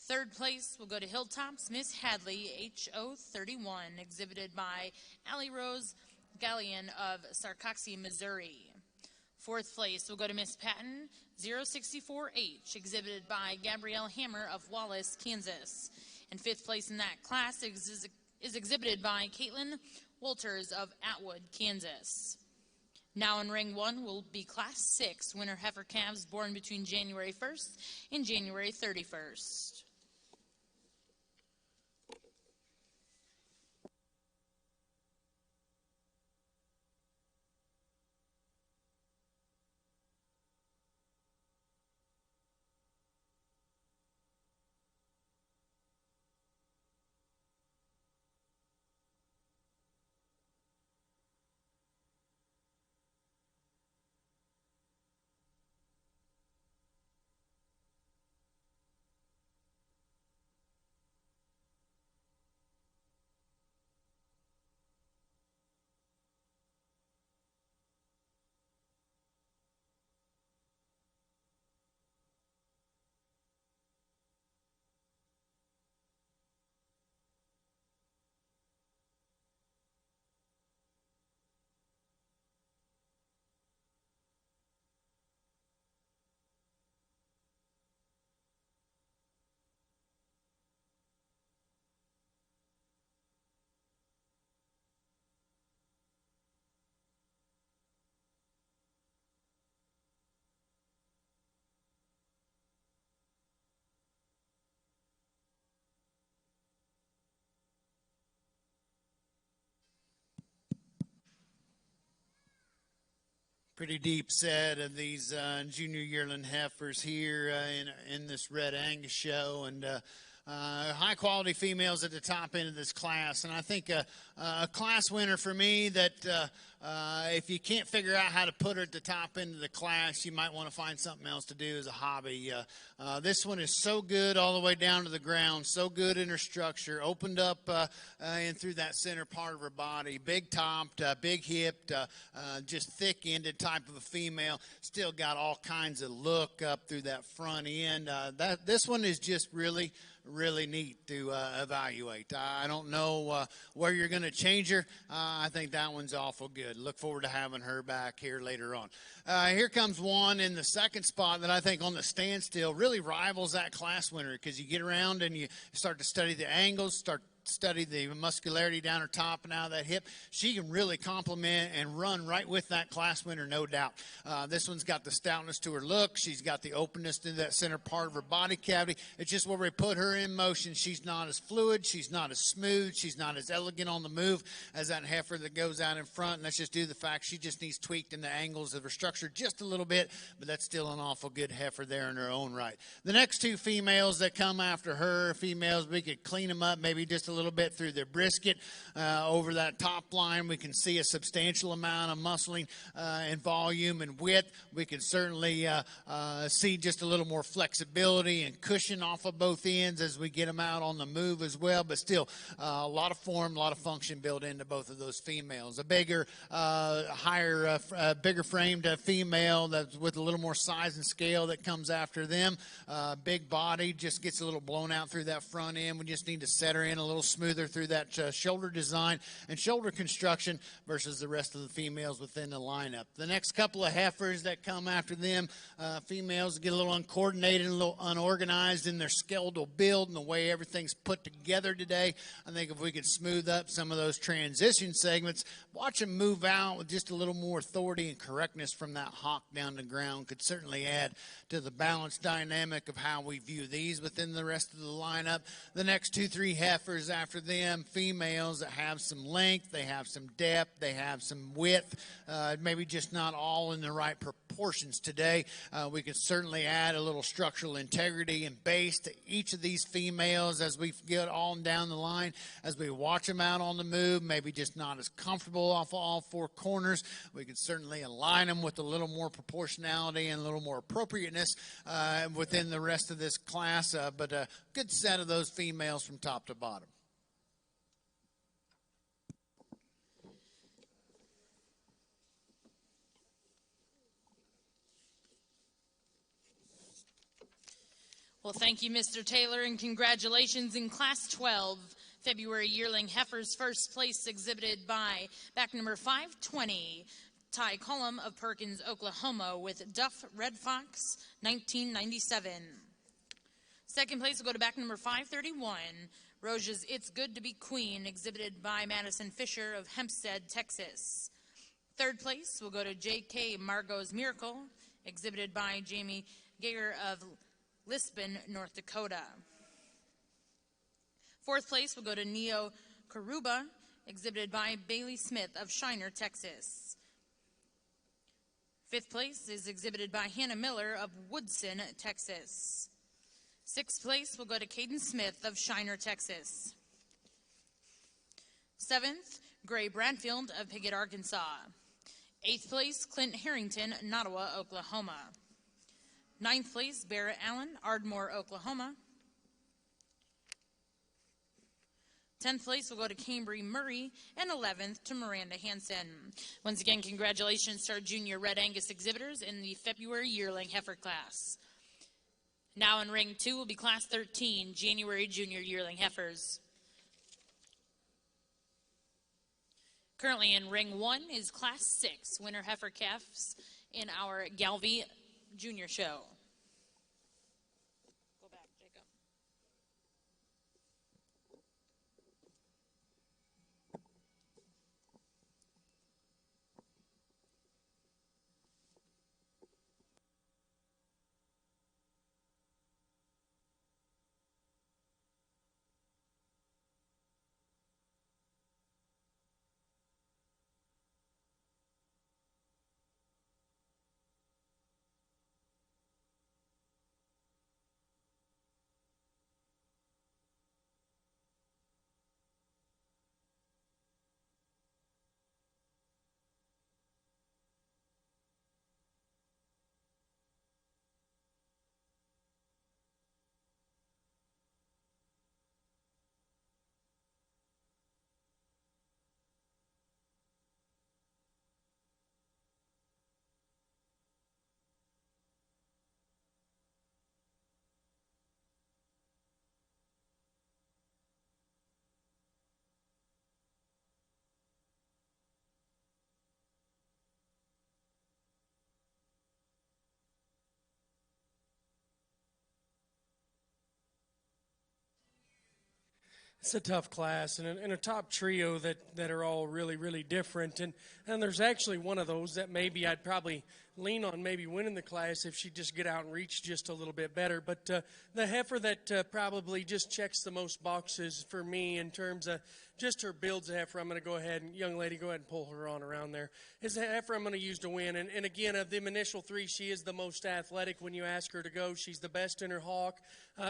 [SPEAKER 4] Third place will go to Hilltops Miss Hadley HO31, exhibited by Allie Rose Gallion of Sarcoxie, Missouri. Fourth place will go to Miss Patton 064H, exhibited by Gabrielle Hammer of Wallace, Kansas. And fifth place in that class is exhibited by Caitlin Walters of Atwood, Kansas. Now in ring one will be Class 6 winner heifer calves born between January 1st and January 31st.
[SPEAKER 3] Pretty deep set of these junior yearling heifers here in this Red Angus show, and high quality females at the top end of this class. And I think a class winner for me that if you can't figure out how to put her at the top end of the class, you might want to find something else to do as a hobby. This one is so good all the way down to the ground, so good in her structure, opened up and through that center part of her body, big topped, big hipped, just thick-ended type of a female, still got all kinds of look up through that front end. This one is just really neat to evaluate. I don't know where you're going to change her. I think that one's awful good. Look forward to having her back here later on. Here comes one in the second spot that I think on the standstill really rivals that class winner, because you get around and you start to study the angles, study the muscularity down her top and out of that hip. She can really complement and run right with that class winner, no doubt. This one's got the stoutness to her look. She's got the openness to that center part of her body cavity. It's just where we put her in motion. She's not as fluid. She's not as smooth. She's not as elegant on the move as that heifer that goes out in front. And that's just due to the fact she just needs tweaked in the angles of her structure just a little bit, but that's still an awful good heifer there in her own right. The next two females that come after her, females, we could clean them up maybe just a little bit through their brisket. Over that top line, we can see a substantial amount of muscling and volume and width. We can certainly see just a little more flexibility and cushion off of both ends as we get them out on the move as well, but still a lot of form, a lot of function built into both of those females. A bigger, higher, bigger framed female that's with a little more size and scale that comes after them. Big body, just gets a little blown out through that front end. We just need to set her in a little smoother through that shoulder design and shoulder construction versus the rest of the females within the lineup. The next couple of heifers that come after them, females get a little uncoordinated, a little unorganized in their skeletal build and the way everything's put together today. I think if we could smooth up some of those transition segments, watch them move out with just a little more authority and correctness from that hawk down the ground could certainly add to the balanced dynamic of how we view these within the rest of the lineup. The next 2-3 heifers after them, females that have some length, they have some depth, they have some width, maybe just not all in the right proportions today. We can certainly add a little structural integrity and base to each of these females as we get on down the line, as we watch them out on the move, maybe just not as comfortable off all four corners. We can certainly align them with a little more proportionality and a little more appropriateness within the rest of this class, but a good set of those females from top to bottom.
[SPEAKER 2] Well, thank you, Mr. Taylor, and congratulations in Class 12. February yearling heifers first place exhibited by back number 520, Ty Cullum of Perkins, Oklahoma, with Duff Red Fox, 1997. Second place will go to back number 531, Roja's It's Good to Be Queen, exhibited by Madison Fisher of Hempstead, Texas. Third place will go to J.K. Margot's Miracle, exhibited by Jamie Gager of Lisbon, North Dakota. Fourth place will go to Neo Karuba, exhibited by Bailey Smith of Shiner, Texas. Fifth place is exhibited by Hannah Miller of Woodson, Texas. Sixth place will go to Caden Smith of Shiner, Texas. Seventh, Gray Bradfield of Piggott, Arkansas. Eighth place, Clint Harrington, Nottawa, Oklahoma. Ninth place, Barrett Allen, Ardmore, Oklahoma. 10th place will go to Cambry Murray, and 11th to Miranda Hansen. Once again, congratulations to our junior Red Angus exhibitors in the February yearling heifer class. Now in ring 2 will be class 13, January junior yearling heifers. Currently in ring 1 is class 6, winter heifer calves in our Galvey junior show. Go back, Jacob.
[SPEAKER 5] It's a tough class and a top trio that are all really, really different. And there's actually one of those that maybe I'd probably lean on maybe winning the class if she'd just get out and reach just a little bit better. But the heifer that probably just checks the most boxes for me in terms of just her build's a heifer, I'm going to go ahead and, young lady, go ahead and pull her on around there, is the heifer I'm going to use to win. And again, of them initial three, she is the most athletic when you ask her to go. She's the best in her hawk,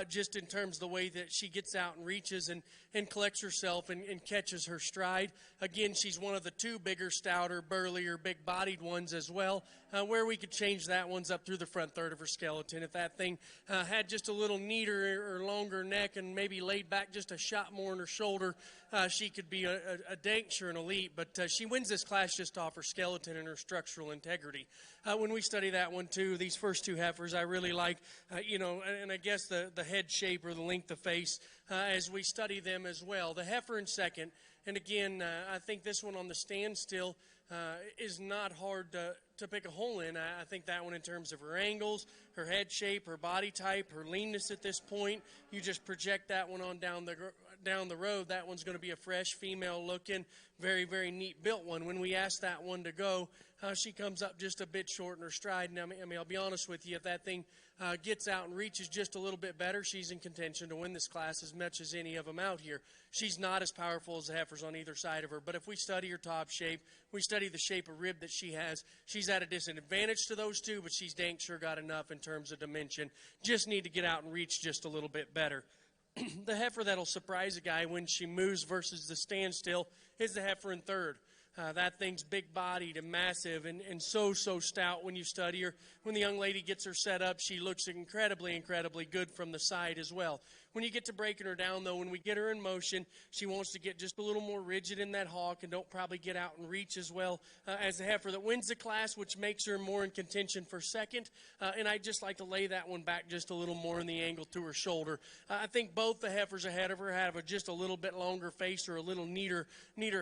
[SPEAKER 5] just in terms of the way that she gets out and reaches and collects herself and catches her stride. Again, she's one of the two bigger, stouter, burlier, big-bodied ones as well, where we could change that one's up through the front third of her skeleton. If that thing had just a little neater or longer neck and maybe laid back just a shot more in her shoulder, she could be a dankshire and elite, but she wins this class just off her skeleton and her structural integrity. When we study that one, too, these first two heifers, I really like, and I guess the head shape or the length of face as we study them as well. The heifer in second, and again, I think this one on the standstill is not hard to pick a hole in. I think that one in terms of her angles, her head shape, her body type, her leanness at this point, you just project that one on down the road. That one's going to be a fresh, female-looking, very, very neat built one. When we ask that one to go, she comes up just a bit short in her stride. And I mean, I'll be honest with you, if that thing gets out and reaches just a little bit better, she's in contention to win this class as much as any of them out here. She's not as powerful as the heifers on either side of her, but if we study her top shape, we study the shape of rib that she has, she's at a disadvantage to those two, but she's dang sure got enough in terms of dimension. Just need to get out and reach just a little bit better. The heifer that'll surprise a guy when she moves versus the standstill is the heifer in third. That thing's big-bodied and massive and so stout when you study her. When the young lady gets her set up, she looks incredibly, incredibly good from the side as well. When you get to breaking her down, though, when we get her in motion, she wants to get just a little more rigid in that hawk and don't probably get out and reach as well as the heifer that wins the class, which makes her more in contention for second. And I just like to lay that one back just a little more in the angle to her shoulder. I think both the heifers ahead of her have just a little bit longer face or a little neater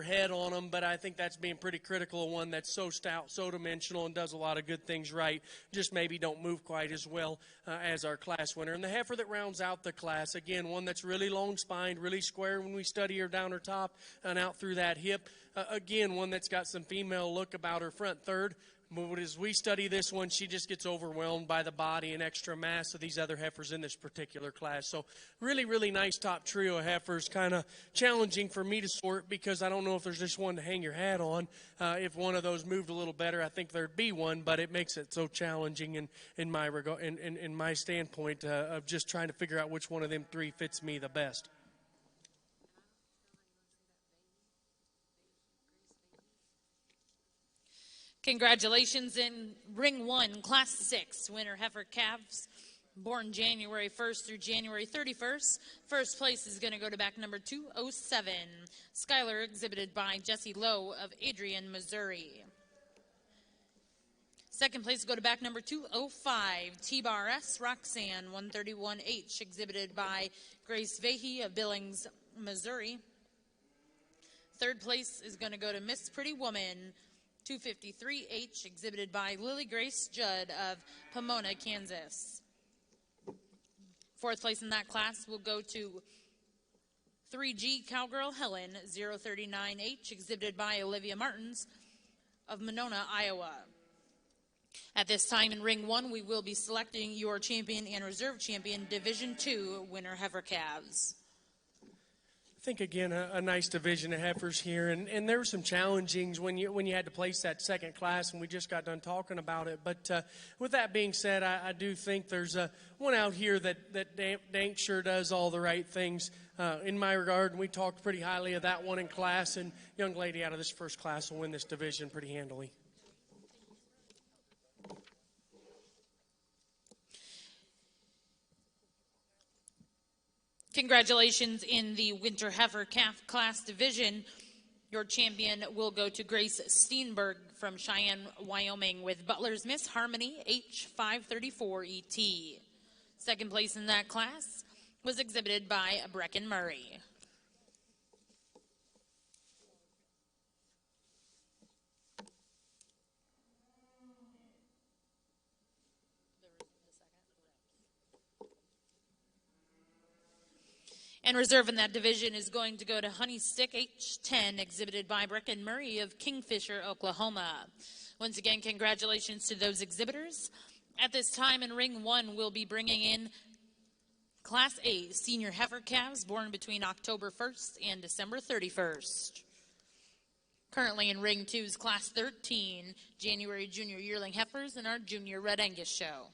[SPEAKER 5] head on them, but I think that's being pretty critical of one that's so stout, so dimensional, and does a lot of good things right, just maybe don't move quite as well as our class winner. And the heifer that rounds out the class, again, one that's really long-spined, really square when we study her down her top and out through that hip. Again, one that's got some female look about her front third. But as we study this one, she just gets overwhelmed by the body and extra mass of these other heifers in this particular class. So really, really nice top trio of heifers. Kind of challenging for me to sort because I don't know if there's just one to hang your hat on. If one of those moved a little better, I think there'd be one, but it makes it so challenging in my regard, in my standpoint of just trying to figure out which one of them three fits me the best.
[SPEAKER 4] Congratulations in Ring 1, Class 6, winner heifer calves, born January 1st through January 31st. First place is going to go to back number 207, Skylar, exhibited by Jesse Lowe of Adrian, Missouri. Second place go to back number 205, T-Bar S, Roxanne, 131H, exhibited by Grace Vahey of Billings, Missouri. Third place is going to go to Miss Pretty Woman, 253H, exhibited by Lily Grace Judd of Pomona, Kansas. Fourth place in that class will go to 3G Cowgirl Helen, 039H, exhibited by Olivia Martins of Monona, Iowa. At this time in Ring 1, we will be selecting your champion and reserve champion, Division II winner heifer calves.
[SPEAKER 5] I think, again, a nice division of heifers here, and there were some challengings when you had to place that second class, and we just got done talking about it. But with that being said, I do think there's one out here that Dank sure does all the right things in my regard, and we talked pretty highly of that one in class, and young lady out of this first class will win this division pretty handily.
[SPEAKER 4] Congratulations in the Winter Heifer Calf Class Division. Your champion will go to Grace Steenberg from Cheyenne, Wyoming with Butler's Miss Harmony H534ET. Second place in that class was exhibited by Brecken Murray. And reserve in that division is going to go to Honey Stick H10, exhibited by Brecken Murray of Kingfisher, Oklahoma. Once again, congratulations to those exhibitors. At this time in Ring 1, we'll be bringing in Class A senior heifer calves born between October 1st and December 31st. Currently in Ring 2 is Class 13, January junior yearling heifers in our Junior Red Angus show.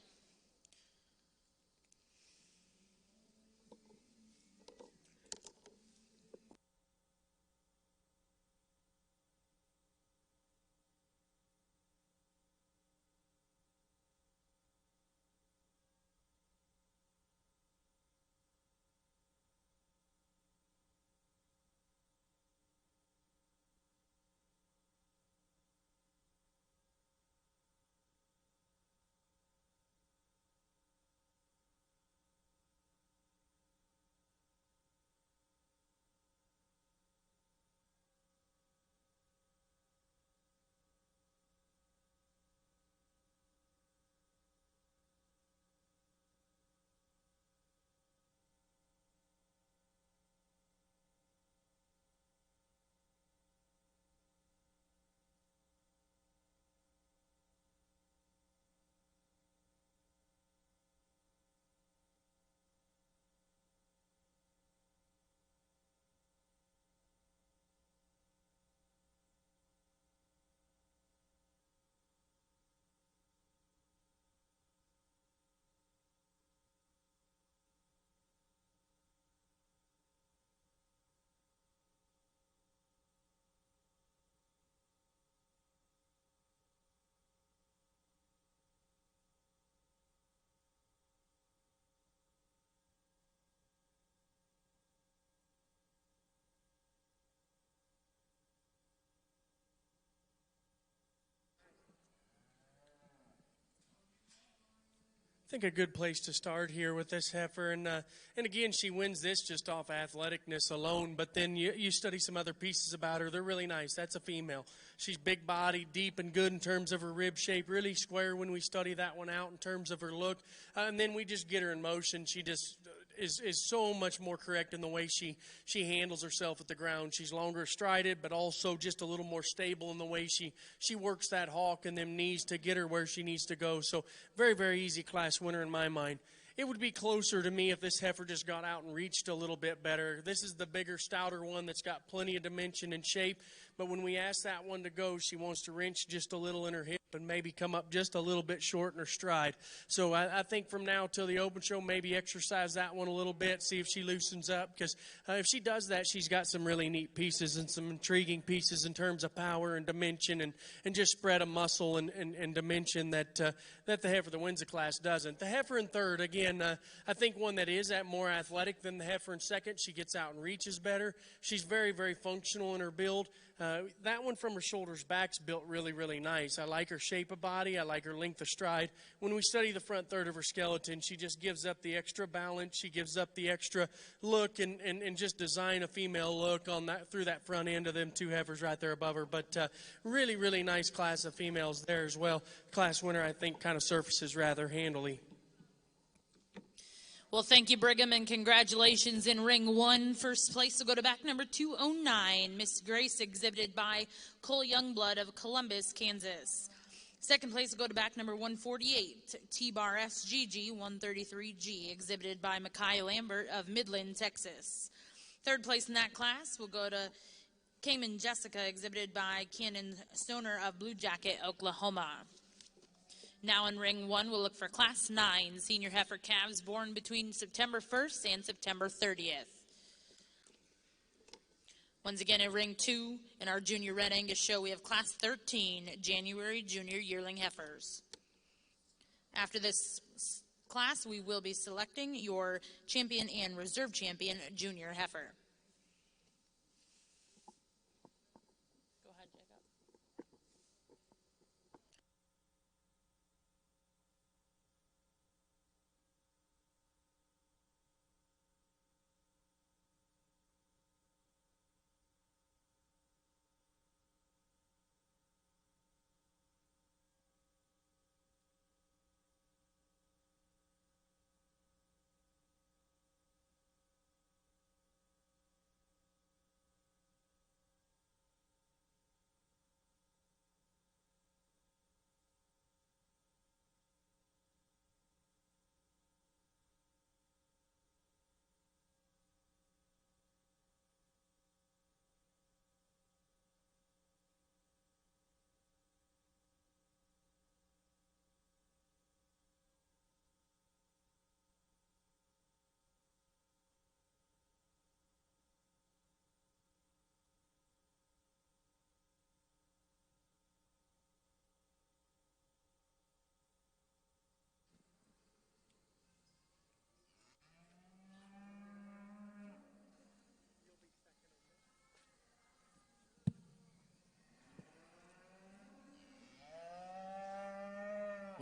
[SPEAKER 5] I think a good place to start here with this heifer, and again, she wins this just off athleticness alone. But then you study some other pieces about her; they're really nice. That's a female. She's big bodied, deep and good in terms of her rib shape, really square when we study that one out in terms of her look. And then we just get her in motion. She just is so much more correct in the way she handles herself at the ground. She's longer strided, but also just a little more stable in the way she works that hawk and them knees to get her where she needs to go. So very, very easy class winner in my mind. It would be closer to me if this heifer just got out and reached a little bit better. This is the bigger, stouter one that's got plenty of dimension and shape. But when we ask that one to go, she wants to wrench just a little in her hip and maybe come up just a little bit short in her stride. So I think from now till the open show, maybe exercise that one a little bit, see if she loosens up. Because if she does that, she's got some really neat pieces and some intriguing pieces in terms of power and dimension and just spread of muscle and dimension that the heifer that wins the class doesn't. The heifer in third, again, I think one that is more athletic than the heifer in second. She gets out and reaches better. She's very, very functional in her build. That one from her shoulders back's built really, really nice. I like her shape of body. I like her length of stride. When we study the front third of her skeleton, she just gives up the extra balance. She gives up the extra look and just design a female look on that through that front end of them two heifers right there above her. But really, really nice class of females there as well. Class winner, I think, kind of surfaces rather handily.
[SPEAKER 4] Well, thank you, Brigham, and congratulations in Ring 1. First place will go to back number 209, Miss Grace, exhibited by Cole Youngblood of Columbus, Kansas. Second place will go to back number 148, T-Bar SGG 133G, exhibited by Mackay Lambert of Midland, Texas. Third place in that class will go to Cayman Jessica, exhibited by Cannon Stoner of Blue Jacket, Oklahoma. Now in Ring 1, we'll look for Class 9 senior heifer calves born between September 1st and September 30th. Once again, in Ring 2, in our Junior Red Angus show, we have Class 13 January junior yearling heifers. After this class, we will be selecting your champion and reserve champion junior heifer.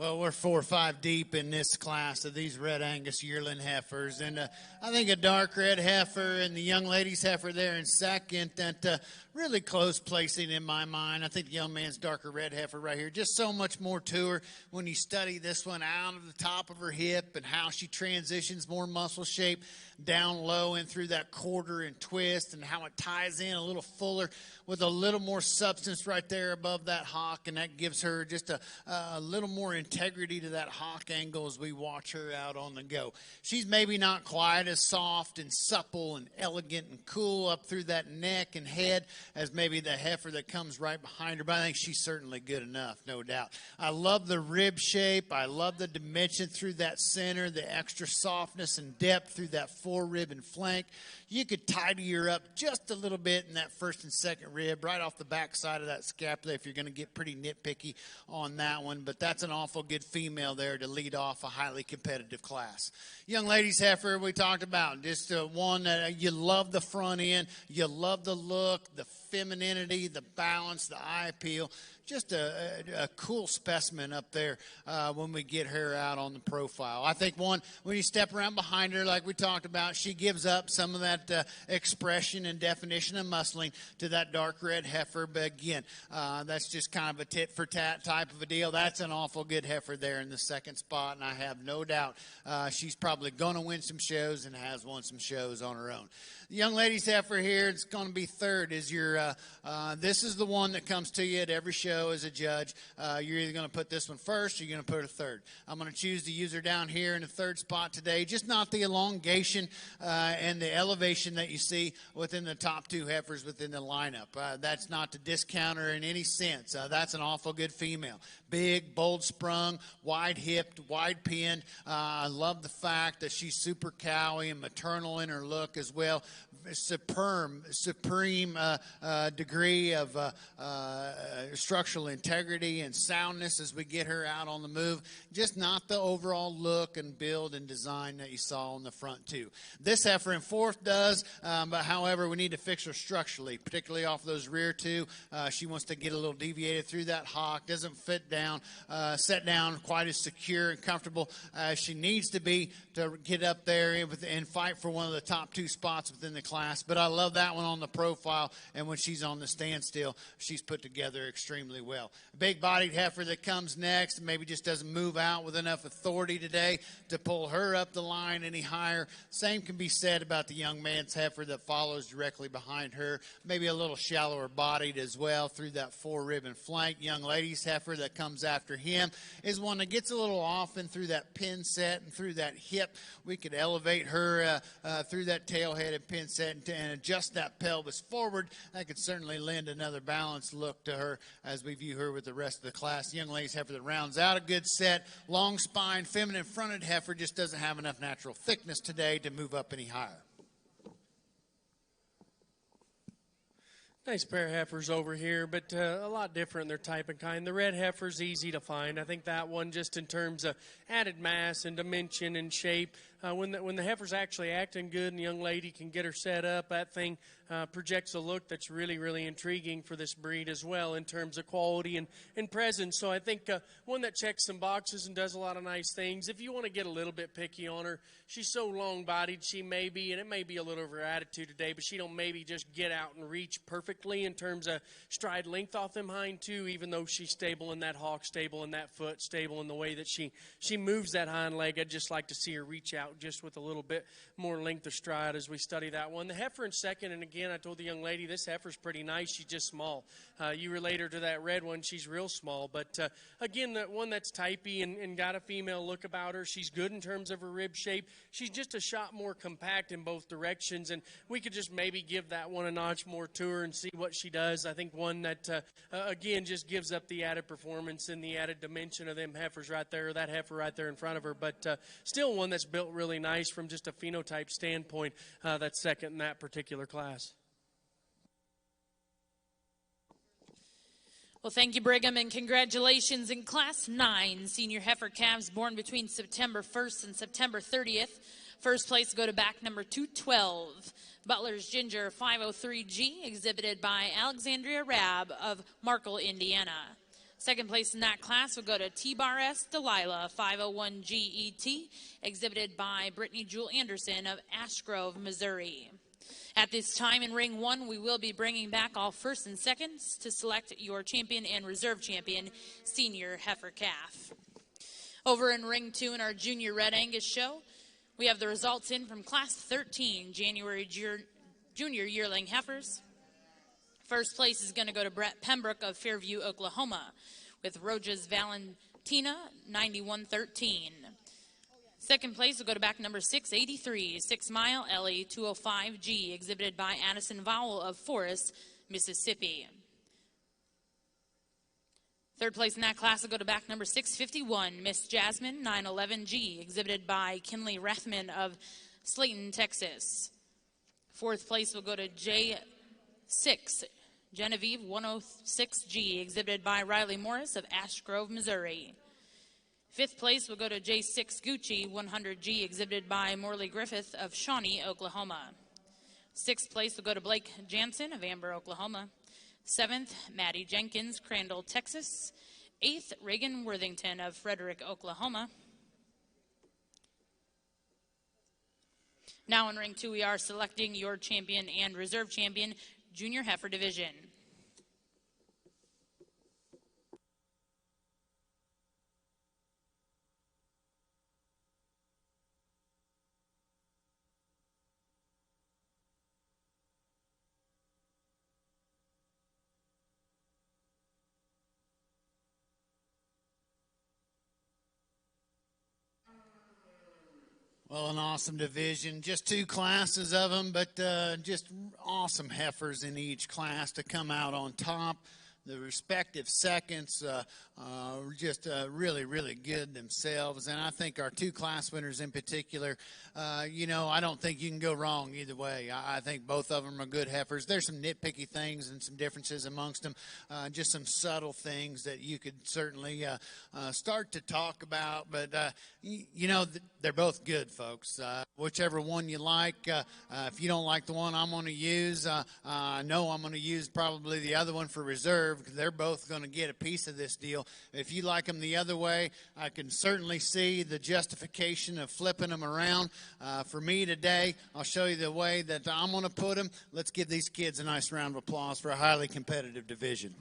[SPEAKER 3] Well, we're 4 or 5 deep in this class of these red Angus yearling heifers, and I think a dark red heifer and the young lady's heifer there in second, that really close placing in my mind. I think the young man's darker red heifer right here, just so much more to her when you study this one out of the top of her hip and how she transitions more muscle shape down low and through that quarter and twist, and how it ties in a little fuller with a little more substance right there above that hock, and that gives her just a little more integrity to that hock angle as we watch her out on the go. She's maybe not quite as soft and supple and elegant and cool up through that neck and head as maybe the heifer that comes right behind her, but I think she's certainly good enough, no doubt. I love the rib shape. I love the dimension through that center, the extra softness and depth through that forerib and flank. You could tidy her up just a little bit in that first and second rib, right off the back side of that scapula if you're going to get pretty nitpicky on that one. But that's an awful good female there to lead off a highly competitive class. Young ladies heifer we talked about, just one that you love the front end, you love the look, the femininity, the balance, the eye appeal. Just a cool specimen up there when we get her out on the profile. I think when you step around behind her, like we talked about, she gives up some of that expression and definition of muscling to that dark red heifer. But again, that's just kind of a tit for tat type of a deal. That's an awful good heifer there in the second spot, and I have no doubt she's probably going to win some shows and has won some shows on her own. The young lady's heifer here, it's going to be third. Is your this is the one that comes to you at every show as a judge. You're either going to put this one first or you're going to put her third. I'm going to choose to use her down here in the third spot today. Just not the elongation and the elevation that you see within the top two heifers within the lineup. That's not to discount her in any sense. That's an awful good female. Big, bold sprung, wide hipped, wide pinned. I love the fact that she's super cowy and maternal in her look as well. Supreme degree of structural integrity and soundness as we get her out on the move. Just not the overall look and build and design that you saw on the front two. This heifer in fourth does, but however, we need to fix her structurally, particularly off those rear two. She wants to get a little deviated through that hock, doesn't fit down, set down quite as secure and comfortable as she needs to be to get up there and fight for one of the top two spots within the class. But I love that one on the profile, and when she's on the standstill, she's put together extremely well. A big-bodied heifer that comes next maybe just doesn't move out with enough authority today to pull her up the line any higher. Same can be said about the young man's heifer that follows directly behind her, maybe a little shallower bodied as well through that forerib and flank. Young lady's heifer that comes after him is one that gets a little off and through that pin set and through that hip. We could elevate her through that tailhead and pin set and adjust that pelvis forward. That could certainly lend another balanced look to her as we view her with the rest of the class. The young lady's heifer that rounds out a good set, long spine, feminine fronted heifer just doesn't have enough natural thickness today to move up any higher.
[SPEAKER 5] Nice pair of heifers over here, but a lot different in their type and kind. The red heifer's easy to find. I think that one, just in terms of added mass and dimension and shape, when the heifer's actually acting good and the young lady can get her set up, that thing projects a look that's really, really intriguing for this breed as well in terms of quality and presence. So I think one that checks some boxes and does a lot of nice things. If you want to get a little bit picky on her, she's so long-bodied, she may be, and it may be a little of her attitude today, but she don't maybe just get out and reach perfectly in terms of stride length off them hind two, even though she's stable in that hock, stable in that foot, stable in the way that she moves that hind leg. I'd just like to see her reach out just with a little bit more length of stride as we study that one. The heifer in second, and again, I told the young lady, this heifer's pretty nice. She's just small. You relate her to that red one. She's real small. But, again, that one that's typey and got a female look about her. She's good in terms of her rib shape. She's just a shot more compact in both directions, and we could just maybe give that one a notch more to her and see what she does. I think one that, again, just gives up the added performance and the added dimension of them heifers right there, that heifer right there in front of her. But still one that's built really nice from just a phenotype standpoint. That's second in that particular class.
[SPEAKER 4] Well, thank you, Brigham, and congratulations in Class 9, senior heifer calves born between September 1st and September 30th. First place go to back number 212, Butler's Ginger 503G, exhibited by Alexandria Rabb of Markle, Indiana. Second place in that class will go to T-Bar S Delilah 501 GET, exhibited by Brittany Jewel Anderson of Ash Grove, Missouri. At this time in Ring 1, we will be bringing back all first and seconds to select your champion and reserve champion, senior heifer calf. Over in Ring 2 in our Junior Red Angus show, we have the results in from Class 13, January Junior Yearling Heifers. First place is going to go to Brett Pembroke of Fairview, Oklahoma, with Rojas Valentina, 9113. Second place will go to back number 683, 6 Mile Ellie 205G, exhibited by Addison Vowell of Forest, Mississippi. Third place in that class will go to back number 651, Miss Jasmine 911G, exhibited by Kinley Rathman of Slayton, Texas. Fourth place will go to J6, Genevieve 106G, exhibited by Riley Morris of Ash Grove, Missouri. Fifth place will go to J6 Gucci 100G, exhibited by Morley Griffith of Shawnee, Oklahoma. Sixth place will go to Blake Jansen of Amber, Oklahoma. Seventh, Maddie Jenkins, Crandall, Texas. Eighth, Reagan Worthington of Frederick, Oklahoma. Now in Ring 2, we are selecting your champion and reserve champion, Junior Heifer Division.
[SPEAKER 3] Well, an awesome division. Just two classes of them, but just awesome heifers in each class to come out on top. The respective seconds just really, really good themselves. And I think our two class winners in particular, I don't think you can go wrong either way. I think both of them are good heifers. There's some nitpicky things and some differences amongst them, just some subtle things that you could certainly start to talk about. But, they're both good, folks. Whichever one you like. If you don't like the one I'm going to use, I know I'm going to use probably the other one for reserve, because they're both going to get a piece of this deal. If you like them the other way, I can certainly see the justification of flipping them around. For me today, I'll show you the way that I'm going to put them. Let's give these kids a nice round of applause for a highly competitive division.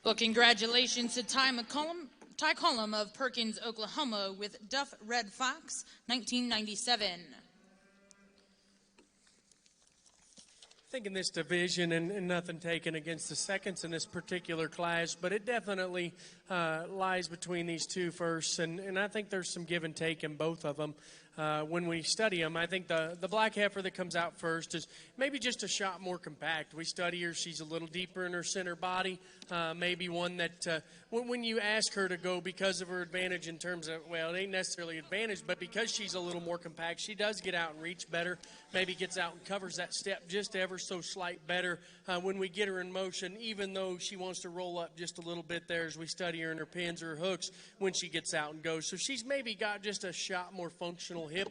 [SPEAKER 2] Well, congratulations to Ty Cullum of Perkins, Oklahoma, with Duff Red Fox, 1997.
[SPEAKER 5] I think in this division, and nothing taken against the seconds in this particular class, but it definitely lies between these two firsts, and I think there's some give and take in both of them. When we study them, I think the black heifer that comes out first is maybe just a shot more compact. We study her, she's a little deeper in her center body, maybe one that when you ask her to go because of her advantage in terms of, well, it ain't necessarily advantage, but because she's a little more compact, she does get out and reach better, maybe gets out and covers that step just ever so slight better when we get her in motion, even though she wants to roll up just a little bit there as we study her in her pins or her hooks when she gets out and goes. So she's maybe got just a shot more functional hip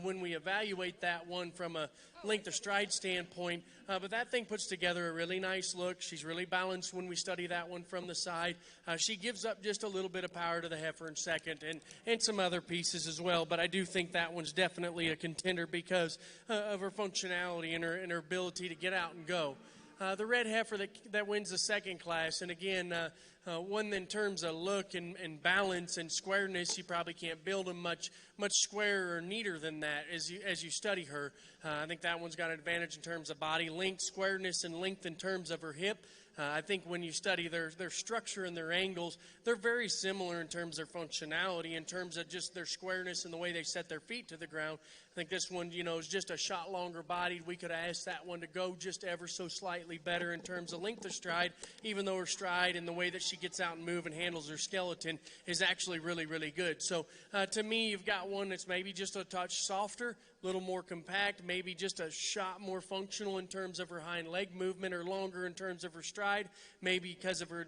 [SPEAKER 5] when we evaluate that one from a length of stride standpoint. But that thing puts together a really nice look. She's really balanced when we study that one from the side. She gives up just a little bit of power to the heifer in second and some other pieces as well. But I do think that one's definitely a contender because of her functionality and her ability to get out and go. The red heifer that wins the second class, and again, one in terms of look and balance and squareness, you probably can't build them much squarer or neater than that as you study her. I think that one's got an advantage in terms of body length, squareness, and length in terms of her hip. I think when you study their structure and their angles, they're very similar in terms of their functionality, in terms of just their squareness and the way they set their feet to the ground. I think this one, is just a shot longer bodied. We could have asked that one to go just ever so slightly better in terms of length of stride, even though her stride and the way that she gets out and move and handles her skeleton is actually really, really good. So to me, you've got one that's maybe just a touch softer, a little more compact, maybe just a shot more functional in terms of her hind leg movement, or longer in terms of her stride, maybe because of her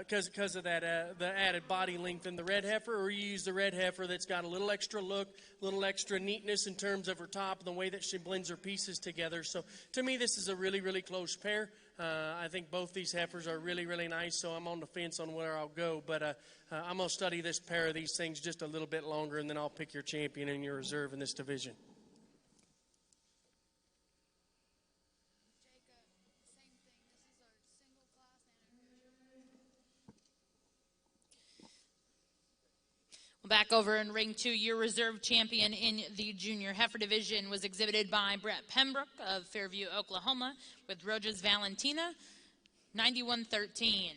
[SPEAKER 5] because of that the added body length in the red heifer, or you use the red heifer that's got a little extra look, a little extra neatness in terms of her top and the way that she blends her pieces together. So to me, this is a really, really close pair. I think both these heifers are really, really nice, so I'm on the fence on where I'll go. But I'm going to study this pair of these things just a little bit longer, and then I'll pick your champion and your reserve in this division.
[SPEAKER 2] Back over in ring 2, your reserve champion in the junior heifer division was exhibited by Brett Pembroke of Fairview, Oklahoma, with Rojas Valentina, 91-13.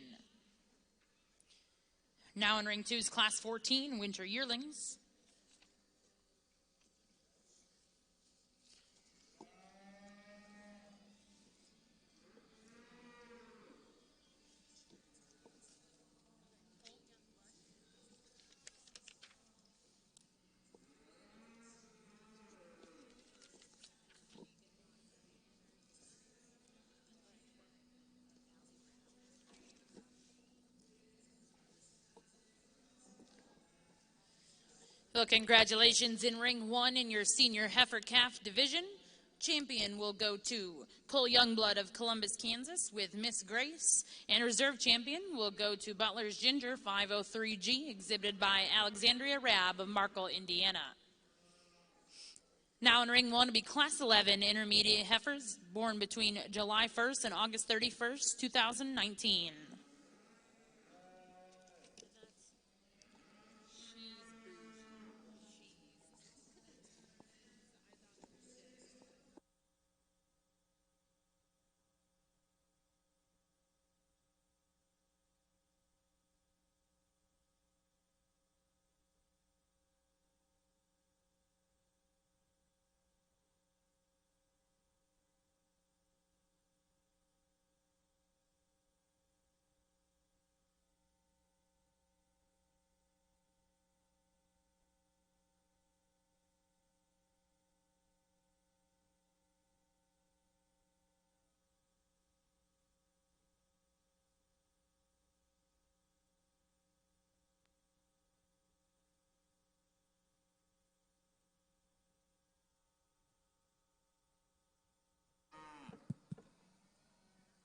[SPEAKER 2] Now in ring 2's class 14, winter yearlings. Well, congratulations in ring 1 in your senior heifer calf division. Champion will go to Cole Youngblood of Columbus, Kansas with Miss Grace. And reserve champion will go to Butler's Ginger 503G, exhibited by Alexandria Rab of Markle, Indiana. Now in ring 1 will be class 11 intermediate heifers born between July 1st and August 31st, 2019.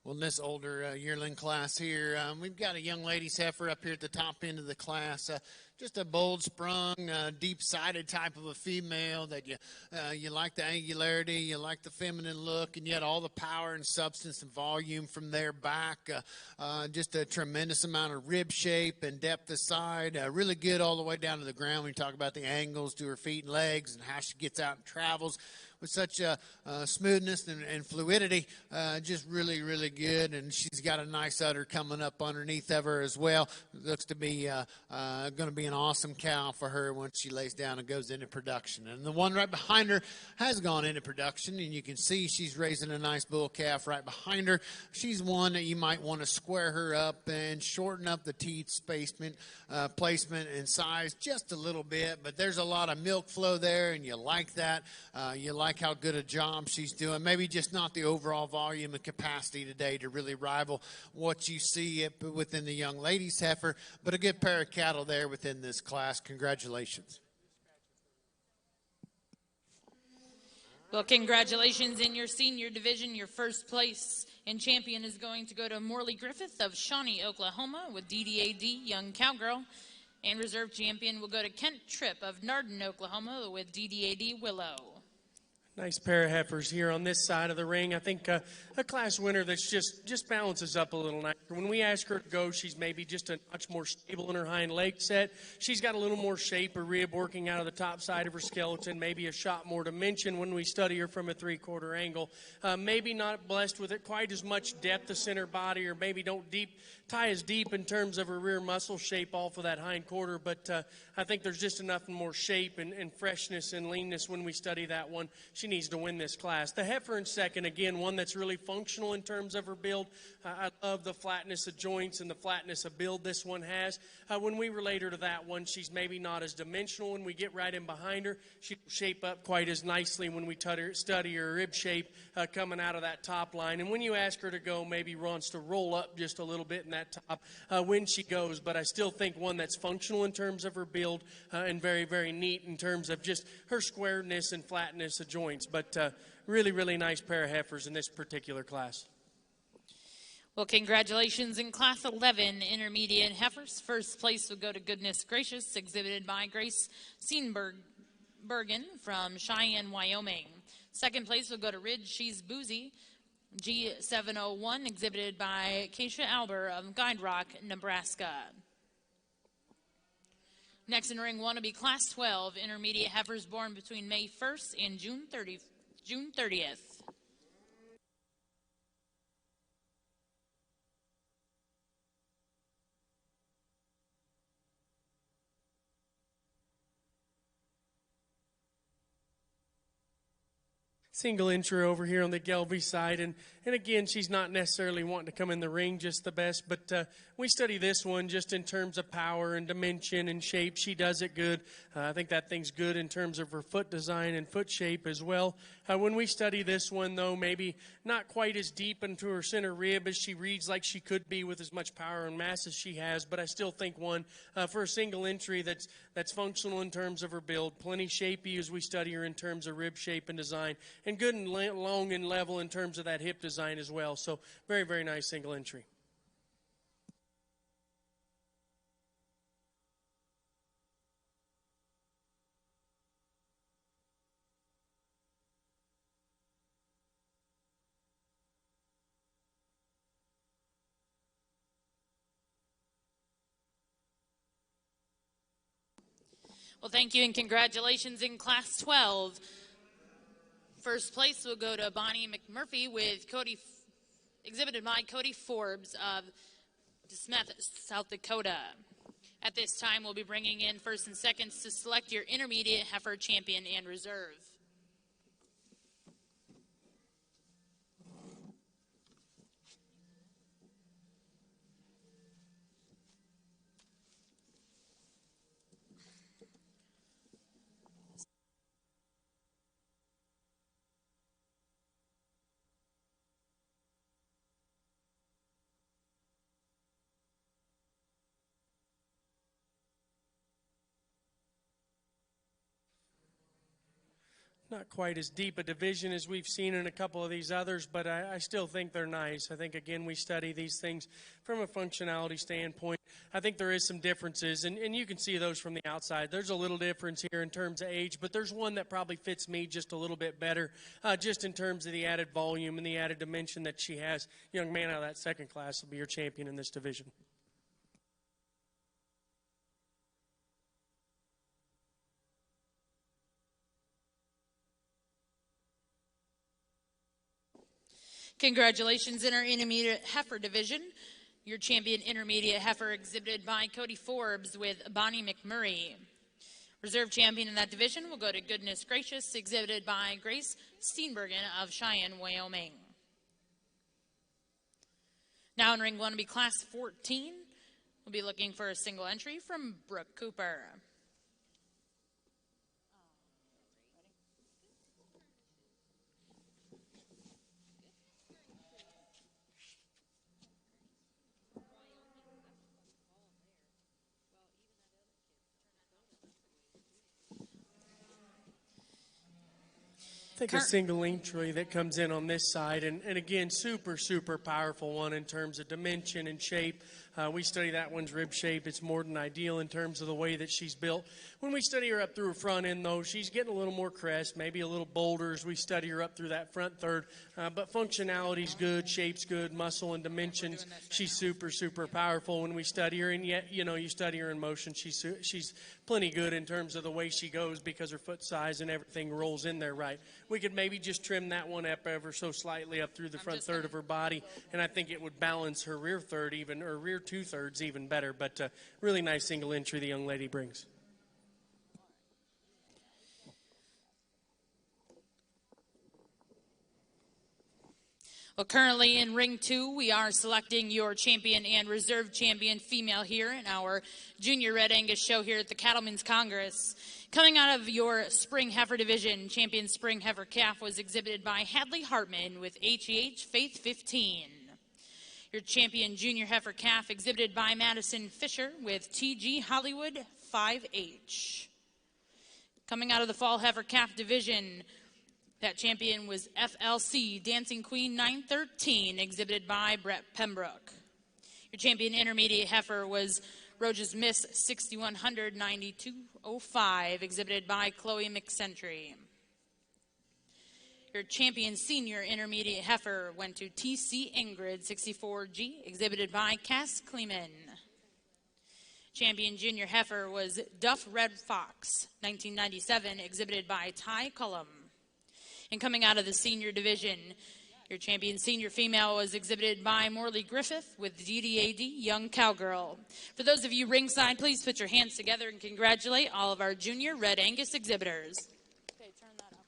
[SPEAKER 3] Well, in this older yearling class here, we've got a young lady's heifer up here at the top end of the class. Just a bold sprung, deep-sided type of a female that you like the angularity, you like the feminine look, and yet all the power and substance and volume from there back. Just a tremendous amount of rib shape and depth of side. Really good all the way down to the ground when you talk about the angles to her feet and legs and how she gets out and travels with such smoothness and fluidity. Just really, really good. And she's got a nice udder coming up underneath of her as well. Looks to be going to be an awesome cow for her once she lays down and goes into production. And the one right behind her has gone into production, and you can see she's raising a nice bull calf right behind her. She's one that you might want to square her up and shorten up the teeth placement and size just a little bit. But there's a lot of milk flow there, and you like that. You like how good a job she's doing. Maybe just not the overall volume and capacity today to really rival what you see within the young ladies heifer, but a good pair of cattle there within this class. Congratulations.
[SPEAKER 2] Well, congratulations in your senior division. Your first place and champion is going to go to Morley Griffith of Shawnee, Oklahoma with DDAD Young Cowgirl. And reserve champion will go to Kent Tripp of Nardin, Oklahoma with DDAD Willow.
[SPEAKER 5] Nice pair of heifers here on this side of the ring. I think a class winner that's just balances up a little nicer. When we ask her to go, she's maybe just a much more stable in her hind leg set. She's got a little more shape or rib working out of the top side of her skeleton, maybe a shot more dimension when we study her from a three-quarter angle. Maybe not blessed with it quite as much depth of center body, or maybe don't tie as deep in terms of her rear muscle shape off of that hind quarter, but I think there's just enough more shape and freshness and leanness when we study that one. She needs to win this class. The heifer in second, again, one that's really functional in terms of her build. I love the flatness of joints and the flatness of build this one has. When we relate her to that one, she's maybe not as dimensional when we get right in behind her. She'll shape up quite as nicely when we study her rib shape coming out of that top line. And when you ask her to go, maybe wants to roll up just a little bit in that top when she goes. But I still think one that's functional in terms of her build and very, very neat in terms of just her squareness and flatness of joints. But really, really nice pair of heifers in this particular class.
[SPEAKER 4] Well, congratulations in Class 11 Intermediate Heifers. First place will go to Goodness Gracious, exhibited by Grace Steenbergen from Cheyenne, Wyoming. Second place will go to Ridge She's Boozy, G701, exhibited by Keisha Alber of Guide Rock, Nebraska. Next in ring one will be Class 12 Intermediate Heifers born between May 1st and June 30th.
[SPEAKER 5] Single intro over here on the Gelby side, and again, she's not necessarily wanting to come in the ring just the best, but we study this one just in terms of power and dimension and shape. She does it good. I think that thing's good in terms of her foot design and foot shape as well. When we study this one, though, maybe not quite as deep into her center rib as she reads like she could be with as much power and mass as she has, but I still think one for a single entry that's functional in terms of her build, plenty shapey as we study her in terms of rib shape and design, and good and long and level in terms of that hip design as well. So very, very nice single entry.
[SPEAKER 4] Well, thank you and congratulations in Class 12. First place will go to Bonnie McMurphy with exhibited by Cody Forbes of DeSmith, South Dakota. At this time, we'll be bringing in first and seconds to select your intermediate heifer champion and reserve.
[SPEAKER 5] Not quite as deep a division as we've seen in a couple of these others, but I still think they're nice. I think, again, we study these things from a functionality standpoint. I think there is some differences, and you can see those from the outside. There's a little difference here in terms of age, but there's one that probably fits me just a little bit better, just in terms of the added volume and the added dimension that she has. Young man out of that second class will be your champion in this division.
[SPEAKER 4] Congratulations in our intermediate heifer division. Your champion intermediate heifer exhibited by Cody Forbes with Bonnie McMurray. Reserve champion in that division will go to Goodness Gracious, exhibited by Grace Steenbergen of Cheyenne, Wyoming. Now in ring one will be Class 14. We'll be looking for a single entry from Brooke Cooper.
[SPEAKER 5] I think a single entry that comes in on this side, and again, super powerful one in terms of dimension and shape. We study that one's rib shape. It's more than ideal in terms of the way that she's built. When we study her up through her front end, though, she's getting a little more crest, maybe a little bolder as we study her up through that front third. But functionality's good, shape's good, muscle and dimensions. She's super powerful when we study her, and yet, you study her in motion. She's plenty good in terms of the way she goes because her foot size and everything rolls in there right. We could maybe just trim that one up ever so slightly up through the front third of her body, and I think it would balance her rear third even, or rear two-thirds even better. But really nice single entry the young lady brings.
[SPEAKER 2] Well, currently in Ring 2, we are selecting your champion and reserve champion female here in our Junior Red Angus show here at the Cattlemen's Congress. Coming out of your Spring Heifer Division, champion Spring Heifer Calf was exhibited by Hadley Hartman with HEH Faith 15. Your champion Junior Heifer Calf exhibited by Madison Fisher with TG Hollywood 5H. Coming out of the Fall Heifer Calf Division, that champion was FLC Dancing Queen 913, exhibited by Brett Pembroke. Your champion intermediate heifer was Roge's Miss 6100 9205, exhibited by Chloe McSentry. Your champion senior intermediate heifer went to TC Ingrid 64G, exhibited by Cass Kleeman. Champion junior heifer was Duff Red Fox 1997, exhibited by Ty Cullum. And coming out of the senior division, your champion senior female was exhibited by Morley Griffith with DDAD Young Cowgirl. For those of you ringside, please put your hands together and congratulate all of our Junior Red Angus exhibitors. Okay, turn that up.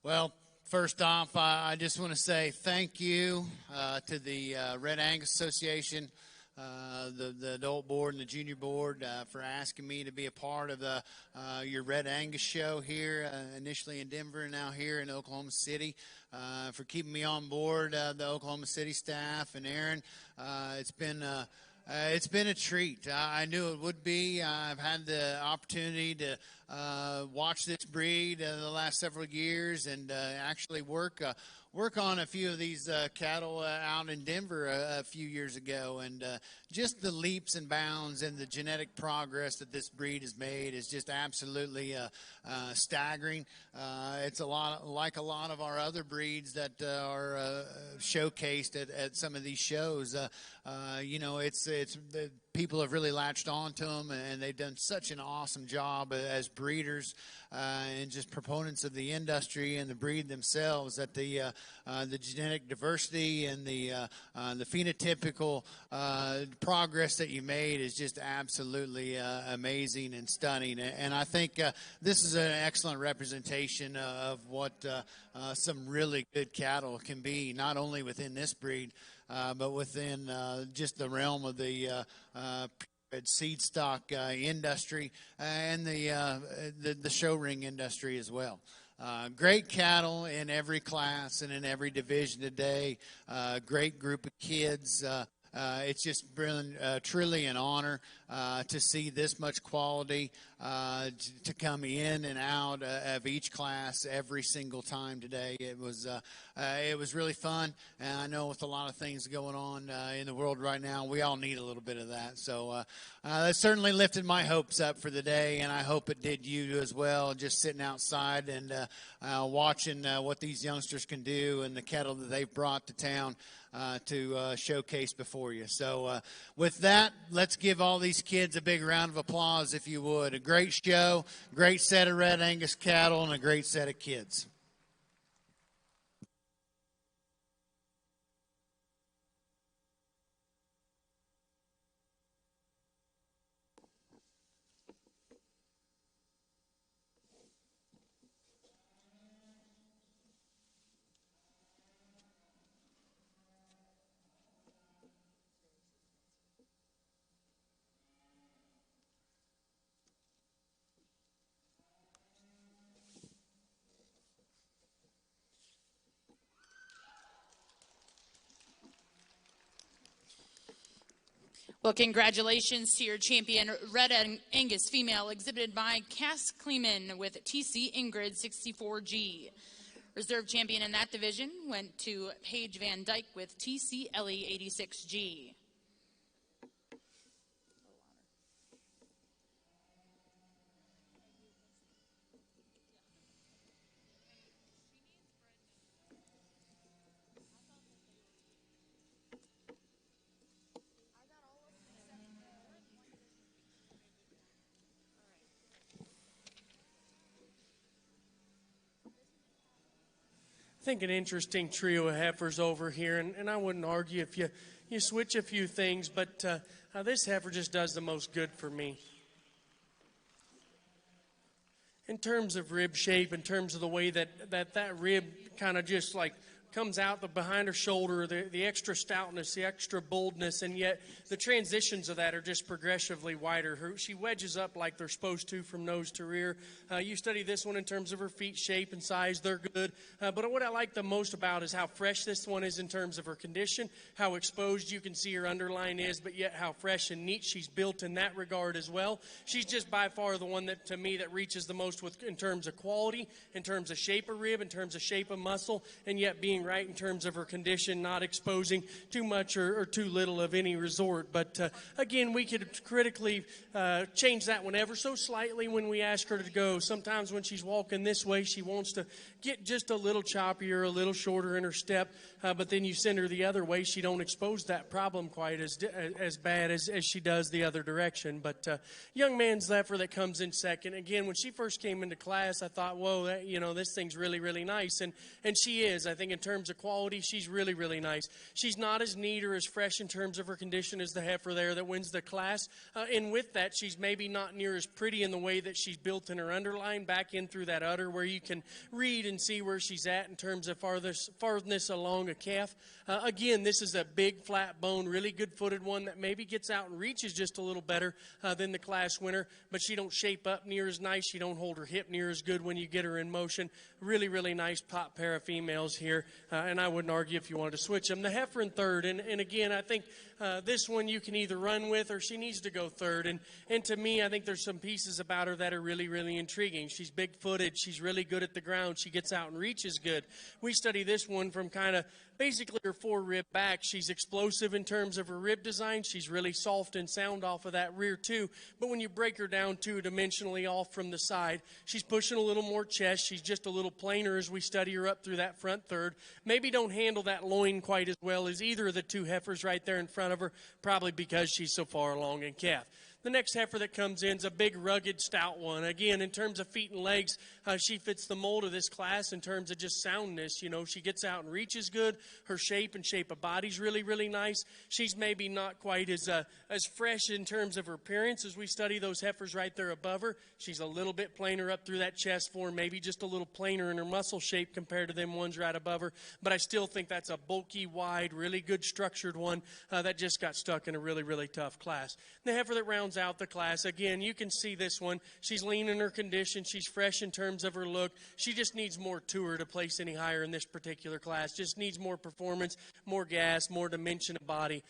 [SPEAKER 3] Well, first off, I just want to say thank you to the Red Angus Association, the adult board and the junior board for asking me to be a part of your Red Angus show here, initially in Denver and now here in Oklahoma City, for keeping me on board, the Oklahoma City staff and Aaron. It's been a treat. I knew it would be. I've had the opportunity to watch this breed the last several years and actually work on a few of these cattle out in Denver a few years ago. And just the leaps and bounds and the genetic progress that this breed has made is just absolutely staggering. It's a lot like a lot of our other breeds that are showcased at some of these shows. It's people have really latched on to them, and they've done such an awesome job as breeders and just proponents of the industry and the breed themselves, that the genetic diversity and the phenotypical progress that you made is just absolutely amazing and stunning. And I think this is an excellent representation of what some really good cattle can be, not only within this breed, but within just the realm of the seed stock industry and the show ring industry as well. Great cattle in every class and in every division today. Great group of kids. It's just been truly an honor to see this much quality to come in and out of each class every single time today. It was really fun, and I know with a lot of things going on in the world right now, we all need a little bit of that. So that certainly lifted my hopes up for the day, and I hope it did you as well, just sitting outside and watching what these youngsters can do and the cattle that they've brought to town to showcase before you. So with that, let's give all these kids a big round of applause, if you would. A great show, great set of Red Angus cattle, and a great set of kids.
[SPEAKER 2] Well, congratulations to your champion, Red Angus female, exhibited by Cattlemen with TC Ingrid 64G. Reserve champion in that division went to Paige Van Dyke with TC Ellie 86G.
[SPEAKER 5] I think an interesting trio of heifers over here, and I wouldn't argue if you switch a few things, but this heifer just does the most good for me. In terms of rib shape, in terms of the way that rib kind of just like comes out the behind her shoulder, the extra stoutness, the extra boldness, and yet the transitions of that are just progressively wider. She wedges up like they're supposed to from nose to rear. You study this one in terms of her feet shape and size, they're good. But what I like the most about is how fresh this one is in terms of her condition, how exposed you can see her underline is, but yet how fresh and neat she's built in that regard as well. She's just by far the one that, to me, that reaches the most in terms of quality, in terms of shape of rib, in terms of shape of muscle, and yet being right in terms of her condition, not exposing too much or too little of any resort. But again, we could critically change that one ever so slightly when we ask her to go. Sometimes when she's walking this way, she wants to get just a little choppier, a little shorter in her step, but then you send her the other way, she don't expose that problem quite as bad as she does the other direction. But young man's heifer that comes in second, again, when she first came into class, I thought, whoa, this thing's really, really nice. And she is. I think in terms terms of quality, she's really, really nice. She's not as neat or as fresh in terms of her condition as the heifer there that wins the class. And with that, she's maybe not near as pretty in the way that she's built in her underline back in through that udder where you can read and see where she's at in terms of farthest along a calf. Again, this is a big, flat bone, really good-footed one that maybe gets out and reaches just a little better than the class winner, but she don't shape up near as nice. She don't hold her hip near as good when you get her in motion. Really, really nice top pair of females here, and I wouldn't argue if you wanted to switch them. The heifer in third, and again, I think this one you can either run with or she needs to go third. And to me, I think there's some pieces about her that are really, really intriguing. She's big-footed. She's really good at the ground. She gets out and reaches good. We study this one from kind of basically her fore-rib back. She's explosive in terms of her rib design. She's really soft and sound off of that rear, too. But when you break her down two-dimensionally off from the side, she's pushing a little more chest. She's just a little plainer as we study her up through that front third. Maybe don't handle that loin quite as well as either of the two heifers right there in front of her, probably because she's so far along in calf. The next heifer that comes in is a big, rugged, stout one. Again, in terms of feet and legs, she fits the mold of this class in terms of just soundness. You know, she gets out and reaches good. Her shape and shape of body's really, really nice. She's maybe not quite as fresh in terms of her appearance as we study those heifers right there above her. She's a little bit plainer up through that chest form, maybe just a little plainer in her muscle shape compared to them ones right above her. But I still think that's a bulky, wide, really good structured one that just got stuck in a really, really tough class. The heifer that rounds out the class, again, you can see this one. She's lean in her condition. She's fresh in terms of her look. She just needs more to her to place any higher in this particular class. Just needs more performance, more gas, more dimension of body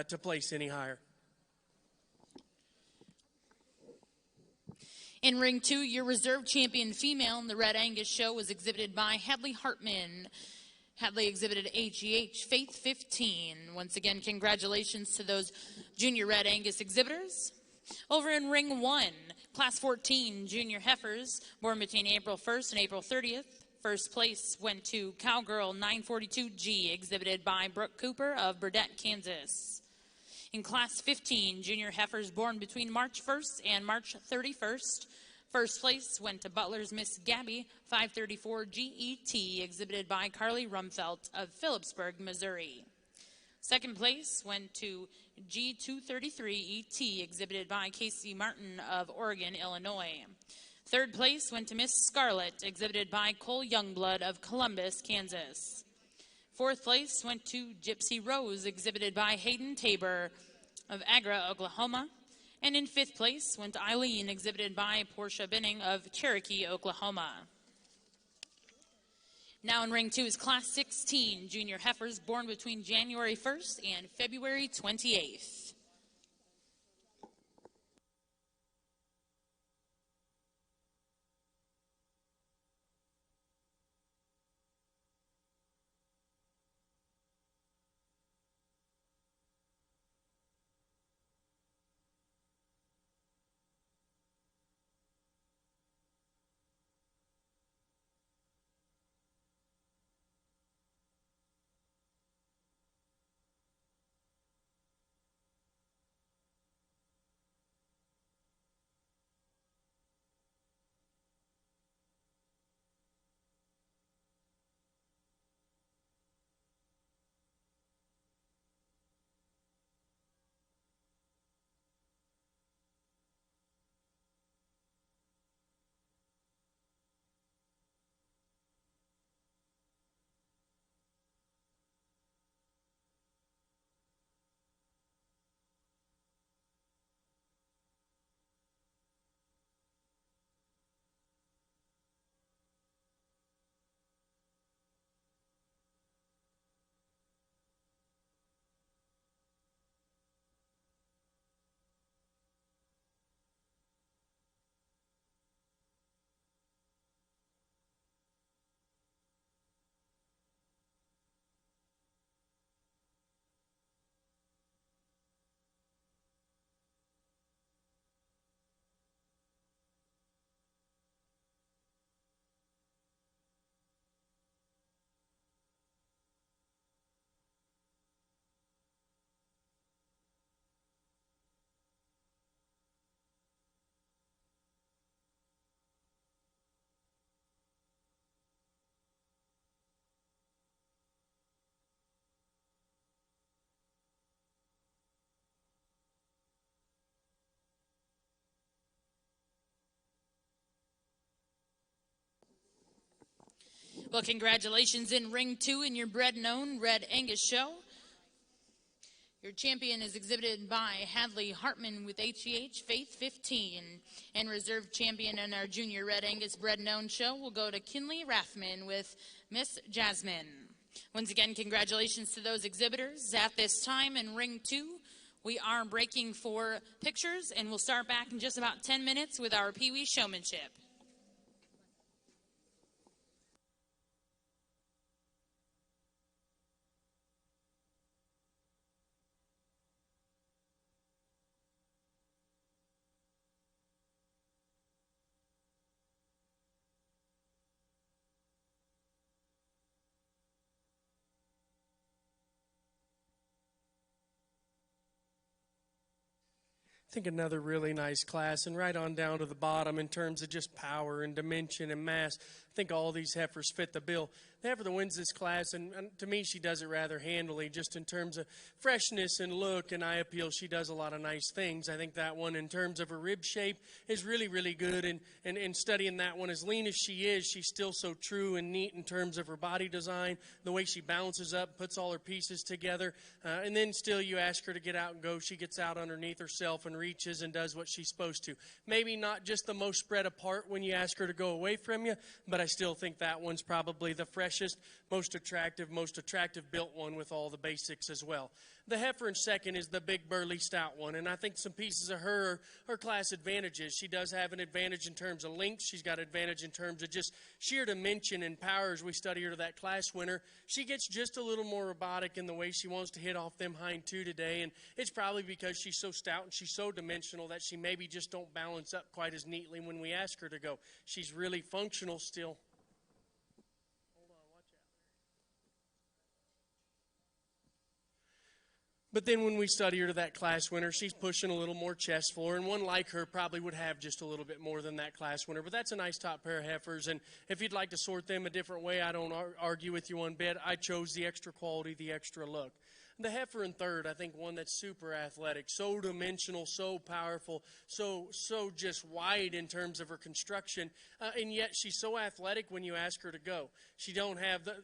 [SPEAKER 5] to place any higher.
[SPEAKER 2] In ring 2, your reserve champion female in the Red Angus show was exhibited by Hadley Hartman. Hadley exhibited HEH Faith 15. Once again, congratulations to those junior Red Angus exhibitors. Over in ring 1, class 14 junior heifers born between April 1st and April 30th. First place went to Cowgirl 942G, exhibited by Brooke Cooper of Burdett, Kansas. In class 15 junior heifers born between March 1st and March 31st. First place went to Butler's Miss Gabby 534 GET, exhibited by Carly Rumfelt of Phillipsburg, Missouri. Second place went to G233 ET, exhibited by Casey Martin of Oregon, Illinois. Third place went to Miss Scarlet, exhibited by Cole Youngblood of Columbus, Kansas. Fourth place went to Gypsy Rose, exhibited by Hayden Tabor of Agra, Oklahoma. And in fifth place went to Eileen, exhibited by Portia Binning of Cherokee, Oklahoma. Now in ring 2 is class 16 junior heifers born between January 1st and February 28th. Well, congratulations in ring 2 in your bred known Red Angus show. Your champion is exhibited by Hadley Hartman with HEH Faith 15. And reserve champion in our junior Red Angus bred known show will go to Kinley Rathman with Miss Jasmine. Once again, congratulations to those exhibitors. At this time in ring 2, we are breaking for pictures, and we'll start back in just about 10 minutes with our Pee Wee showmanship.
[SPEAKER 5] I think another really nice class, and right on down to the bottom in terms of just power and dimension and mass. I think all these heifers fit the bill. The heifer that wins this class, and to me she does it rather handily, just in terms of freshness and look and eye appeal. She does a lot of nice things. I think that one, in terms of her rib shape, is really, really good. And studying that one, as lean as she is, she's still so true and neat in terms of her body design, the way she balances up, puts all her pieces together. And then still you ask her to get out and go. She gets out underneath herself and reaches and does what she's supposed to. Maybe not just the most spread apart when you ask her to go away from you, but I still think that one's probably the freshest, most attractive built one with all the basics as well. The heifer in second is the big burly stout one, and I think some pieces of her class advantages. She does have an advantage in terms of length. She's got advantage in terms of just sheer dimension and power as we study her to that class winner. She gets just a little more robotic in the way she wants to hit off them hind two today, and it's probably because she's so stout and she's so dimensional that she maybe just don't balance up quite as neatly when we ask her to go. She's really functional still. But then when we study her to that class winner, she's pushing a little more chest floor, and one like her probably would have just a little bit more than that class winner. But that's a nice top pair of heifers, and if you'd like to sort them a different way, I don't argue with you one bit. I chose the extra quality, the extra look. The heifer in third, I think one that's super athletic, so dimensional, so powerful, so just wide in terms of her construction, and yet she's so athletic when you ask her to go. She don't have the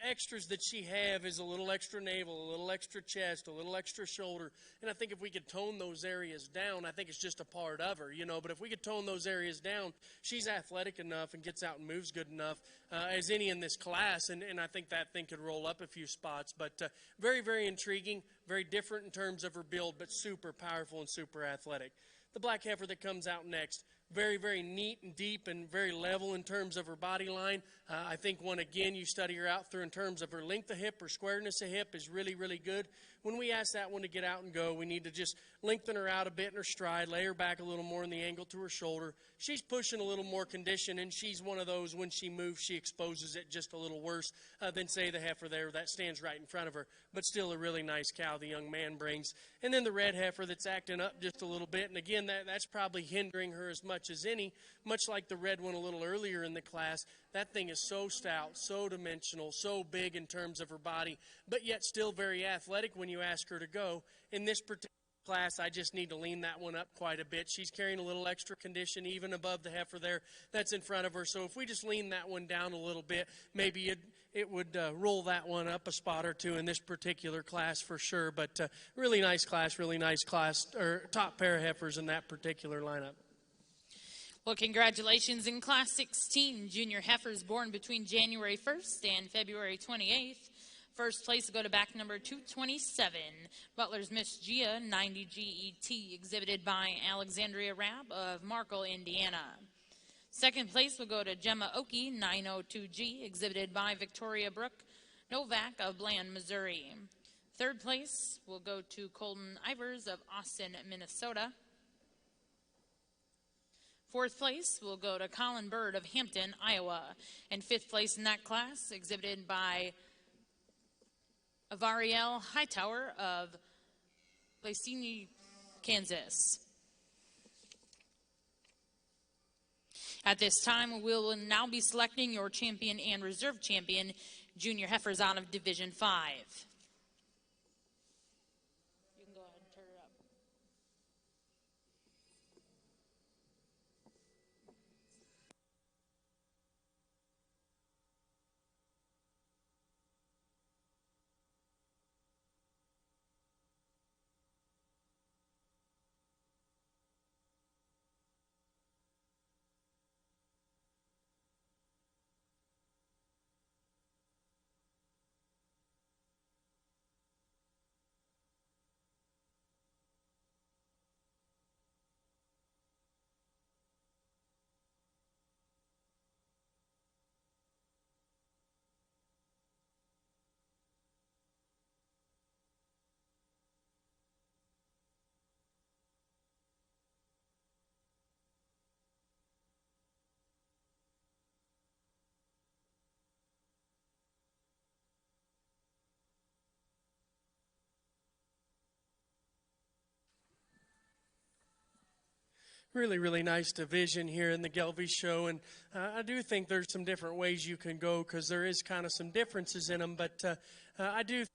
[SPEAKER 5] extras that she have is a little extra navel, a little extra chest, a little extra shoulder, and I think if we could tone those areas down, I think it's just a part of her, but if we could tone those areas down, she's athletic enough and gets out and moves good enough as any in this class, and I think that thing could roll up a few spots, but very, very intriguing, very different in terms of her build, but super powerful and super athletic. The black heifer that comes out next, very, very neat and deep and very level in terms of her body line. I think one, again, you study her out through in terms of her length of hip, her squareness of hip is really, really good. When we ask that one to get out and go, we need to just lengthen her out a bit in her stride, lay her back a little more in the angle to her shoulder. She's pushing a little more condition, and she's one of those, when she moves, she exposes it just a little worse than, say, the heifer there that stands right in front of her. But still a really nice cow the young man brings. And then the red heifer that's acting up just a little bit. And again, that's probably hindering her as much as any, much like the red one a little earlier in the class. That thing is so stout, so dimensional, so big in terms of her body, but yet still very athletic when you ask her to go. In this particular class, I just need to lean that one up quite a bit. She's carrying a little extra condition even above the heifer there that's in front of her. So if we just lean that one down a little bit, maybe it would roll that one up a spot or two in this particular class for sure. But really nice class, or top pair of heifers in that particular lineup.
[SPEAKER 2] Well, congratulations in Class 16 junior heifers born between January 1st and February 28th. First place will go to back number 227, Butler's Miss Gia 90 GET, exhibited by Alexandria Rabb of Markle, Indiana. Second place will go to Gemma Oki 902G, exhibited by Victoria Brooke Novak of Bland, Missouri. Third place will go to Colton Ivers of Austin, Minnesota. Fourth place will go to Colin Bird of Hampton, Iowa. And fifth place in that class, exhibited by Avariel Hightower of Lacey, Kansas. At this time, we will now be selecting your champion and reserve champion junior heifers out of Division 5. You can go ahead and turn it up.
[SPEAKER 5] really nice division here in the Gelby show, and I do think there's some different ways you can go because there is kind of some differences in them, but I do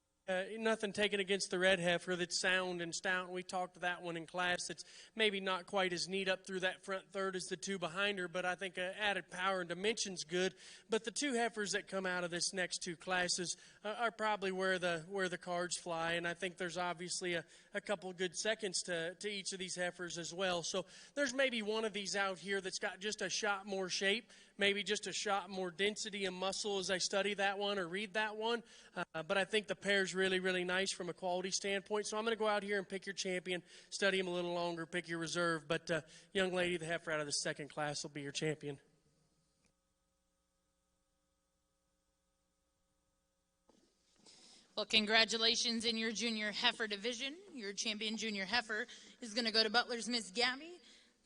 [SPEAKER 5] nothing taken against the red heifer that's sound and stout, and we talked to that one in class. It's maybe not quite as neat up through that front third as the two behind her, but I think added power and dimension's good. But the two heifers that come out of this next two classes are probably where the cards fly, and I think there's obviously a couple good seconds to each of these heifers as well. So there's maybe one of these out here that's got just a shot more shape, maybe just a shot more density and muscle as I study that one or read that one. But I think the pair's really nice from a quality standpoint. So I'm going to go out here and pick your champion, study him a little longer, pick your reserve. But young lady, the heifer out of the second class will be your champion.
[SPEAKER 2] Well, congratulations in your junior heifer division. Your champion junior heifer is going to go to Butler's Miss Gabby,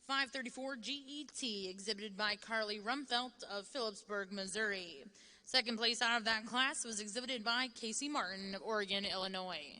[SPEAKER 2] 534 GET, exhibited by Carly Rumfelt of Phillipsburg, Missouri. Second place out of that class was exhibited by Casey Martin of Oregon, Illinois.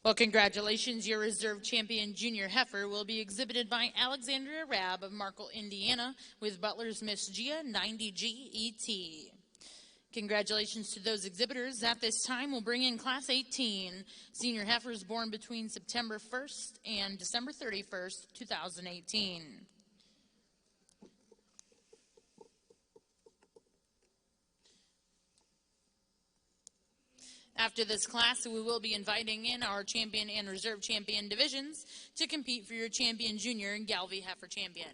[SPEAKER 2] Well, congratulations. Your reserve champion junior heifer will be exhibited by Alexandria Rabb of Markle, Indiana, with Butler's Miss Gia 90 GET. Congratulations to those exhibitors. At this time, we'll bring in Class 18, senior heifers born between September 1st and December 31st, 2018. After this class, we will be inviting in our champion and reserve champion divisions to compete for your champion junior and Galvey heifer champion.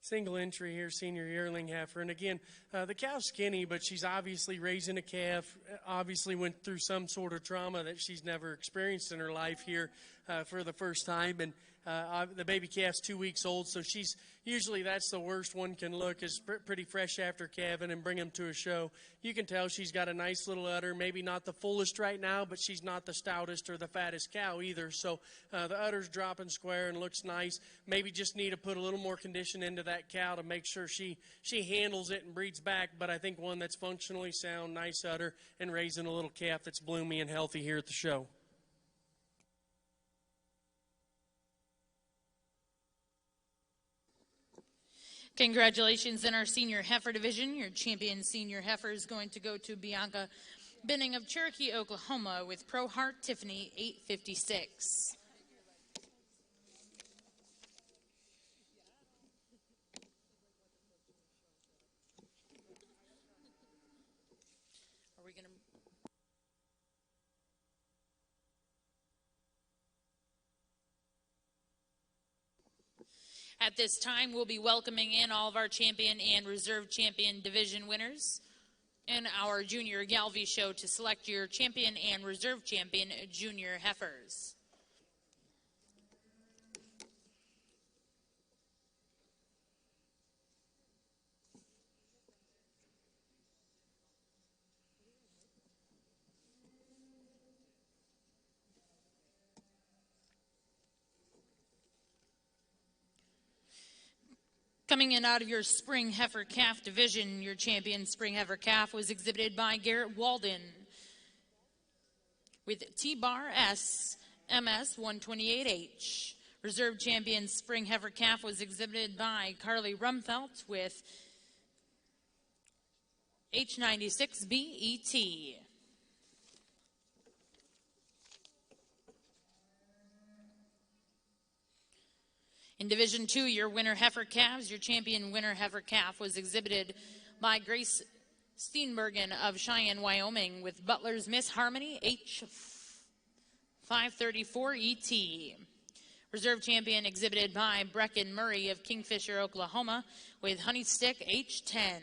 [SPEAKER 5] Single entry here, senior yearling heifer. And again, the cow's skinny, but she's obviously raising a calf, obviously went through some sort of trauma that she's never experienced in her life here for the first time. And The baby calf's 2 weeks old, so she's usually that's the worst one can look, is pretty fresh after calving and bring them to a show. You can tell she's got a nice little udder, maybe not the fullest right now, but she's not the stoutest or the fattest cow either. So the udder's dropping square and looks nice. Maybe just need to put a little more condition into that cow to make sure she handles it and breeds back. But I think one that's functionally sound, nice udder, and raising a little calf that's bloomy and healthy here at the show.
[SPEAKER 2] Congratulations in our senior heifer division. Your champion senior heifer is going to go to Bianca Binning of Cherokee, Oklahoma with Pro Heart Tiffany 856. Are we going to... At this time, we'll be welcoming in all of our champion and reserve champion division winners in our junior Galvey show to select your champion and reserve champion junior heifers. Coming in out of your spring heifer calf division, your champion spring heifer calf was exhibited by Garrett Walden with T-Bar S MS 128H. Reserve champion spring heifer calf was exhibited by Carly Rumfelt with H96BET. In Division 2, your winner heifer calves, your champion winner heifer calf was exhibited by Grace Steenbergen of Cheyenne, Wyoming with Butler's Miss Harmony H534ET. Reserve champion exhibited by Brecken Murray of Kingfisher, Oklahoma with Honeystick H10.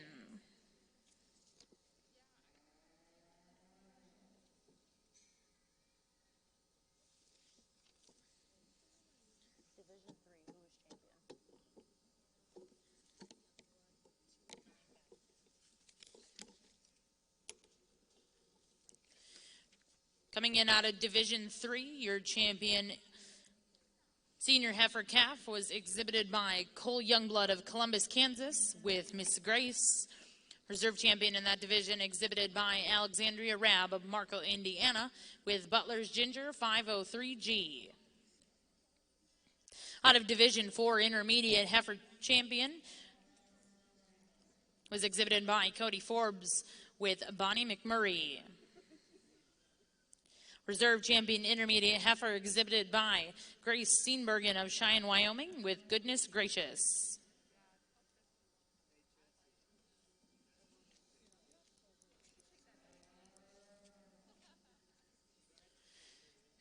[SPEAKER 2] Coming in out of Division 3, your champion senior heifer calf was exhibited by Cole Youngblood of Columbus, Kansas with Miss Grace. Reserve champion in that division exhibited by Alexandria Rabb of Markle, Indiana with Butler's Ginger 503G. Out of Division 4, intermediate heifer champion was exhibited by Cody Forbes with Bonnie McMurray. Reserve champion intermediate heifer exhibited by Grace Steenbergen of Cheyenne, Wyoming with Goodness Gracious.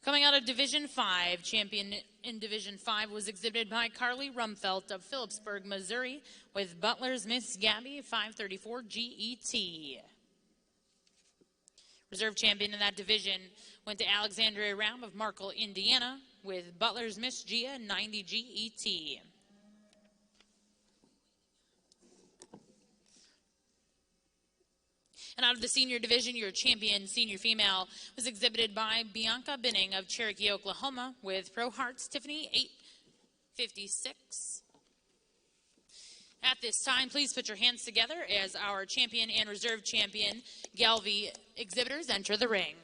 [SPEAKER 2] Coming out of Division 5, champion in Division 5 was exhibited by Carly Rumfelt of Phillipsburg, Missouri with Butler's Miss Gabby 534 GET. Reserve champion in that division went to Alexandria Rabb of Markle, Indiana with Butler's Miss Gia 90 GET. And out of the senior division, your champion senior female was exhibited by Bianca Binning of Cherokee, Oklahoma with Pro Hearts Tiffany 856. At this time, please put your hands together as our champion and reserve champion Galvey exhibitors enter the ring.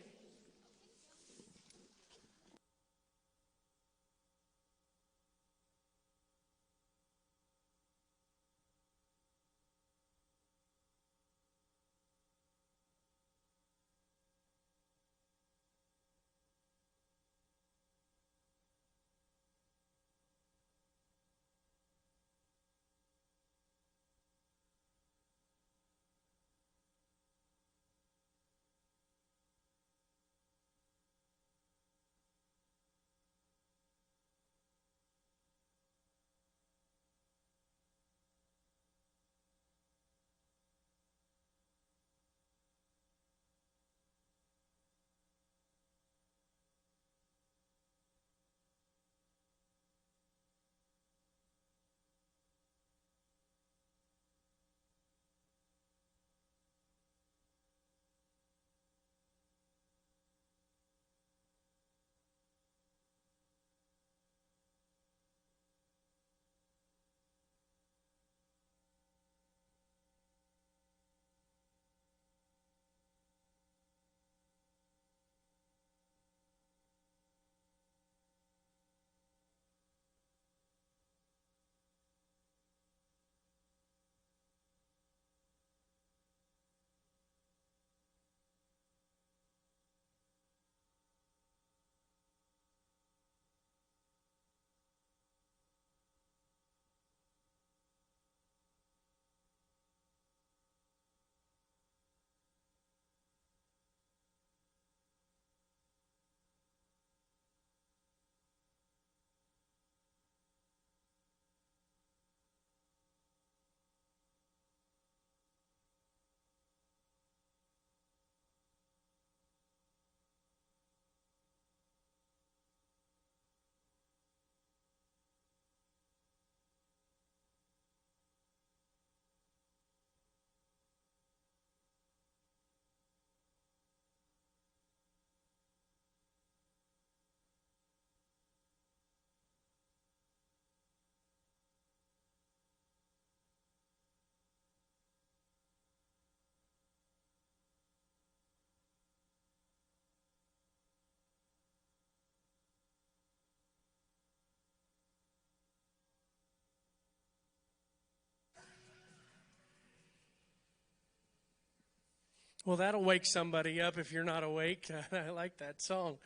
[SPEAKER 5] Well, that'll wake somebody up if you're not awake. I like that song.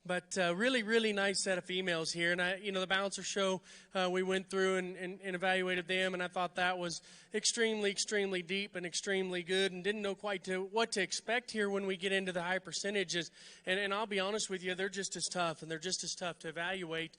[SPEAKER 5] But really, really nice set of females here. And, the Balancer show, we went through and evaluated them, and I thought that was extremely, extremely deep and extremely good, and didn't know quite what to expect here when we get into the high percentages. And I'll be honest with you, they're just as tough, and they're just as tough to evaluate.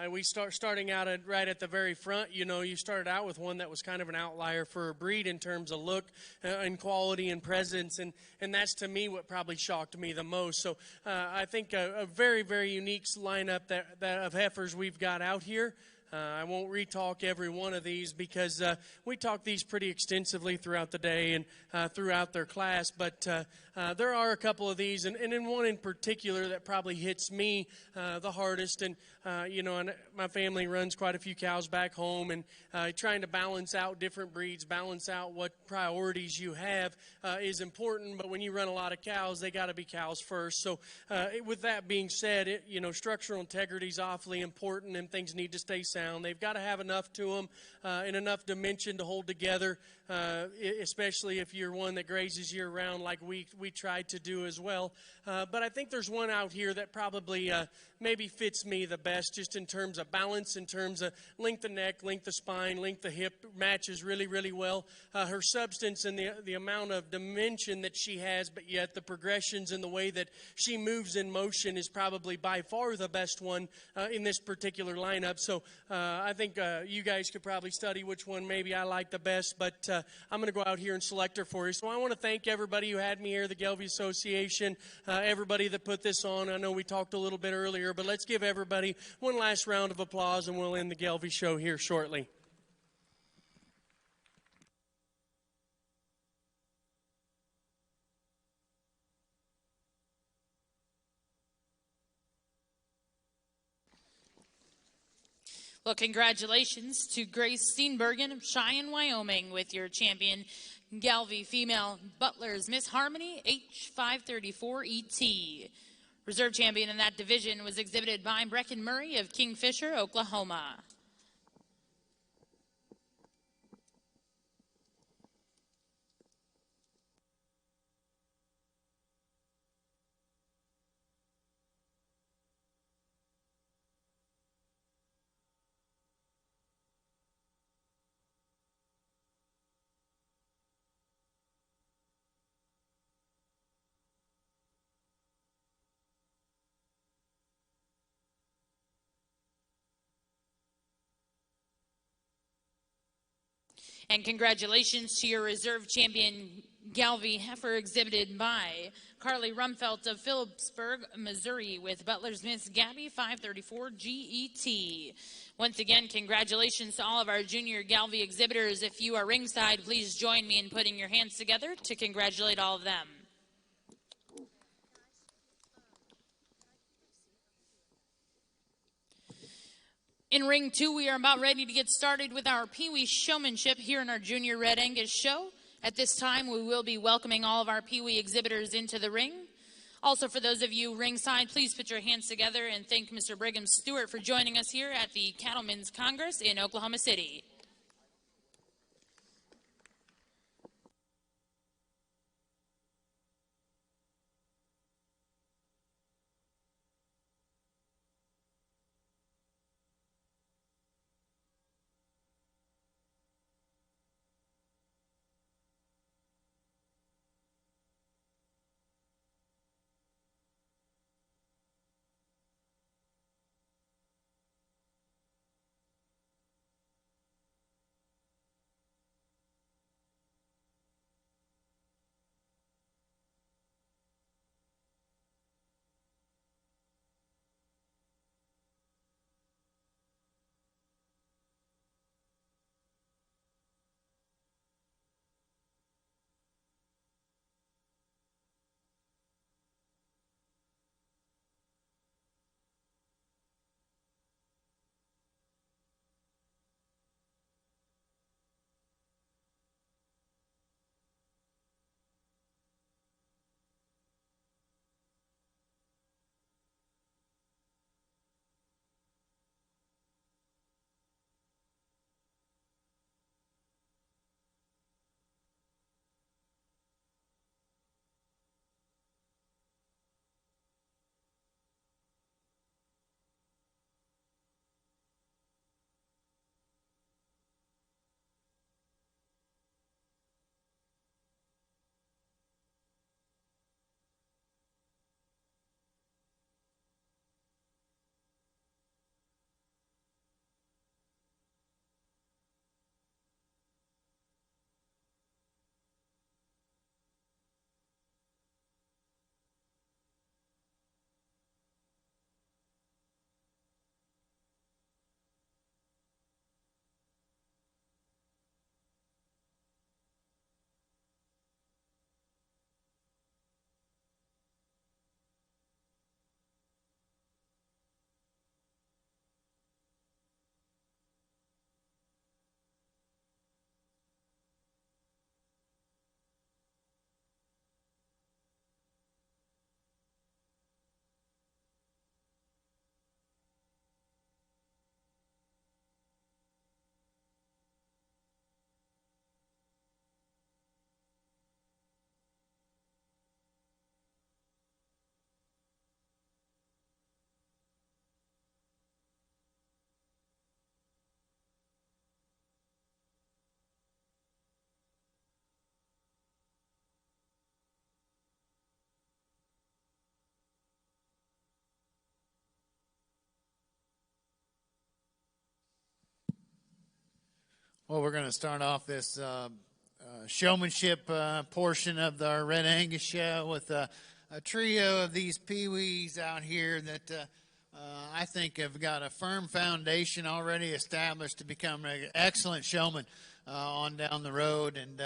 [SPEAKER 5] We starting out right at the very front. You started out with one that was kind of an outlier for a breed in terms of look and quality and presence, and that's to me what probably shocked me the most. So I think a very, very unique lineup that of heifers we've got out here. I won't retalk every one of these because we talk these pretty extensively throughout the day and throughout their class. But there are a couple of these, and in one in particular that probably hits me the hardest. And and my family runs quite a few cows back home, and trying to balance out different breeds, balance out what priorities you have is important. But when you run a lot of cows, they got to be cows first. So with that being said, structural integrity is awfully important, and things need to stay sound. They've got to have enough to them and enough dimension to hold together, especially if you're one that grazes year-round like we try to do as well. But I think there's one out here that probably maybe fits me the best just in terms of balance, in terms of length of neck, length of spine, length of hip, matches really, really well. Her substance and the amount of dimension that she has, but yet the progressions and the way that she moves in motion is probably by far the best one in this particular lineup. So I think you guys could probably study which one maybe I like the best, but I'm going to go out here and select her for you. So I want to thank everybody who had me here, the Gelbvieh Association, everybody that put this on. I know we talked a little bit earlier, but let's give everybody one last round of applause, and we'll end the Gelbvieh show here shortly.
[SPEAKER 4] Well, congratulations to Grace Steenbergen of Cheyenne, Wyoming, with your champion Gelbvieh female Butler's Miss Harmony H534ET. Reserve champion in that division was exhibited by Brecken Murray of Kingfisher, Oklahoma. And congratulations to your reserve champion Gelbvieh heifer exhibited by Carly Rumfelt of Phillipsburg, Missouri, with Butler's Miss Gabby 534 GET. Once again, congratulations to all of our junior Gelbvieh exhibitors. If you are ringside, please join me in putting your hands together to congratulate all of them. In Ring 2, we are about ready to get started with our Pee Wee showmanship here in our Junior Red Angus show. At this time, we will be welcoming all of our Pee Wee exhibitors into the ring. Also, for those of you ringside, please put your hands together and thank Mr. Brigham Stewart for joining us here at the Cattlemen's Congress in Oklahoma City.
[SPEAKER 3] Well, we're going to start off this showmanship portion of our Red Angus show with a trio of these peewees out here that I think have got a firm foundation already established to become an excellent showman on down the road. And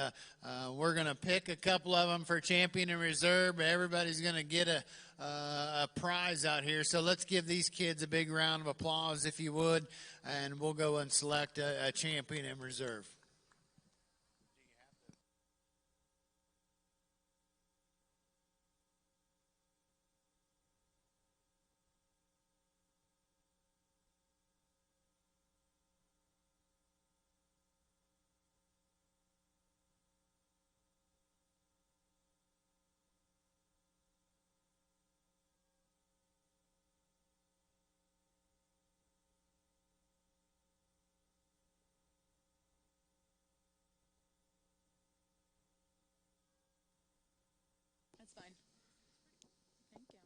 [SPEAKER 3] we're going to pick a couple of them for champion and reserve. Everybody's going to get a prize out here. So let's give these kids a big round of applause, if you would, and we'll go and select a champion and reserve.
[SPEAKER 2] That's fine. Thank you.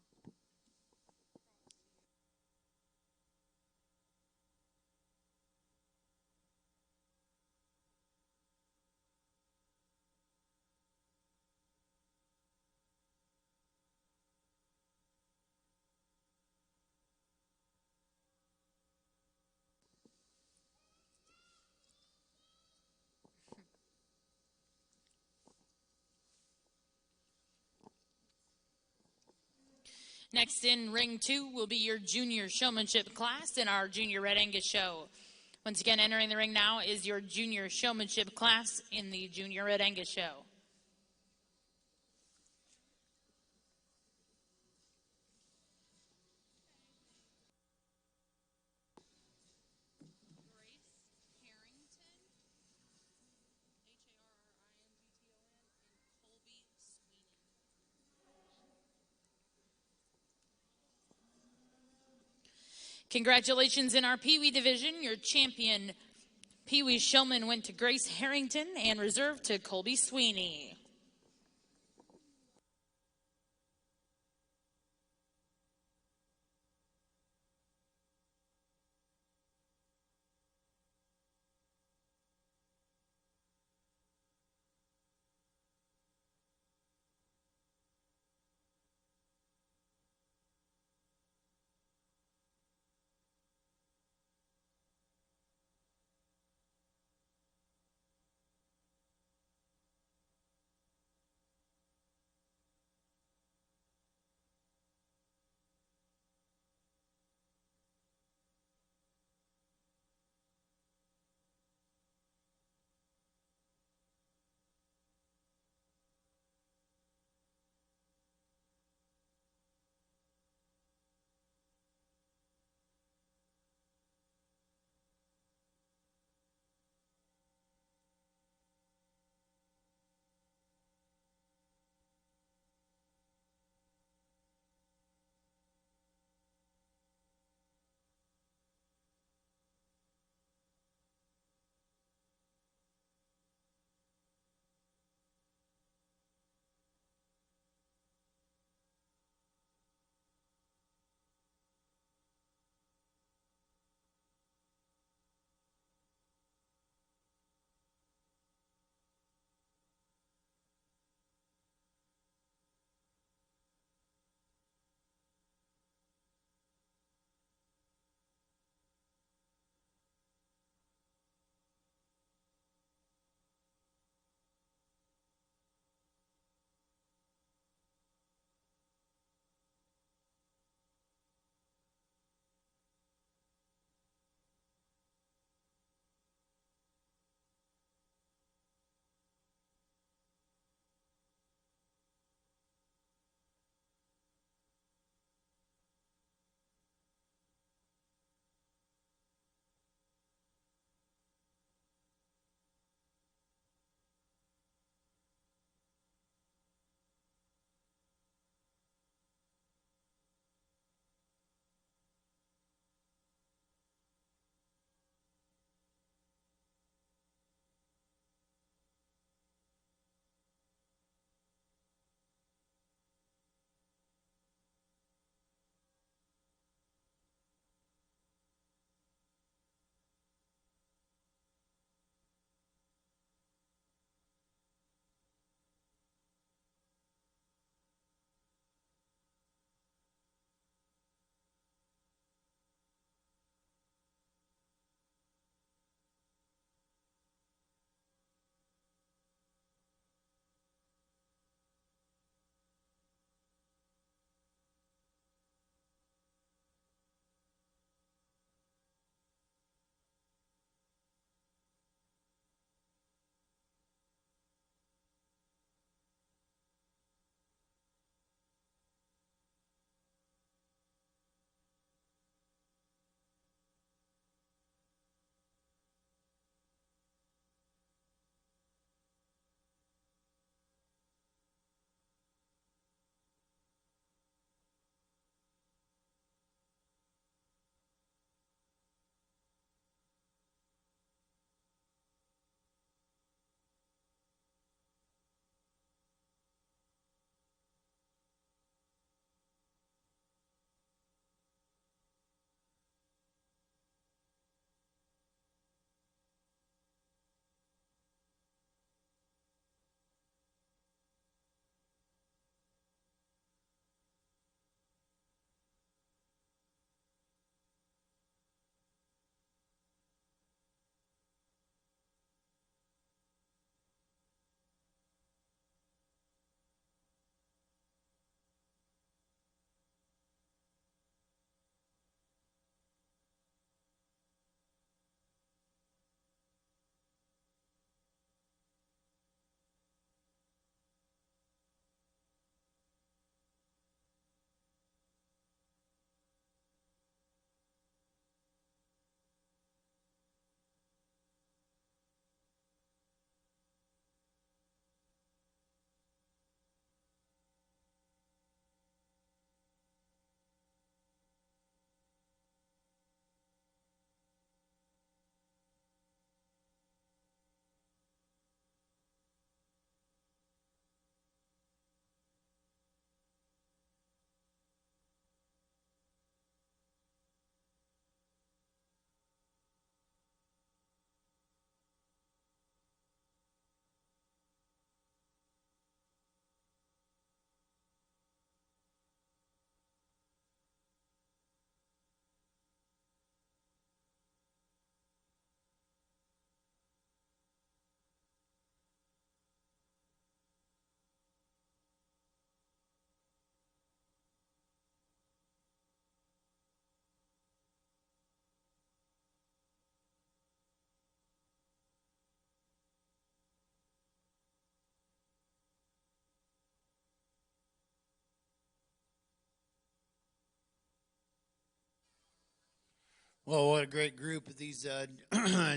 [SPEAKER 2] Next in ring 2 will be your junior showmanship class in our junior Red Angus show. Once again, entering the ring now is your junior showmanship class in the junior Red Angus show. Congratulations in our Pee Wee division. Your champion Pee Wee showman went to Grace Harrington and reserved to Colby Sweeney.
[SPEAKER 3] Well, what a great group of these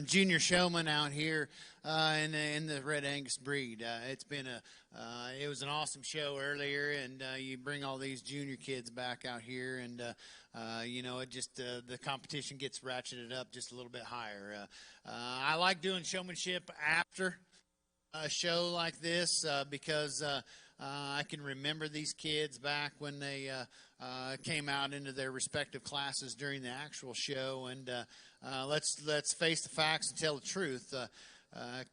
[SPEAKER 3] junior showmen out here in the Red Angus breed. It was an awesome show earlier, and you bring all these junior kids back out here, and it just the competition gets ratcheted up just a little bit higher. I like doing showmanship after a show like this because I can remember these kids back when they came out into their respective classes during the actual show. And let's face the facts and tell the truth.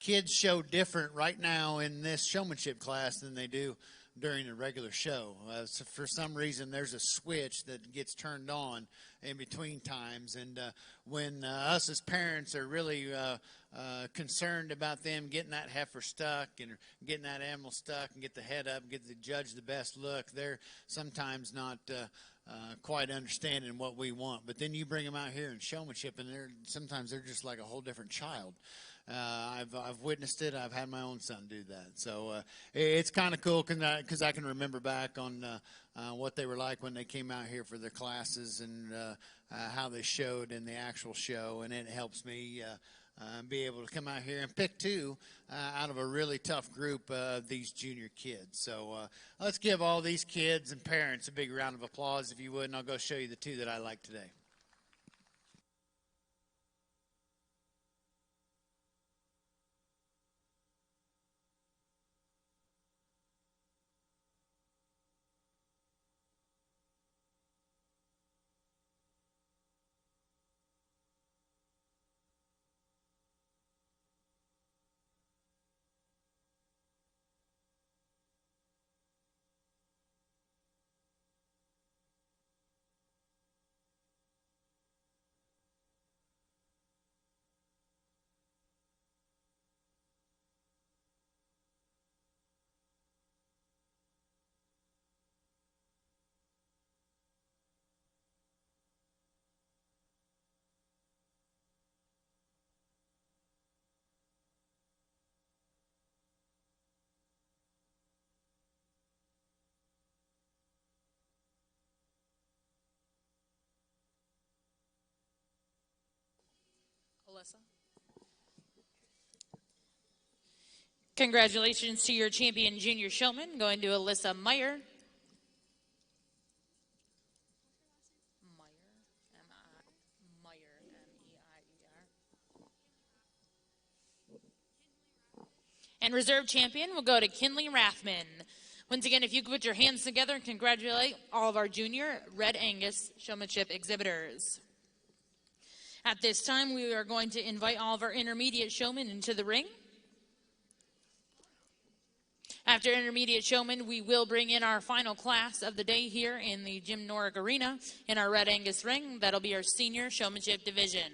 [SPEAKER 3] Kids show different right now in this showmanship class than they do during a regular show. So for some reason, there's a switch that gets turned on in between times. And when us as parents are really concerned about them getting that heifer stuck and getting that animal stuck and get the head up and get the judge the best look, they're sometimes not quite understanding what we want. But then you bring them out here in showmanship, and sometimes they're just like a whole different child. I've witnessed it. I've had my own son do that. So it's kind of cool because I can remember back on what they were like when they came out here for their classes and how they showed in the actual show. And it helps me be able to come out here and pick two out of a really tough group of these junior kids. So let's give all these kids and parents a big round of applause, if you would, and I'll go show you the two that I like today.
[SPEAKER 4] Alyssa. Congratulations to your champion junior showman, going to Alyssa Meyer. Meyer, M-E-I-E-R. And reserve champion will go to Kinley Rathman. Once again, if you could put your hands together and congratulate all of our junior Red Angus showmanship exhibitors. At this time, we are going to invite all of our intermediate showmen into the ring. After intermediate showmen, we will bring in our final class of the day here in the Jim Norick Arena in our Red Angus ring. That'll be our senior showmanship division.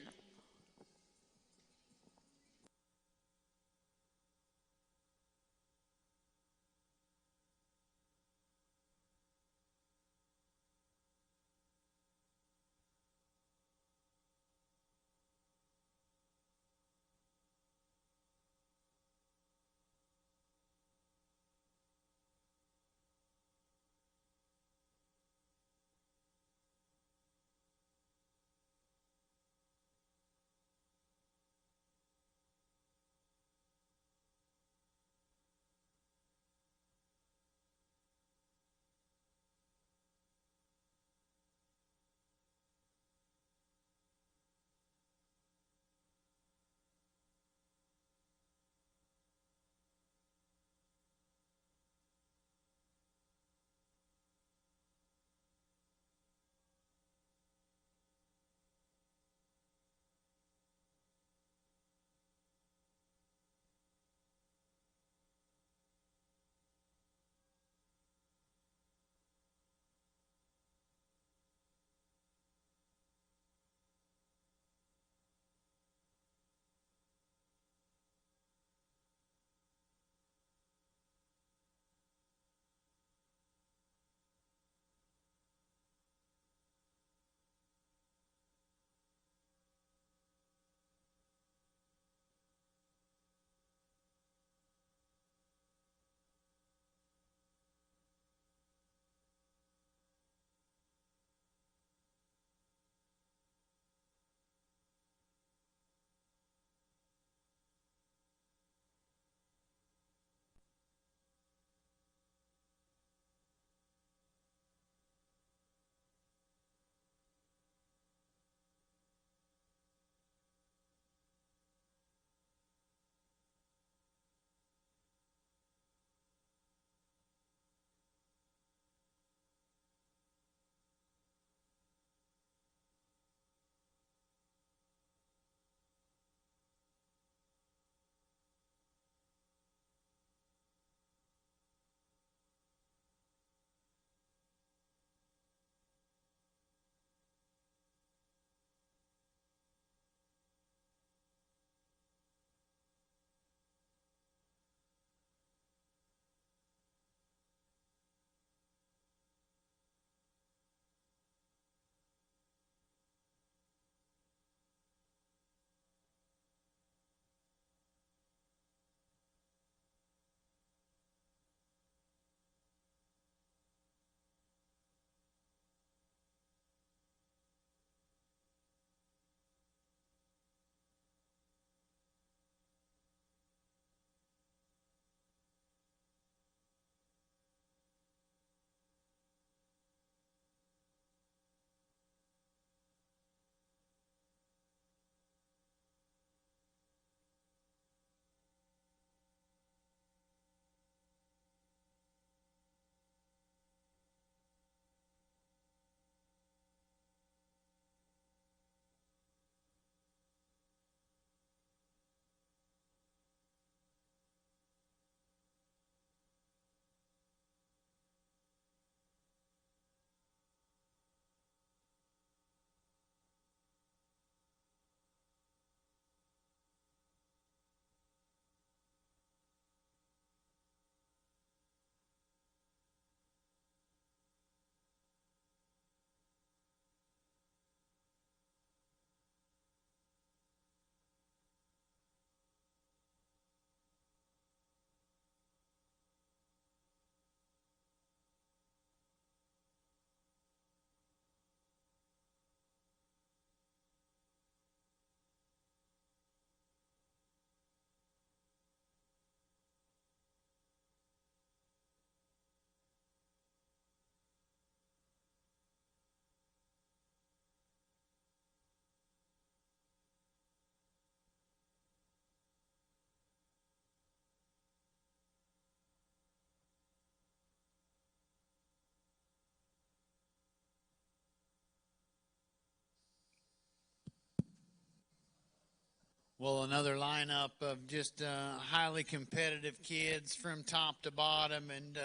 [SPEAKER 3] Well, another lineup of just highly competitive kids from top to bottom. And,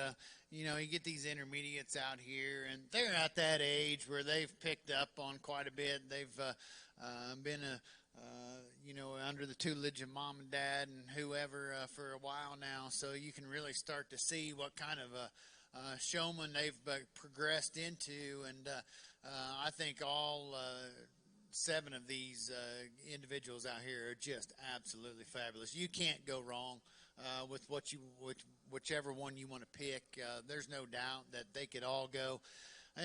[SPEAKER 3] you get these intermediates out here, and they're at that age where they've picked up on quite a bit. They've been under the tutelage of mom and dad and whoever for a while now. So you can really start to see what kind of a showman they've progressed into. And I think all 7 of these individuals out here are just absolutely fabulous. You can't go wrong with whichever one you want to pick. There's no doubt that they could all go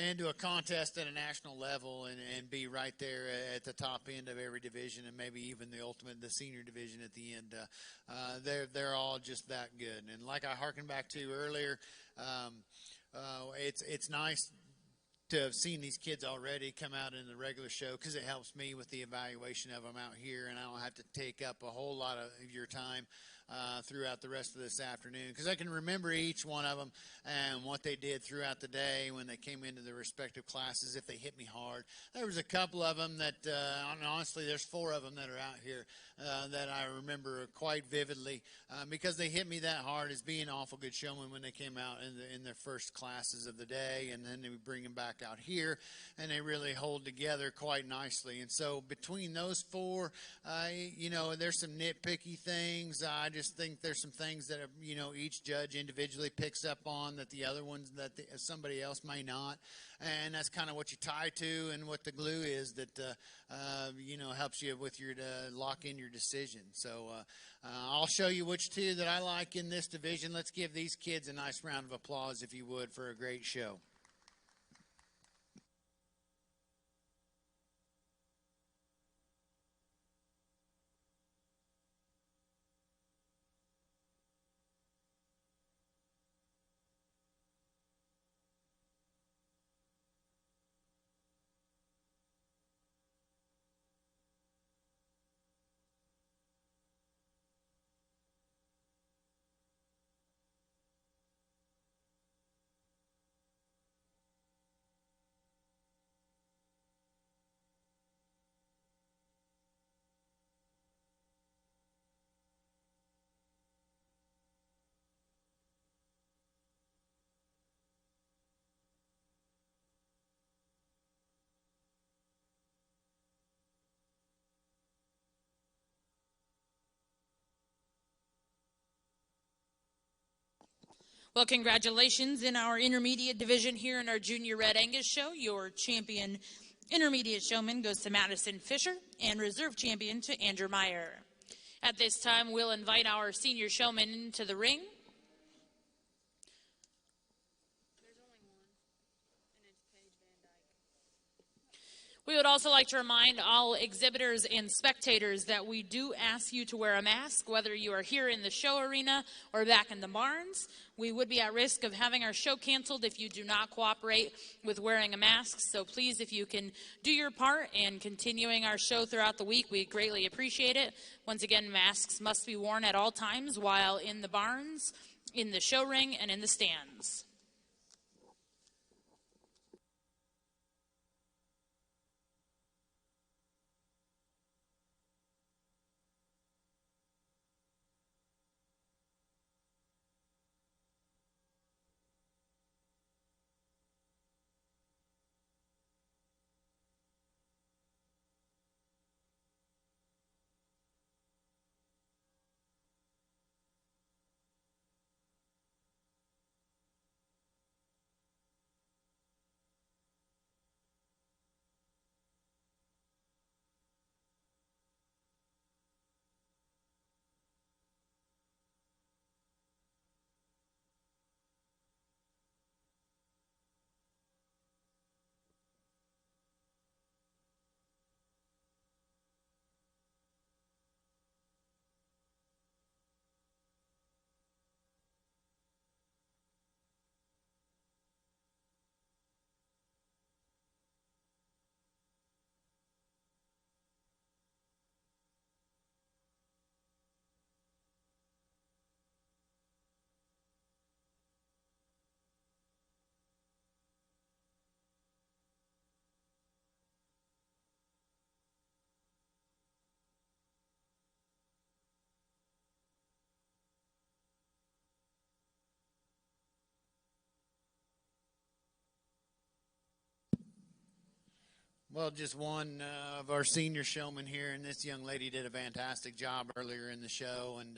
[SPEAKER 3] into a contest at a national level and be right there at the top end of every division, and maybe even the senior division at the end. They're all just that good. And like I harkened back to earlier, it's nice to have seen these kids already come out in the regular show, because it helps me with the evaluation of them out here, and I don't have to take up a whole lot of your time throughout the rest of this afternoon, because I can remember each one of them and what they did throughout the day when they came into their respective classes, if they hit me hard. There was a couple of them that, honestly, there's 4 of them that are out here that I remember quite vividly because they hit me that hard as being awful good showmen when they came out in their first classes of the day, and then they would bring them back out here, and they really hold together quite nicely. And so between those 4, there's some nitpicky things. I just think there's some things that each judge individually picks up on that the other ones that somebody else may not, and that's kind of what you tie to and what the glue is that helps you with your lock in your decision. So I'll show you which 2 that I like in this division. Let's give these kids a nice round of applause, if you would, for a great show.
[SPEAKER 4] Well, congratulations in our intermediate division here in our Junior Red Angus show. Your champion intermediate showman goes to Madison Fisher, and reserve champion to Andrew Meyer. At this time, we'll invite our senior showman into the ring. We would also like to remind all exhibitors and spectators that we do ask you to wear a mask, whether you are here in the show arena or back in the barns. We would be at risk of having our show canceled if you do not cooperate with wearing a mask. So please, if you can do your part and continuing our show throughout the week, we greatly appreciate it. Once again, masks must be worn at all times while in the barns, in the show ring, and in the stands.
[SPEAKER 3] Well, just one of our senior showmen here, and this young lady did a fantastic job earlier in the show. And,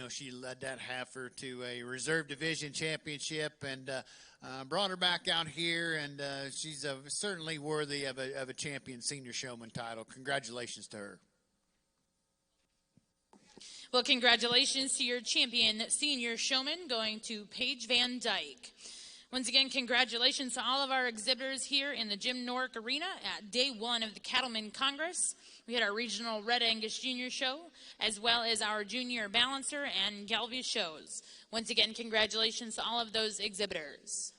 [SPEAKER 3] she led that heifer to a reserve division championship and brought her back out here. And she's certainly worthy of a champion senior showman title. Congratulations to her.
[SPEAKER 2] Well, congratulations to your champion senior showman going to Paige Van Dyke. Once again, congratulations to all of our exhibitors here in the Jim Norick Arena at day one of the Cattlemen Congress. We had our regional Red Angus Junior show, as well as our junior balancer and Galvey shows. Once again, congratulations to all of those exhibitors.